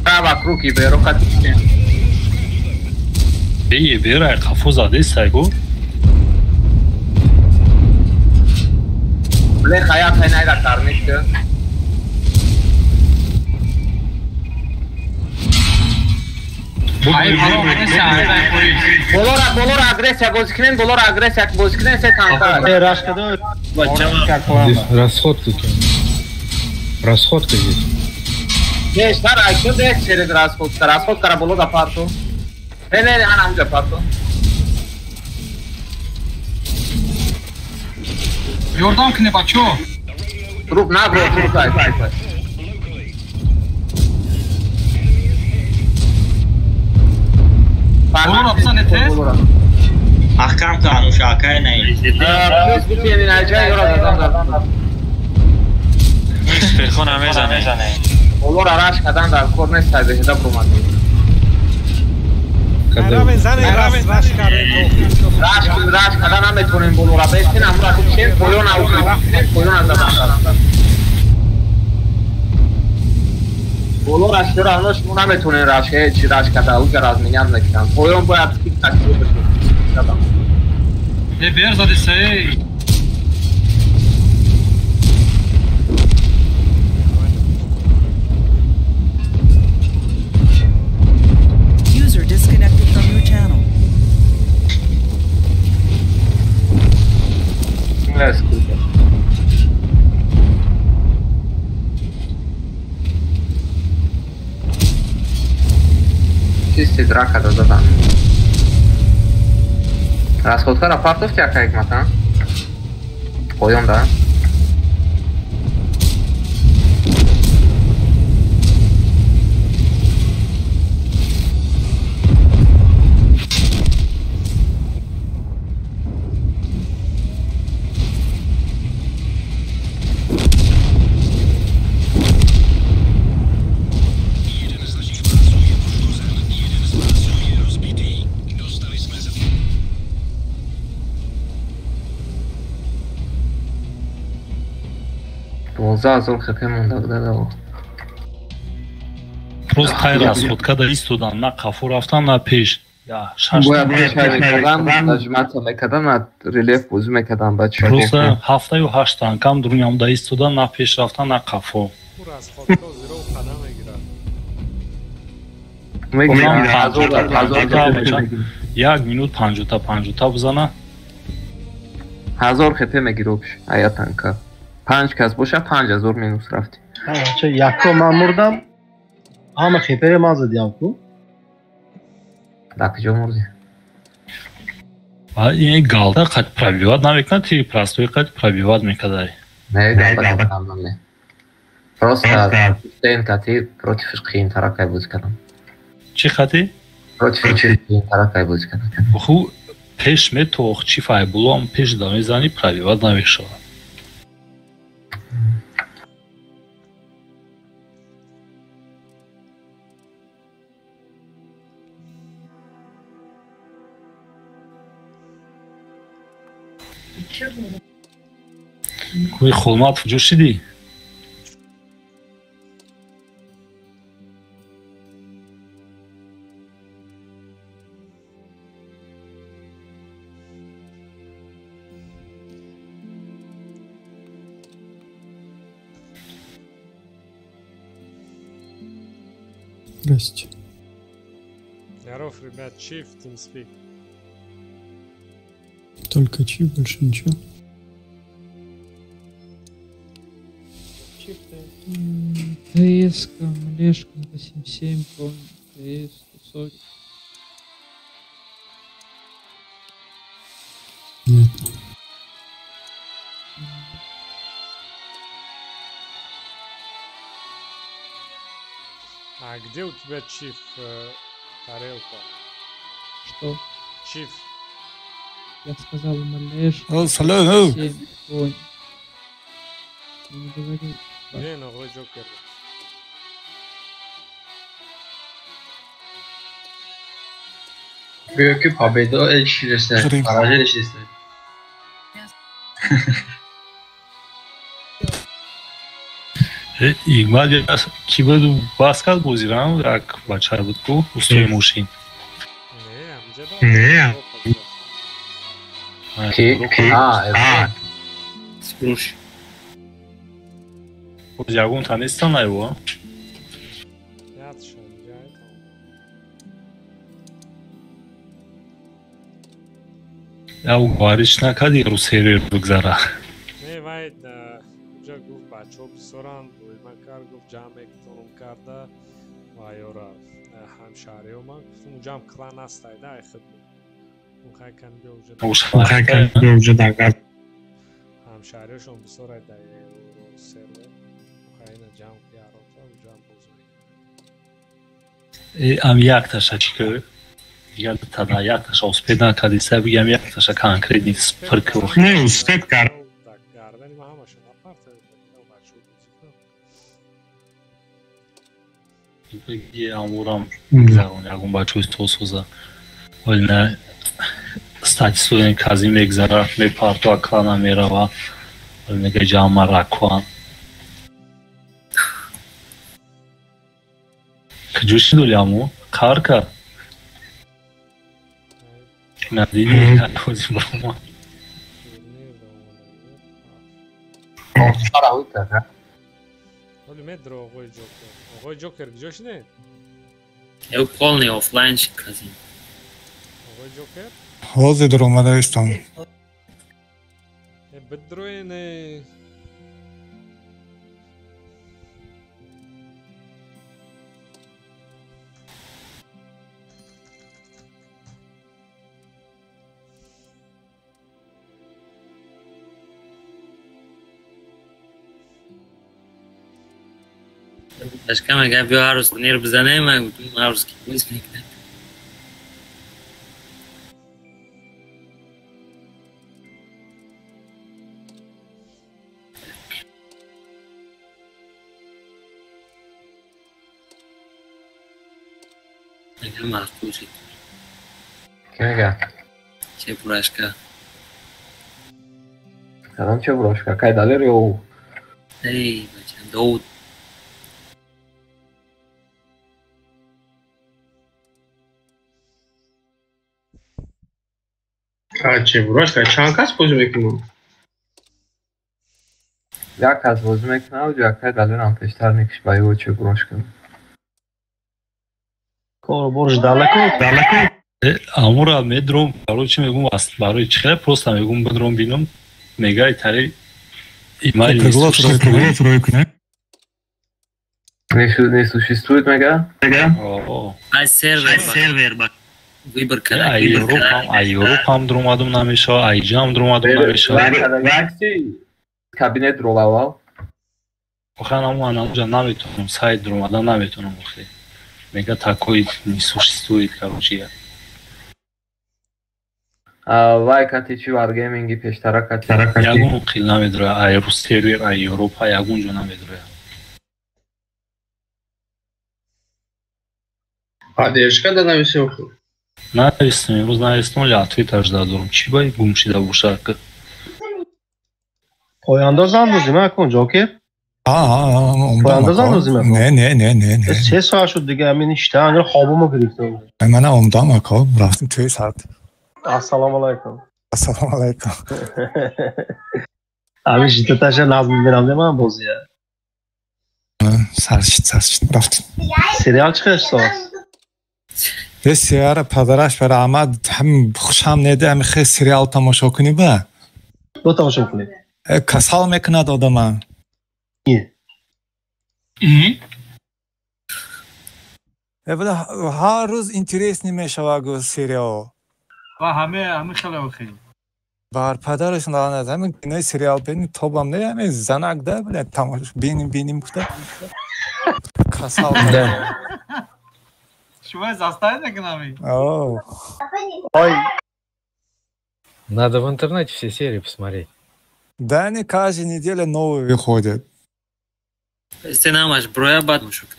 Speaker 2: Da, vacruc Iberu, ca tine.
Speaker 1: Iberu ai cafuza de saigo?
Speaker 2: Le khaya khana ida karniște. Bolora agresia goziknen se tanka.
Speaker 1: Rashkada.
Speaker 11: Расходка здесь.
Speaker 2: Есть, да, что здесь через расходка? Расходка работала до парту. Не, она уже парту.
Speaker 20: Yordan kine bacho.
Speaker 2: Trup na bro, trup дай.
Speaker 20: Bolor apsan etes.
Speaker 4: Ahkam kanu şakaya ne?
Speaker 2: Plus biteni najay yorada.
Speaker 15: Perxon amezane.
Speaker 2: Bolor arash kadan dar kornes saybe heda promati. Rash kadan ametvonen bolor abestin amra kuchen poyon auki. Poyon azam. Bolor ashora anosh munametvonen rash chi rash kada uja raz minyan nekidan. Poyon boyad tik tak
Speaker 20: adam. Berza de sei.
Speaker 5: Disconnected from your channel.
Speaker 2: Let's go. Чисти драка да задам. Расходка рапортов тебя как мата? Поем, да? Зазор хпмон дагдадав.
Speaker 1: Просто хай расходка да истодан, на кафу рафтан, на пеш.
Speaker 2: Бояд мешави кардам, нажимаца мекардам, на релеф бузу мекардам бача.
Speaker 1: Просто ҳафтаю 8 анкам дурням да истодан, на пеш рафтан, на кафу. Як минут 50 бзана.
Speaker 2: 1000 хп мегироб аятанка. 5 کس باشه 5000 مینوس رفتی.
Speaker 10: چه یکو من مردم. همه خیپر ما زدیم تو.
Speaker 2: کجا مردی؟
Speaker 1: این галда قد пробивать навыкна ты простой قد пробивать میکردی.
Speaker 2: نه галда не. Просто стен кати против шкин таракай буз кардам.
Speaker 1: چی خطی؟
Speaker 2: против шкин таракай буз кардам.
Speaker 1: خو пеш метох чи фай булам пеш да мезани пробивать навык шо. Куи Холмат ҷо шидӣ?
Speaker 7: Здрасте.
Speaker 13: Здоров, ребят, Чиф, TeamSpeak.
Speaker 7: Только чип, больше ничего.
Speaker 12: ТС, Олежка, 87, помню, ТС, 140.
Speaker 7: Нет.
Speaker 13: А где у тебя Чиф тарелка?
Speaker 12: Что?
Speaker 13: Чиф.
Speaker 12: Я сказал им Олежка.
Speaker 11: О, салам.
Speaker 12: 87, понял. Не говорил.
Speaker 13: Не, новый Джокер.
Speaker 14: Büyük победа erişirse, barajı erişirse.
Speaker 1: Игмад ки буду баскал бозирам як бача буд ку устои мошин.
Speaker 14: Не.
Speaker 2: Ки? А,
Speaker 14: Спруш.
Speaker 1: Боз ягон танистан найва? Я угвариш накади ру сервер бигзара.
Speaker 13: Не, вайд, уҷа гуфт бачаҳо бисёранд, боимакар гуфт ҷамъекунум карда ва ёра ҳамшаҳриҳо ман гуфтам уҷам клан ҳастай да хидмат. Мухайкан биё уҷа дагар. Ҳамшаҳриҳошон бисёрай да сервер. Мухайна ҷамъ ярота уҷам бозмай.
Speaker 1: Ам як таша чикӯ? Я тогда як таша успед накади са бигам як таша конкретни спирки вохи.
Speaker 14: Не, успед кар.
Speaker 1: Амурам бигзарон ягон бачаҳои тосоза. Вале на статистикаи кази мегзара, мепартоа клана мерава. Вале мега ҷамъа ракуан. Куҷо ши доли аму? Қар кард? Надиди ҳози брома.
Speaker 2: Фараҳуй карда.
Speaker 13: Вале медро оғои Ҷокер. Оғои Ҷокер куҷо шидед?
Speaker 18: Я полный офлайнчик казин.
Speaker 13: Оғои Ҷокер?
Speaker 11: Ҳозир омадаистам.
Speaker 13: Бидроене.
Speaker 18: Başka mı gel bir aruz bunları bize ne mi? Bütün aruz ki bu ismi ne? Ne mahkum şey?
Speaker 2: Kime gel?
Speaker 18: Şey buraşka.
Speaker 2: Adam ce broșca? Cai daler eu.
Speaker 18: Hey, bacım doğu.
Speaker 14: Ce broșca, čanka spozmeknu.
Speaker 2: Jak az vozmek na audio, cai daler am peștarnic și bai ce broșca.
Speaker 10: Kor borj daleko.
Speaker 1: Амура медром, короче мегум аст барои чӣ просто мегум бидром бинум мега итари имайли
Speaker 2: Не существует мега?
Speaker 18: Ай сервер ба выбор кара.
Speaker 1: Ай Европам дромадум намеша, ай ҷам дромадум намеша.
Speaker 2: Вакси кабинет ролавал.
Speaker 1: Охан аман амҷа наметонам сайт дромадан наметонам охи. Мега такой не существует, короче.
Speaker 2: Вай катичи варгейминги пештара кати.
Speaker 1: Ягон қил намедроя, ай рус сервер, ай Европа, ягон ҷо намедроя.
Speaker 14: Поддержка да нависел.
Speaker 1: Навистам, имрӯз навистам, вале ответ аж дадорам. Чӣ бояд гум шида бошад?
Speaker 10: پایانداز اندازیم کن جوکر. پایانداز اندازیم.
Speaker 11: نه.
Speaker 10: 3 ساعت شد دیگه همین اشته انگار خوابمو گرفته.
Speaker 11: من اومدم اکا رفتیم توی ساعت.
Speaker 10: السلام علیکم.
Speaker 11: السلام علیکم.
Speaker 10: همین شیطه تاشه نظم میبینم من بازیه.
Speaker 11: سرشت رفتیم.
Speaker 10: سریال چه احساس؟
Speaker 11: بسیار پدرش برای احمد هم خوشم نیده همین خیلی سریال تماشا کنی با.
Speaker 10: دو تماشا کنی.
Speaker 11: کسال میکند آدم. هر روز اینترس نمیشه و سریال.
Speaker 20: و همه خیلی خیلی.
Speaker 11: بار پدرش نانه همین کنای سریال بینی توبام نه همین زنگ ده بله تماش بینیم کده. کسال ده.
Speaker 20: شما زاستای نکنامی.
Speaker 11: Оу.
Speaker 10: Ой.
Speaker 16: Надо в интернете все серии посмотреть.
Speaker 11: Да, не каждую неделю новые выходят.
Speaker 16: Если нам аж броябат мушук.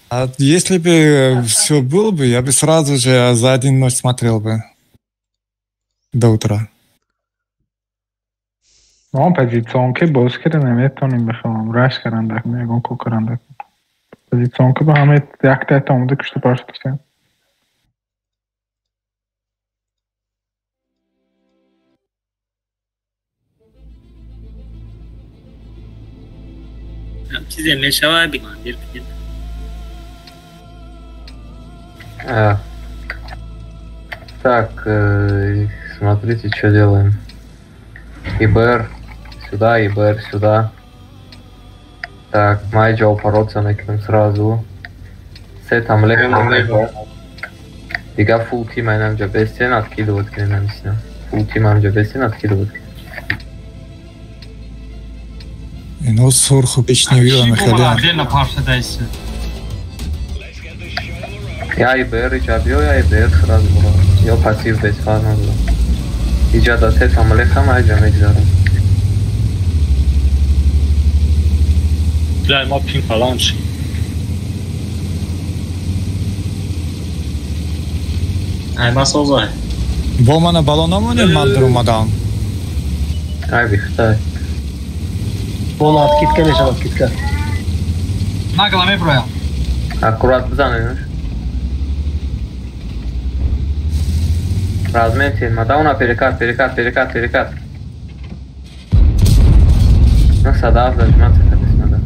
Speaker 11: А если бы все было бы, я бы сразу же за один ночь смотрел бы. До утра.
Speaker 22: ما پذیرتون که باز کرده نمیتونیم بخوام رش کردن میگم کو کردن پذیرتون که با همه یک تا اومده کشته پارش داشتن
Speaker 16: چیزی میشوه بیماندیر کنید
Speaker 2: Так, смотрите, что делаем. ИБР сюда, ИБР сюда. Так, майджа упороться накинем сразу. Сет там легко. Дига фул тим нам же без стен откидывать к нам сюда. Фул тим нам же без стен откидывать.
Speaker 11: Ну, сорху печневила на ходу.
Speaker 20: Отдельно паршадайся.
Speaker 2: Я ИБР ичабио, я ИБР сразу бро. Я пассив без фарма бро. ایجاد سه تامله خم ایجا میگذارم
Speaker 1: بله ما پین پلان شیم
Speaker 4: ایما سوزای
Speaker 11: با من بالون همونه من در اومدم
Speaker 2: ای بیختای
Speaker 10: بولا کیت که میشه کیت که
Speaker 20: نگلا میبرویم
Speaker 2: اکورات بزنه Разменте, мадауна перекат. Ну, садав, зажиматься, как здесь надо.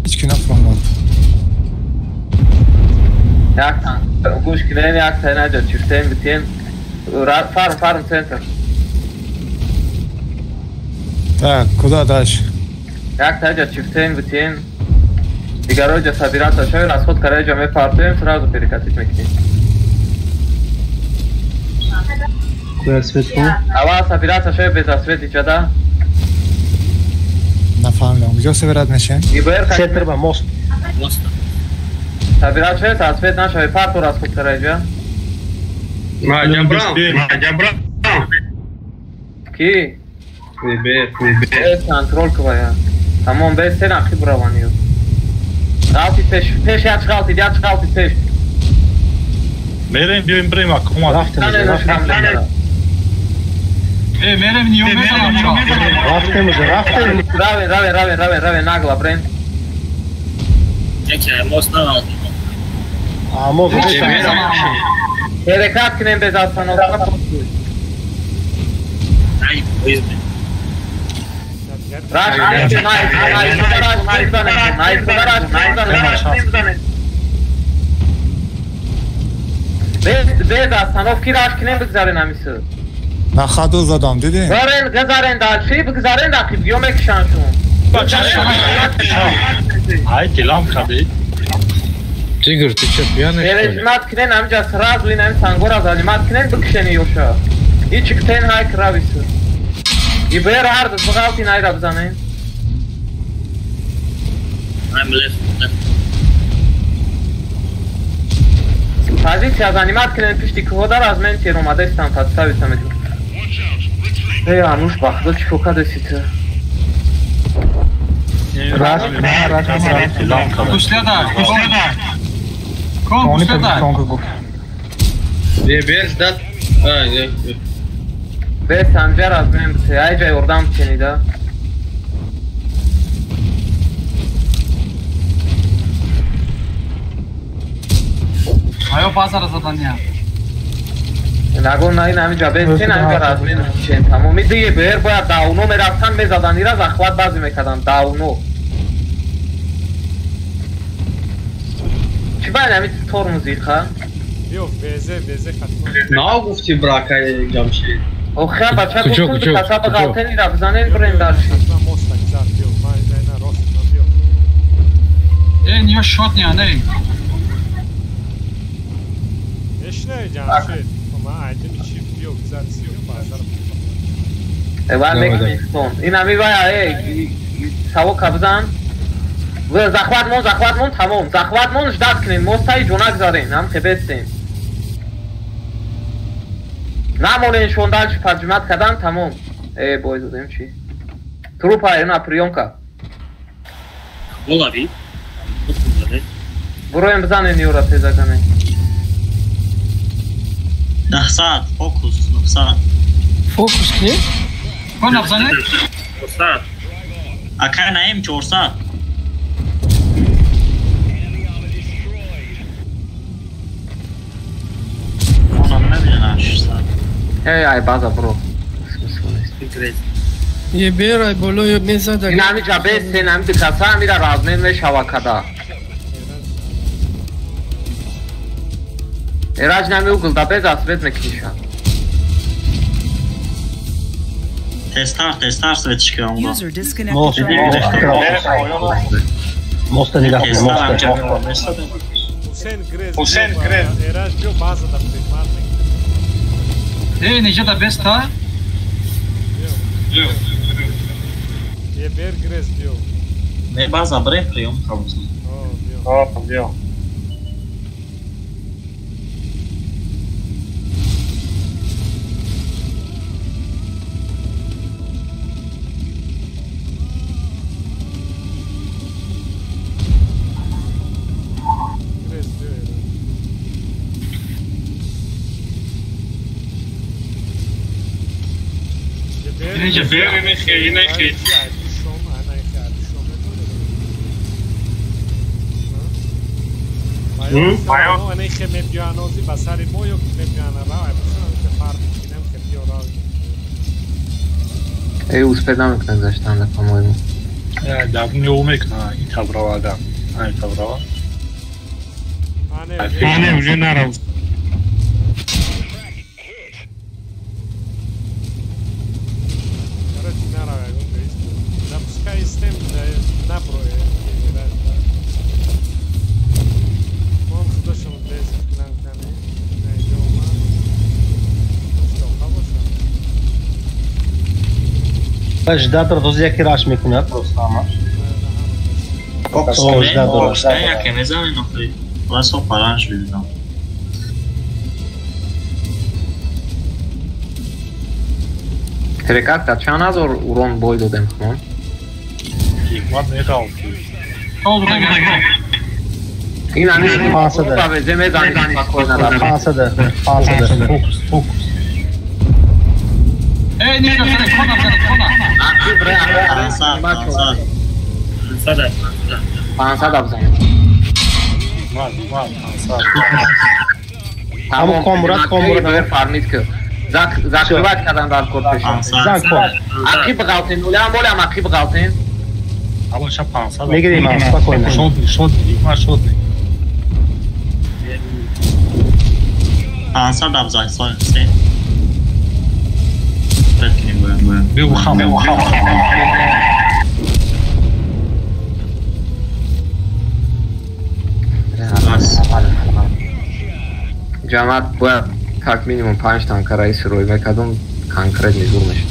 Speaker 11: Hiç напрямую.
Speaker 2: Як там? Гушки, не, як ты найдешь, чертен, битен. Фарм, центр.
Speaker 11: Так, куда дальше?
Speaker 2: Як ты найдешь, чертен, битен. Дигароджа собираться, что расход короче мы партуем, сразу перекатить микни.
Speaker 10: Куда свет был?
Speaker 2: Ава собираться, что без освети, что да?
Speaker 11: Нафамлям, где собирать начнем?
Speaker 10: Центр ба, мост.
Speaker 2: Собираться, что освет наш, парту расход короче.
Speaker 14: Мадя Браун.
Speaker 2: Ки? Вибер. Контроль квая. Тамон без сен ахи браванию. Ралти пеш я чгалти пеш.
Speaker 1: Мерем биоим брема, кума.
Speaker 2: Рафтем.
Speaker 20: Мерем не умеем.
Speaker 2: Рафтем. Равен, нагла, брен.
Speaker 16: Некий мост на
Speaker 10: мост.
Speaker 2: Перекат к ним без остановки.
Speaker 16: Ай, поезд.
Speaker 2: Раш, без остановки раш к ним бигзарен амису.
Speaker 11: На ходу задам, دیدی؟
Speaker 2: گذارن دالشی بگذارن داخل بیوم کشانشون.
Speaker 1: ای دلم خبید.
Speaker 16: Тигр, ты что, пьяный?
Speaker 2: Режимат кинен амжа сразу и нам сангора залимат кинен бикшени ёша. И чиктен хай кравису. И бер ард бгалти найра бзанен.
Speaker 16: I'm left.
Speaker 2: Позиция занимат кинен пишти кводар аз мен тир омаде стан подставиться мету. Ануш бахдо чифока десите.
Speaker 20: Пуследа. Кон пуследа.
Speaker 14: Бер ждать.
Speaker 2: به سنجر از من بسه ای جای اردم چنیده
Speaker 20: Mają bazar zadania.
Speaker 2: نگو نه این همینجا به سنجر از من چین تمامی دیگه بهر باید داونو میرفتن میزدن ایره زخوات بازی میکردن داونو چی باید همین طور موزیقه؟
Speaker 13: بیو بیزه ختم
Speaker 14: نه گفتی براکای جمشید
Speaker 2: اوخه بچه گفتم تو کسا بغلطه نیره بزنه برین دارشی
Speaker 20: Niye shot ne ne?
Speaker 13: Eşne Cemşit ama aydın çift yok zaten yok pazar.
Speaker 2: Eval mekanizm. این همی باید سوا کبزن و زخوات مون تمام زخوات مون جداد کنین مستای جونک زارین هم خبستین نمونین شوندال چی پرجمت کردن تمام ای بای دادیم چی تروپ های اینا پریونکا
Speaker 16: Olavi.
Speaker 2: برویم بزنین یورا تیزا کنین
Speaker 4: 10 saat fokus 9 saat
Speaker 3: Fokus ne?
Speaker 20: Kon nabzane?
Speaker 16: 4 saat.
Speaker 4: Aka naim 4 saat Onam ne 8 saat
Speaker 2: ای ای بازا برو
Speaker 3: یه بیرای بالای میزد
Speaker 2: این همی جا بیستین همی دکسا همی را رازمین و شواکدا ایراج نمی او گلدا بیز اسبت مکنیشا
Speaker 4: Testar svetičke onda.
Speaker 5: User disconnected from your
Speaker 10: Mosta nigah mosta.
Speaker 13: Hüseyin Grez. Eraç bio baza da primarnik.
Speaker 20: Neće da bez ta?
Speaker 13: Je Bear Grez bio.
Speaker 4: Ne baza Brefrium probably.
Speaker 13: Bio.
Speaker 14: Ninja Bear ne ki.
Speaker 13: אני חמביאנו זה בסרי מויו חמביאנה ראה זה פארט כינם חמביו ראה
Speaker 2: ای успедам к назаштан да по-моему
Speaker 1: да не умекна и таврава да ай таврава
Speaker 13: ане уже нарав короче нарав да пускай систем да наброje
Speaker 10: جداد روزی که راش میکنه پروستاما
Speaker 4: jakie nie znamy no to są paranż widzą
Speaker 2: Треката чан азор урон бой додем хмон
Speaker 1: Hikmat ne kaldı?
Speaker 20: Oldu da gel.
Speaker 2: این هنوز پاسده باوزه میزنید
Speaker 10: پاسده fokus
Speaker 20: Niye kona.
Speaker 2: پانصد افزنید تمام کامرات فرمید که زاکروات کردن در کورتشون اکی بغلطین نوله هم بوله هم اکی بغلطین
Speaker 1: اما شب 500
Speaker 10: میگیریم هم سپاکوینه
Speaker 1: شد دیگه شد
Speaker 4: 500 افزای سین
Speaker 1: بگو خم
Speaker 2: جماعت باید как минимум 5 танка رئیس روی میکردم کنکرت میزور میشه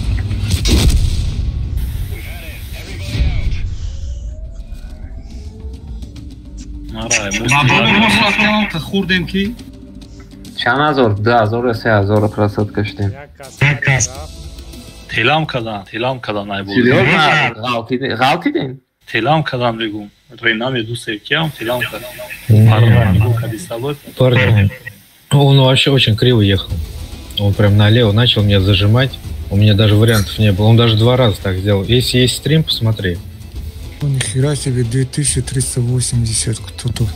Speaker 20: خوردیم کی؟
Speaker 2: چند هزار؟ 2000 3000 پرستاد کشتیم
Speaker 1: تلام کدان ای بود
Speaker 2: غلطی دین
Speaker 1: تلام کدان بگو رینام یه دوست یکیم تلام کدان
Speaker 8: Парень, он вообще очень криво ехал. Он прям налево начал меня зажимать. У меня даже вариантов не было. Он даже 2 раза так сделал. Если есть стрим, посмотри.
Speaker 11: Ну, нихера себе, 2380 кто-то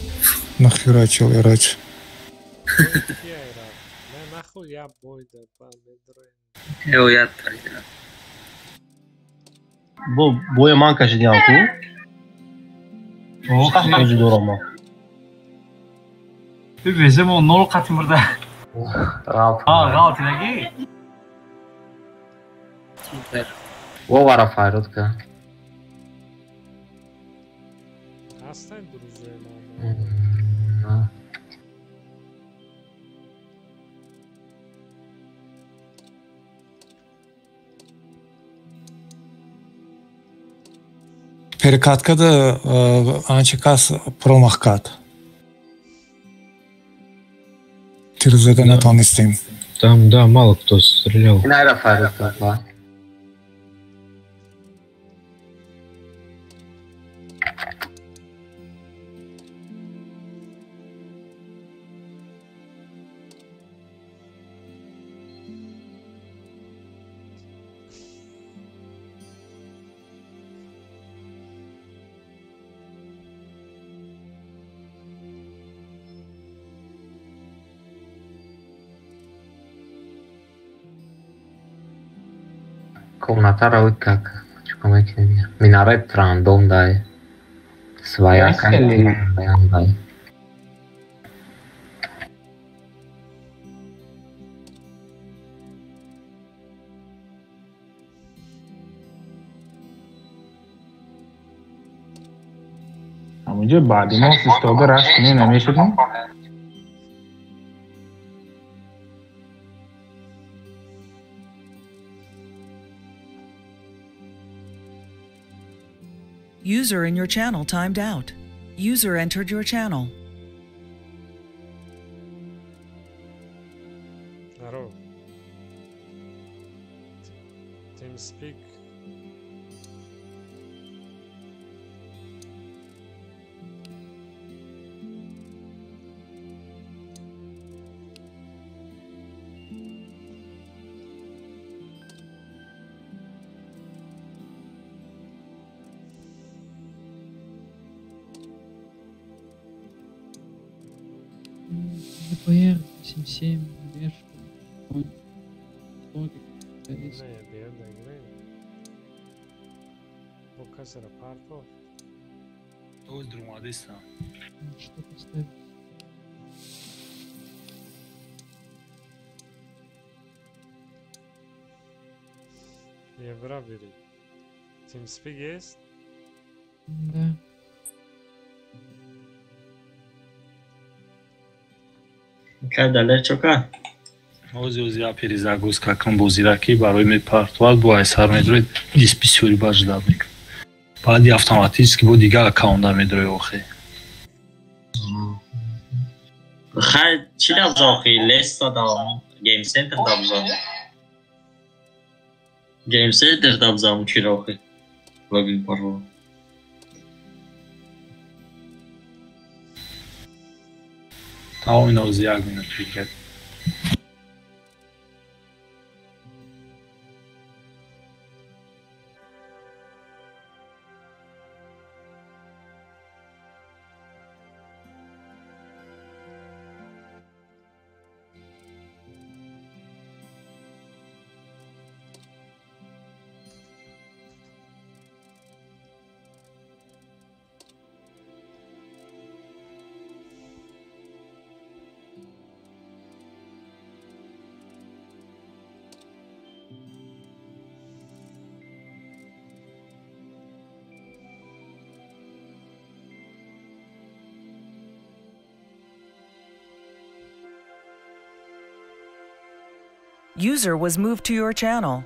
Speaker 11: нахерачил и раньше.
Speaker 10: Bu boya mankaşı diyen ku. Kaç doğru ama.
Speaker 20: Bizim o nol katım burada. Rahat ilagi.
Speaker 2: Super. O var a fajrotka.
Speaker 13: Asta e druzena.
Speaker 11: Перекатка да анчикас промахкат. Тирзада на тонистим.
Speaker 8: Там, да, мало кто стрелял.
Speaker 2: Наира фajrotka была. Комната уит как минарет рандом дай своя дай.
Speaker 22: मुझे बाद में सिस्टोबर राष्ट्र ने नमेश को
Speaker 5: User in your channel timed out. User entered your channel.
Speaker 13: Aro. TeamSpeak.
Speaker 19: ДПР 7-7, вешка.
Speaker 13: Покажи парто.
Speaker 17: Ой, друмадиса.
Speaker 19: Что поставить?
Speaker 13: Евро бери. TeamSpeak есть?
Speaker 19: Да.
Speaker 4: Кайда чока?
Speaker 1: Ози апери загуз какам бозираки барои мепартовад бо айсар медрои дисписиори бажда мекун. Баъди автоматически бо дигар аккаунта медрои охи.
Speaker 4: Хай чи дабза охи леста дам гейм центр дабза. Гейм центр дабза чи охи. Логин парол.
Speaker 1: Tamam yine Ozi jak minut cricket.
Speaker 5: User was moved to your channel.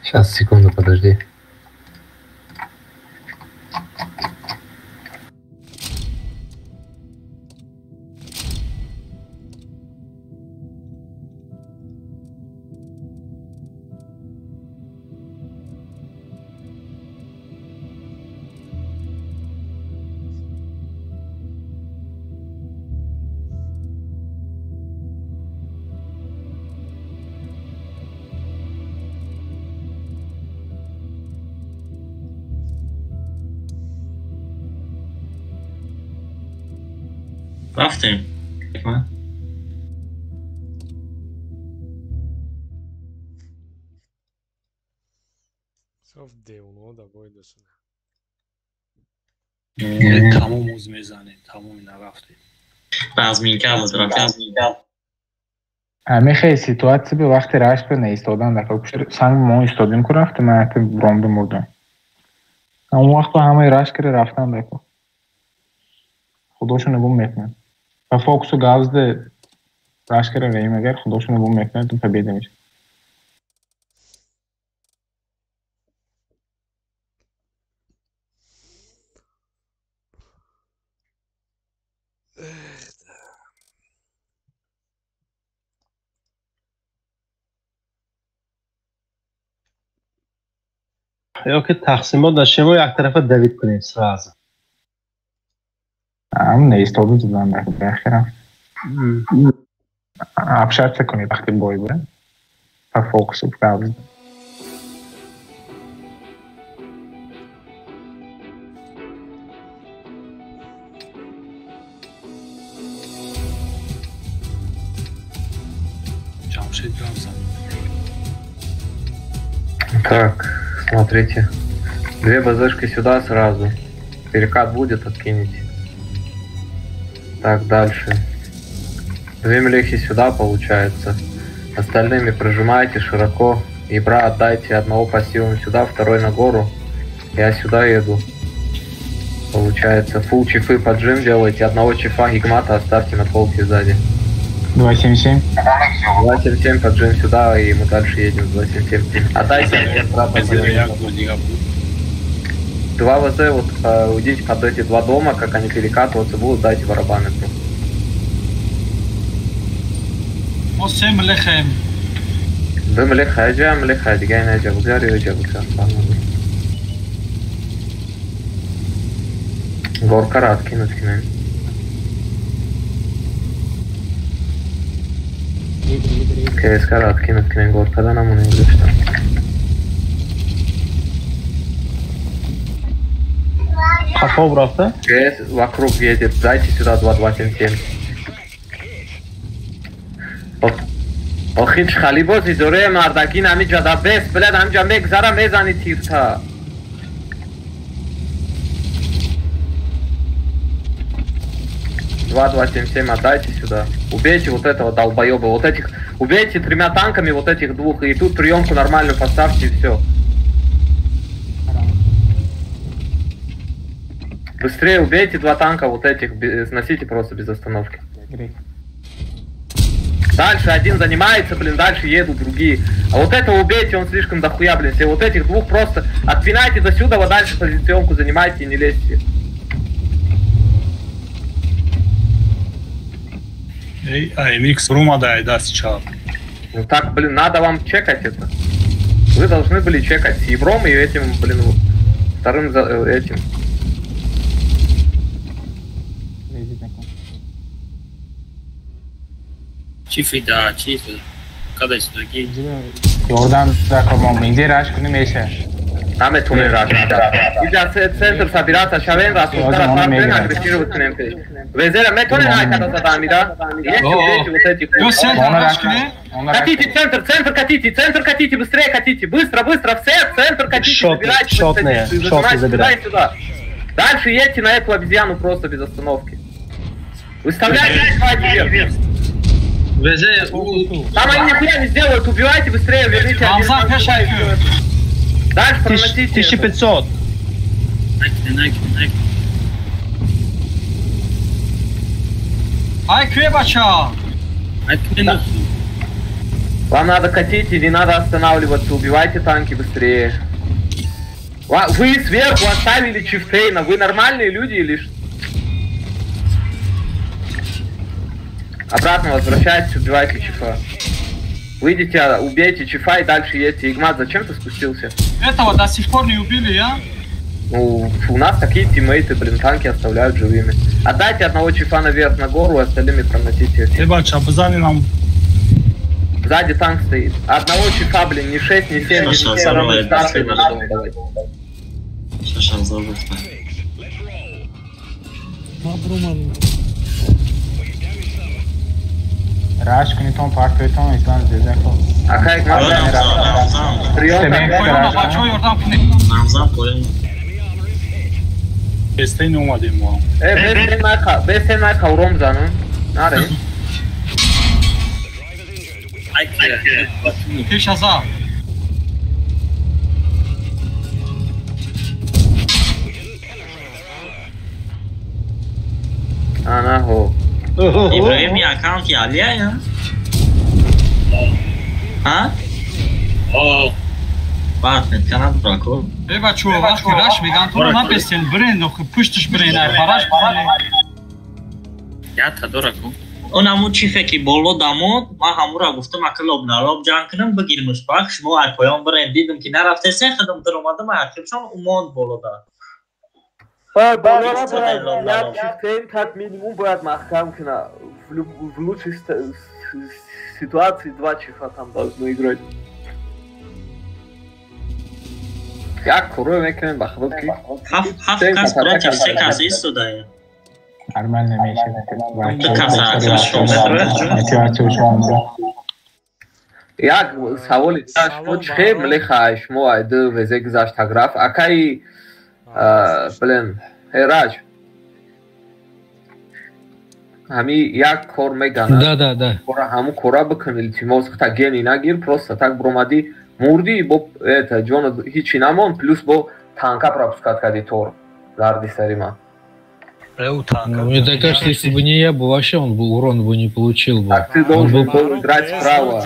Speaker 2: Сейчас, секунду, подожди.
Speaker 4: رفتیم
Speaker 13: صاف دیونا دا باید دستونه
Speaker 17: تمام موز میزنه تمام نرفتیم
Speaker 4: رزمینکه بود رفتیم
Speaker 22: همه سیتواتسی به وقت رش به نیستادن دکا کشتر سنگ ما ایستادیم که رفتیم من حتی برامده مردم اون وقت با همه رش کرده رفتن دکا خودشون نبون میکنن و فوکس و گاوز ده رش کرده ریم اگر خودشون نبون میکنن تو پبیده میشه
Speaker 10: یا که تقسیمات داشته ما یک طرف دوید کنیم سراز
Speaker 22: هم نیستادو زدن بخیرم افشارت کنید وقتی بای بره و فوکس و گاوز
Speaker 2: Так, смотрите. 2 БЗшки сюда сразу. Перекат будет, откинете. Так, дальше. 2 млехи сюда получается. Остальными прожимаете широко. И бра отдайте одного пассивом сюда, второй на гору. Я сюда еду. Получается, фул чифы поджим делаете. Одного чифа гигмата оставьте на полке сзади.
Speaker 22: 277.
Speaker 2: 277 поджим сюда, и мы дальше едем. 277. Отдайте мне бра пассивом. 2 ВЗ, вот уйдите под эти 2 дома, как они перекатываться будут, дайте барабаны.
Speaker 20: وسه ملخم
Speaker 2: بملخ هجا ملخ دیگه این هجا بزاری هجا بزار горка рад кинуть к нам. КСК рад кинуть к нам горка, да нам он не что.
Speaker 10: Хапов бравта?
Speaker 2: КС вокруг едет, дайте сюда 2277. آخیش خالی بازی دوره مردکین همینجا دا بست بلد همینجا مگذارم میزنی تیرتا Два 277 отдайте сюда. Убейте вот этого долбоеба, вот этих. Убейте 3 танками вот этих 2 и тут приемку нормальную поставьте и все. Быстрее убейте 2 танка вот этих, сносите просто без остановки. Дальше один занимается, блин, дальше едут другие. А вот этого убейте, он слишком дохуя, блин. Все вот этих 2 просто отпинайте до сюда, вот дальше позиционку занимайте и не лезьте.
Speaker 17: АМХ Рума да сейчас.
Speaker 2: Ну так, блин, надо вам чекать это. Вы должны были чекать с Евром и этим, блин, вторым этим.
Speaker 18: چی دا چی کدش دکی
Speaker 22: یادم دکا ما میگه راش کنیم میشه
Speaker 2: نمیتونه راش اینجا центр собираться شوین راست کردن پارتن агрессировать к ним. Везера метоне найкада задамида. Катите центр катите, быстрее катите, быстро, все, центр катите, забирайте, забирайте сюда. Дальше едьте на эту обезьяну просто без остановки. Выставляйте вверх. Там они нихуя не сделают, убивайте быстрее, верните. Дальше проносите.
Speaker 10: 1500.
Speaker 20: Ай, кве бача!
Speaker 2: Вам надо катить и не надо останавливаться, убивайте танки быстрее. Вы сверху оставили чифтейна, вы нормальные люди или что? Обратно возвращайтесь, убивайте чифа. Выйдите, убейте чифа и дальше едьте. Игмат, зачем ты спустился?
Speaker 20: Этого до сих пор не убили, я?
Speaker 2: Ну, у нас такие тиммейты, блин, танки оставляют живыми. Отдайте одного чифа наверх на гору, остальными проносите.
Speaker 1: нам.
Speaker 2: Сзади танк стоит. Одного чифа, блин, не 6, не 7, не 7, равно старший надо давать.
Speaker 4: Сейчас забыл.
Speaker 22: Rash کنی تون پاک توی تون ایسان زیده خود
Speaker 2: Акай, прием,
Speaker 4: Намзан поем.
Speaker 1: Естейн اومدیم ما.
Speaker 2: بسته نکا ورم زنم. نره.
Speaker 20: پیش از آن.
Speaker 2: Ana ho.
Speaker 4: Ibrahim ya account ya liya ya? Ha? Parfait, kanat bırakı.
Speaker 20: بچه وقتی رش میگن تو رو نپستین برین و پشتش برین ای پرش بزنی
Speaker 18: یا تدارا کن
Speaker 4: اون همون چیفه که بولو دامود ما همون را گفتم اکلوب نالوب جان کنم بگیر مشباک شما ای پایان برین دیدم که نرفته سه خدم در اومدم اکلوبشان اومد بولو دا
Speaker 2: Я чифтейн как минимум будет махкам кна. В лучшей ситуации 2 чифа там должны играть. Як куру мекнем бахвоки.
Speaker 4: Half kas против все касы сюда.
Speaker 22: Нормально меньше.
Speaker 4: Ты каса акцию
Speaker 2: Як саволи даш почхе млеха шмо айды везе гзашт аграф акай блин Рач. Ами як кор мегана.
Speaker 8: Да.
Speaker 2: Кора хаму кора быкнили тимос хта гени нагир просто так бромади мурди бо это Джона хичи намон плюс бо танка пропускать кади тор. Зарди сарима.
Speaker 8: Мне так кажется, если бы не я, бы вообще он бы урон бы не получил бы.
Speaker 2: Так ты должен был играть справа.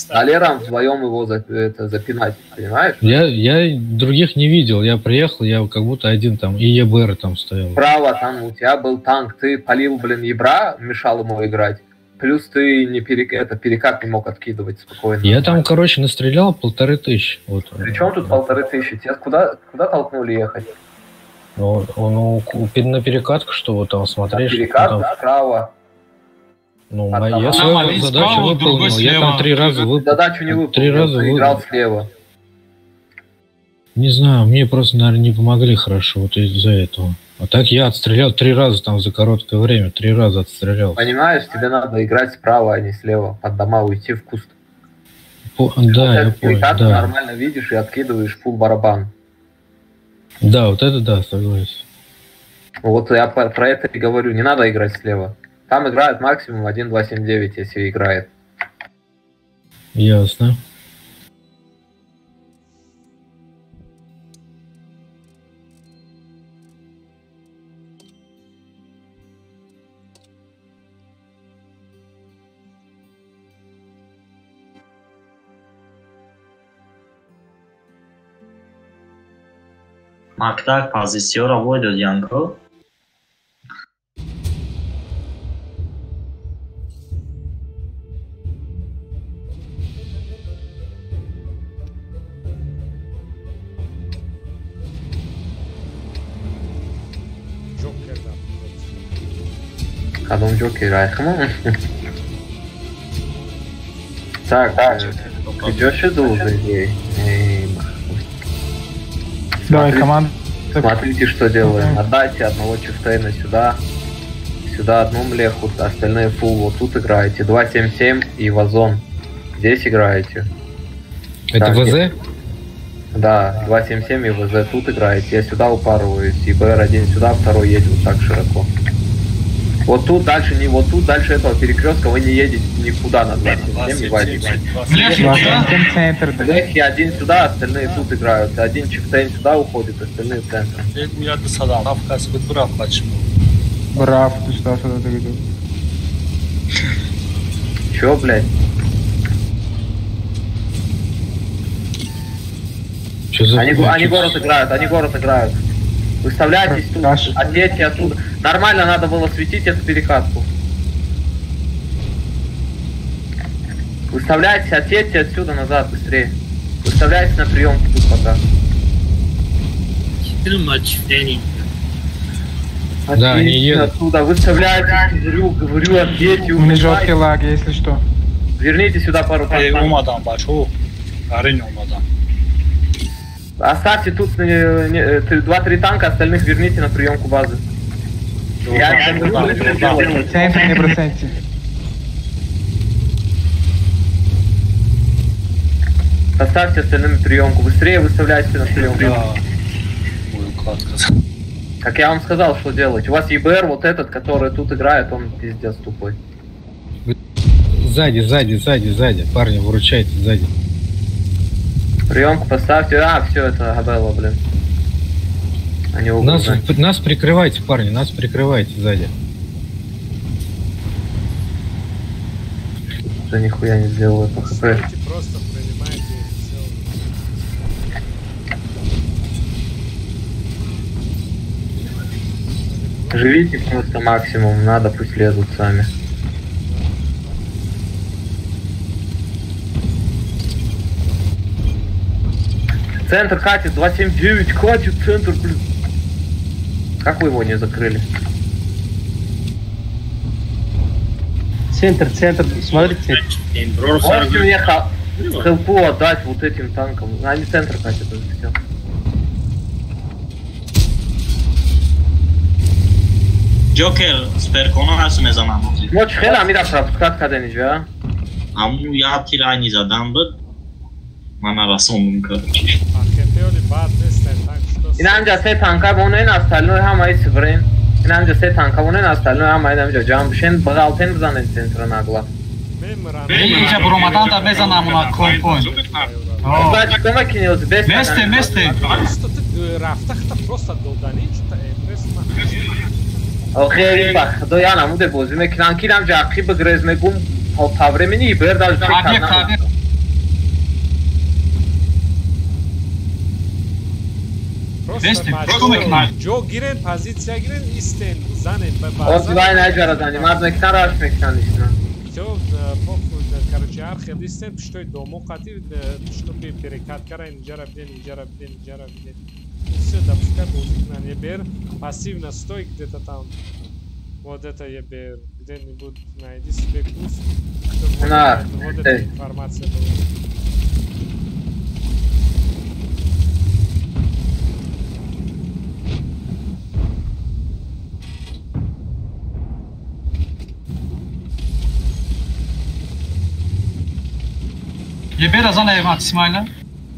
Speaker 2: Алерам вдвоем его запинать, понимаешь?
Speaker 8: Я других не видел. Я приехал, я как будто один там, и ЕБР там стоял.
Speaker 2: Справа там у тебя был танк, ты полил, блин, ебра, мешал ему играть. Плюс ты не перекат не мог откидывать спокойно.
Speaker 8: Я там, короче, настрелял 1500. Вот.
Speaker 2: Причем тут 1500? Тебя куда толкнули ехать?
Speaker 8: Ну, на перекатку, что вот там смотришь.
Speaker 2: Перекатку справа.
Speaker 8: Ну, я свою задачу выполнил. Я там 3 раза выполнил.
Speaker 2: Задачу не выполнил,
Speaker 8: 3 раза
Speaker 2: ты играл слева.
Speaker 8: Не знаю, мне просто, наверное, не помогли хорошо вот из-за этого. А так я отстрелял 3 раза там за короткое время. 3 раза отстрелял.
Speaker 2: Понимаешь, тебе надо играть справа, а не слева. Под дома уйти в куст.
Speaker 8: Да, я понял, да.
Speaker 2: Нормально видишь и откидываешь фул барабан.
Speaker 8: Да, вот это да, согласен.
Speaker 2: Вот я про это и говорю, не надо играть слева. Там играет максимум 1.279, если играет.
Speaker 8: Ясно.
Speaker 4: Maktak pozisyon avoid Yanko.
Speaker 2: Adam Joker, айхма. Так, идешь и долго.
Speaker 22: Давай, команда.
Speaker 2: Смотрите, что делаем. Отдайте одного чифтейна сюда. Сюда одну млеху, остальные фул. Вот тут играете. 277 и вазон. Здесь играете.
Speaker 8: Это ВЗ?
Speaker 2: Да, 277 и ВЗ тут играете. Я сюда упарываюсь. И БР1 сюда, второй едет вот так широко. Вот тут дальше не вот тут дальше этого перекрестка вы не едете никуда на 277 не возите. Лехи один сюда, остальные тут играют. Один чифтейн сюда уходит, остальные в центр.
Speaker 22: Брав, ты что сюда ты видел?
Speaker 2: Чё, блядь? Они город играют. Выставляйтесь тут, отъедьте оттуда. Нормально надо было светить эту перекатку. Выставляйтесь, отъедьте отсюда назад быстрее. Выставляйтесь на приемку тут пока.
Speaker 8: Да, они едут.
Speaker 2: Оттуда выставляйтесь, говорю, отъедьте,
Speaker 22: У меня жесткие лаги, если что.
Speaker 2: Верните сюда пару танков. Оставьте тут 2-3 танка, остальных верните на приемку базы.
Speaker 22: Центр не бросайте.
Speaker 2: Поставьте остальным приемку. Быстрее выставляйте на приемку. Как я вам сказал, что делать. У вас ЕБР вот этот, который тут играет, он пиздец тупой.
Speaker 8: Сзади. Парни, выручайте сзади.
Speaker 2: Приемку поставьте. Все, это Габелла, блин.
Speaker 8: Нас прикрывайте, парни, нас прикрывайте сзади.
Speaker 2: Что нихуя не сделал это ХП.
Speaker 13: Просто принимайте все.
Speaker 2: Живите просто максимум, надо, пусть лезут сами. Центр катит, 279, катит центр, блин. Как вы его не закрыли?
Speaker 10: Центр, смотрите.
Speaker 2: Можете мне хелпу отдать вот этим танкам? Они центр катят, это все.
Speaker 4: Джокер, sper că nu să mezanam.
Speaker 2: Moci hela mi-a propuscat ca de nici, a?
Speaker 4: Am ia tirani zadam, bă. Mana rason încă.
Speaker 2: Inanca se tanka bunun остальное хамай сыврен. Inanca se tanka bunun остальное хамай дамжа. Jamşen bagalten bzanen centra nagla.
Speaker 20: Iyice bromadan da mezanam una kompon.
Speaker 2: Значит, кто макинился без...
Speaker 20: Месте.
Speaker 13: Рафтахта просто долданич,
Speaker 2: Окей, бах, дояна муде бози мекинан кирам жакхи бгрез мегум тавремини бердал чекана.
Speaker 13: Джо гирен позиция гирен истен занен
Speaker 2: база. Он двойна ажарадани, мад мекинан раш мекинан истна.
Speaker 13: Всё, короче, архив истен, что домо кати, чтобы перекатка инжарабден. Все, допускай бузик на ЕБР, пассивно стой где-то там. Вот это ЕБР, где-нибудь найди себе курс, чтобы вот эта информация была.
Speaker 20: ЕБР зона максимально.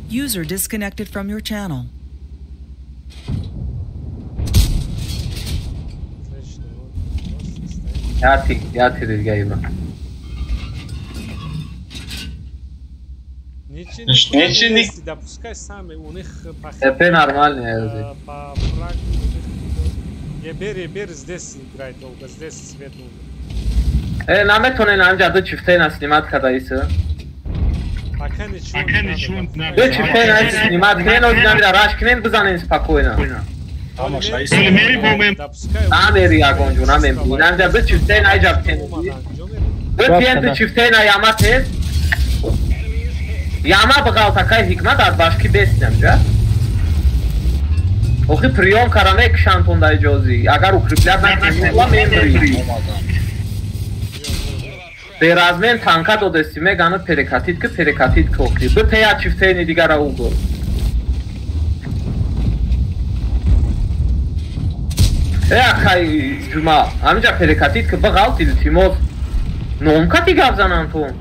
Speaker 5: User disconnected from your channel.
Speaker 2: Я ты Гейба.
Speaker 13: Ничего не допускай сами, у них
Speaker 2: это нормально.
Speaker 13: ЕБР здесь играет долго, здесь свет нужен.
Speaker 2: Наметоне намджаду чифтена снимать когда иса.
Speaker 13: Пока ничего не надо.
Speaker 2: Да чифтена снимать, не нужно надо рашкнен бзанен спокойно. Намери агонжу, намери. Намджа бы чифтена айжабтен. Бытиенды чифтена яматен. Яма бгал такая хикмат от башки бесням, да? Охи прием карамек шантон дай джози. Агар укреплят на кемула мембри. Berazmen tanka dodesime ganı perekatit kokli. Bu teya çifteyni digara ugo. Akay Cuma, amca perekatit ki bagal tiltimoz. Nomka tigavzan Anton.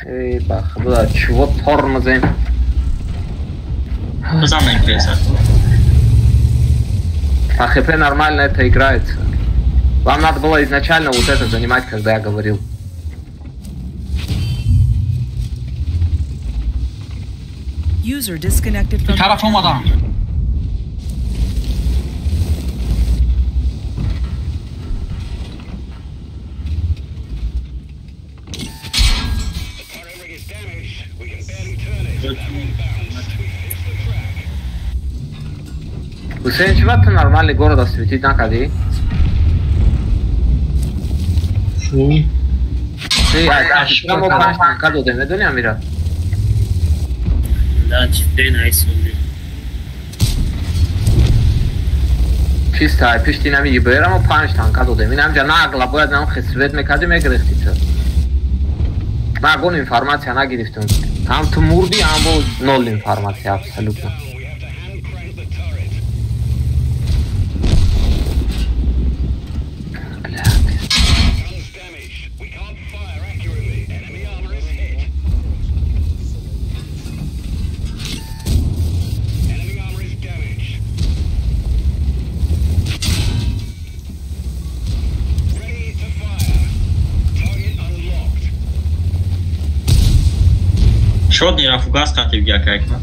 Speaker 2: Ey bak, bu da çuvat tormazın.
Speaker 4: Замень песок.
Speaker 2: АХП нормально это играется. Вам надо было изначально вот это занимать, когда я говорил.
Speaker 5: User disconnected from
Speaker 20: taraf olmadan.
Speaker 2: чего ты нормальный город осветить накади?
Speaker 1: Фу.
Speaker 2: Ты прямо панчтан кадо демедони амира?
Speaker 16: Да, теперь nice.
Speaker 2: Чисто, пиштина ми берам панчтан кадо демин амҷа нагла бояд нам хисвет мекади мегирехтица. Нагон информация нагирифтум. Там ту мурди, ам бо нол информация абсолютно.
Speaker 4: Шотни рафугас катив гякайкна.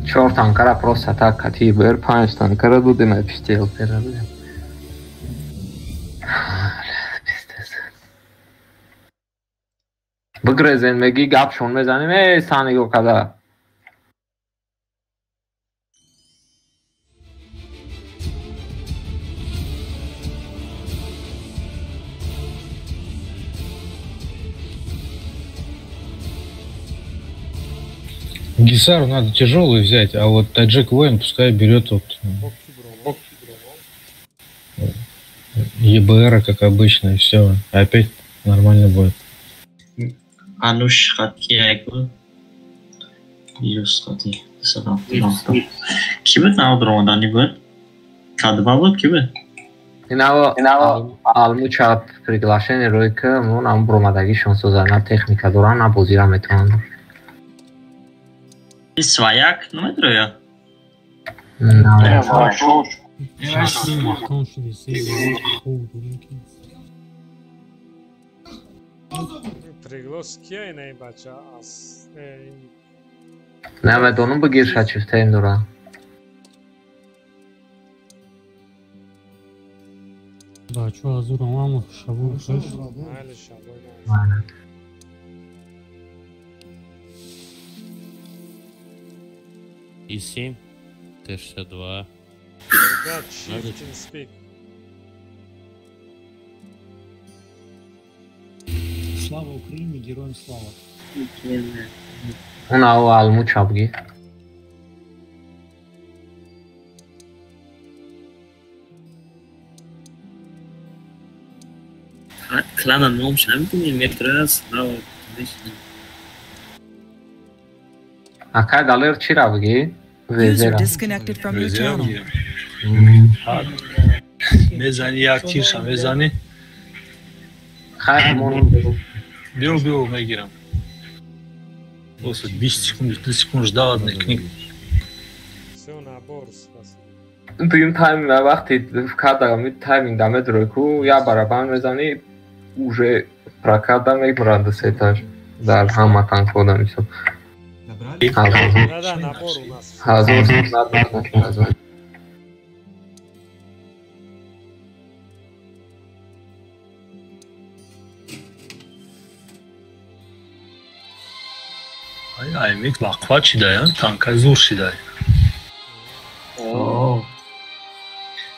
Speaker 2: Чёрт танкара просто так катибер, 5 танкара будем пиштел перабудем. بگرزن میگی گپشون بزنیم ای سانیگو کدا
Speaker 8: Гисару надо тяжелый взять, а вот таджик воин пускай берет вот ЕБР, как обычно, и все. Опять нормально будет.
Speaker 4: Ануш хатки Юстати. Кибет на дрода не будет? Кадвало кибет?
Speaker 2: Инаво алмуча приглашение ройка, ну нам бромадаги шонсозана техника доран на бозира метон.
Speaker 4: И свояк, ну это я.
Speaker 13: Приглас кия не бача ас.
Speaker 2: Не ме донум бгир шачифтен дора.
Speaker 7: Бачо азурам ам шабу хош.
Speaker 13: Али шабу.
Speaker 9: И 7, Т-62.
Speaker 13: Ребят, shift and speed.
Speaker 7: Слава Украине, героям слава.
Speaker 2: Унау алмуча бги.
Speaker 16: Клана номш намтуни метрас, слава.
Speaker 2: Акай далер чира бги?
Speaker 5: User disconnected from your channel.
Speaker 1: Mezani yaktirşa mezani.
Speaker 2: Hayır monun.
Speaker 1: Био мегирам. После 20 секунд, 30 секунд ждал одной книги.
Speaker 13: Все набор спас.
Speaker 2: Тим тайм вақти када мит тайминг дамед ройку я барабан мезани уже прокада мегранд сетаж дар ҳама танкода мисол.
Speaker 13: Да, набор у нас.
Speaker 2: Hazır.
Speaker 1: Ay mik laqvaçi dayan, tanka zurşi day.
Speaker 4: Oh.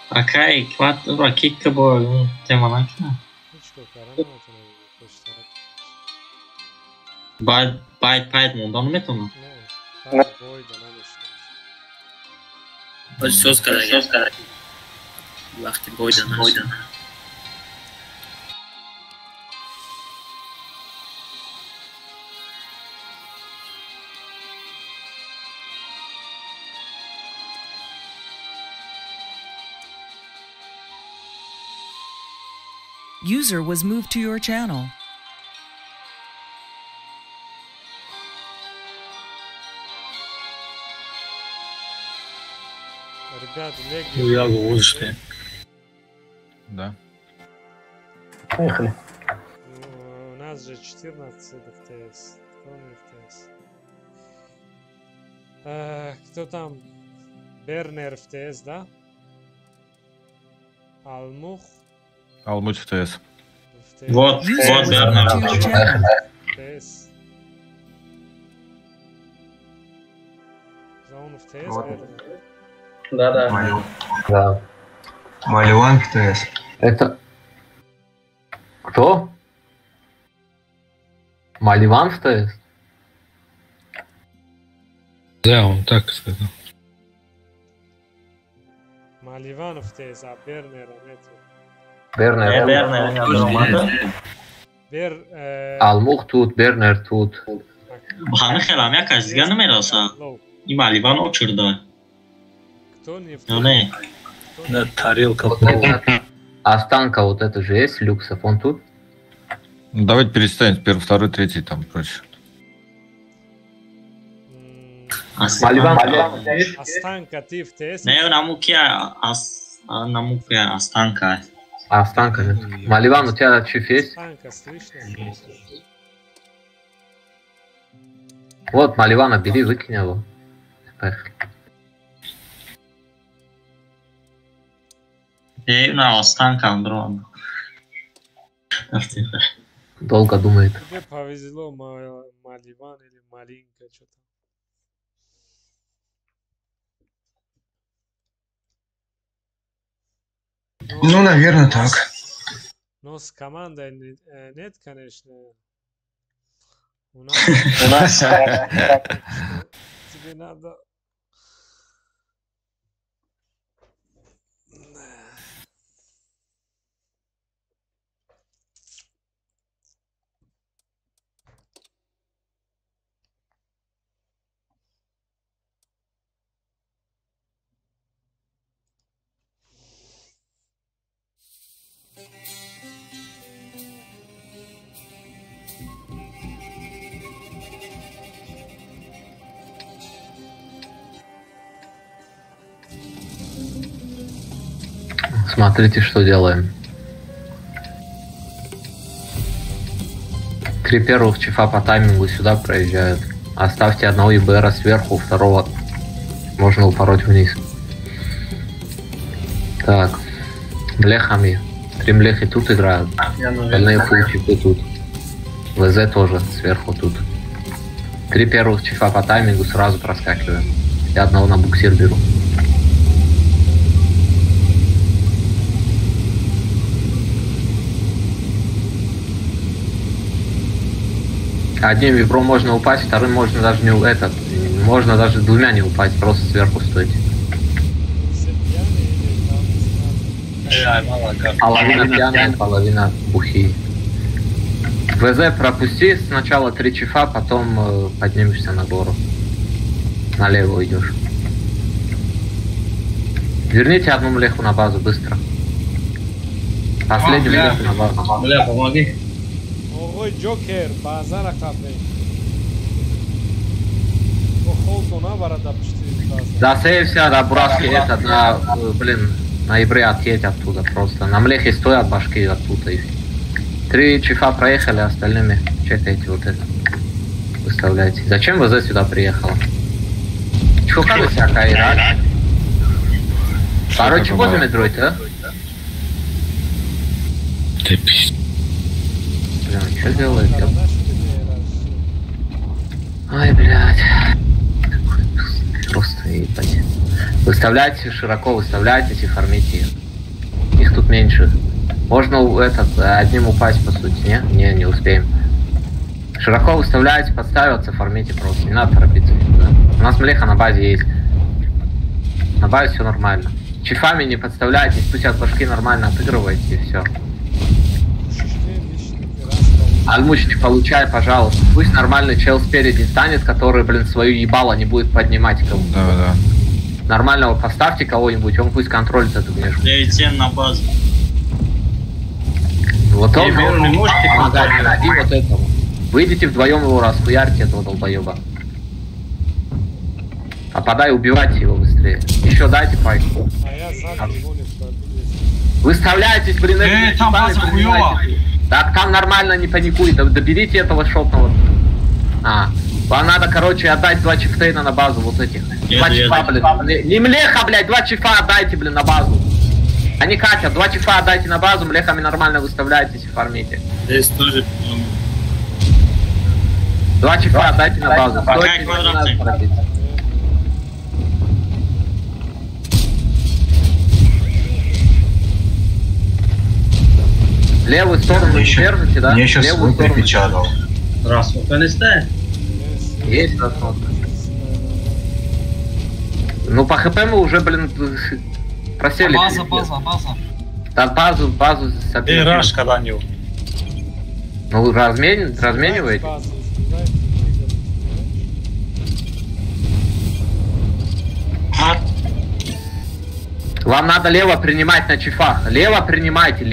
Speaker 4: Акай, квад, ракетка бо темана кна. Байт мондан метона.
Speaker 16: Söz kadar. Vakti boydan.
Speaker 5: User was moved to your channel.
Speaker 13: Ребят, леги.
Speaker 1: Ну я лучше.
Speaker 11: Да.
Speaker 10: Поехали.
Speaker 13: У нас же 14 FPS. Полный FPS. Кто там? Бернер в ТС, да? Алмух.
Speaker 6: Алмуч в ТС.
Speaker 4: Вот, Бернер.
Speaker 13: ТС. Он в ТС,
Speaker 2: Вот.
Speaker 13: Бернер.
Speaker 2: Да. Да.
Speaker 21: Маливан в ТС.
Speaker 2: Это... Кто? Маливан в ТС?
Speaker 8: Да, он так сказал.
Speaker 13: Маливан в ТС, а Бернера нет.
Speaker 2: Бернер. Алмух тут, Бернер тут.
Speaker 4: Баханы хелам якаш дигар намераса. И Маливан очерда.
Speaker 13: Кто не в
Speaker 4: Не.
Speaker 6: Да, тарелка.
Speaker 2: Вот это, Останка вот это же есть, Люксов, он тут?
Speaker 6: Ну, давайте перестанем. Первый, второй, третий там прочее.
Speaker 13: Останка, ты в ТС?
Speaker 4: Не, намукия Останка.
Speaker 2: Останка, нет. Маливан, у тебя чиф есть?
Speaker 13: Останка, слышно?
Speaker 2: Вот, Маливана, бери, выкинь его. Поехали.
Speaker 4: На Останка, Андрон.
Speaker 2: Долго думает.
Speaker 13: Тебе повезло, Маливан или Малинка, что-то.
Speaker 21: Ну, наверное, так.
Speaker 13: Но с командой нет, конечно. У
Speaker 21: нас
Speaker 13: тебе надо...
Speaker 2: Смотрите, что делаем. 3 первых чифа по таймингу сюда проезжают. Оставьте одного ИБРа сверху, второго можно упороть вниз. Так, блехами. 3 млехи тут играют. Остальные фулл чифы тут. ВЗ тоже сверху тут. 3 первых чифа по таймингу сразу проскакивают. Я одного на буксир беру. Одним вибром можно упасть, вторым можно даже не этот. Можно даже 2 не упасть, просто сверху стоять. Половина пьяная, половина бухие. ВЗ пропусти сначала 3 чифа, потом поднимешься на гору. Налево идешь. Верните одну млеху на базу быстро. Последнюю млеху на базу.
Speaker 14: Бля, помоги.
Speaker 13: Ой, Джокер, базара хапе. Охолту набарада пшти.
Speaker 2: Засейвся, да, бураски этот, на, блин, на ибре отъедь оттуда просто. На млехе стой от башки оттуда. 3 чифа проехали, остальными чекайте вот это. Выставляйте. Зачем ВЗ сюда приехала? Чухали всякая игра. Короче, возьми дроид, а?
Speaker 8: Ты пись.
Speaker 2: Блин, что делает? Ай, блядь. Просто ебать. Выставляйте широко, выставляйтесь и фармите их. Их тут меньше. Можно одним упасть, по сути, не? Не успеем. Широко выставляйте, подставиться, фармите просто. Не надо торопиться. Да. У нас млеха на базе есть. На базе все нормально. Чифами не подставляйтесь, пусть от башки нормально отыгрывайте и все. Альмучич, получай, пожалуйста. Пусть нормальный чел спереди станет, который, блин, свою ебало не будет поднимать кого-то.
Speaker 6: Да.
Speaker 2: Нормального поставьте кого-нибудь, он пусть контролит эту внешку.
Speaker 4: 9 на базу.
Speaker 2: Вот он не можете помогать, и вот этому. Выйдите вдвоем его, расхуярьте этого долбоеба. Попадай, убивайте его быстрее. Еще дайте пайку. Выставляйтесь, блин,
Speaker 20: там база хуёва.
Speaker 2: Так, там нормально, не паникуй, доберите этого шотного. Вам надо, короче, отдать 2 чифтейна на базу, вот этих. 2 чифа, блин. Не млеха, блядь, 2 чифа отдайте, блин, на базу. Они хотят, 2 чифа отдайте на базу, млехами нормально выставляйтесь и фармите.
Speaker 16: Здесь тоже...
Speaker 2: 2 чифа отдайте на базу. Стойте, не надо торопиться. Левую сторону не держите, да?
Speaker 21: Мне сейчас свой припечатал.
Speaker 16: Расмотка не стоит?
Speaker 2: Есть расмотка. Ну, по хп мы уже, блин, просели.
Speaker 20: База.
Speaker 2: Да, базу
Speaker 17: И раш когда-нибудь.
Speaker 2: Ну, размениваете? Вам надо лево принимать на чифах. Лево принимайте,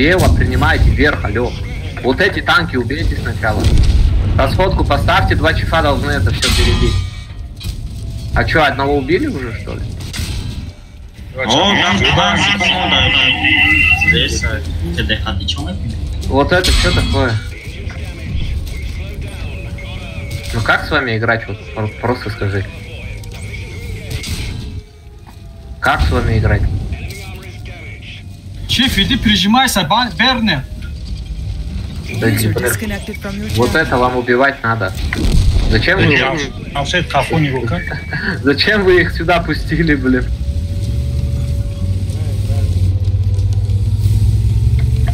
Speaker 2: вверх, алло. Вот эти танки убейте сначала. Расходку поставьте, 2 чифа должны это все перебить. А что, одного убили уже, что ли?
Speaker 4: Здесь ТДХ, ты чё?
Speaker 2: Вот это что такое? Ну как с вами играть? Вот просто скажи. Как с вами играть?
Speaker 20: Чиф, иди прижимайся, Бернер.
Speaker 2: Вот это вам убивать надо. Зачем вы... Зачем вы их сюда пустили, блин?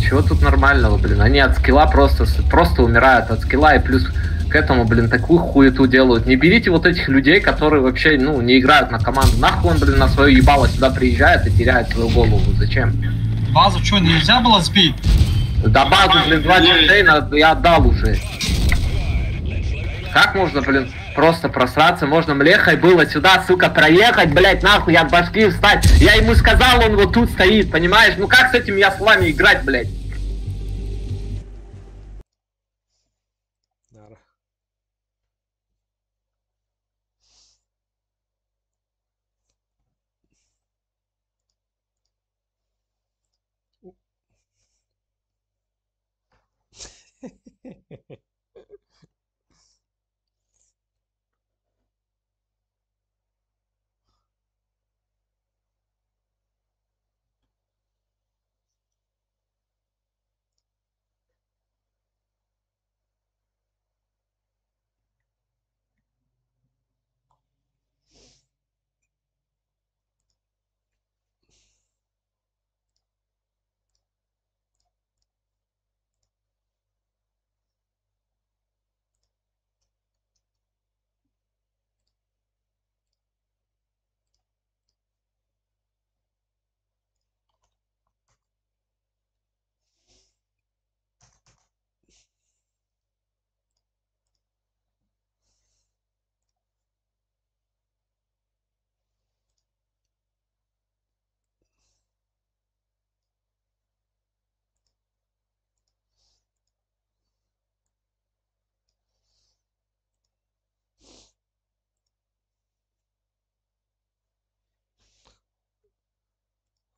Speaker 2: Чего тут нормального, блин? Они от скилла просто умирают от скилла, и плюс к этому, блин, такую хуету делают. Не берите вот этих людей, которые вообще, ну, не играют на команду. Нахуй он, блин, на свое ебало сюда приезжает и теряет свою голову. Зачем?
Speaker 20: Базу что, нельзя было сбить?
Speaker 2: Да базу, блин, 2 чифтейна я отдал уже. Как можно, блин, просто просраться? Можно млехой было сюда, сука, проехать, блять, нахуй, от башки встать. Я ему сказал, он вот тут стоит, понимаешь? Ну как с этим я с вами играть, блять?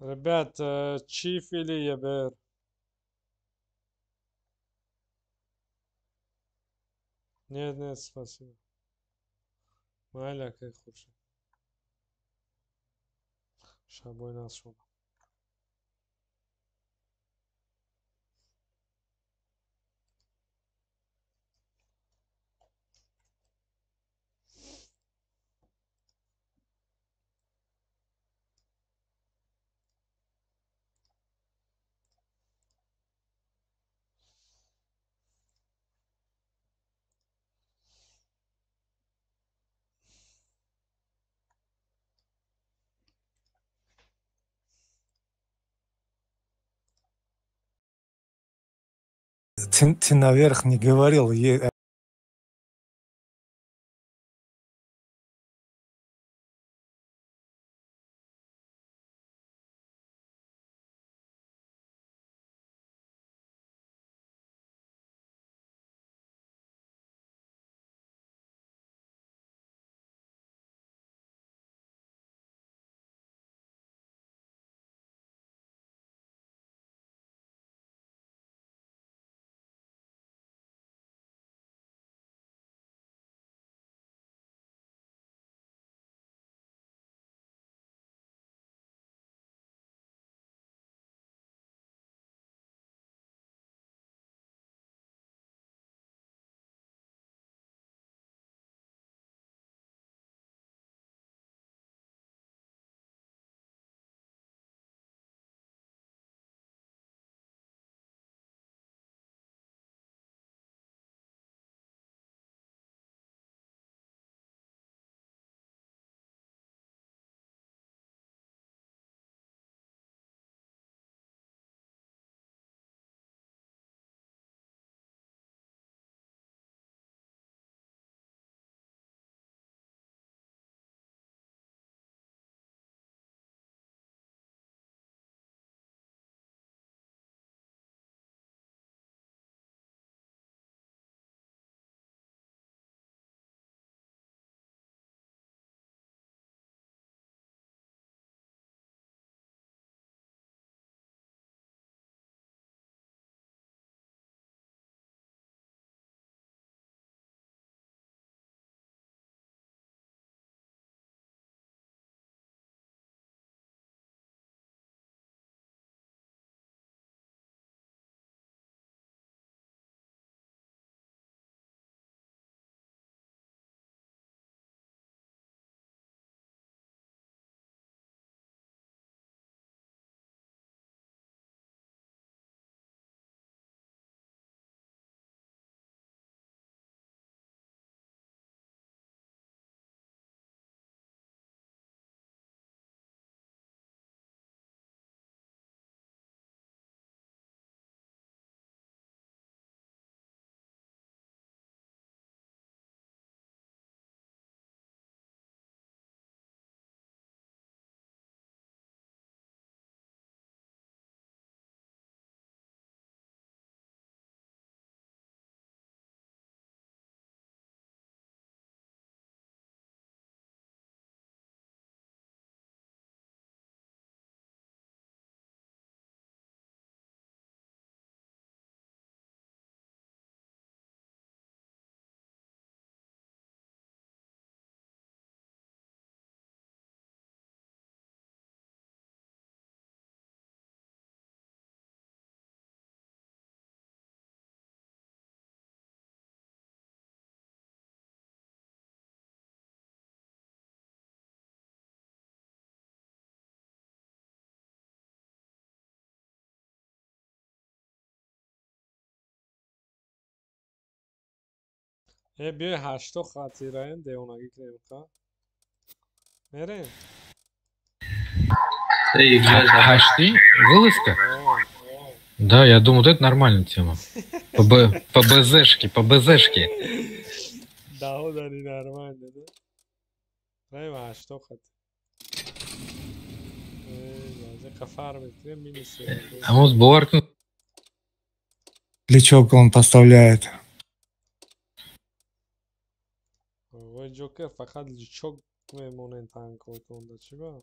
Speaker 13: Ребят, Чиф или Ебер? Нет, спасибо. Майля, как лучше. Шабой нас шоба.
Speaker 11: Ты наверх не говорил,
Speaker 13: بیا 8 خاطره دیونگی کنیم که میریم
Speaker 8: Хашты? Вылазка? Да, я думаю, вот это нормальная тема. По БЗшке, по БЗшке.
Speaker 13: Да, да, не нормально, да? Прямо 8 خط.
Speaker 8: А может Борг?
Speaker 11: Личок он поставляет.
Speaker 13: Ой, Джокер фақат личок мемонен танкотон да чи ба?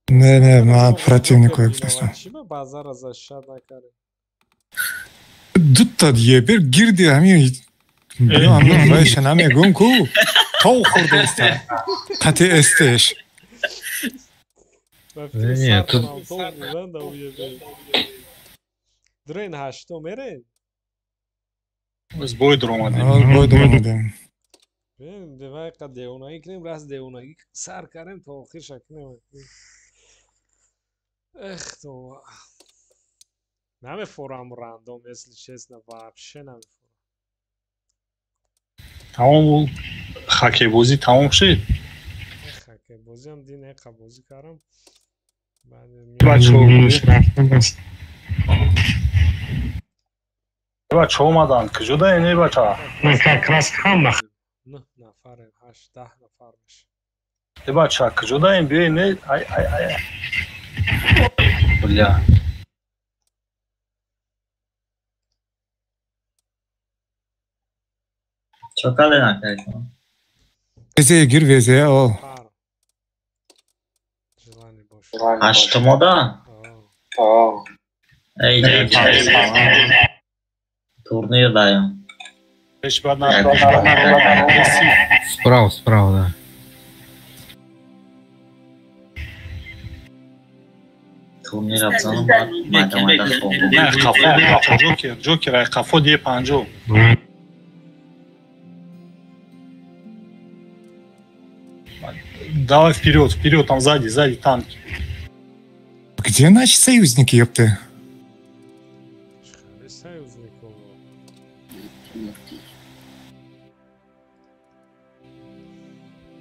Speaker 11: Не, man противнику yaklaştım.
Speaker 13: Чи ба базар az aşağı nakare?
Speaker 11: Dutta diye bir girdi همین بایش نمیگم کو تو خورده است قطع استش
Speaker 8: Нет, тут...
Speaker 13: Дрен 8 میرین
Speaker 1: Biz boydur olmadı.
Speaker 11: Boydur olmadı.
Speaker 13: Ben devay kad deonagi کنیم راست deonagi سر کردیم تا آخر شکنیم تو نمیفورم راندوم مثل چیز نه вообще نمیفورم
Speaker 1: تمام bu خاکی بازی تمام شد.
Speaker 13: خاکی بازی هم دین یک بازی کردم
Speaker 1: بچه اومدن کجا دارین بچه؟
Speaker 13: من как раз هم نه نفریم 8-10 نفر میشه
Speaker 1: بچه کجا دارین بیاین ای بله
Speaker 4: چکاله نکردیم
Speaker 11: Vizeye gir vizeye al.
Speaker 4: 8'da ey turnirdayım
Speaker 8: Справа, да.
Speaker 4: Turnir yapsanım var. Matemada soğudum.
Speaker 1: Ne kafa Joker kafa diye panco. Давай вперед, там сзади танки.
Speaker 11: Где наши союзники, ёпты?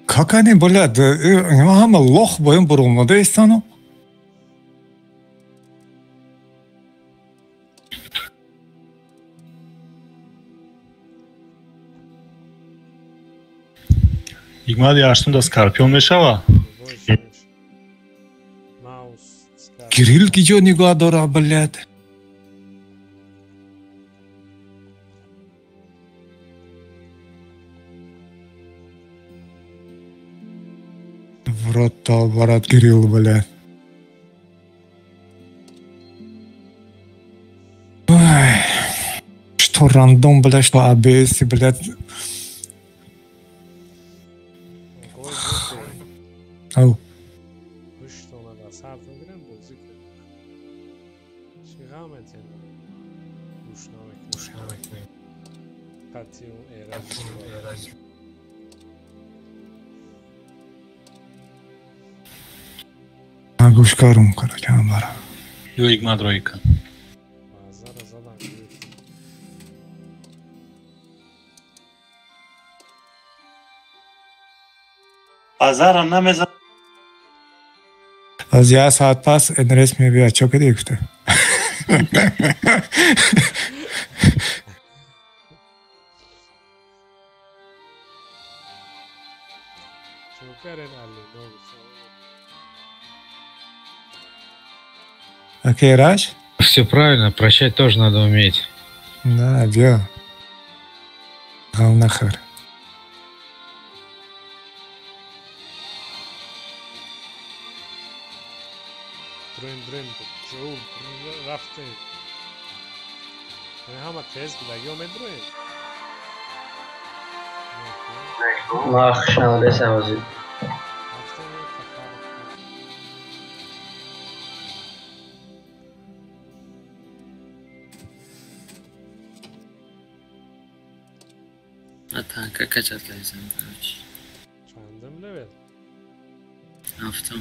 Speaker 11: Как они, блядь, ама лох боем бурулмады эстану?
Speaker 1: Игмад яштым да скорпион мешава.
Speaker 11: Кирилл кичо нигоҳ дора, блядь. В рот барат Кирилл, блядь. Ой. Что рандом, блядь, что АБС, блядь. Ау. گوشکارم کنه کنم برم
Speaker 1: یو ایگماد روی کن
Speaker 17: بازارم نمیزن
Speaker 11: از یه ساعت پس این رسمی بیا چوکه دیگفته Окей, Раш?
Speaker 8: Все правильно, прощать тоже надо уметь.
Speaker 11: Да, бьё. Гал нахер.
Speaker 13: Дрын, чё, рафты. Хама тез будagi omedroin.
Speaker 21: Mach schnell das aus.
Speaker 16: Tanka kaç atlaysın?
Speaker 13: Çandım level.
Speaker 16: Haftam.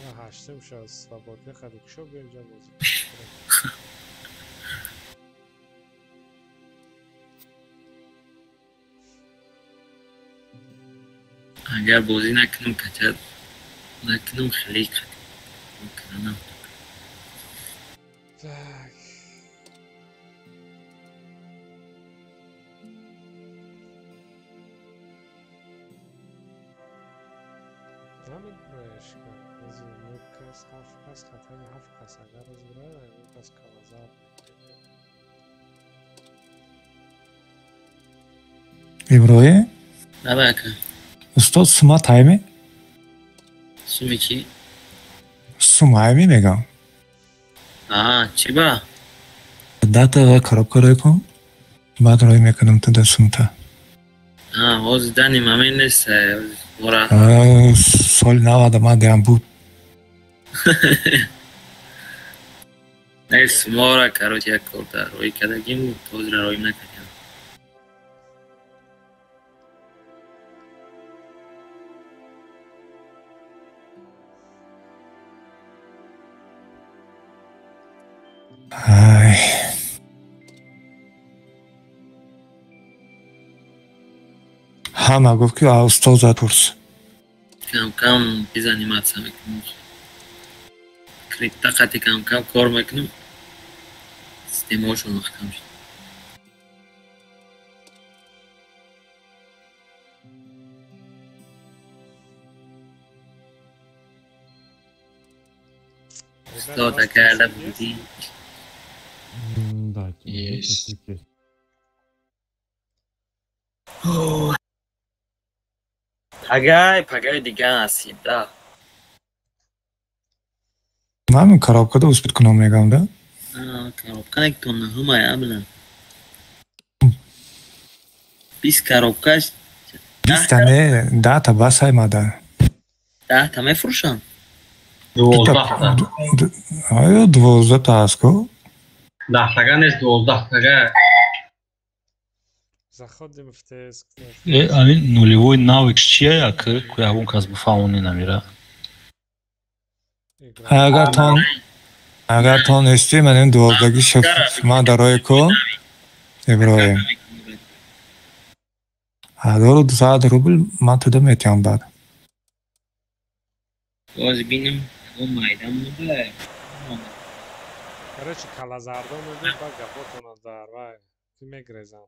Speaker 13: Ya haştım şu an svobodne хорошо бенджа бозик.
Speaker 16: اگر بازی نکنم کچل نکنم خیلی کنم.
Speaker 13: Так. Намиграешь, как из Лукас, Хавкас, Хатани, Хавкас, Агар разбираю, Лукас, Калазар.
Speaker 11: иброи
Speaker 16: Давай-ка.
Speaker 11: устоз сума тайми
Speaker 16: Суми чи?
Speaker 11: сумайми мегам
Speaker 16: Чи ба?
Speaker 11: дата ва коробка рой кун баъд рой мекунам туда сумта
Speaker 16: Оз дани мамин нест. Ора.
Speaker 11: соли 90 ман диам буд
Speaker 16: Нест мора, короче, як корда рой кадагим, тозра рой накадем.
Speaker 11: ай ҳама гуфт ки устоза пурс
Speaker 16: Кам-кам дезанимация мекунем. Тақати кам-кам кор мекунем. Системаашон маҳкам шуд. Что-то карда бudi.
Speaker 7: Да, есть.
Speaker 16: Пагай дигар ҳастем, да.
Speaker 11: ман коробкада успид кунам мегам да
Speaker 16: Коробка нектон ҳамая билан. 20 коробкаш
Speaker 11: 20 не 10 та басай мада
Speaker 16: 10 та мефурӯшанд.
Speaker 14: 12.
Speaker 11: ая 12 та аст ко
Speaker 14: 10 тага нест, 12 тага.
Speaker 13: Заходим в ТС.
Speaker 1: Амин нулевой навык чия, коя вон каз буфауни намира.
Speaker 11: агар то нести ман ин 12 шума дарои ко иброим ҳазору 200 рубл ман туда метиҳам баъд
Speaker 16: боз бинем майдан муда.
Speaker 13: Короче, калазардон мебин ба гапотона дар вай. Ти мегрезам.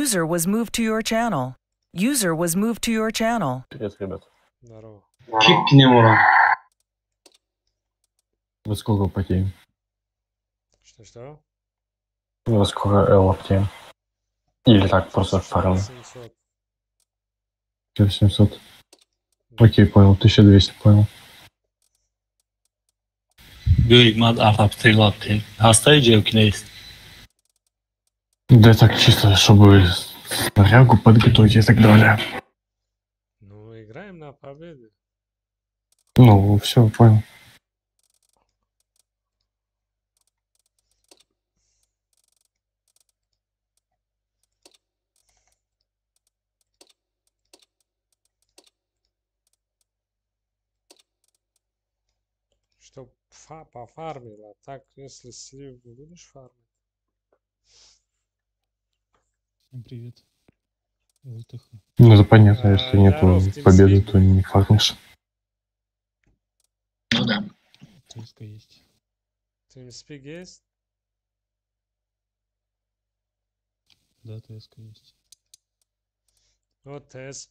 Speaker 5: User was moved to your channel. User was moved to your channel.
Speaker 12: Привет, ребят.
Speaker 13: Здорово.
Speaker 14: Чикни мора.
Speaker 12: Во сколько потеем?
Speaker 13: Что?
Speaker 12: Во сколько Эл потеем? Или так, просто фарм?
Speaker 13: 700.
Speaker 12: 700. Окей, понял. 1200, понял.
Speaker 1: Бёй, мад автопстрелапты. Хастай джевки нест.
Speaker 12: Да так чисто, чтобы снарягу подготовить и так далее.
Speaker 13: Ну, играем на победу.
Speaker 12: Ну, все, понял.
Speaker 13: Чтоб пофармила. Так, если слив будешь фармить.
Speaker 7: Всем привет. ЛТХ.
Speaker 12: Ну, это понятно, если нету победы, то не фармишь.
Speaker 16: Ну да.
Speaker 7: ТСК есть.
Speaker 13: TeamSpeak есть?
Speaker 7: Да, ТСК есть.
Speaker 13: Вот ТС.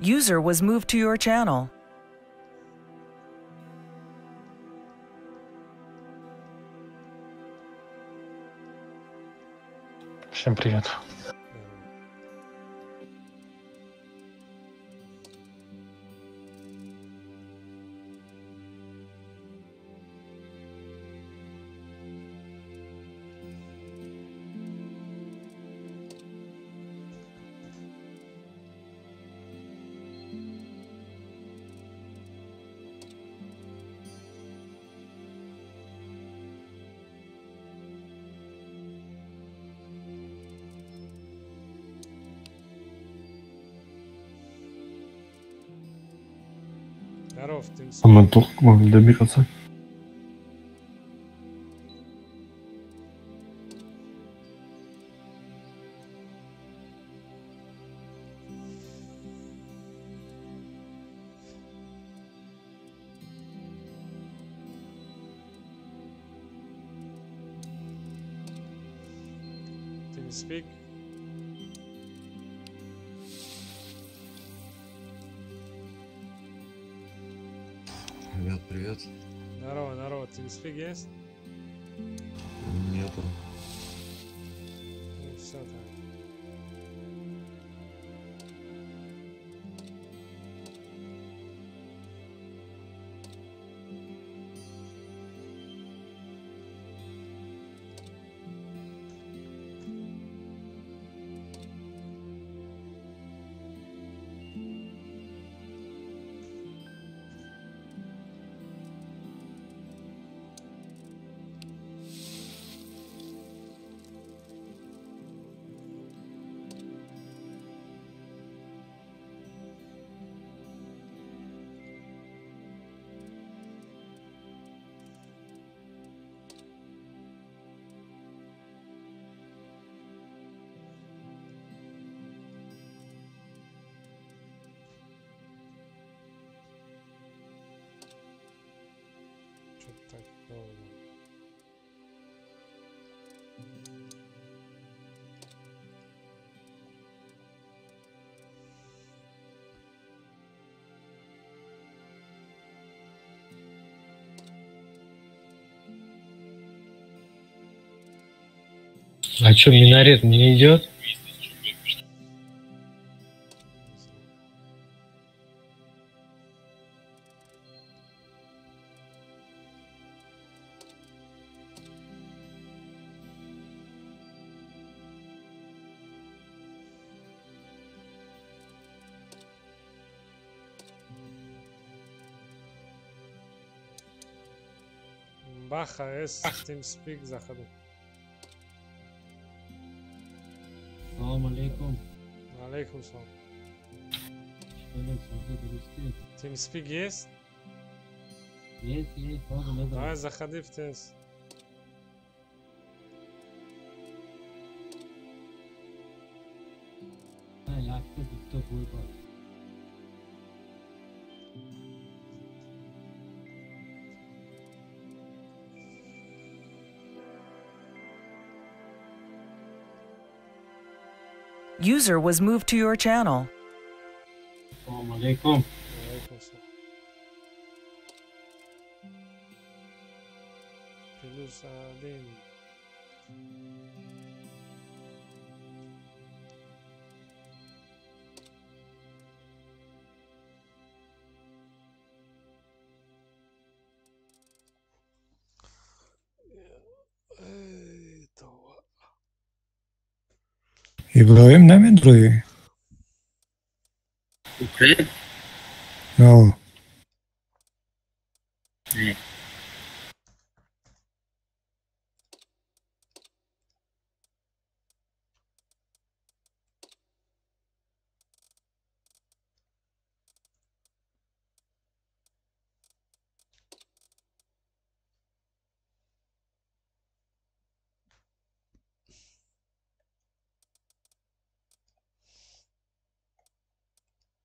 Speaker 5: User was moved to your channel.
Speaker 12: Всем привет.
Speaker 13: Здоров, Team Speak.
Speaker 12: Ama dokma demir atsak.
Speaker 13: Team Speak.
Speaker 3: Ребят, привет.
Speaker 13: Здорово, здорово. Team Speak есть?
Speaker 3: Нету.
Speaker 13: Ну, все так. Что-то так долго.
Speaker 8: А что, минарет не идет?
Speaker 13: Баха С, Team Speak заходу.
Speaker 9: Салам алейкум.
Speaker 13: Алейкум салам. Team Speak есть?
Speaker 9: Есть, ладно, не
Speaker 13: Давай заходи в ТС.
Speaker 9: Yakta bitti burada.
Speaker 5: User was moved to your channel.
Speaker 9: Assalamu alaikum.
Speaker 13: Aleykum selam. Plus Adin.
Speaker 22: İbrahim ne mi duruyor?
Speaker 16: Ukraine?
Speaker 22: No.
Speaker 16: Ne?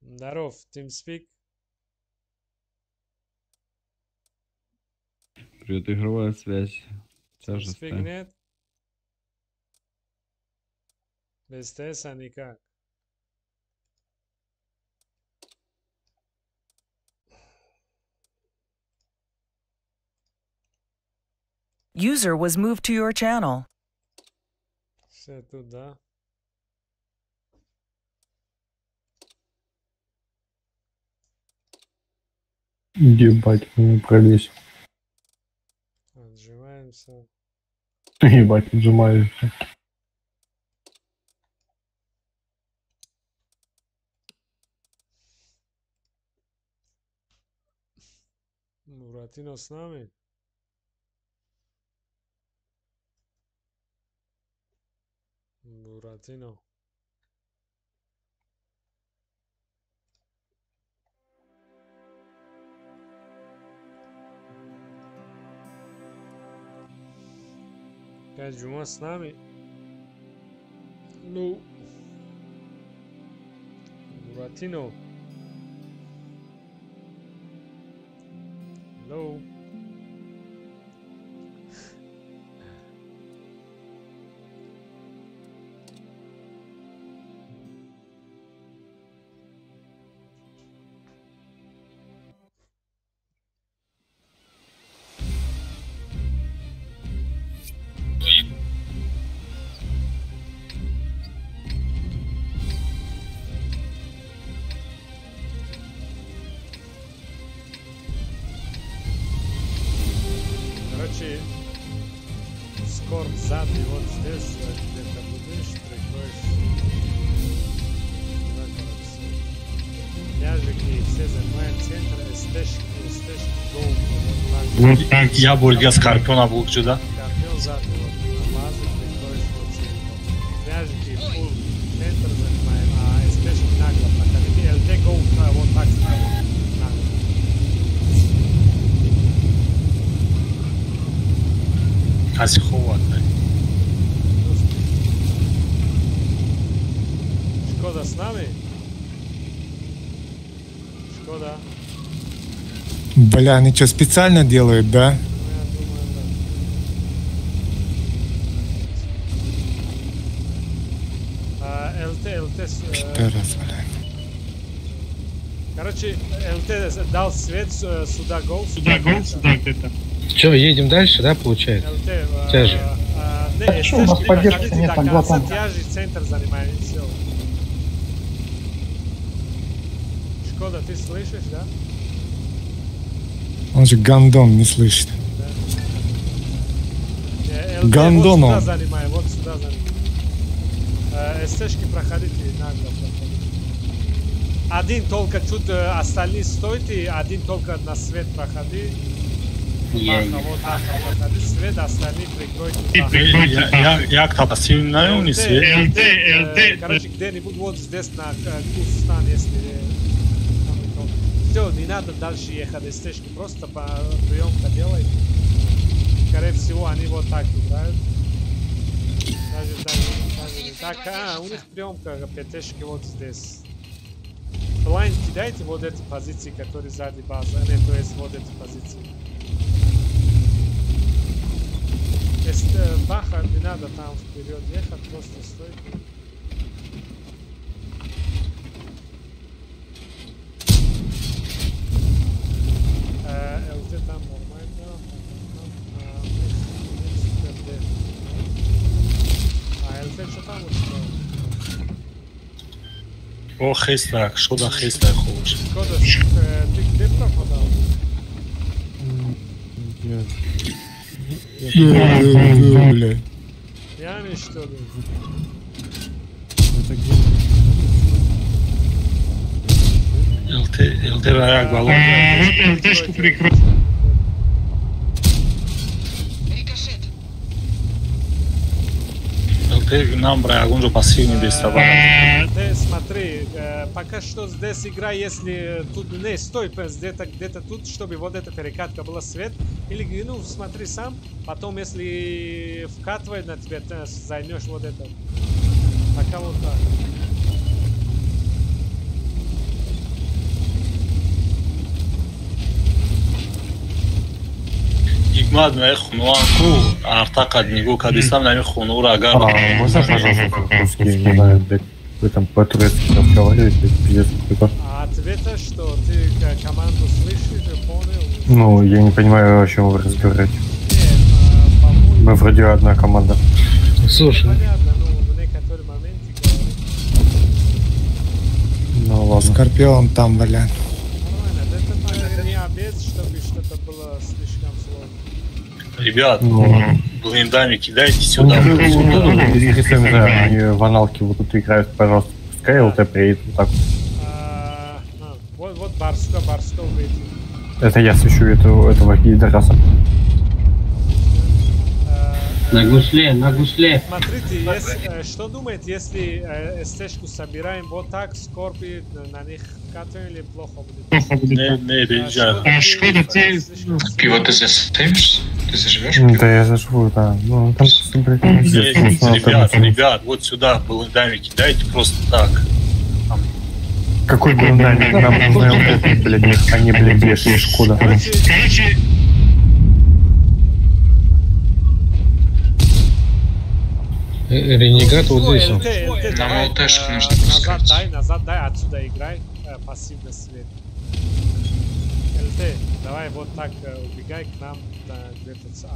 Speaker 13: Здоров, Team Speak.
Speaker 3: Привет, игровая связь.
Speaker 13: Team Speak
Speaker 3: Тяжестая.
Speaker 13: нет? Без ТСа никак.
Speaker 5: User was moved to your channel.
Speaker 13: Все тут, да?
Speaker 12: Ебать, мы пролезь.
Speaker 13: Отжимаемся.
Speaker 12: Ебать, отжимаешься.
Speaker 13: Буратино с нами? Буратино. Опять Джума с нами? Ну. Буратино. Hello. Короче, скоро сзади, вот здесь, где-то будешь, приходишь. Яжики, все занимаем центр, эстешки, гол.
Speaker 1: Вот так, я Бульга Скорпиона Булчу, да?
Speaker 13: Скорпион сзади, вот, на базу приходишь, вот центр. Яжики, фул, центр занимаем, а эстешки нагло, проходите, ЛТ гол, вот так ставим.
Speaker 1: Хасиховатный.
Speaker 13: Шкода с нами? Шкода.
Speaker 11: Бля, они что, специально делают, да?
Speaker 13: ЛТ. Короче, ЛТ дал свет, сюда гол. Сюда где-то.
Speaker 8: Че, едем дальше, да, получается?
Speaker 13: ЛТ.
Speaker 8: Тяжи.
Speaker 13: Что у нас поддержки нет на главном. Тяжи, центр занимаем, и все. Шкода, ты слышишь, да?
Speaker 11: Он же гандон не слышит.
Speaker 13: Да.
Speaker 11: Гандон
Speaker 13: вот
Speaker 11: он.
Speaker 13: сюда занимаем, вот сюда занимаем. СТшки проходите, нагло проходите. Один только тут, остальные стойте, один только на свет проходи. Вот так проходи свет, остальные прикройте.
Speaker 1: Як там пассивный не свет?
Speaker 13: Короче, где-нибудь вот здесь на кустан, если... Все, не надо дальше ехать, эстешки, просто приемка делай. Скорее всего, они вот так играют. Даже так, у них приемка ПТшки вот здесь. Блайнд кидайте вот эти позиции, которые сзади базы, то есть вот эти позиции. Если баха, не надо там вперед ехать, просто стойте. ЛТ там нормально. ЛТ что там у тебя?
Speaker 1: О, хейстак, что да хейстак хочешь?
Speaker 13: Шкода, ты где пропадал?
Speaker 11: Бля.
Speaker 13: Пьяный, что ли?
Speaker 7: Это где?
Speaker 1: ЛТ враг баллон.
Speaker 13: ЛТшку прикрой.
Speaker 1: ЛТ нам враг, он же пассивный без того.
Speaker 13: Ты смотри, пока что здесь игра, если тут не стой, где-то тут, чтобы вот эта перекатка была свет, или ну смотри сам, потом если вкатывает на тебя, ты займешь вот это. Пока вот так.
Speaker 1: Игмад на хунуанку, артакад нигу кадистам на хунура агар.
Speaker 12: Можно, пожалуйста, по-русски, не знаю, блядь, вы там по-турецки разговариваете, пиздец какой-то.
Speaker 13: А ответа что? Ты команду слышишь, понял?
Speaker 12: Ну, я не понимаю, о чем вы разговариваете. Мы вроде одна команда.
Speaker 8: Слушай,
Speaker 13: понятно, ну
Speaker 12: ладно.
Speaker 11: Скорпион там, блин.
Speaker 13: Это не обед, чтобы что-то было слишком сложно.
Speaker 17: Ребят, блиндами кидайте сюда.
Speaker 12: Если они в аналке вот тут играют, пожалуйста, пускай ЛТ приедет вот так.
Speaker 13: Вот Барска убейте.
Speaker 12: Это я свечу этого гидраса.
Speaker 21: На гусле.
Speaker 13: Смотрите, что думаете, если СТ-шку собираем вот так, скорпи на них катаем или плохо будет?
Speaker 17: Не, ребят.
Speaker 15: Пиво ты заставишь? Ты заживешь?
Speaker 12: Да, я заживу, да. Ну, там просто, блядь,
Speaker 17: Ребят, вот сюда блиндами кидайте просто так.
Speaker 12: Какой блиндами? Нам нужно ЛТ, блядь, а не, блядь, леший Шкода.
Speaker 15: Короче,
Speaker 8: Ренегат вот здесь.
Speaker 15: Нам ЛТшку нужно пускать.
Speaker 13: Назад дай, отсюда играй. Пассивный свет. ЛТ, давай вот так убегай к нам где-то отсюда.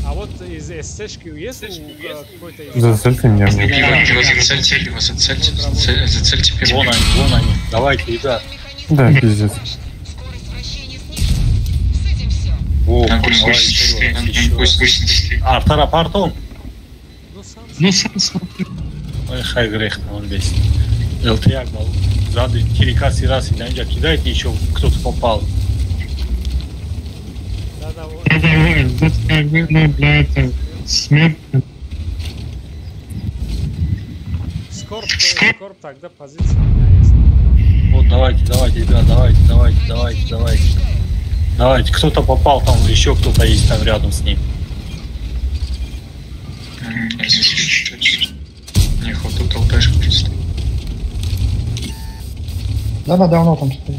Speaker 13: А вот из СТ-шки есть какой-то...
Speaker 12: Зацельте меня.
Speaker 15: Пиво зацельте пиво.
Speaker 17: Вон они. Давайте, ребят.
Speaker 12: Да, пиздец.
Speaker 17: Артара партом.
Speaker 15: Ну, сам.
Speaker 17: Ой, хай грех, он весь. ЛТ был. Сзади 4К раз и данжа кидайте, еще кто-то попал.
Speaker 13: Скорб, тогда позиция у меня есть.
Speaker 17: Вот, давайте, ребят, давайте. Давайте, кто-то попал там, еще кто-то есть там рядом с ним.
Speaker 15: Не хватит ЛТшку просто.
Speaker 22: Да, давно там стоит.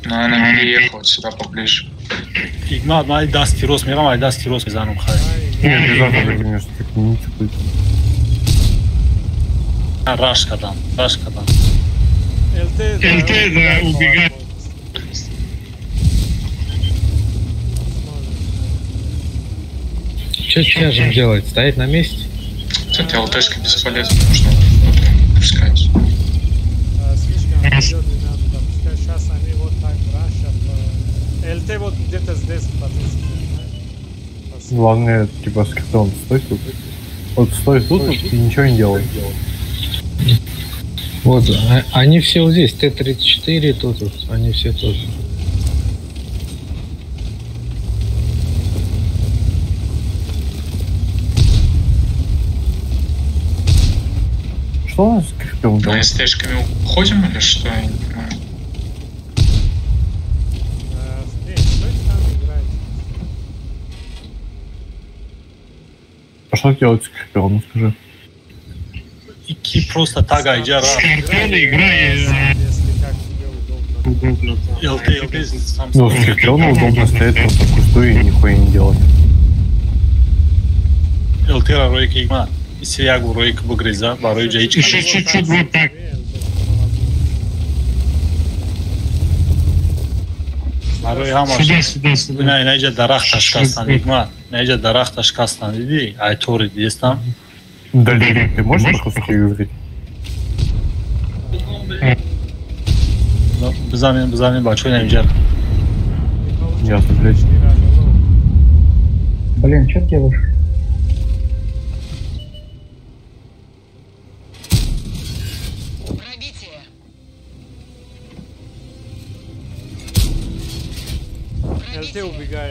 Speaker 15: Но она переехала сюда поближе.
Speaker 17: Игнат, айдас тирос, мирам айдас тирос мизанум хай.
Speaker 12: Нет, не завтра, конечно, так не типа.
Speaker 17: Рашкадан.
Speaker 13: ЛТ, да, убегай.
Speaker 8: Что тяжем делать? Стоять на месте?
Speaker 15: Кстати, ЛТшка бесполезна, нужно пускать.
Speaker 13: Слишком медленный надо допускать. Сейчас они вот так рашат. ЛТ вот где-то здесь позиция.
Speaker 12: Главное, типа, скриптон, стой тут. Вот стой тут и ничего не делай.
Speaker 8: Вот, они все вот здесь, Т-34 тут, они все тоже.
Speaker 12: Что у нас скриптон?
Speaker 15: На СТшками уходим или что? Я не понимаю.
Speaker 12: А что делать скриптон, ну скажи?
Speaker 17: Ики просто тага иджара.
Speaker 15: Скриптон играет.
Speaker 17: ЛТ сам.
Speaker 12: Ну, скриптону удобно стоять просто в кусту и нихуя не делать.
Speaker 17: ЛТ-ра ройка игма. Сиягу ройка бугриза, барой джаичка.
Speaker 15: Еще чуть-чуть вот так.
Speaker 17: Барой хамаш. Сюда. Найджа дарах ташкастан игма. Найджа дарах ташкастан диди. Айтори здесь там.
Speaker 12: Дали, ты можешь по-русски говорить?
Speaker 17: Ну, бизамин большой найджа.
Speaker 12: Ясно, блядь.
Speaker 22: Блин, что делаешь?
Speaker 13: ЛТ убегай.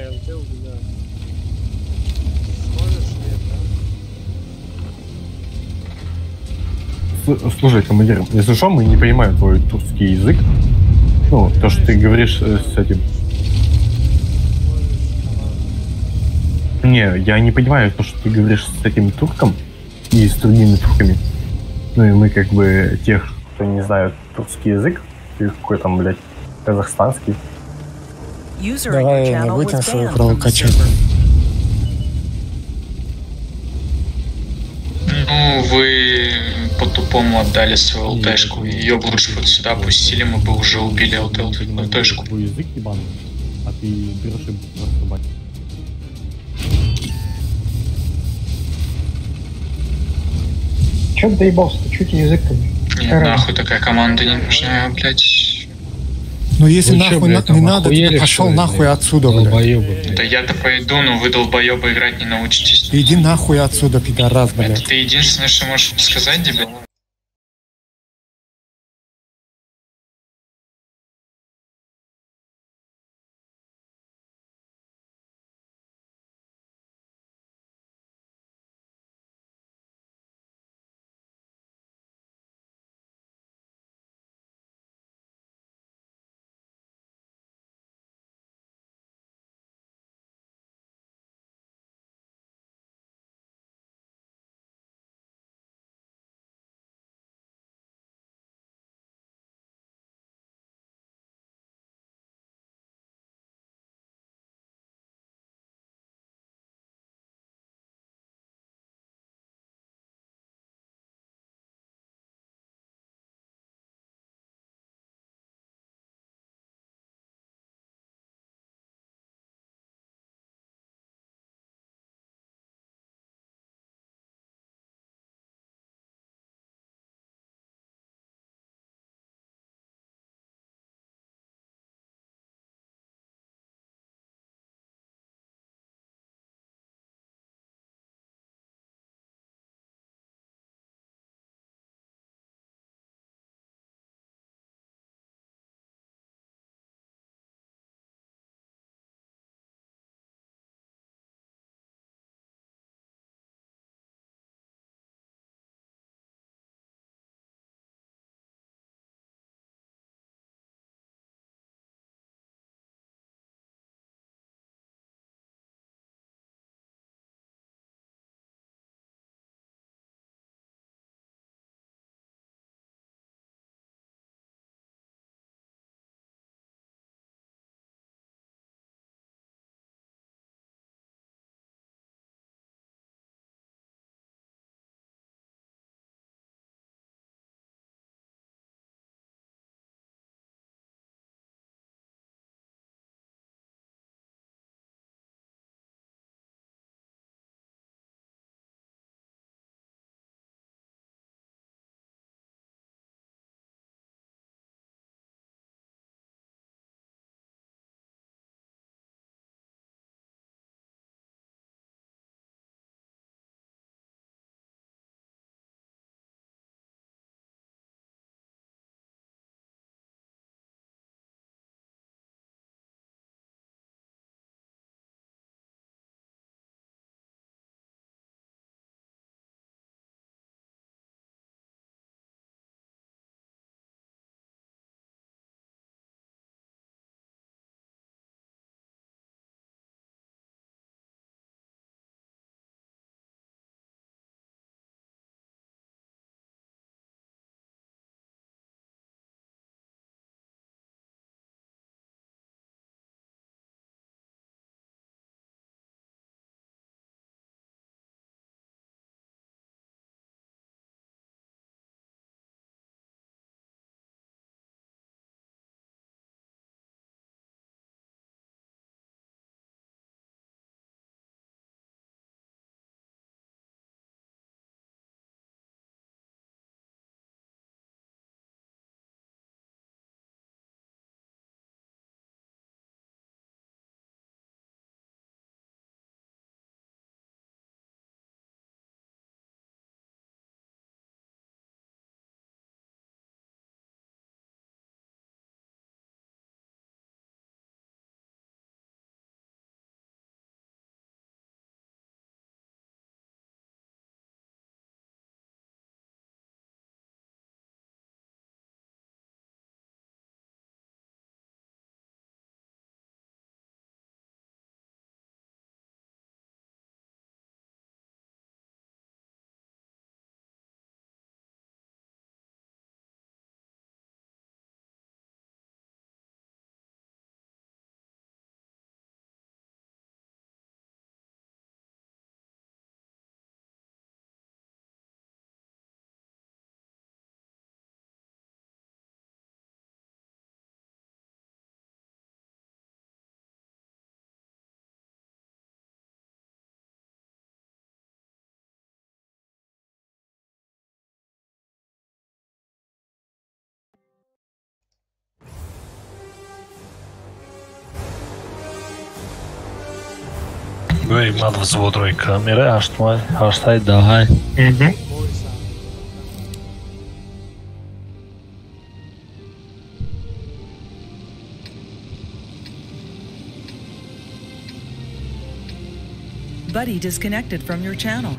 Speaker 13: Сможешь, нет, да?
Speaker 12: Слушай, командир, если что, мы не понимаем твой турский язык. Ну, то, что ты говоришь с этим. Не, я не понимаю то, что ты говоришь с этим турком и с другими турками. Ну и мы как бы тех, кто не знает турский язык, или какой там, блядь, казахстанский.
Speaker 11: Давай не будем свою кровь качать.
Speaker 15: Ну, вы по-тупому отдали свою ЛТшку. Ее бы лучше вот сюда пустили, мы бы уже убили ЛТшку.
Speaker 12: Язык ебаный, а ты берешь им расструбать.
Speaker 22: Че ты доебался? Че тебе язык-то?
Speaker 15: Нет, нахуй такая команда не нужна, блядь.
Speaker 11: Ну если
Speaker 8: Вы чё,
Speaker 11: нахуй
Speaker 8: блядь,
Speaker 11: не
Speaker 8: там
Speaker 11: надо,
Speaker 8: охуели,
Speaker 11: ты пошел
Speaker 8: что ли,
Speaker 11: нахуй
Speaker 8: блядь?
Speaker 11: отсюда, блядь.
Speaker 8: Долбоёбы, блядь.
Speaker 15: Да я-то пойду, но вы долбоёбы играть не научитесь.
Speaker 11: Иди нахуй отсюда, пидорас, блядь.
Speaker 15: Это единственное, что можешь сказать, дебил.
Speaker 1: Băi, m-a văzut o camere, aștai da, hai.
Speaker 5: Buddy disconnected from your channel.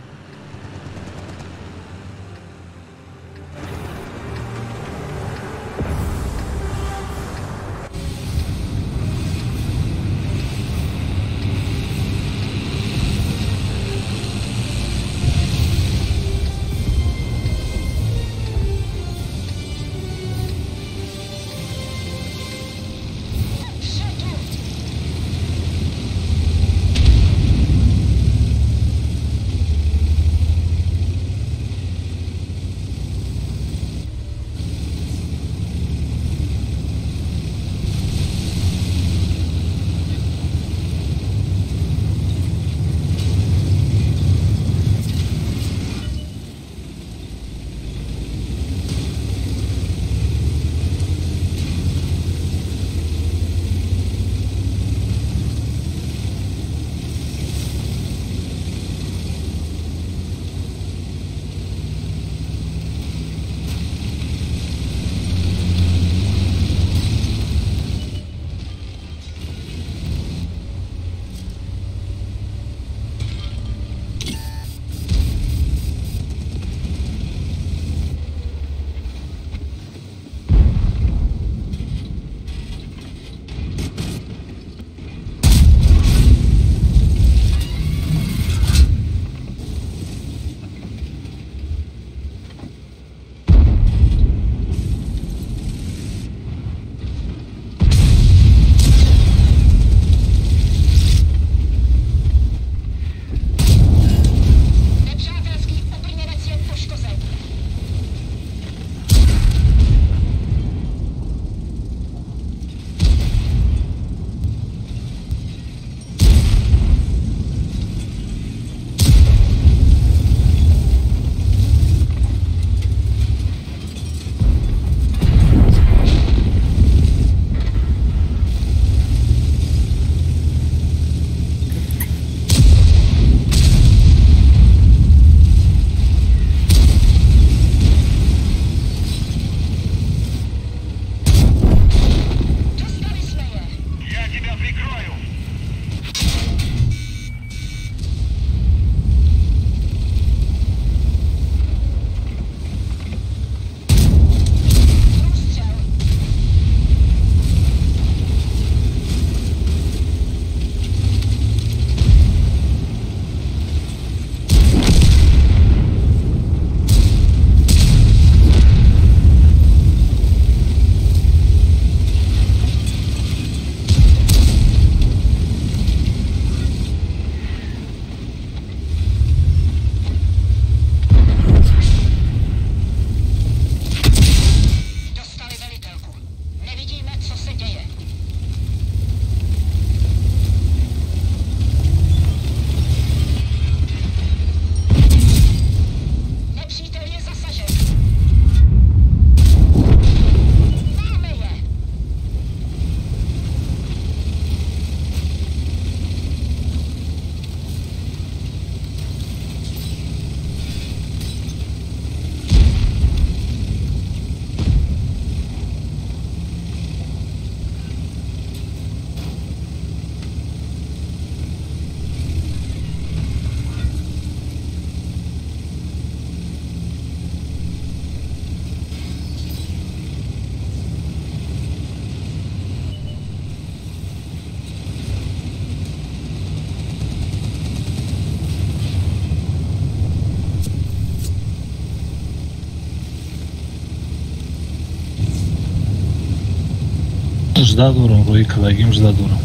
Speaker 1: Жда дурам, рои калагим жда дурам.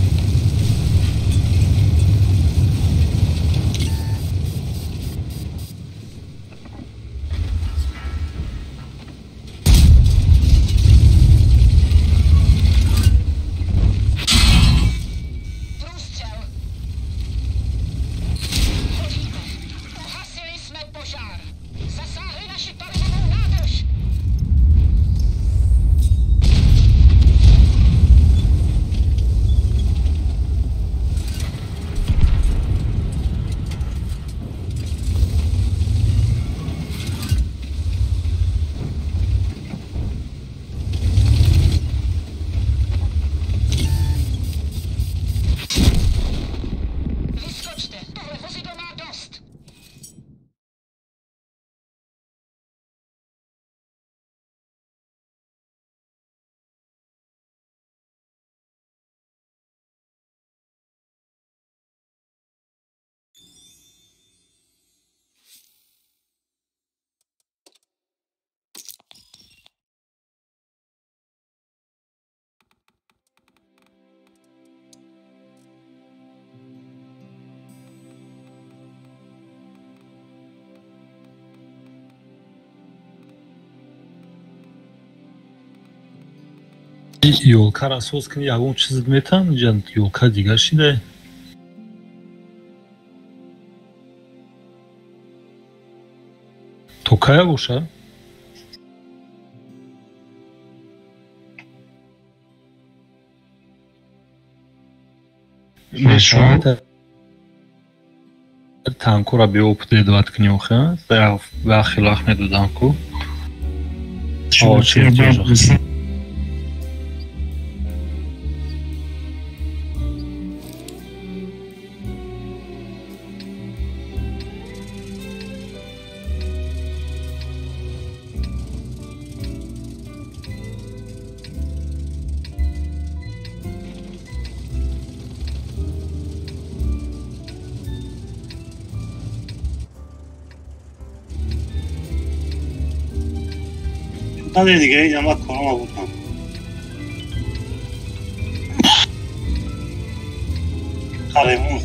Speaker 1: Ёлка расоз кунӣ ягон чиз метан ҷан ёлка дигар шида. То кая боша?
Speaker 14: Мешо?
Speaker 1: Танкура беопдедват кунёха. Вахилах медуданку.
Speaker 17: Hadi دیگه yamak koruma buradan. Karayımız.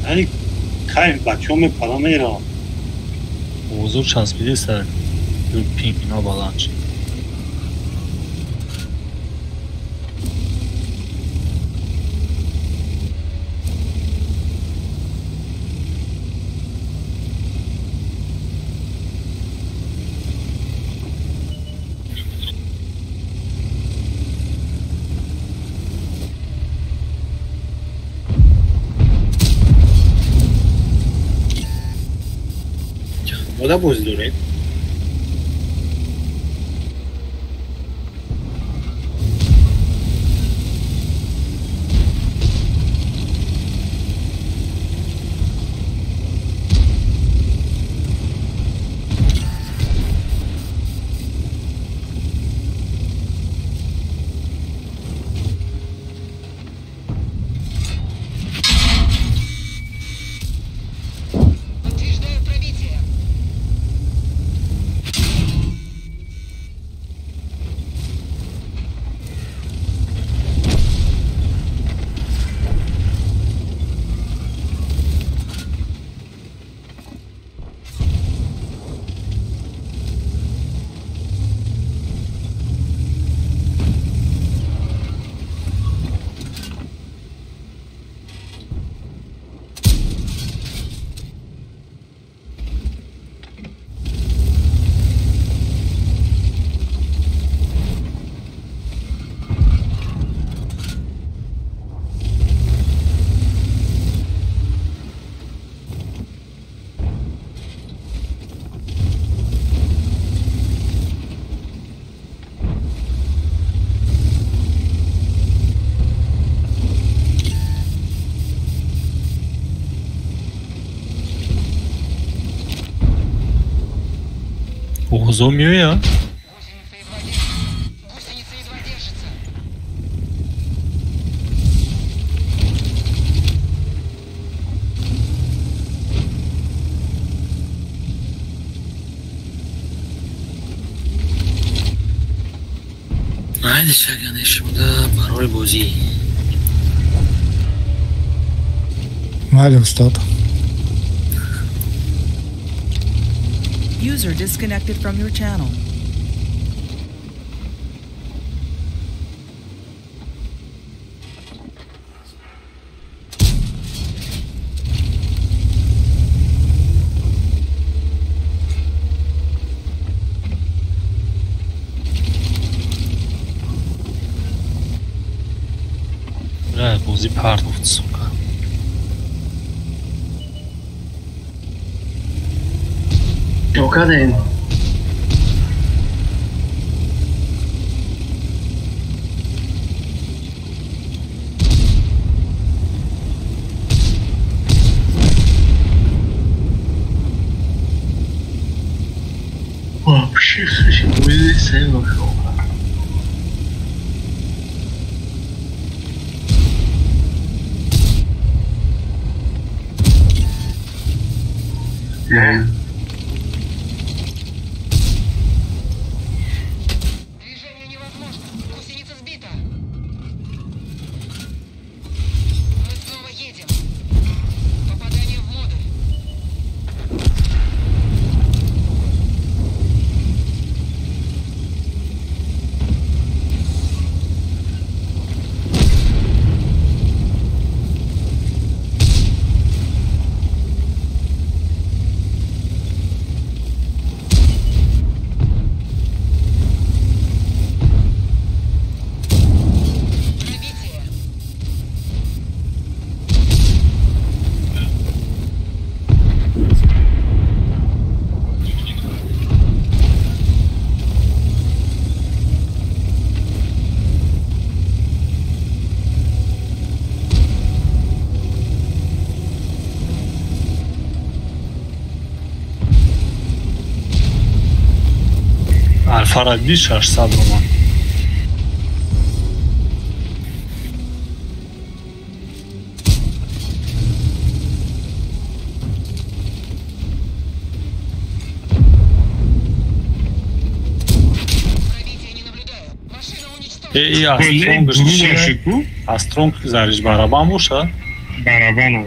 Speaker 17: یعنی کیف بچه همه پلا میره
Speaker 1: حضور چسبیده سر پینگ اینا بالانچ
Speaker 16: Вода будет дурать. Розумію я. Haydi çakane şurada parol bozi.
Speaker 11: Mali ustad.
Speaker 5: User disconnected from your channel.
Speaker 1: بازی پرت افت سوکا
Speaker 14: Okadem. Вообще хочу увидеть своего шоу.
Speaker 1: Alfa-Rugby 600 تومان. И Астронг заряж барабан бошад?
Speaker 17: Барабан.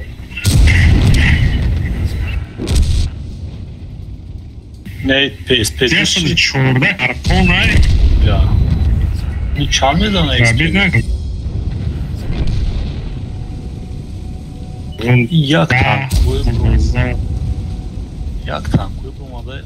Speaker 1: Не, PSP.
Speaker 17: Дешево 14 аркона.
Speaker 1: Ja. Ni çal mıydı Як танкує брумада. Як танкує брумада.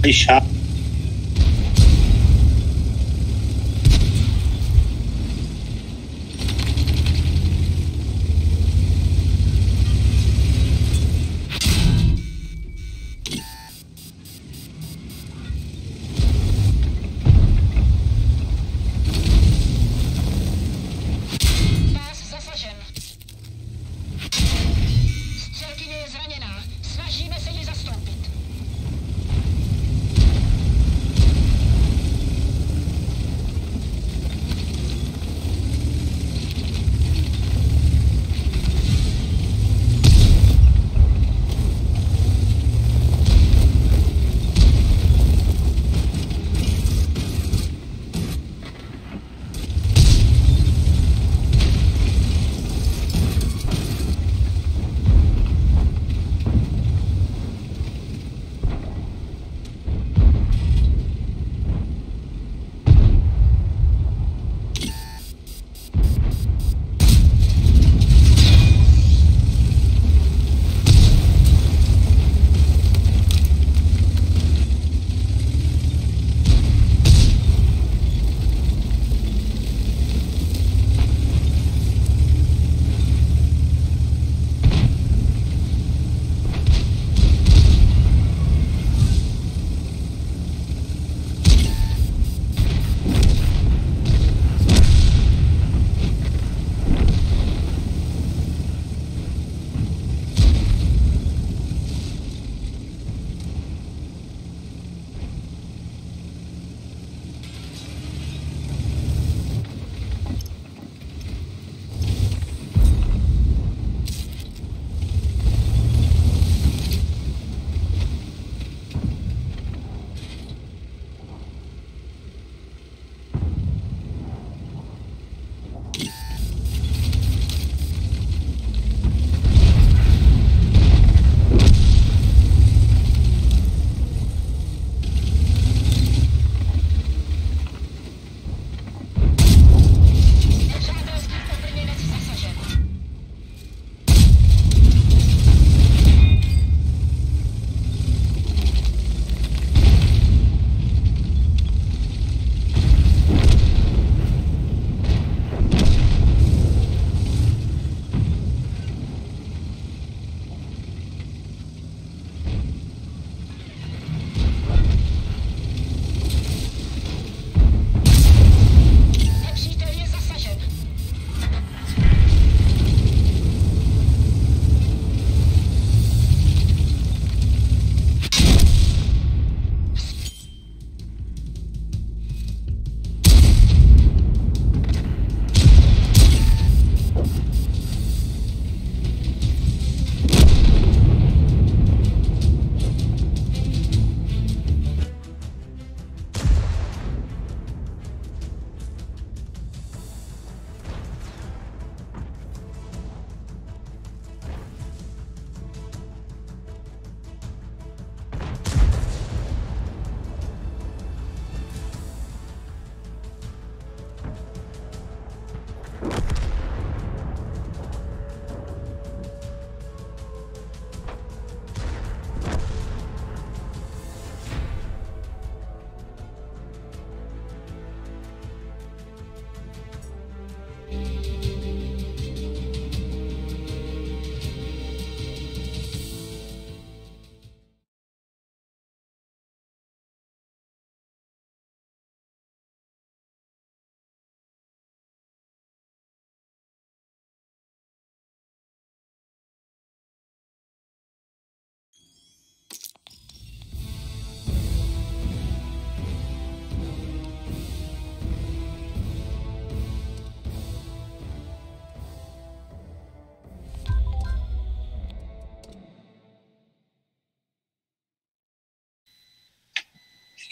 Speaker 17: Deixar.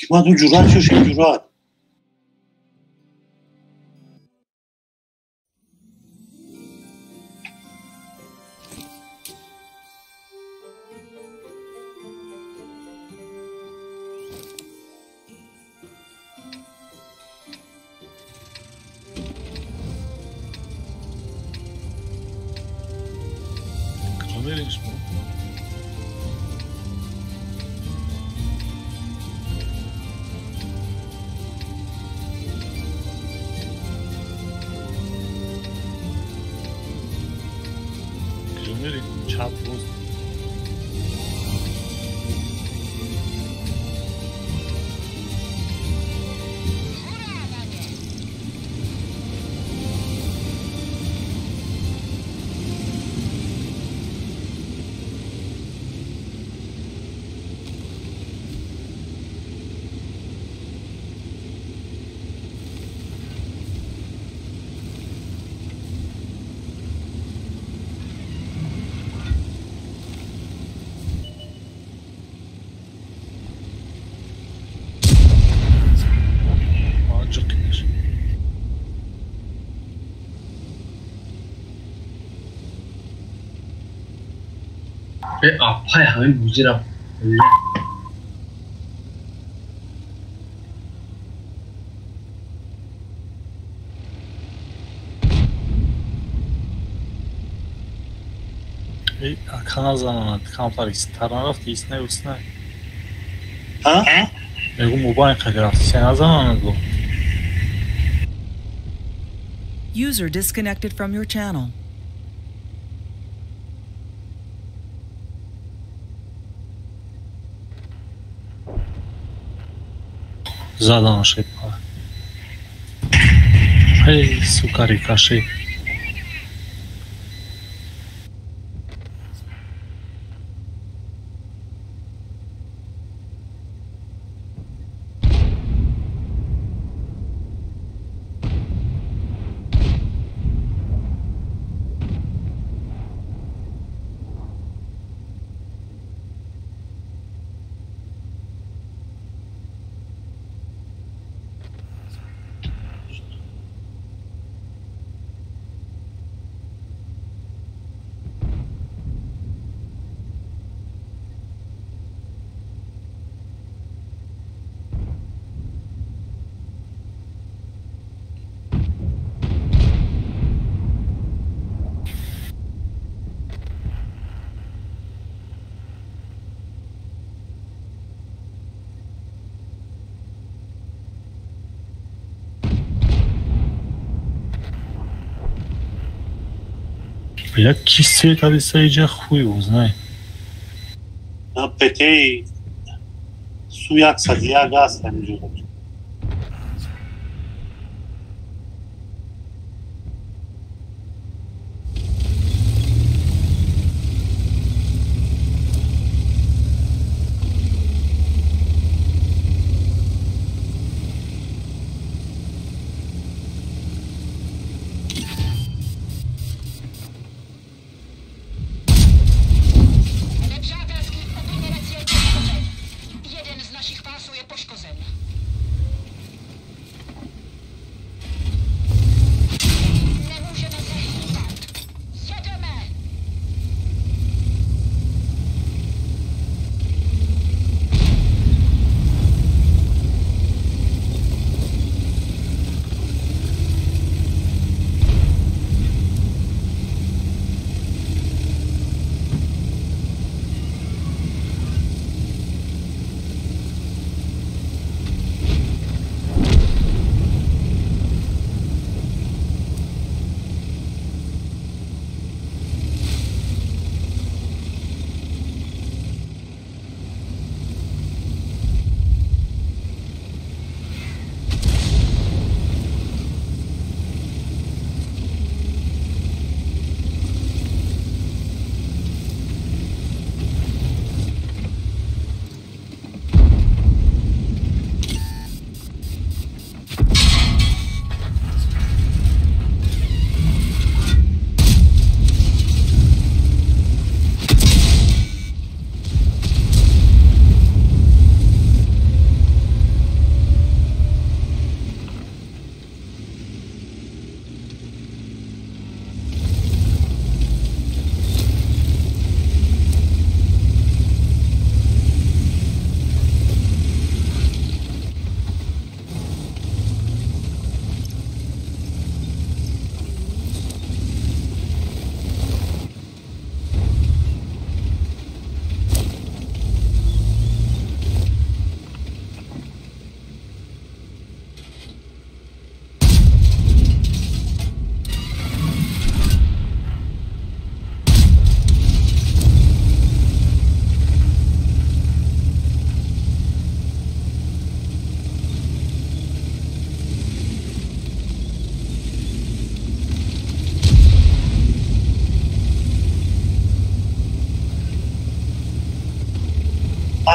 Speaker 17: حکمت و جرأت شو شیم جرأت
Speaker 1: Veririz mi? Veririz. Çap boz.
Speaker 21: به آپای همه بوزی را
Speaker 1: Kana zamanı kamplar istaran rafti isne usne.
Speaker 17: Ha?
Speaker 1: Ego mobayn kagrafti sen zamanı bu.
Speaker 5: User disconnected from your channel.
Speaker 1: Задал ошибку. Эй, сука, рикошет. Бля, кисет алисайджа хуй узнай.
Speaker 17: Na petei suyak sadia gaz temizliyor.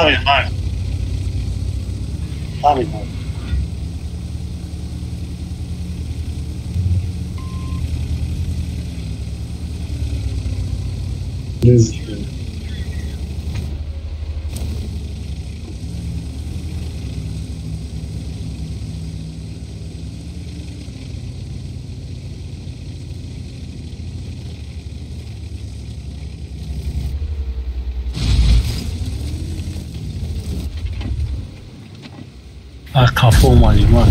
Speaker 17: همین
Speaker 1: کافه اومدی ما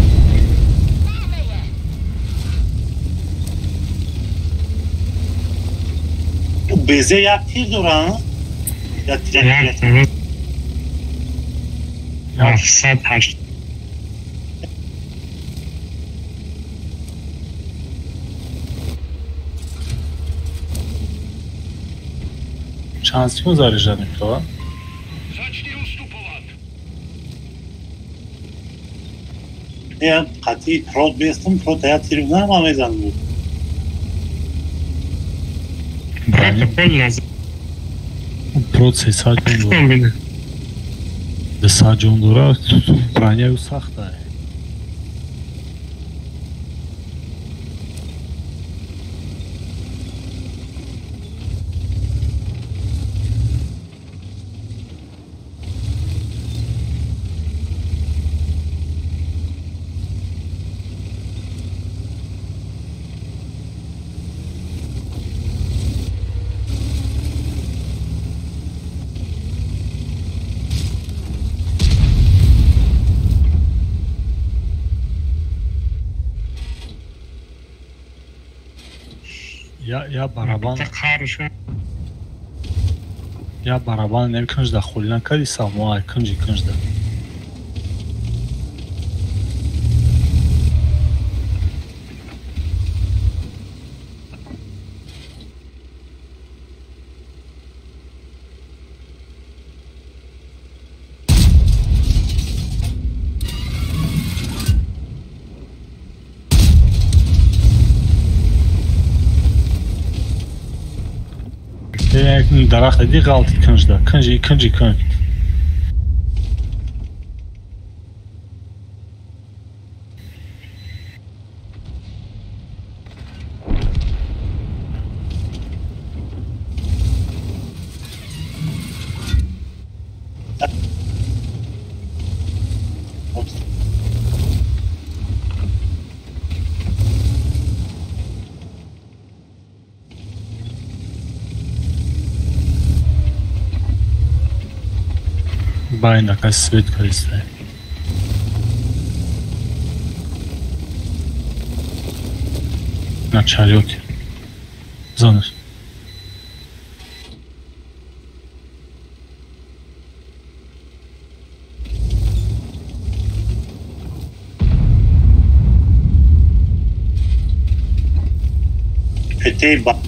Speaker 17: تو بزه یک تیر دارن یا تیر
Speaker 21: 708
Speaker 1: چند سیمون заряжаем то?
Speaker 17: Я хотел прот бестом, прот я тирвна мамезан буд.
Speaker 1: Прот саҷон дора. Саҷон дора, браняю сахта. Я барабан нем да хулина кади самоа кунжи да. درخت دی غلطی کنج ده کنجی Байна как свет колесает. На чарёте. Занос.
Speaker 17: Петейба.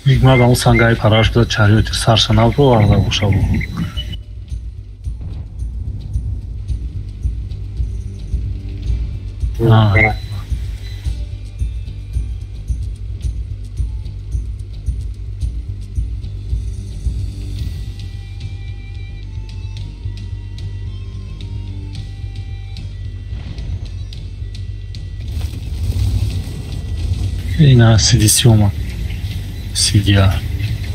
Speaker 1: Игмад он сангай параш да чарёте сарсанал то арда бошабу. Ина сидисиума. Сидя.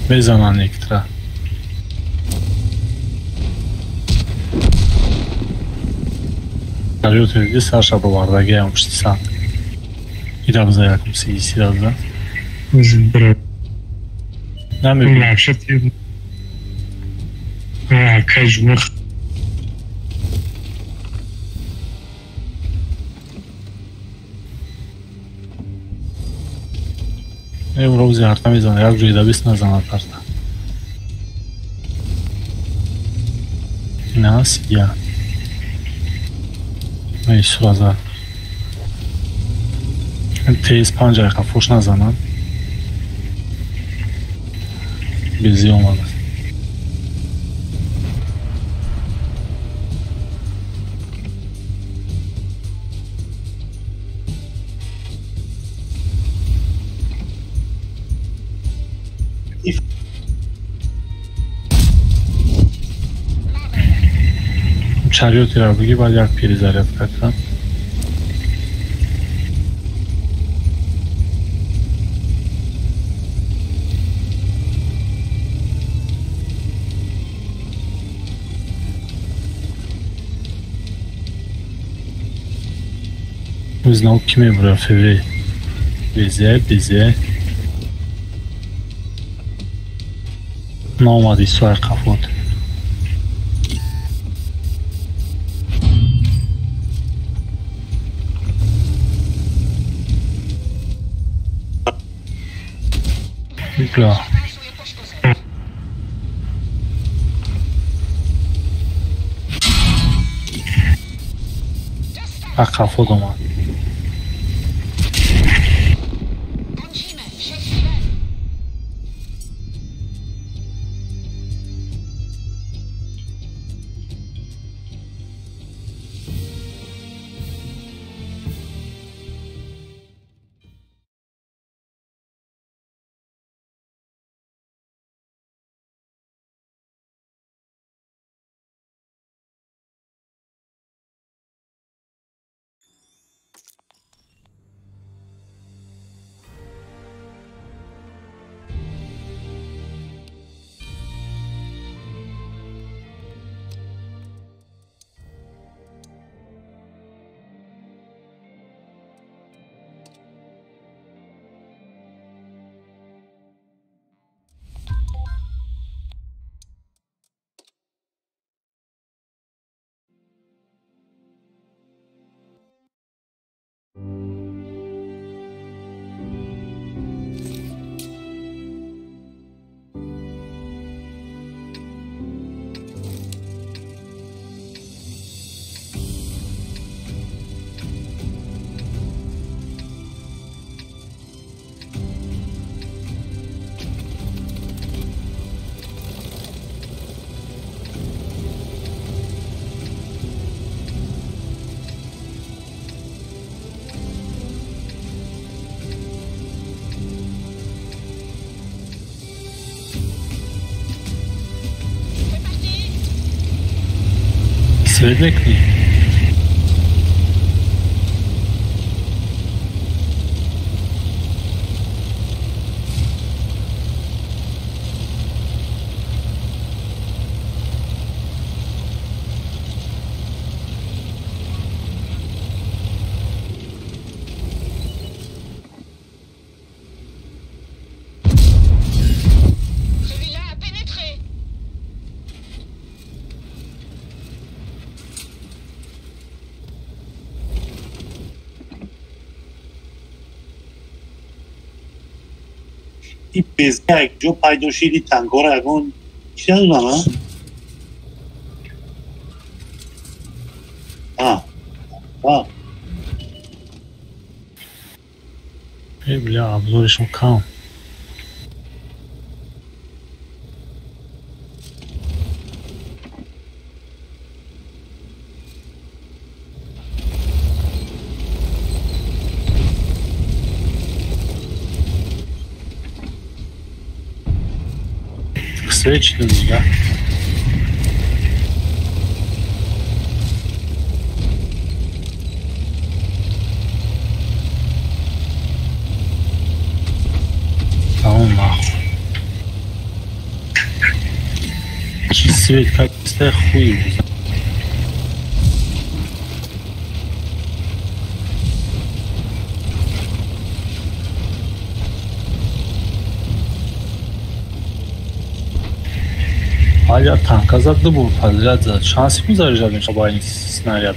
Speaker 1: Безана нектра. Чарёте ди сарша бовардаги ам пуштисан. Идабза якум сидисидабза. Намебин.
Speaker 21: Кайжмах.
Speaker 1: امروز حرفا میزنه یک جوی دبیست نزنه پرده نه سیگه میش رازه تیز پنجه که فوش نزنن Bizi olmadı. Chariot यार बगी बाज यार फिर ज़रूरत करता Biz ne kime bura fevri bize نامادی سوار قفوت Klar. قفوت اومد Svedekli.
Speaker 17: این بزرگ جو پیداشیدی تنگار اگون چی ندونم ها
Speaker 1: بله обзорشون کام Свечи да. Tamam нахуй. Свет как-то хуй. Hala tank azaldı bu fazla şans mı zararlı çabayın снаряд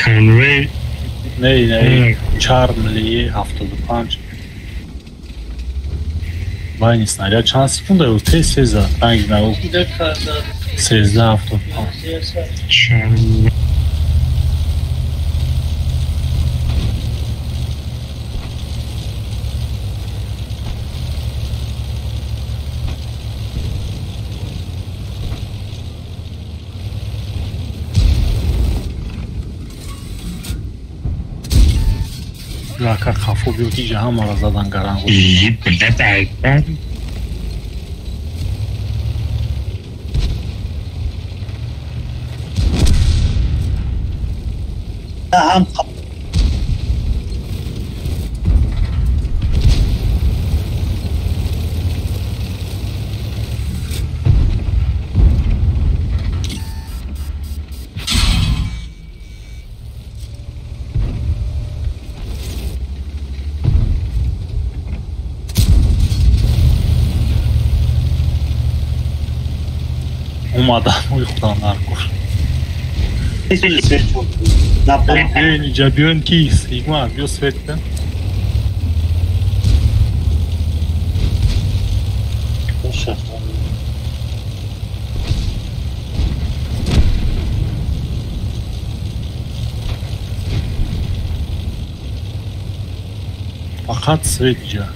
Speaker 17: Conway
Speaker 1: ne Charlie haftalı punch Vayne снаряд şans mı da öte seza tank ne oldu seza haftalı Charlie Рака хафо биё ки ҳамаро задан гарангу.
Speaker 17: هم
Speaker 1: Умадан уйхудан аркур.
Speaker 17: свет
Speaker 1: Bion kis, Igmar, biyo svetten. Faqat svetja.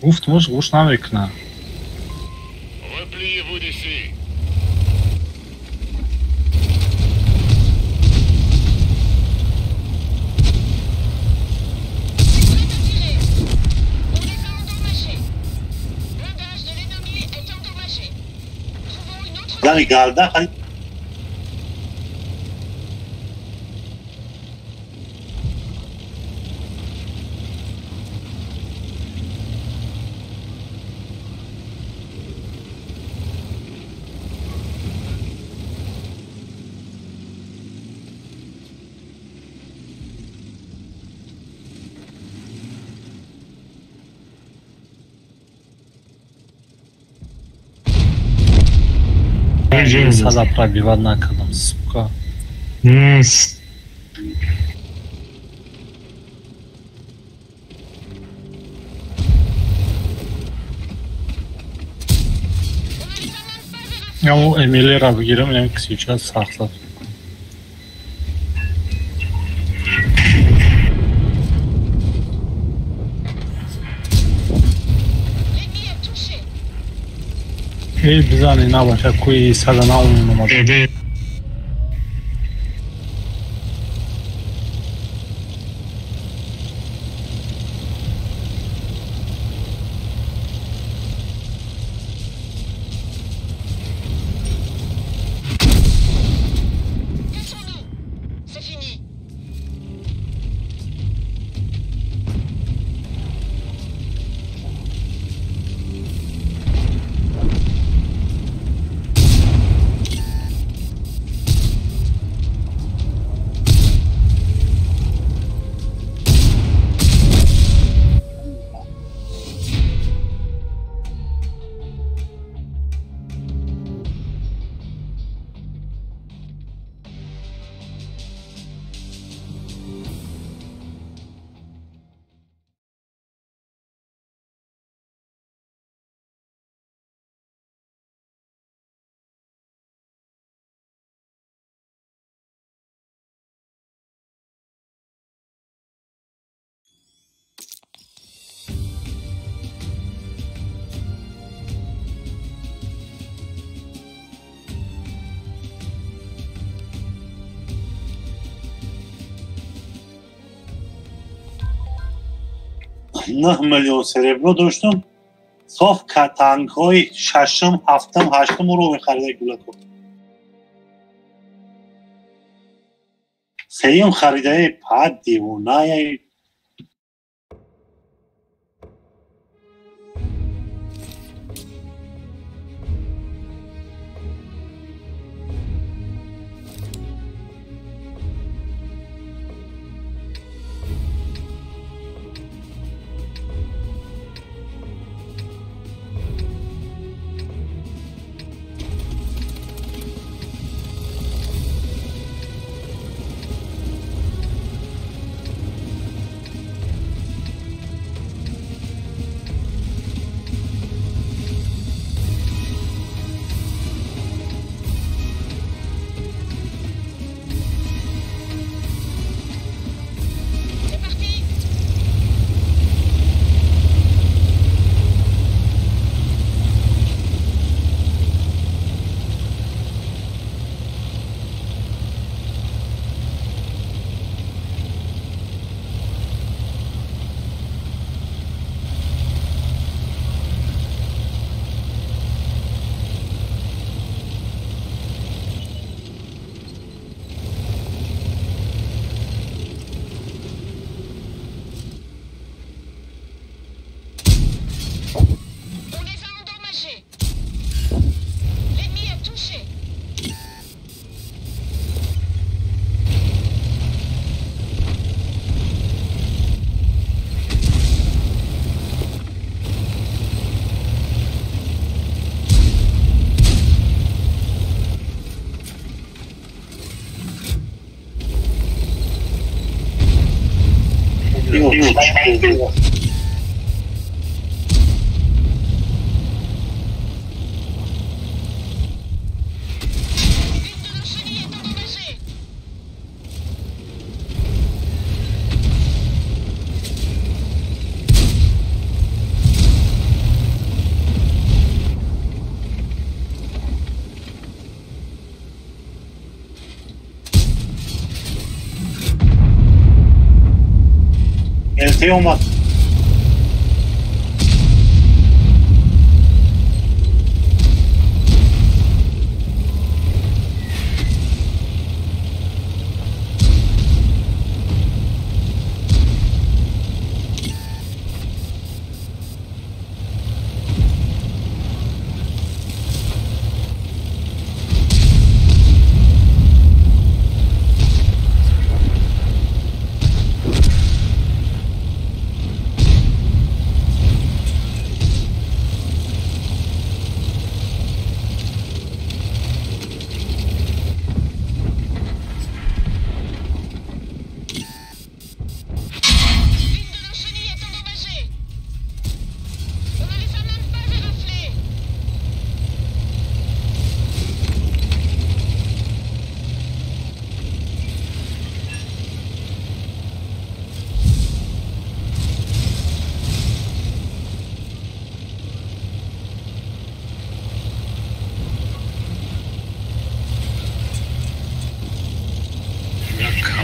Speaker 1: Гуфтмуш гуш намекна.
Speaker 17: Dani geldi. Hani
Speaker 1: Sada пробивать накладом, сука.
Speaker 18: Yes.
Speaker 1: Я у Эмилера выиграем, я сейчас сахар. Эй, бизани набаша, куи сада на уму.
Speaker 17: نه میلیون سربرو داشتم صاف کتنگ های ششم هفتم هشتم رو میخریده گولکو سریم خریده پد دیوونه Elti olmaz.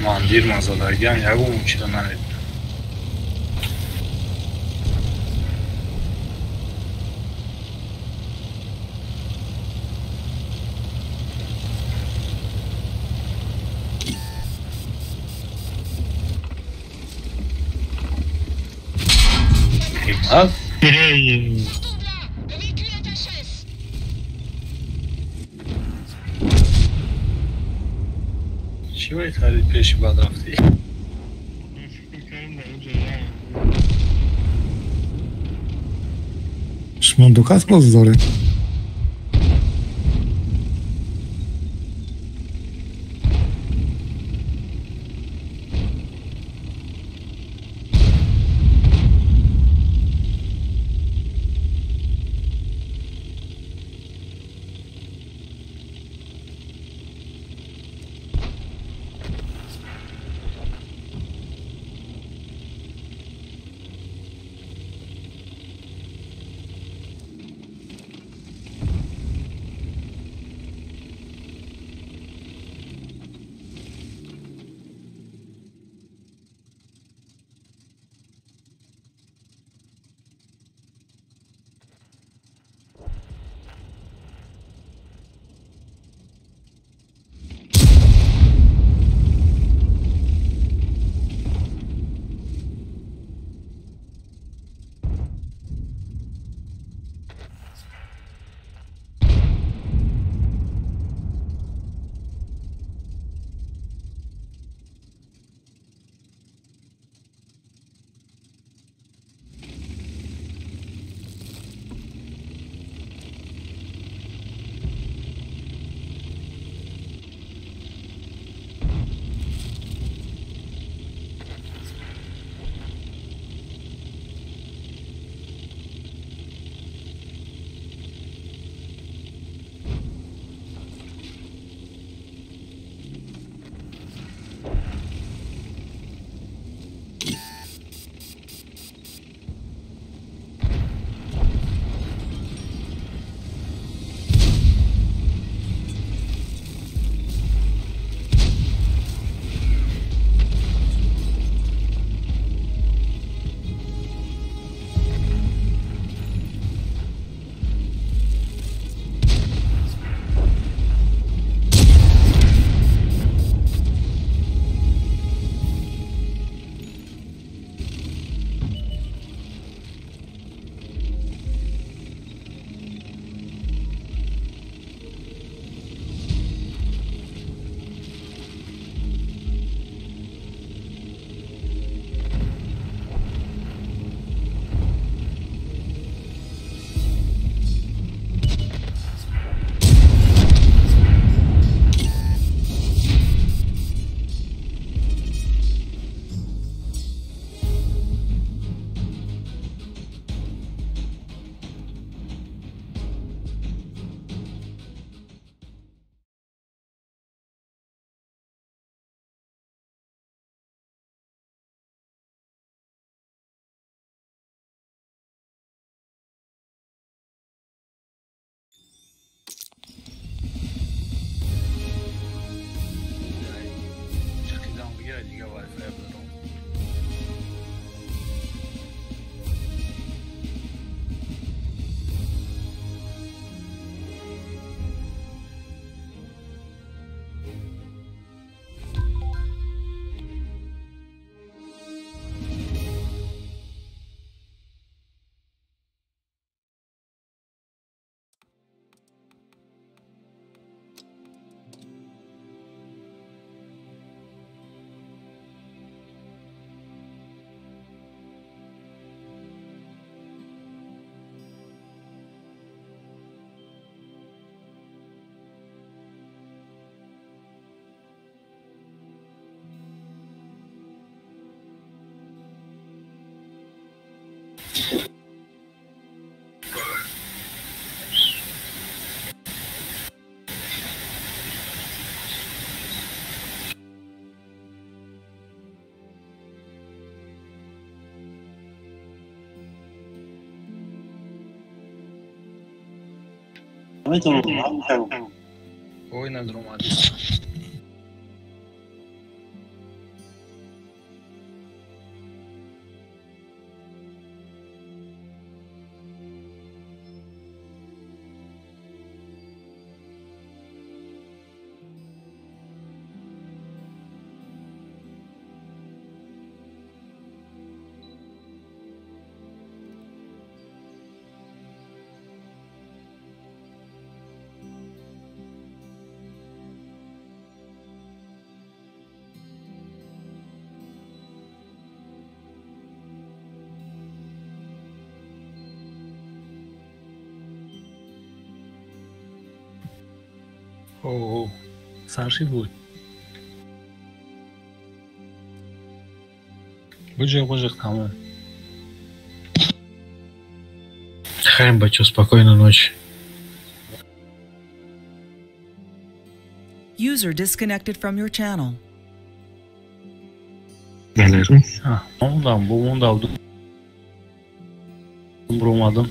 Speaker 1: Komandir mazalagan, jak umучила навіть. Himmat. چی باید خرید پیشی باید رفتی؟
Speaker 11: شماندوکات باز داره
Speaker 1: Война Друмадиста. О, Саши будет. Быжик, кому?
Speaker 8: Хайм, бачу, спокойной ночи.
Speaker 5: User disconnected from your channel.
Speaker 1: Ondan aldım. Vurmadım.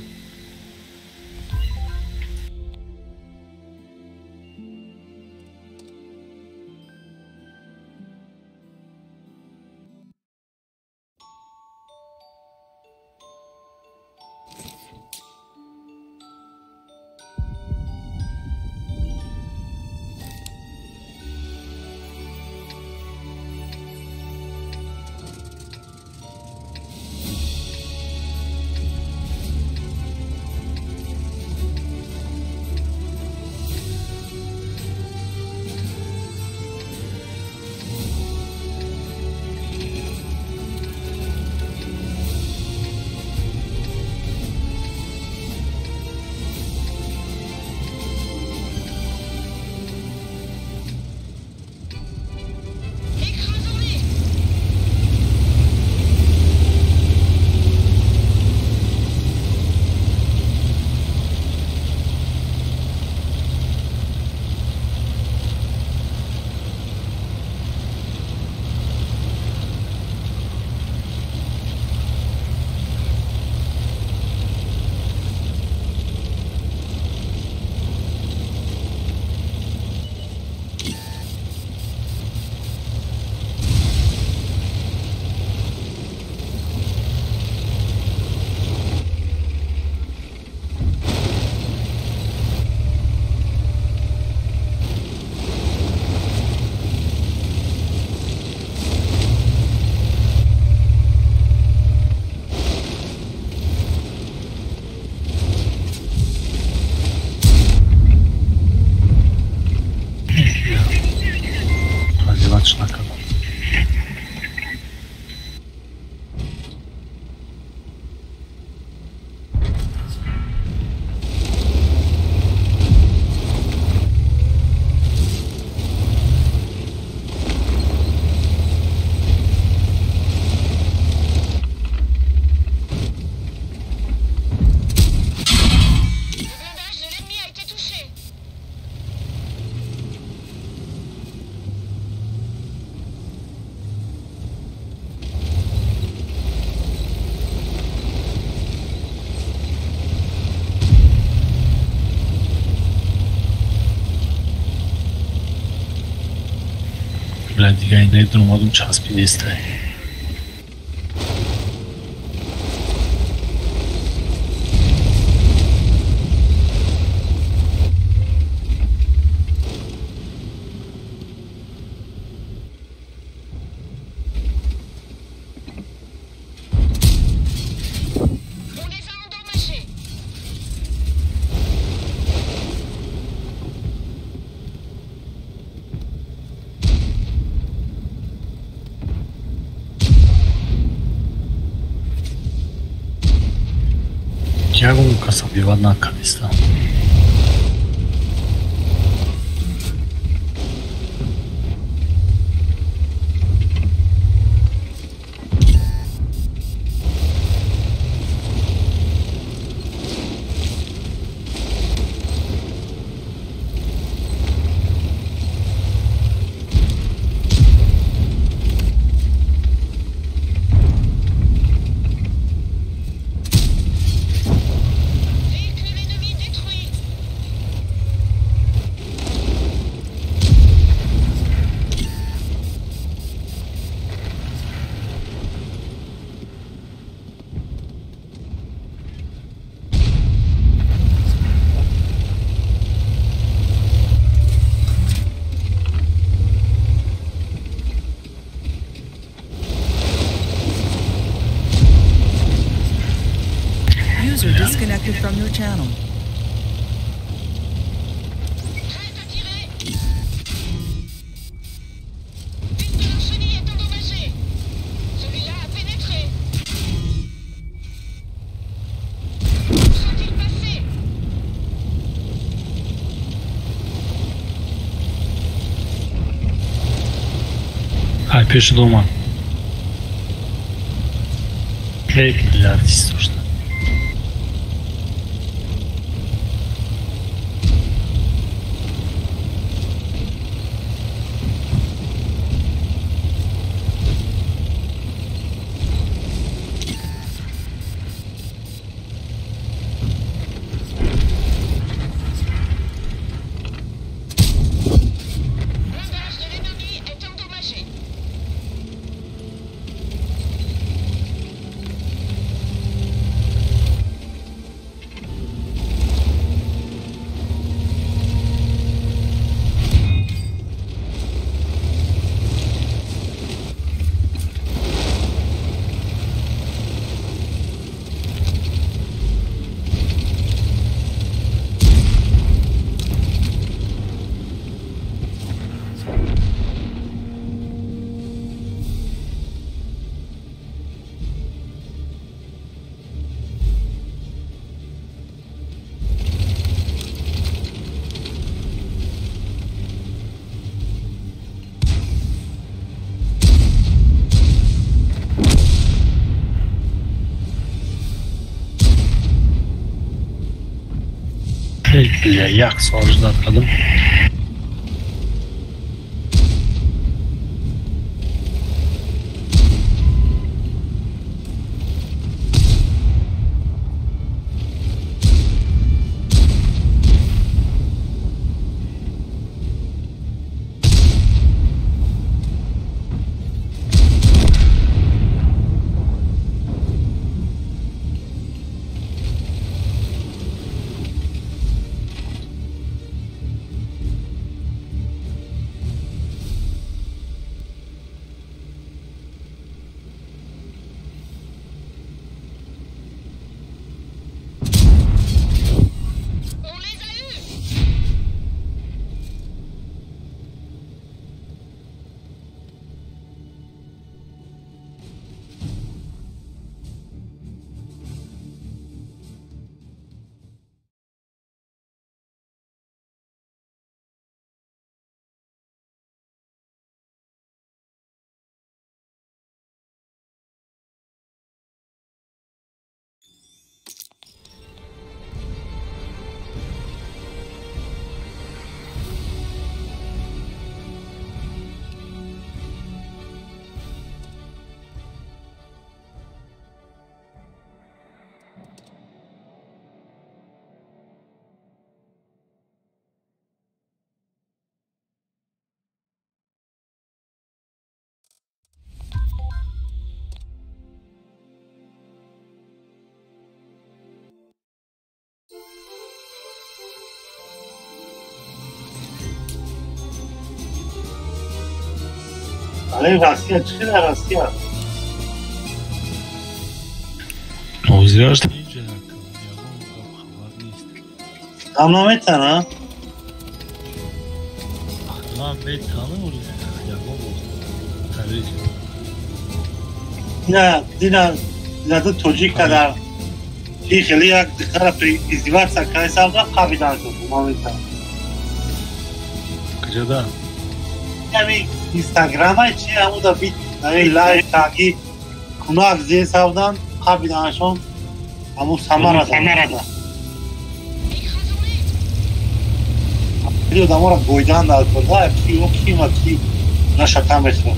Speaker 1: Блядь, я не думал, час 50. Jagunka sobie ładna kalista.
Speaker 5: disconnected from your channel.
Speaker 1: Hai, пиши дома. Эй, блядь, слушай. Бля, як сложно atladım.
Speaker 17: Ale Rosja, czy na Rosja?
Speaker 1: Uzraştı.
Speaker 17: Anlamadın ha?
Speaker 1: Lan ben tanımıyorum ya. Tabii.
Speaker 17: Dina da çocuk kadar خیلی یک طرف ازدواج سکای سالda خابیدار شد مامیتا
Speaker 1: کجادا
Speaker 17: یعنی اینستاگرام چی همون da bir live takip kunak zil savdan خابیدار شد همون Samara'da Video da mora Gojdan da alkorda hepsi yok ki na şatan besro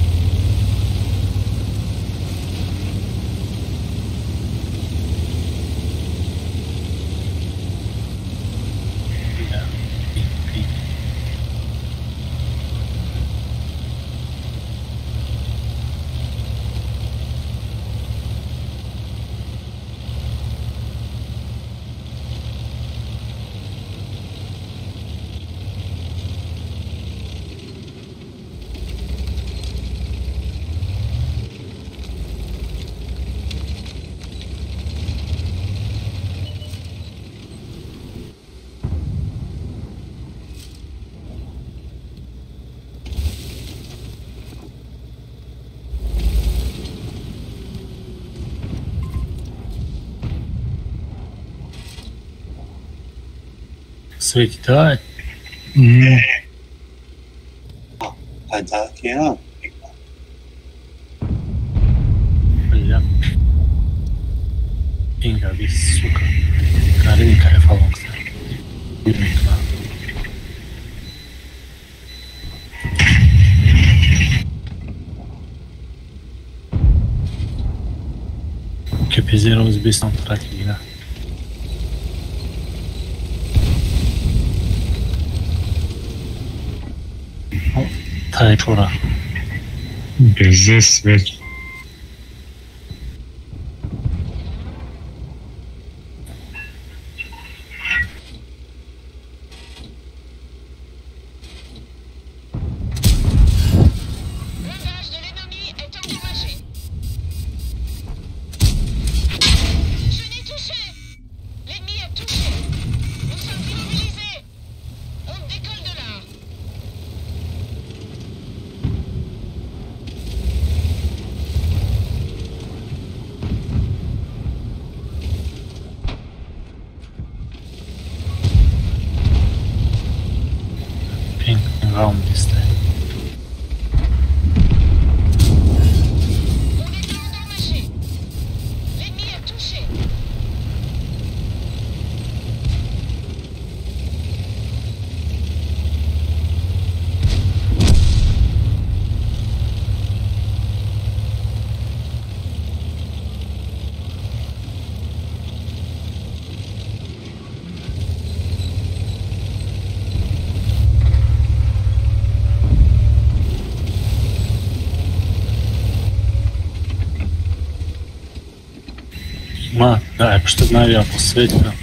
Speaker 1: светит, да?
Speaker 17: А да, я.
Speaker 1: Бля. Пинга, весь, сука. Карин кайфалон, кстати. Кепезеров без тратили, да? Тай чора.
Speaker 22: Без свет.
Speaker 1: Raum ist der. Да, что наверх светка.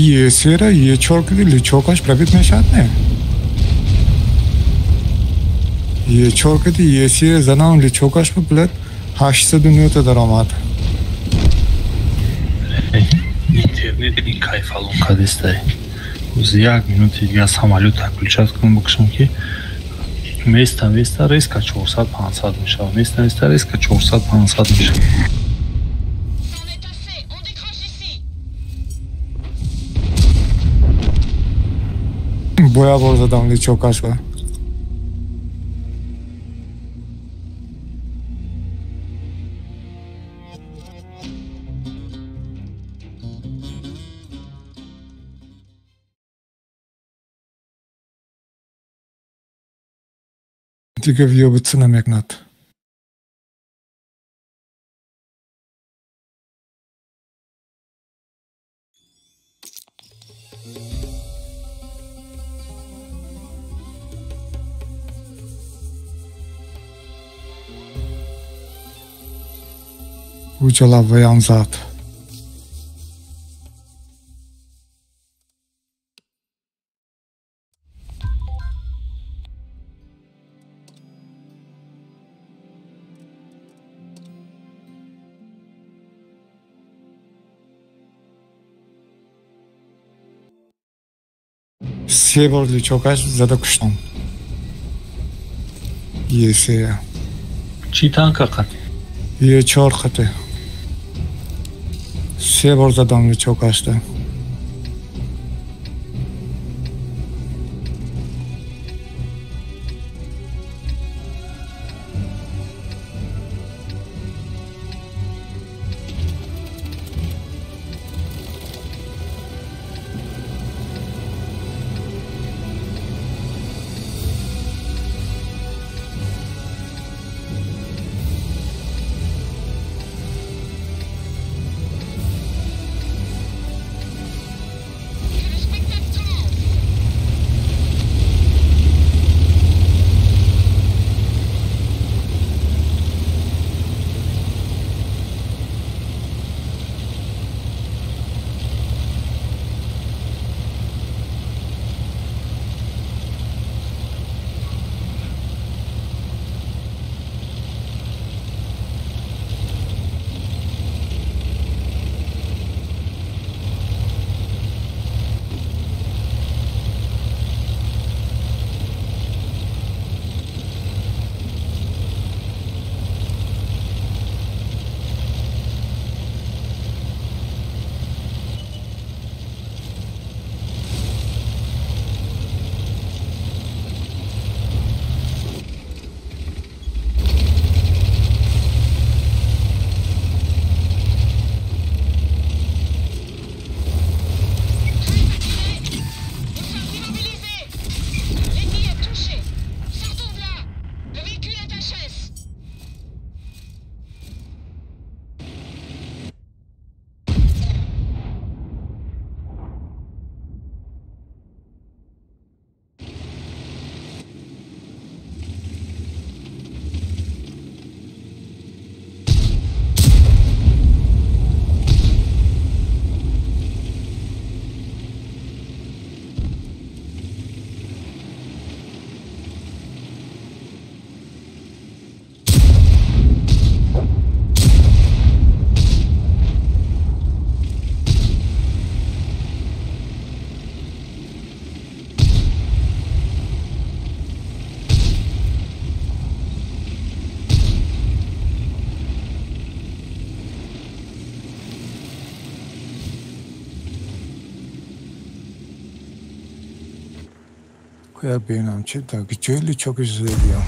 Speaker 11: ये सवेरा ये छोड़ के लिचोकाश प्रभित में शायद ने ये छोड़ के ये सिरे ज़नाम लिचोकाश पे प्लेट हाशिस दुनिया तो दरामाद
Speaker 1: интернет не кайфалон кадестай уз як минути дига самолет отключать кунам букшонки места резко 400-500 мешав места резко 400-500 мешав
Speaker 11: боя бор задам личокаш ба Тільки в'єбиться намекнати. Uçala vayan zat. 3 بار لیچوکش زده کشتم. یه 3.
Speaker 1: چی تانکا قط؟
Speaker 11: یه 4 قطه. 3 بار زدم لیچوکش ده. باید ببینم چه دیگه جلی چوکش زدیم.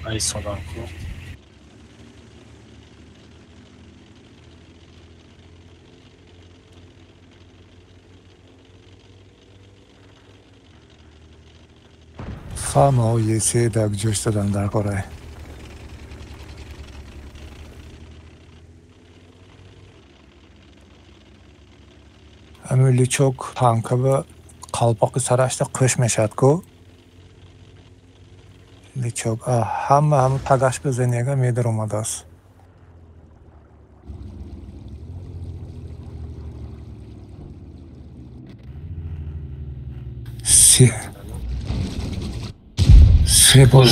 Speaker 1: ای سلامکو.
Speaker 11: خام ها یه 3 دک جوش دادن در کاره. همین لیچوک تانکه به قلباقی سرشت قش میشد که لیچوک همه تگش بزنیگه میدر اومده است. سه بار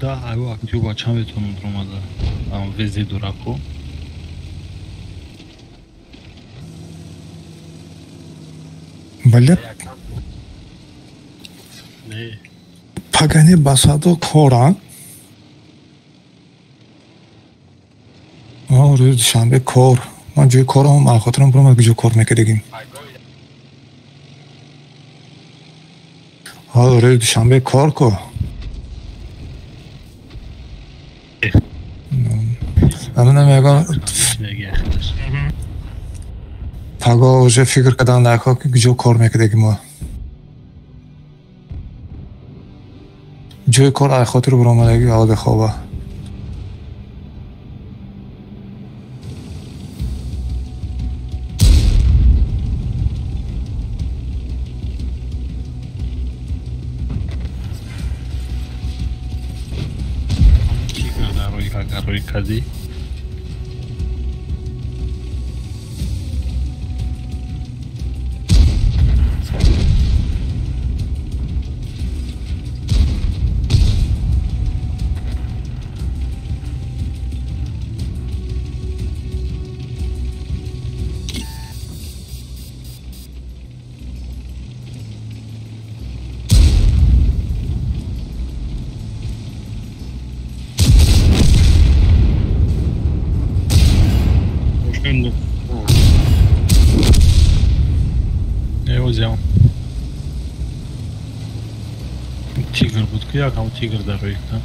Speaker 1: Da, eu actiu bacam betonul într-o am vezi duraco.
Speaker 11: بله
Speaker 1: Ne?
Speaker 11: پگانی بسادو کوران روز شنبه کار من جای کارم من خاطرم برام اگه جای کار میکردیم روز شنبه کار کو اما نمیگم پگاه اوجه فکر کردن نکا که جای کار میکردیم ما جای کار ای خاطر برام اگه آده خوابه
Speaker 1: Agar roy kadi. Eu взял. Тигр будет кyakam тигр дорогой, да?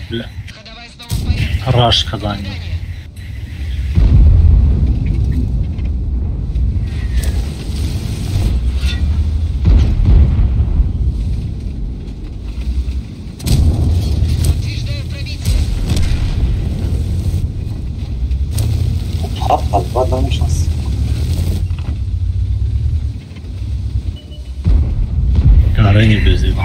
Speaker 1: бля. Раш когда-нибудь.
Speaker 10: Ладно, сейчас.
Speaker 1: Горы без его.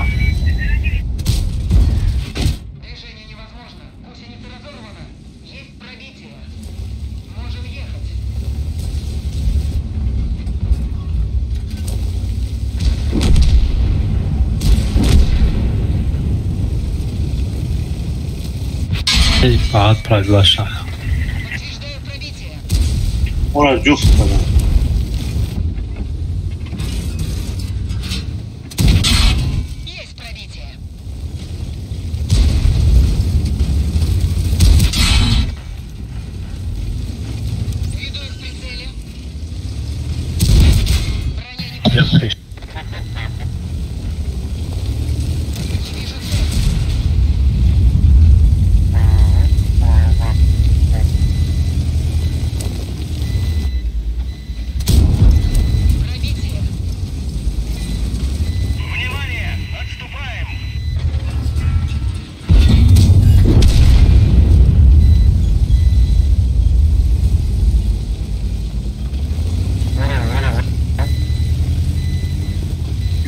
Speaker 1: Фaqat приглашаю.
Speaker 17: Orada juft kadar.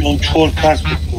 Speaker 17: Yol çok ters tuttu.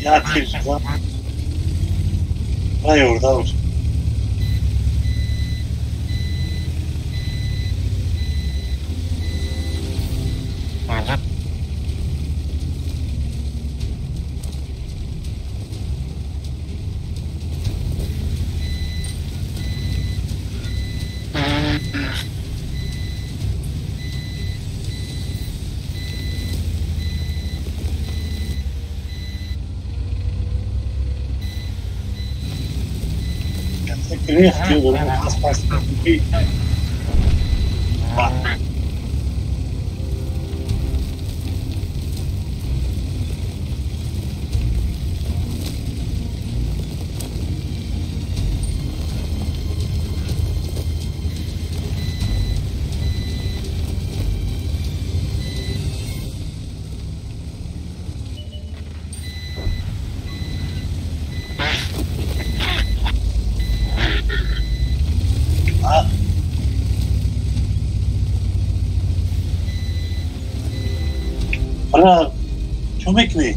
Speaker 17: Ya tir lan. Hay orada var. Gericht hier, das passt irgendwie. Bana kömek ne?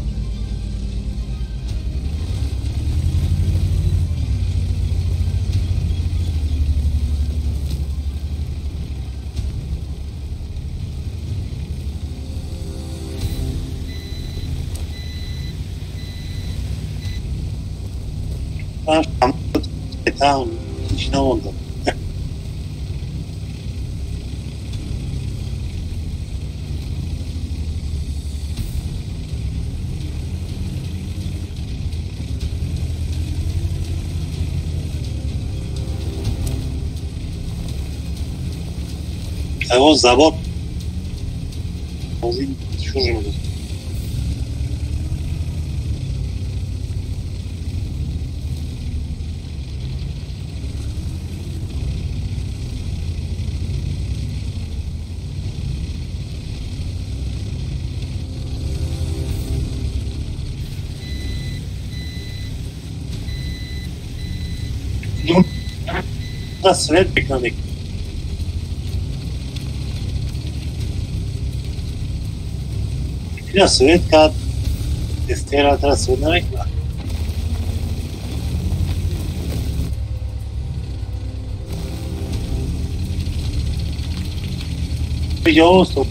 Speaker 17: Tamam, hiç ne oldu? اون زبان از این شروع میده da svet mekanik Biraz svet kad testera trasyonerek var. Я стоп.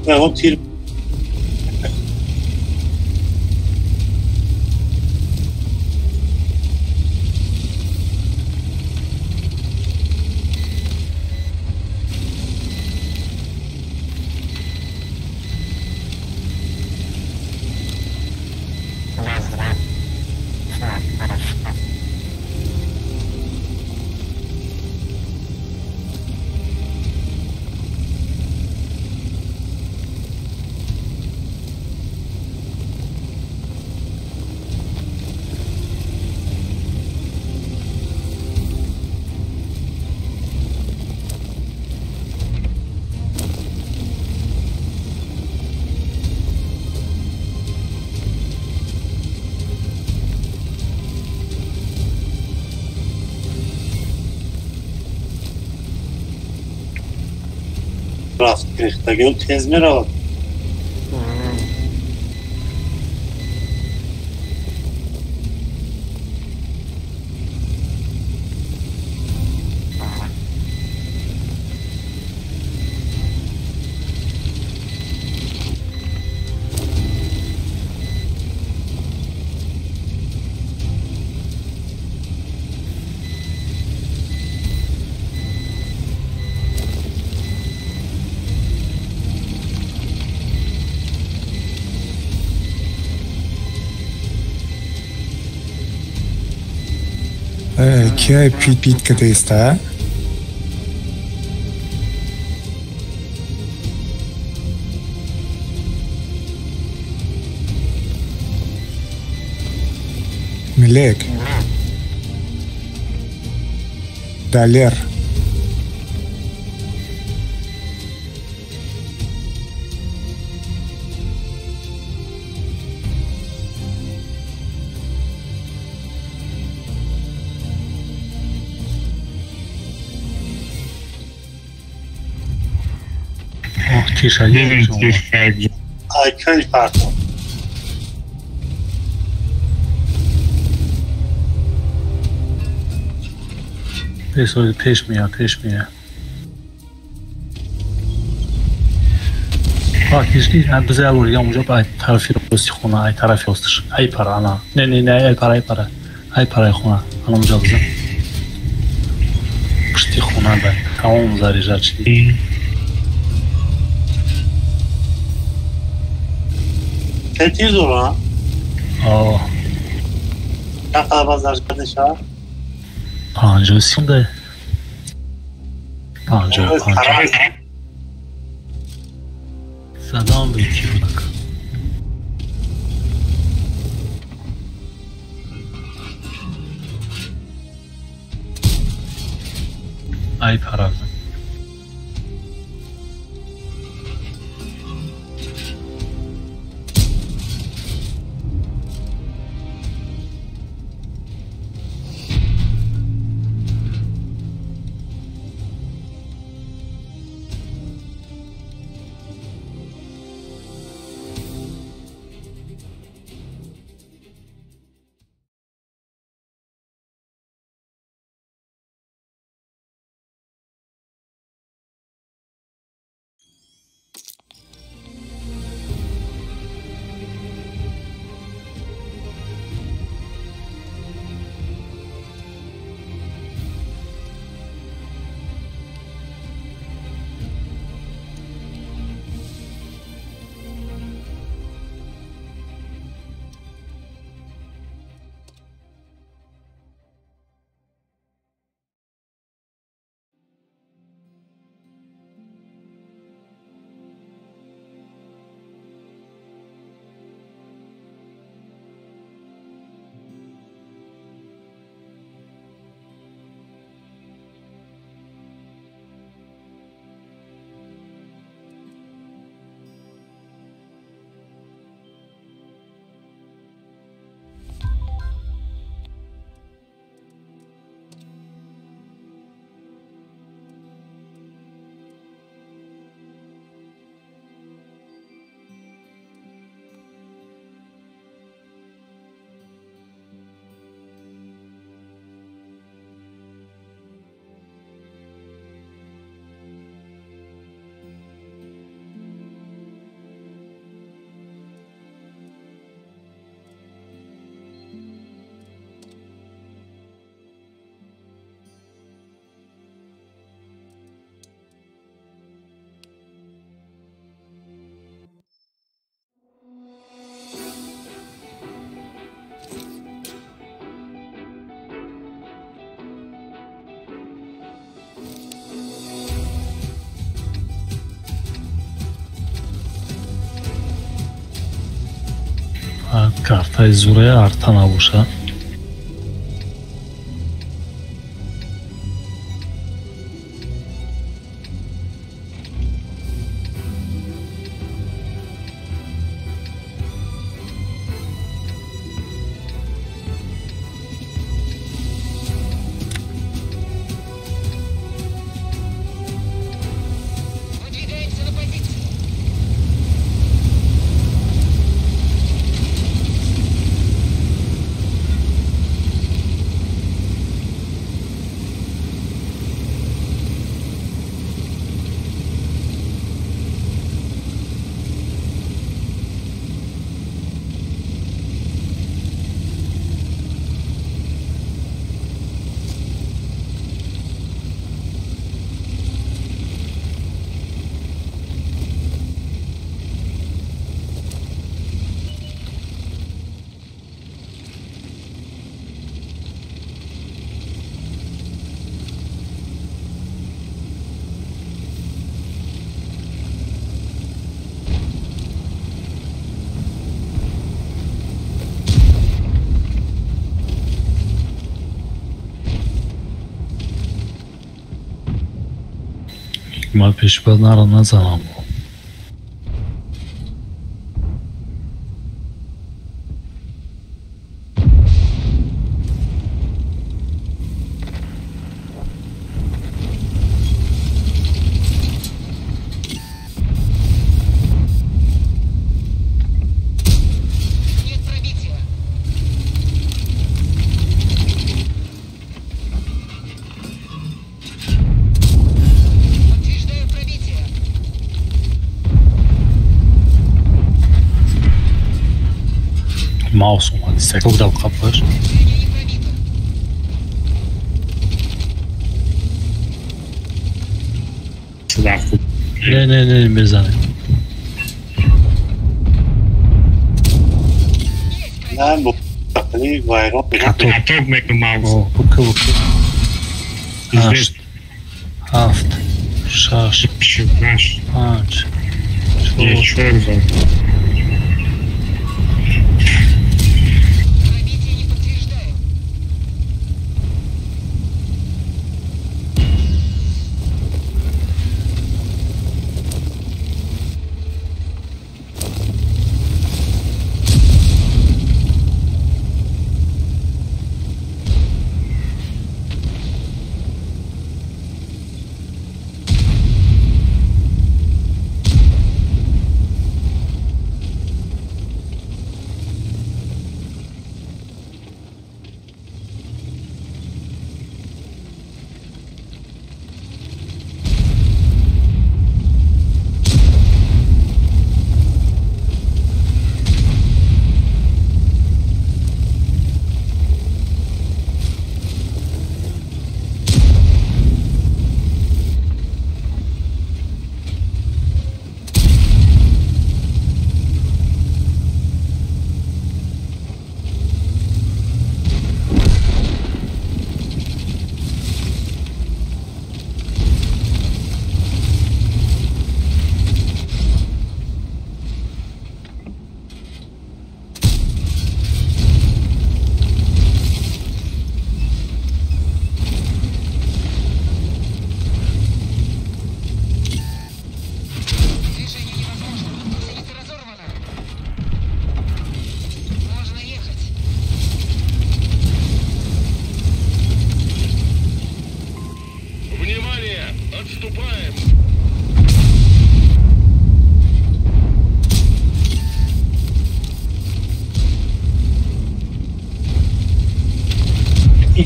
Speaker 17: Ja, wat hier. Rast gerichtet, gell? Tez mir raus.
Speaker 11: Kia pit câte este? Melek. Daler.
Speaker 1: Тише.
Speaker 17: Айкай пардон.
Speaker 1: پیش میاد. هیچکی بذار الوری اونجا به طرفی راستی خونه ای طرفی راستش ای پره انا نه ای پره خونه انا اونجا بزن پشتی خونه به تمام زریجه چی
Speaker 17: تیز رو
Speaker 1: آه
Speaker 17: چند قدر باز درجه نشه
Speaker 1: 50 ده 50 سلام بیتی بودک ای پرازم کارتای زوره ارتا نباشه ما پیش باید نرا نزنم маус омад истек будав қапаш не безане
Speaker 17: نه با وایران
Speaker 1: каток мекун маус бука ҳашт ҳафт шаш панҷ чор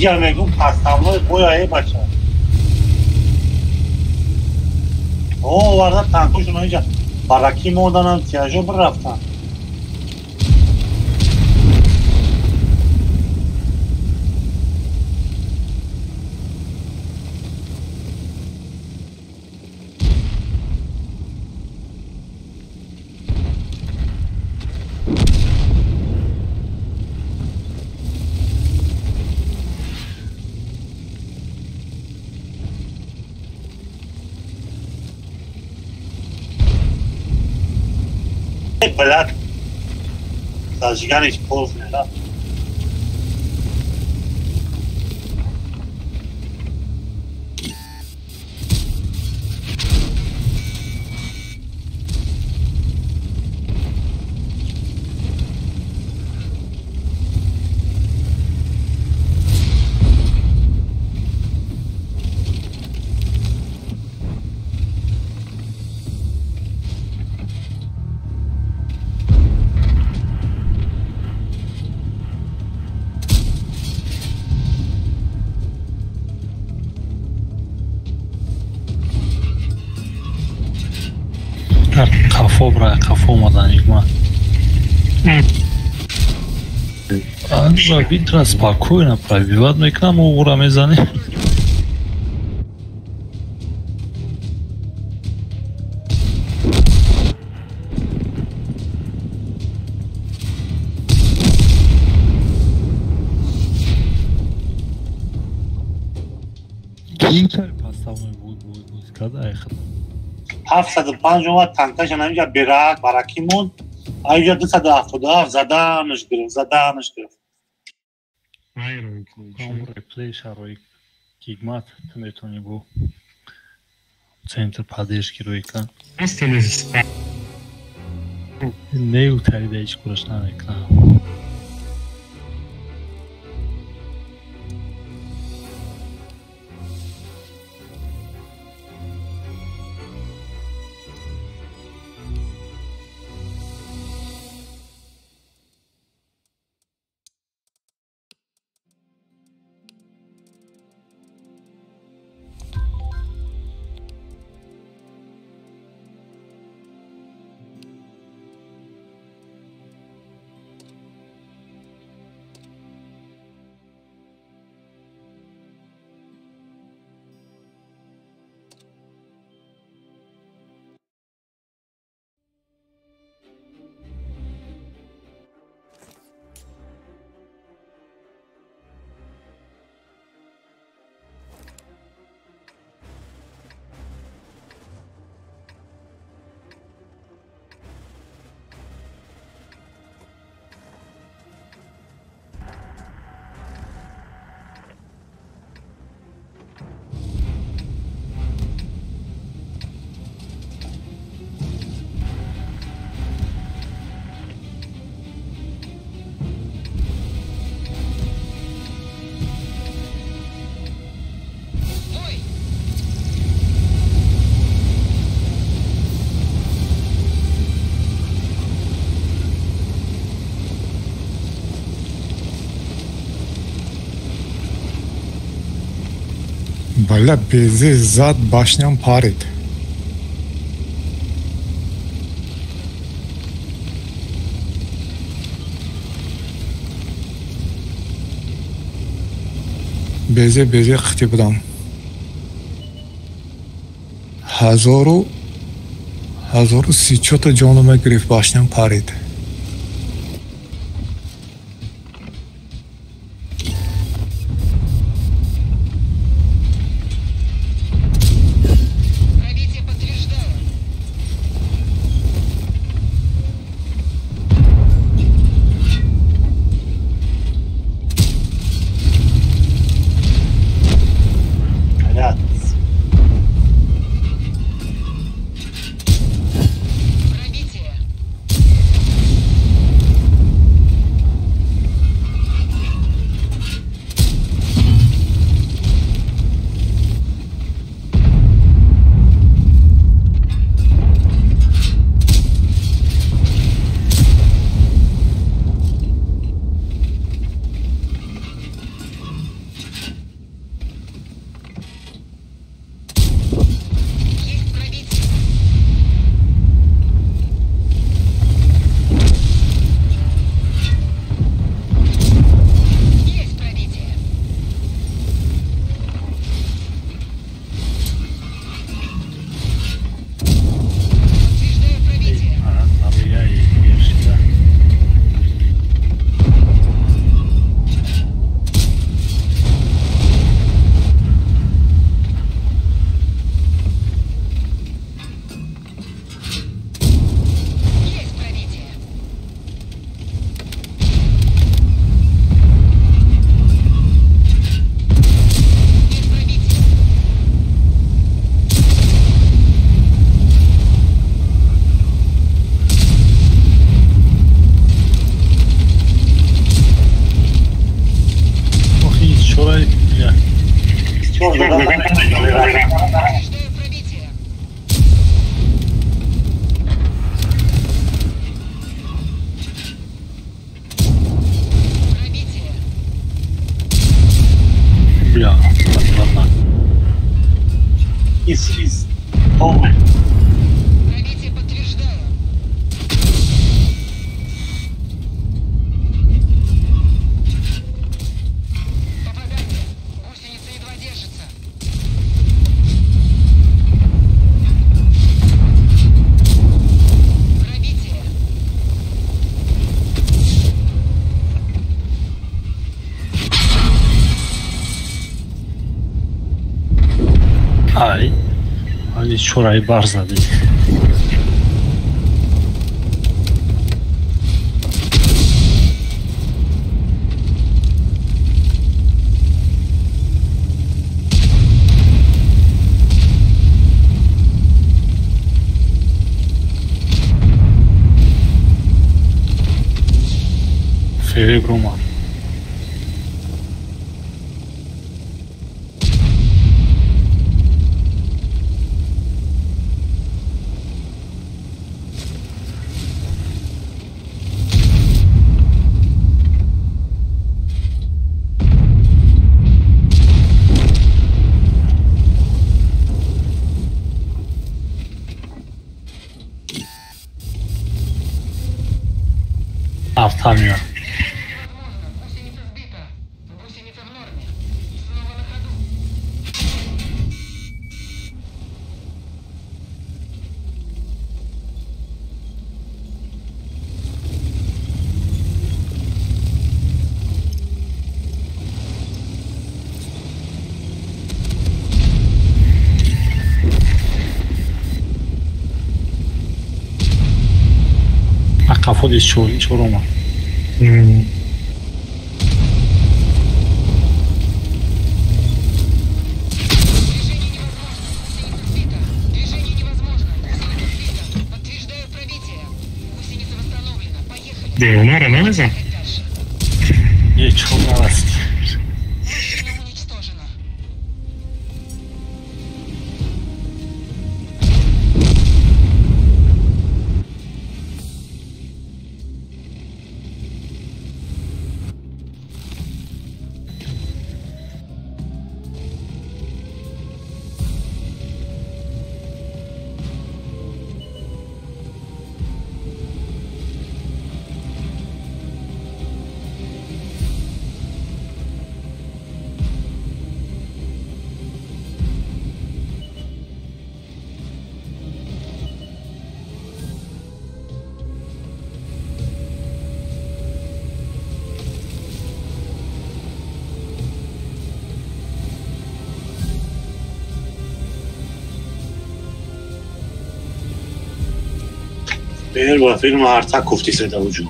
Speaker 17: اینجا میگم پستمای بویایی بچه اوه وارده تنکوشون اینجا برکی موندن هم تیاجو بر رفتن Блядь, зажигались поздно, да?
Speaker 1: қафо брай қафо омадан игман анжа витра спокойно пробивать мекунам уғура мезани кийинчаи паставной буйскада айхад
Speaker 17: 705 اومد تنکش اینجا برک برکی موند اینجا 277 زدمش گرفت
Speaker 1: همون ریپلی شروع گیگمات میتونی بو центр поддержки رویکن نیو تایید هیچ کورش نمیکنم
Speaker 11: Bля, bezi zad başlayan parit. Beze xti budam. 1034 تا جانم گرفت başlayan parit.
Speaker 17: Is over.
Speaker 1: Ay, Ali şurayı barzadı. Feri Bruma. Artamıyor. Kafo di Choroma.
Speaker 17: Leonora, não é?
Speaker 1: Nie, Choroma.
Speaker 17: Первый фильм Артаков тисе давучу.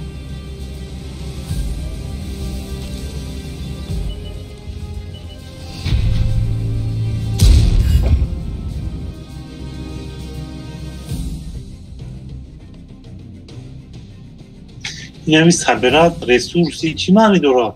Speaker 17: یعنی sabrat resursi چی معنی داره؟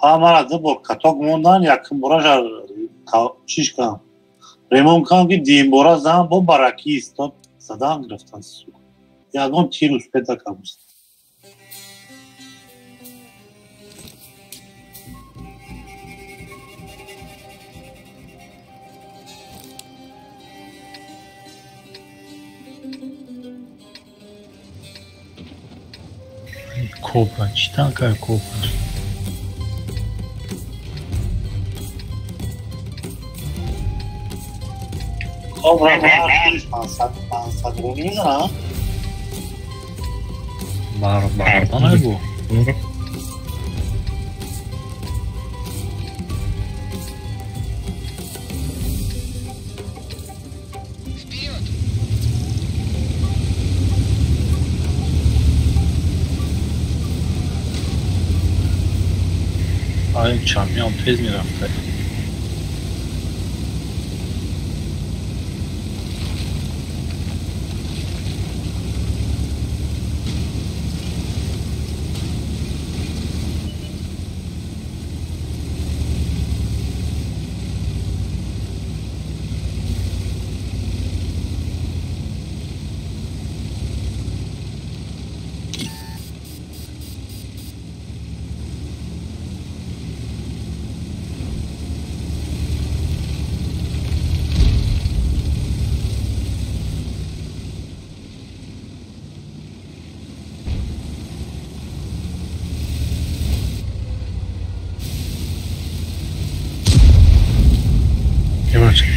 Speaker 17: Amara da bu katok mondan yakın burajar çişkan. Remon kan ki dim bora zaman bu baraki istot zadan graftan su. Ya don tirus peta kamus.
Speaker 1: Kopra, çitan kar kopra.
Speaker 17: Cobra var, pansat rolü ha?
Speaker 1: Bana bu. Ay çampiyon tez mi rafta?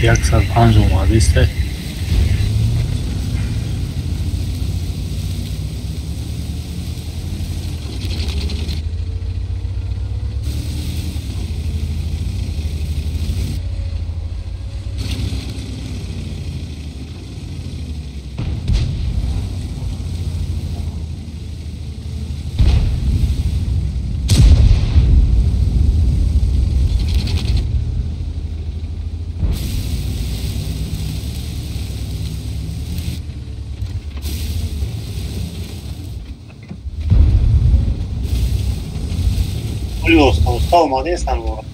Speaker 1: Jak sa Anžo má, vy ste?
Speaker 17: Устал, молодец там его.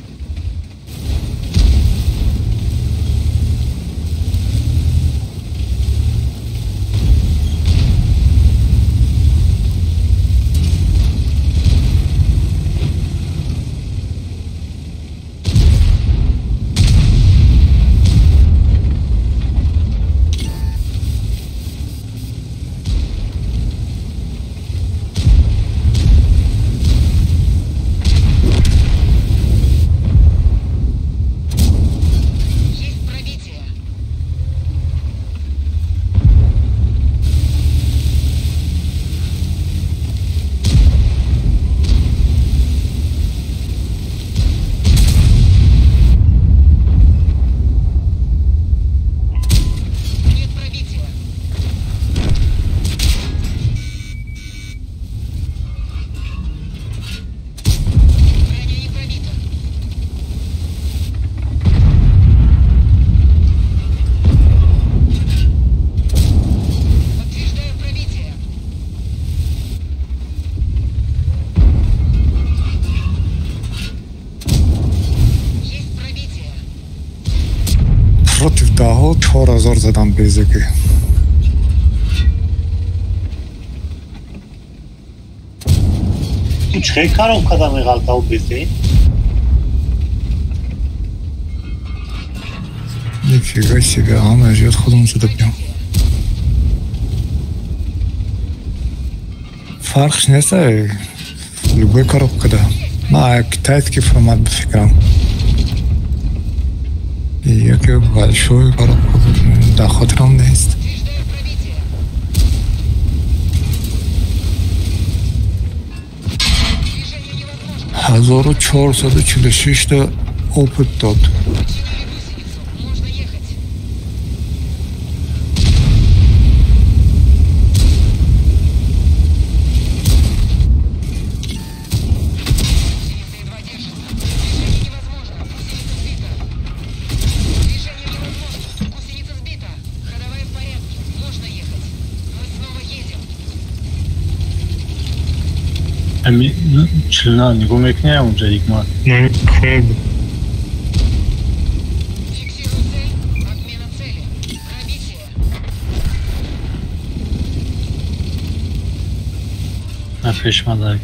Speaker 11: Против Дахо 4000 задам безеки.
Speaker 17: چه کارم کدام غلطه و بیزی؟
Speaker 11: Нифига себе, а она ждет ходом сюда прям. Фарш не знаю, любой коробка, да. А китайский формат бификрам. И я как большой коробка, да, хотрам есть. Hazor 446 опыт тот.
Speaker 1: Члены, не гумекнем уже, Игмар. Afeşmadayım.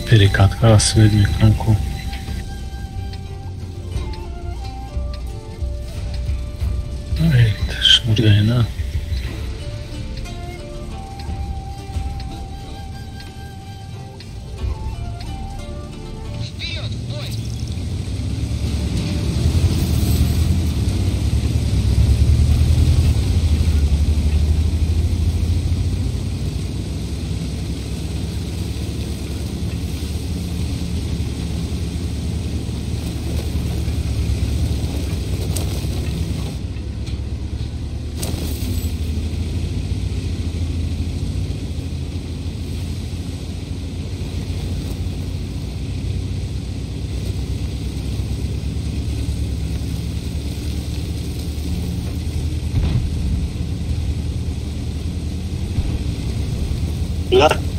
Speaker 1: Перекатка сведения кнопку. Evet, şuraya.
Speaker 17: Bunlar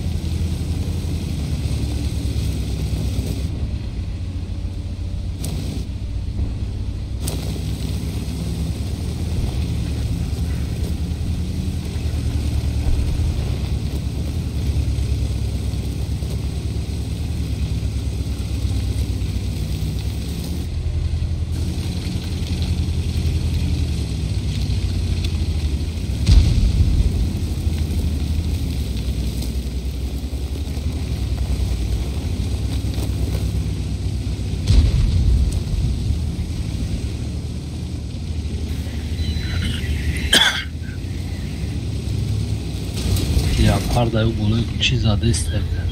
Speaker 1: Pardaju bunu çizade isterler.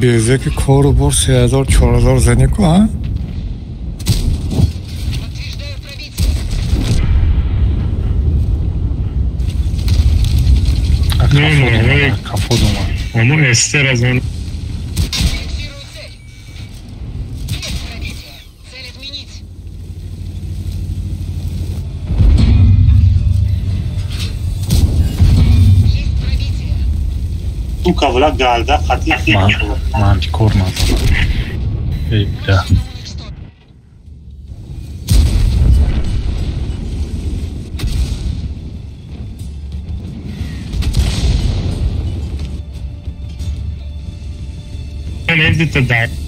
Speaker 11: بیزه که کارو بر 3000 4000 زنی کو ها
Speaker 17: Ama Ester az önce tu kavla galda xatir
Speaker 1: mantikor nazar. Eyda.
Speaker 17: evde tedavi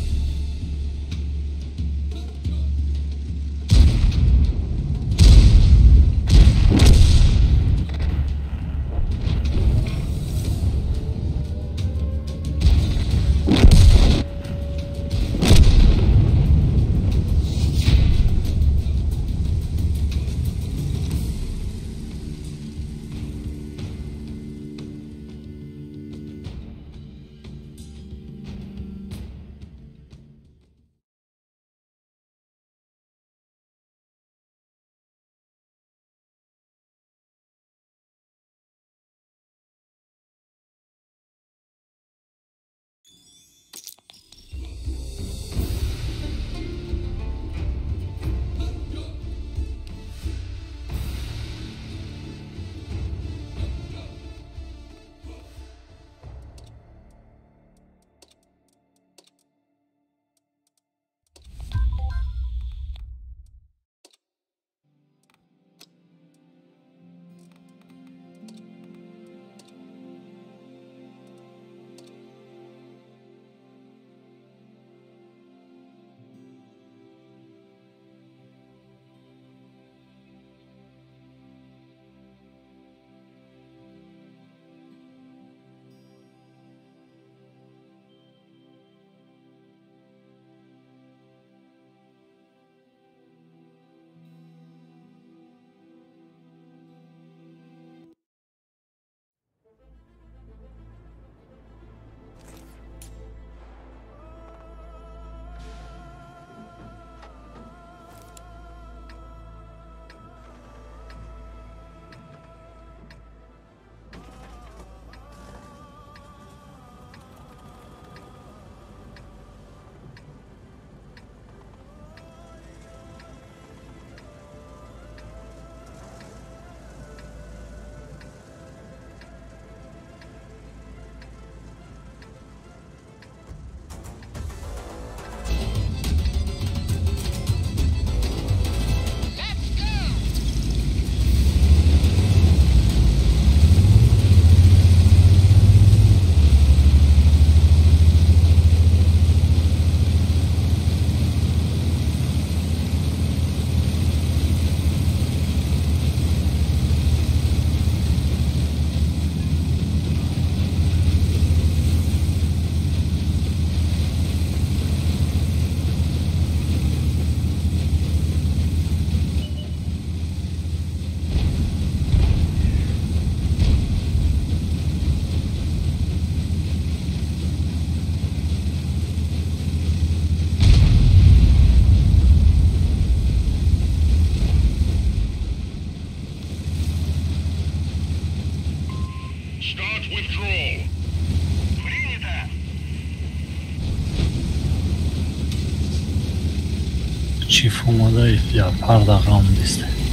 Speaker 1: چیف اومده یا هر دقیقه هم نیسته.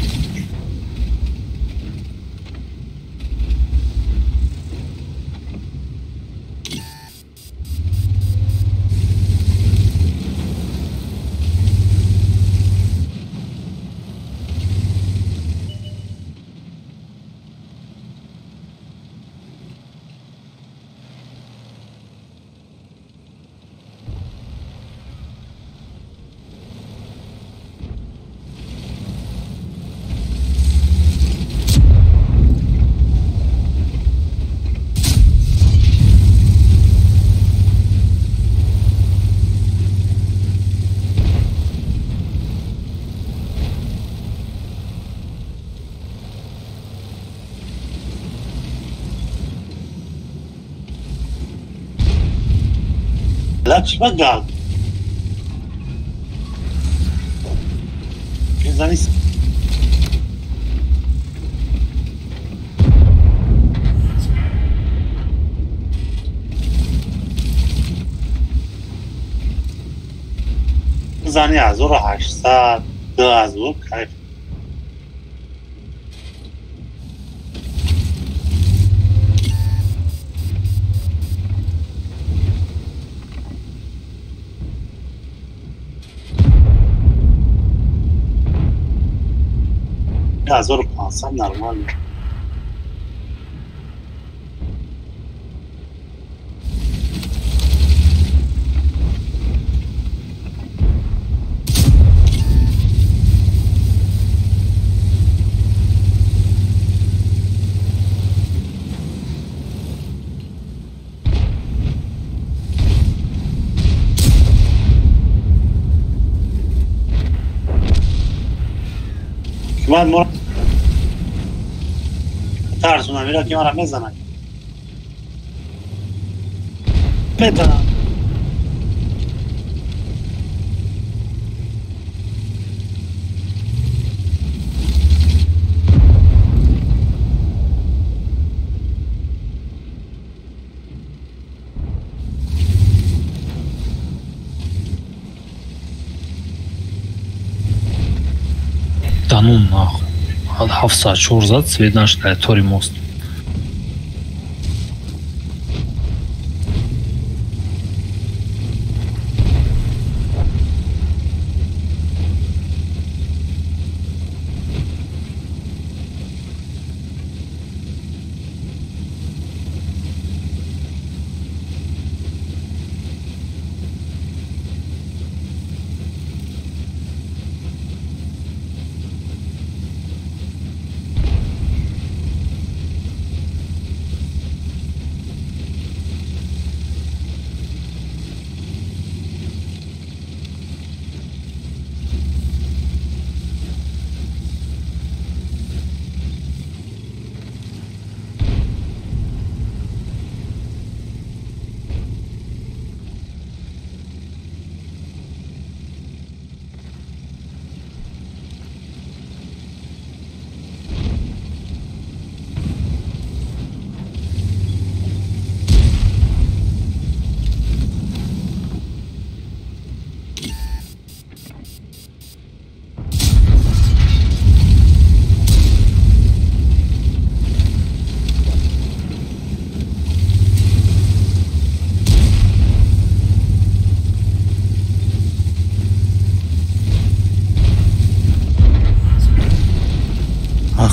Speaker 17: لا چی بگم؟ بزنی بزنی 1800 2000 کیف هزار و پانصد نرمال من مرا ترسونم میرا که مرا میزنن بزنم
Speaker 1: Да ну нахуй. 704 зад свет наш тори мост.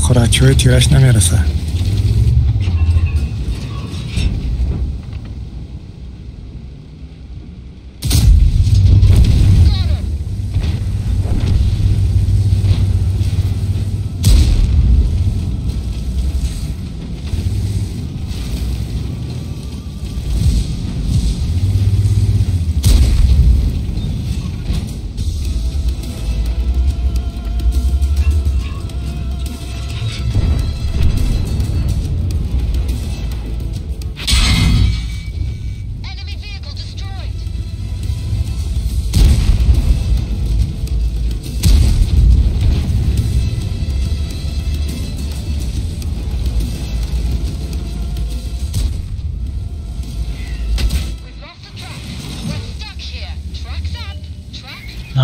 Speaker 11: خوراکی تیرش نمیرسه.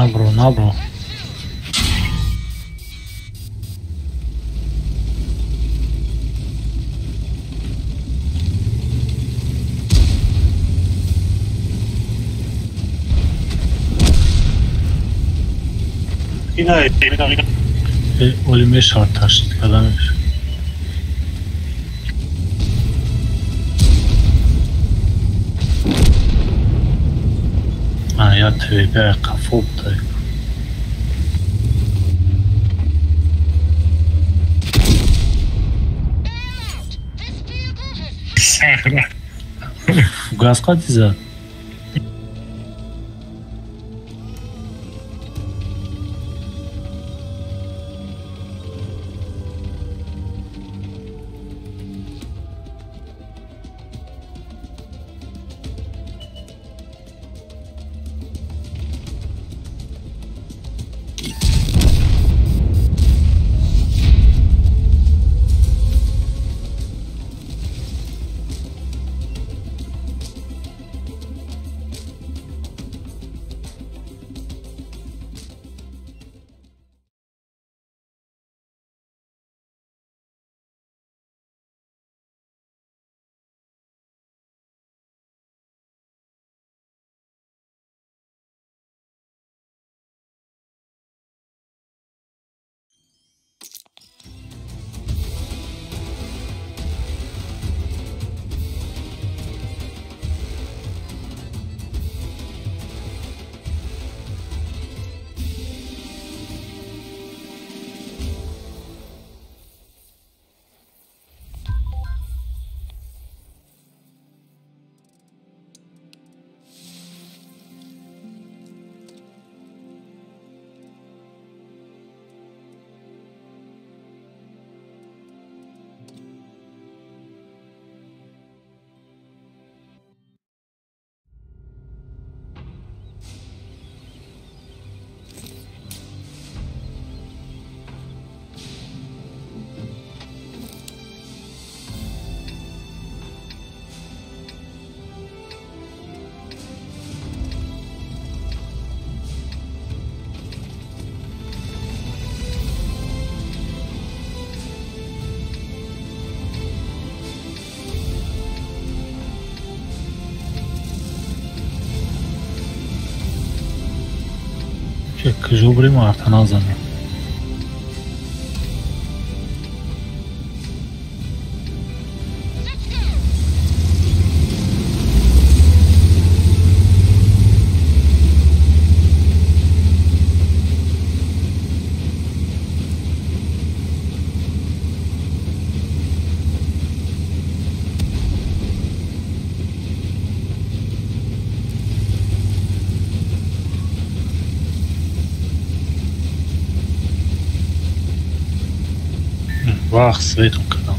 Speaker 1: Nabro.
Speaker 17: اینا
Speaker 1: Olime şart taşıdık adam. Ya tövbe kafa oldu. Gaz kaç izah? Кажу Марта назад. Вах, светом канал.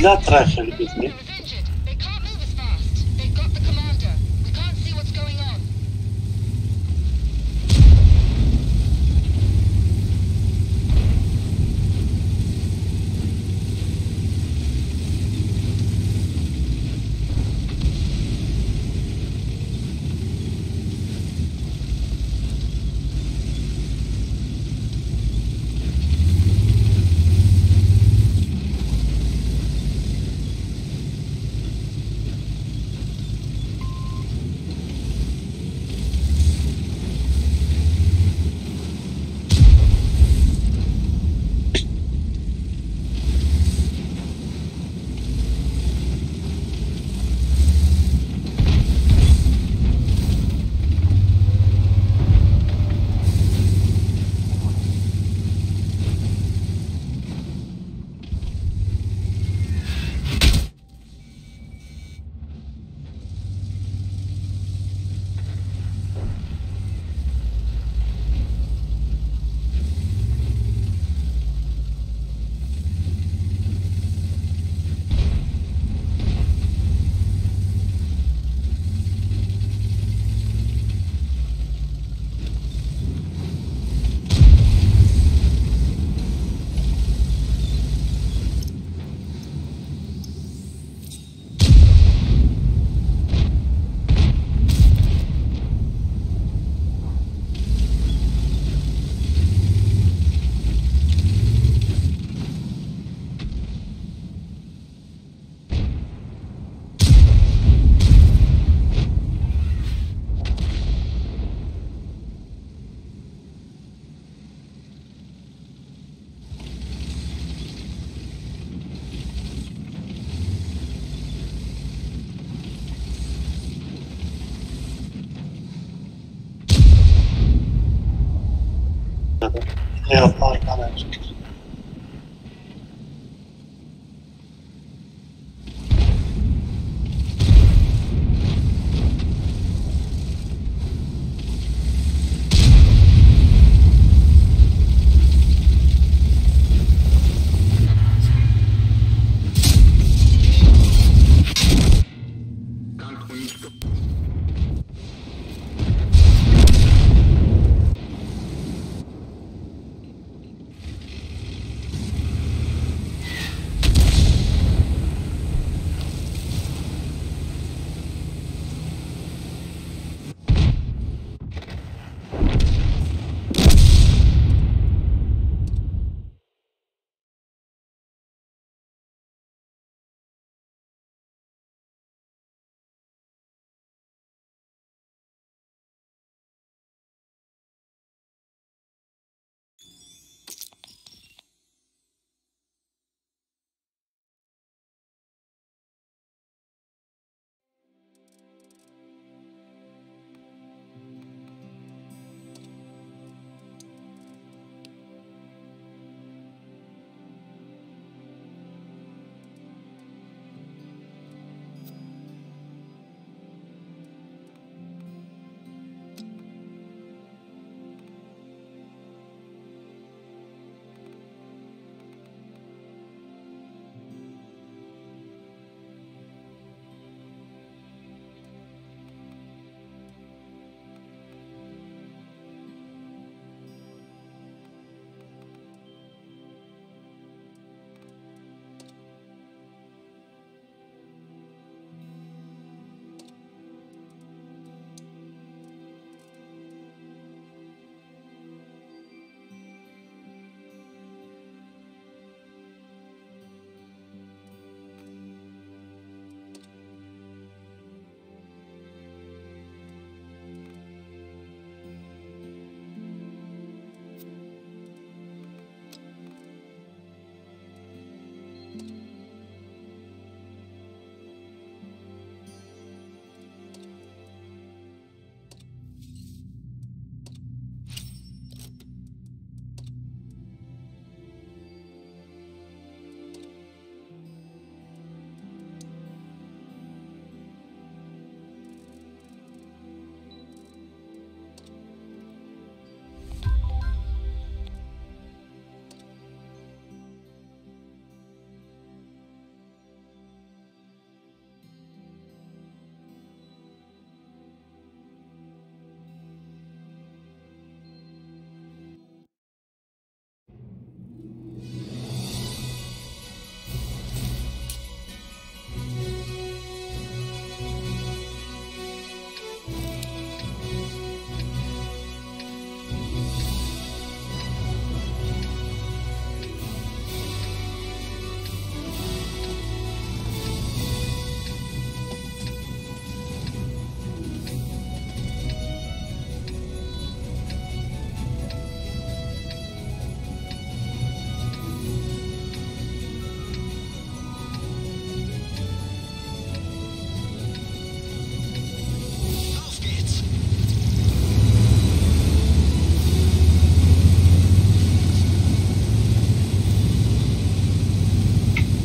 Speaker 17: Для трафика любителей. Yapar arkadaş.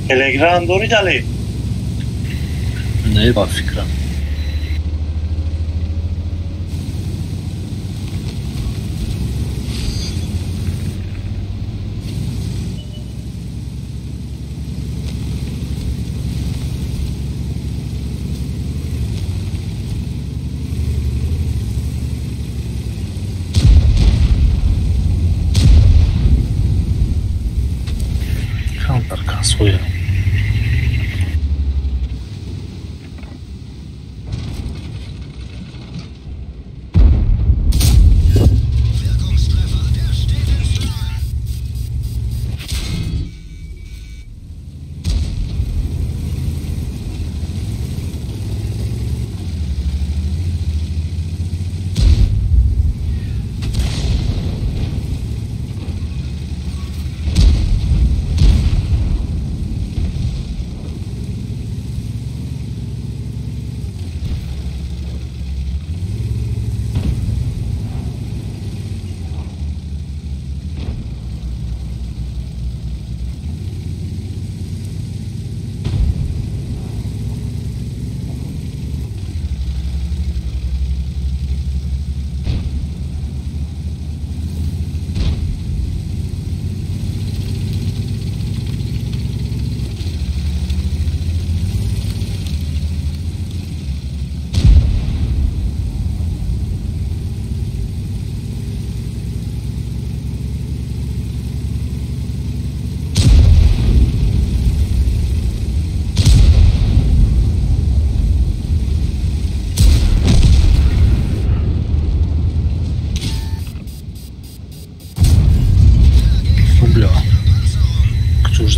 Speaker 17: تلگرام دوری جالی
Speaker 1: نه با فکرم Counter kasuje.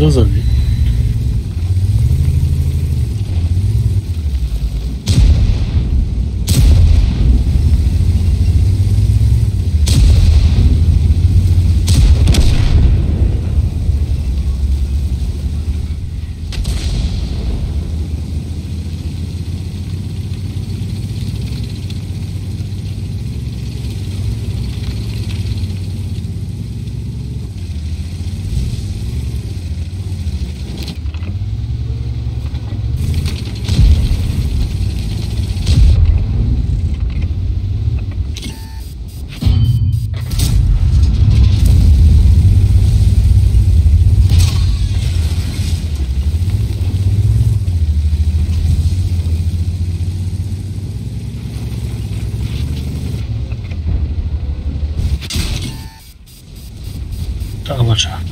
Speaker 1: کجا زدی؟ Bacha.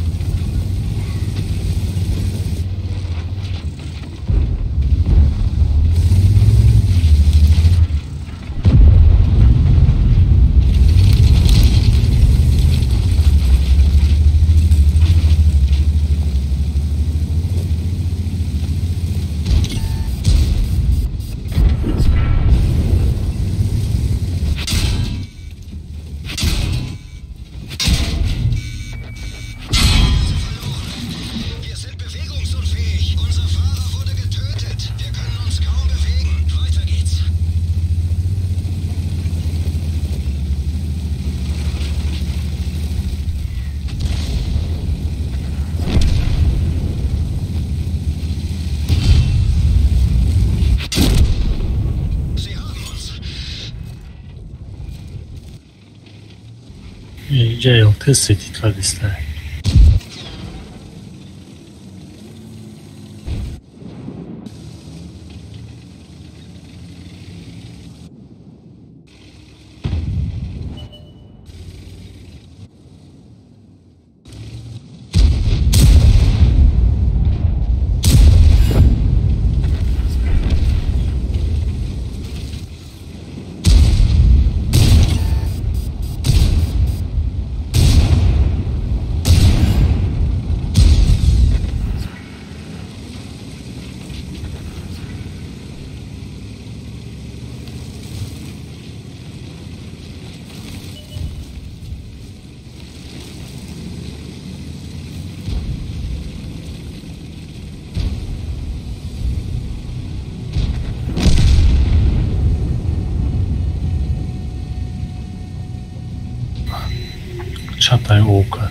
Speaker 1: اینجا یه تست تیتر دیسته Чатай око.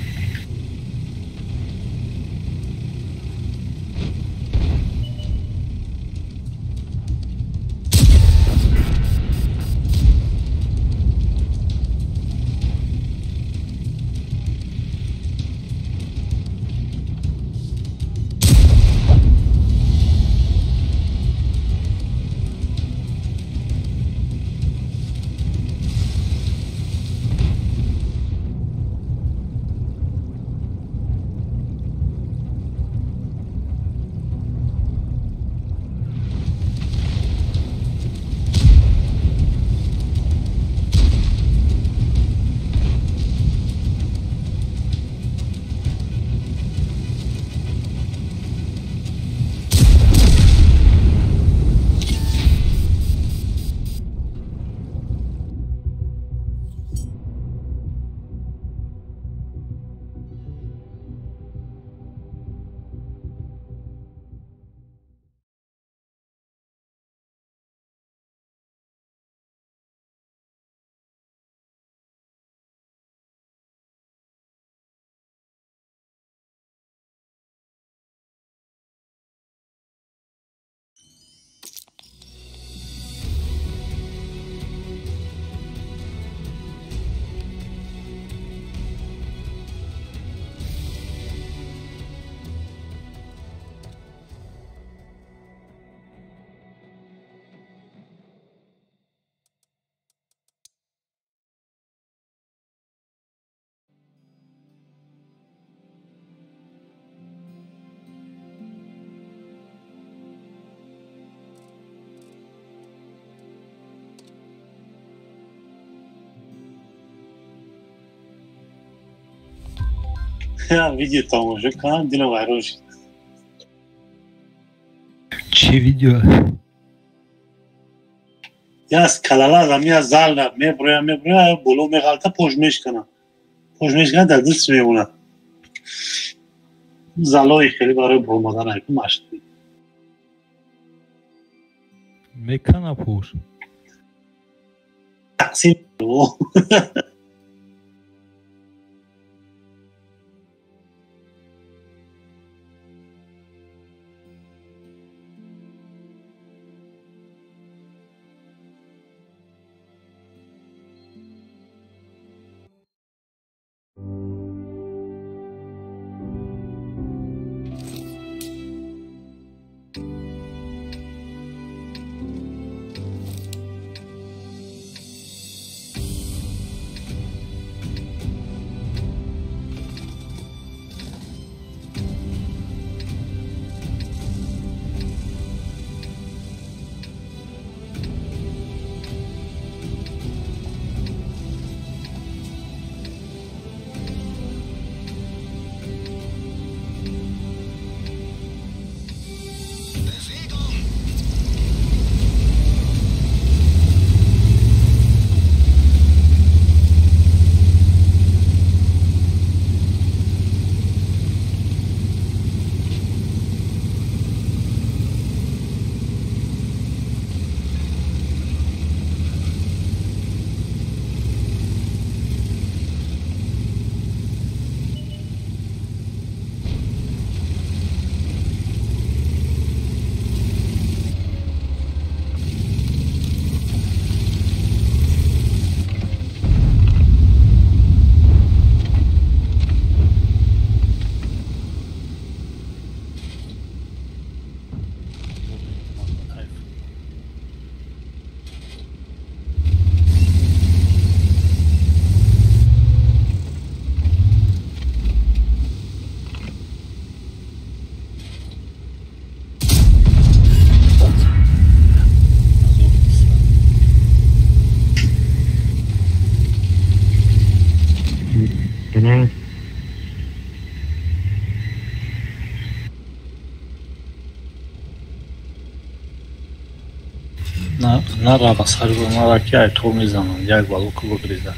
Speaker 17: ویدیو تماشا کنم دیلم ویران شد.
Speaker 1: چی ویدیو
Speaker 17: یا از کلالا یا زال میبره بلو میغلطه پوش میشکنه در دست میمونه زالای خیلی برای برمادن هایکو مشت
Speaker 1: میکنه پوش
Speaker 17: تقسیم
Speaker 1: نرا سر ما را که تو میزنم یک بالو کو بگریزد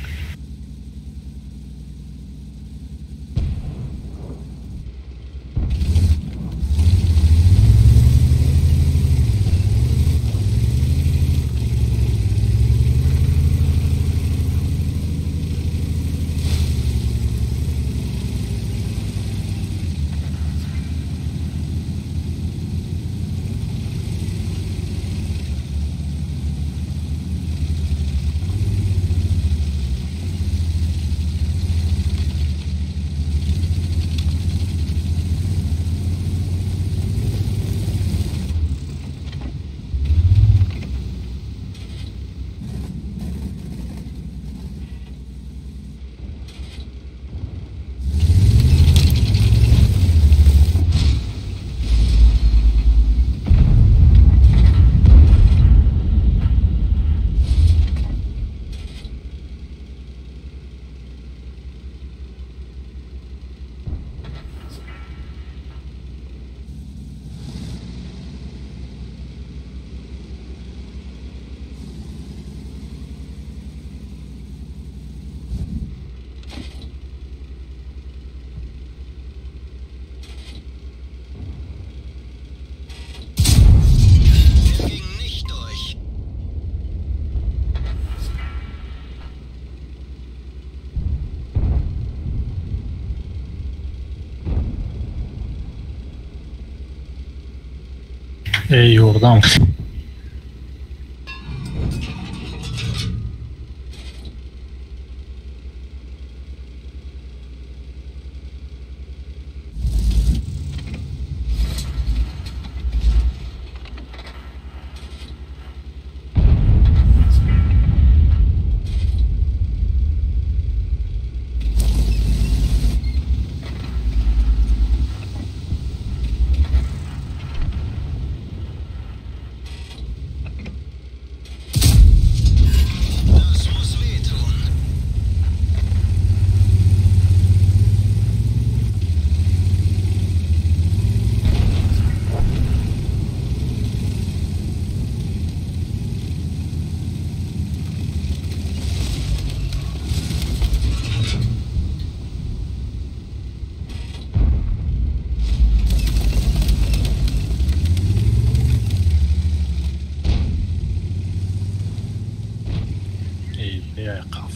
Speaker 1: ای یوردم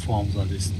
Speaker 1: фу ҳам задист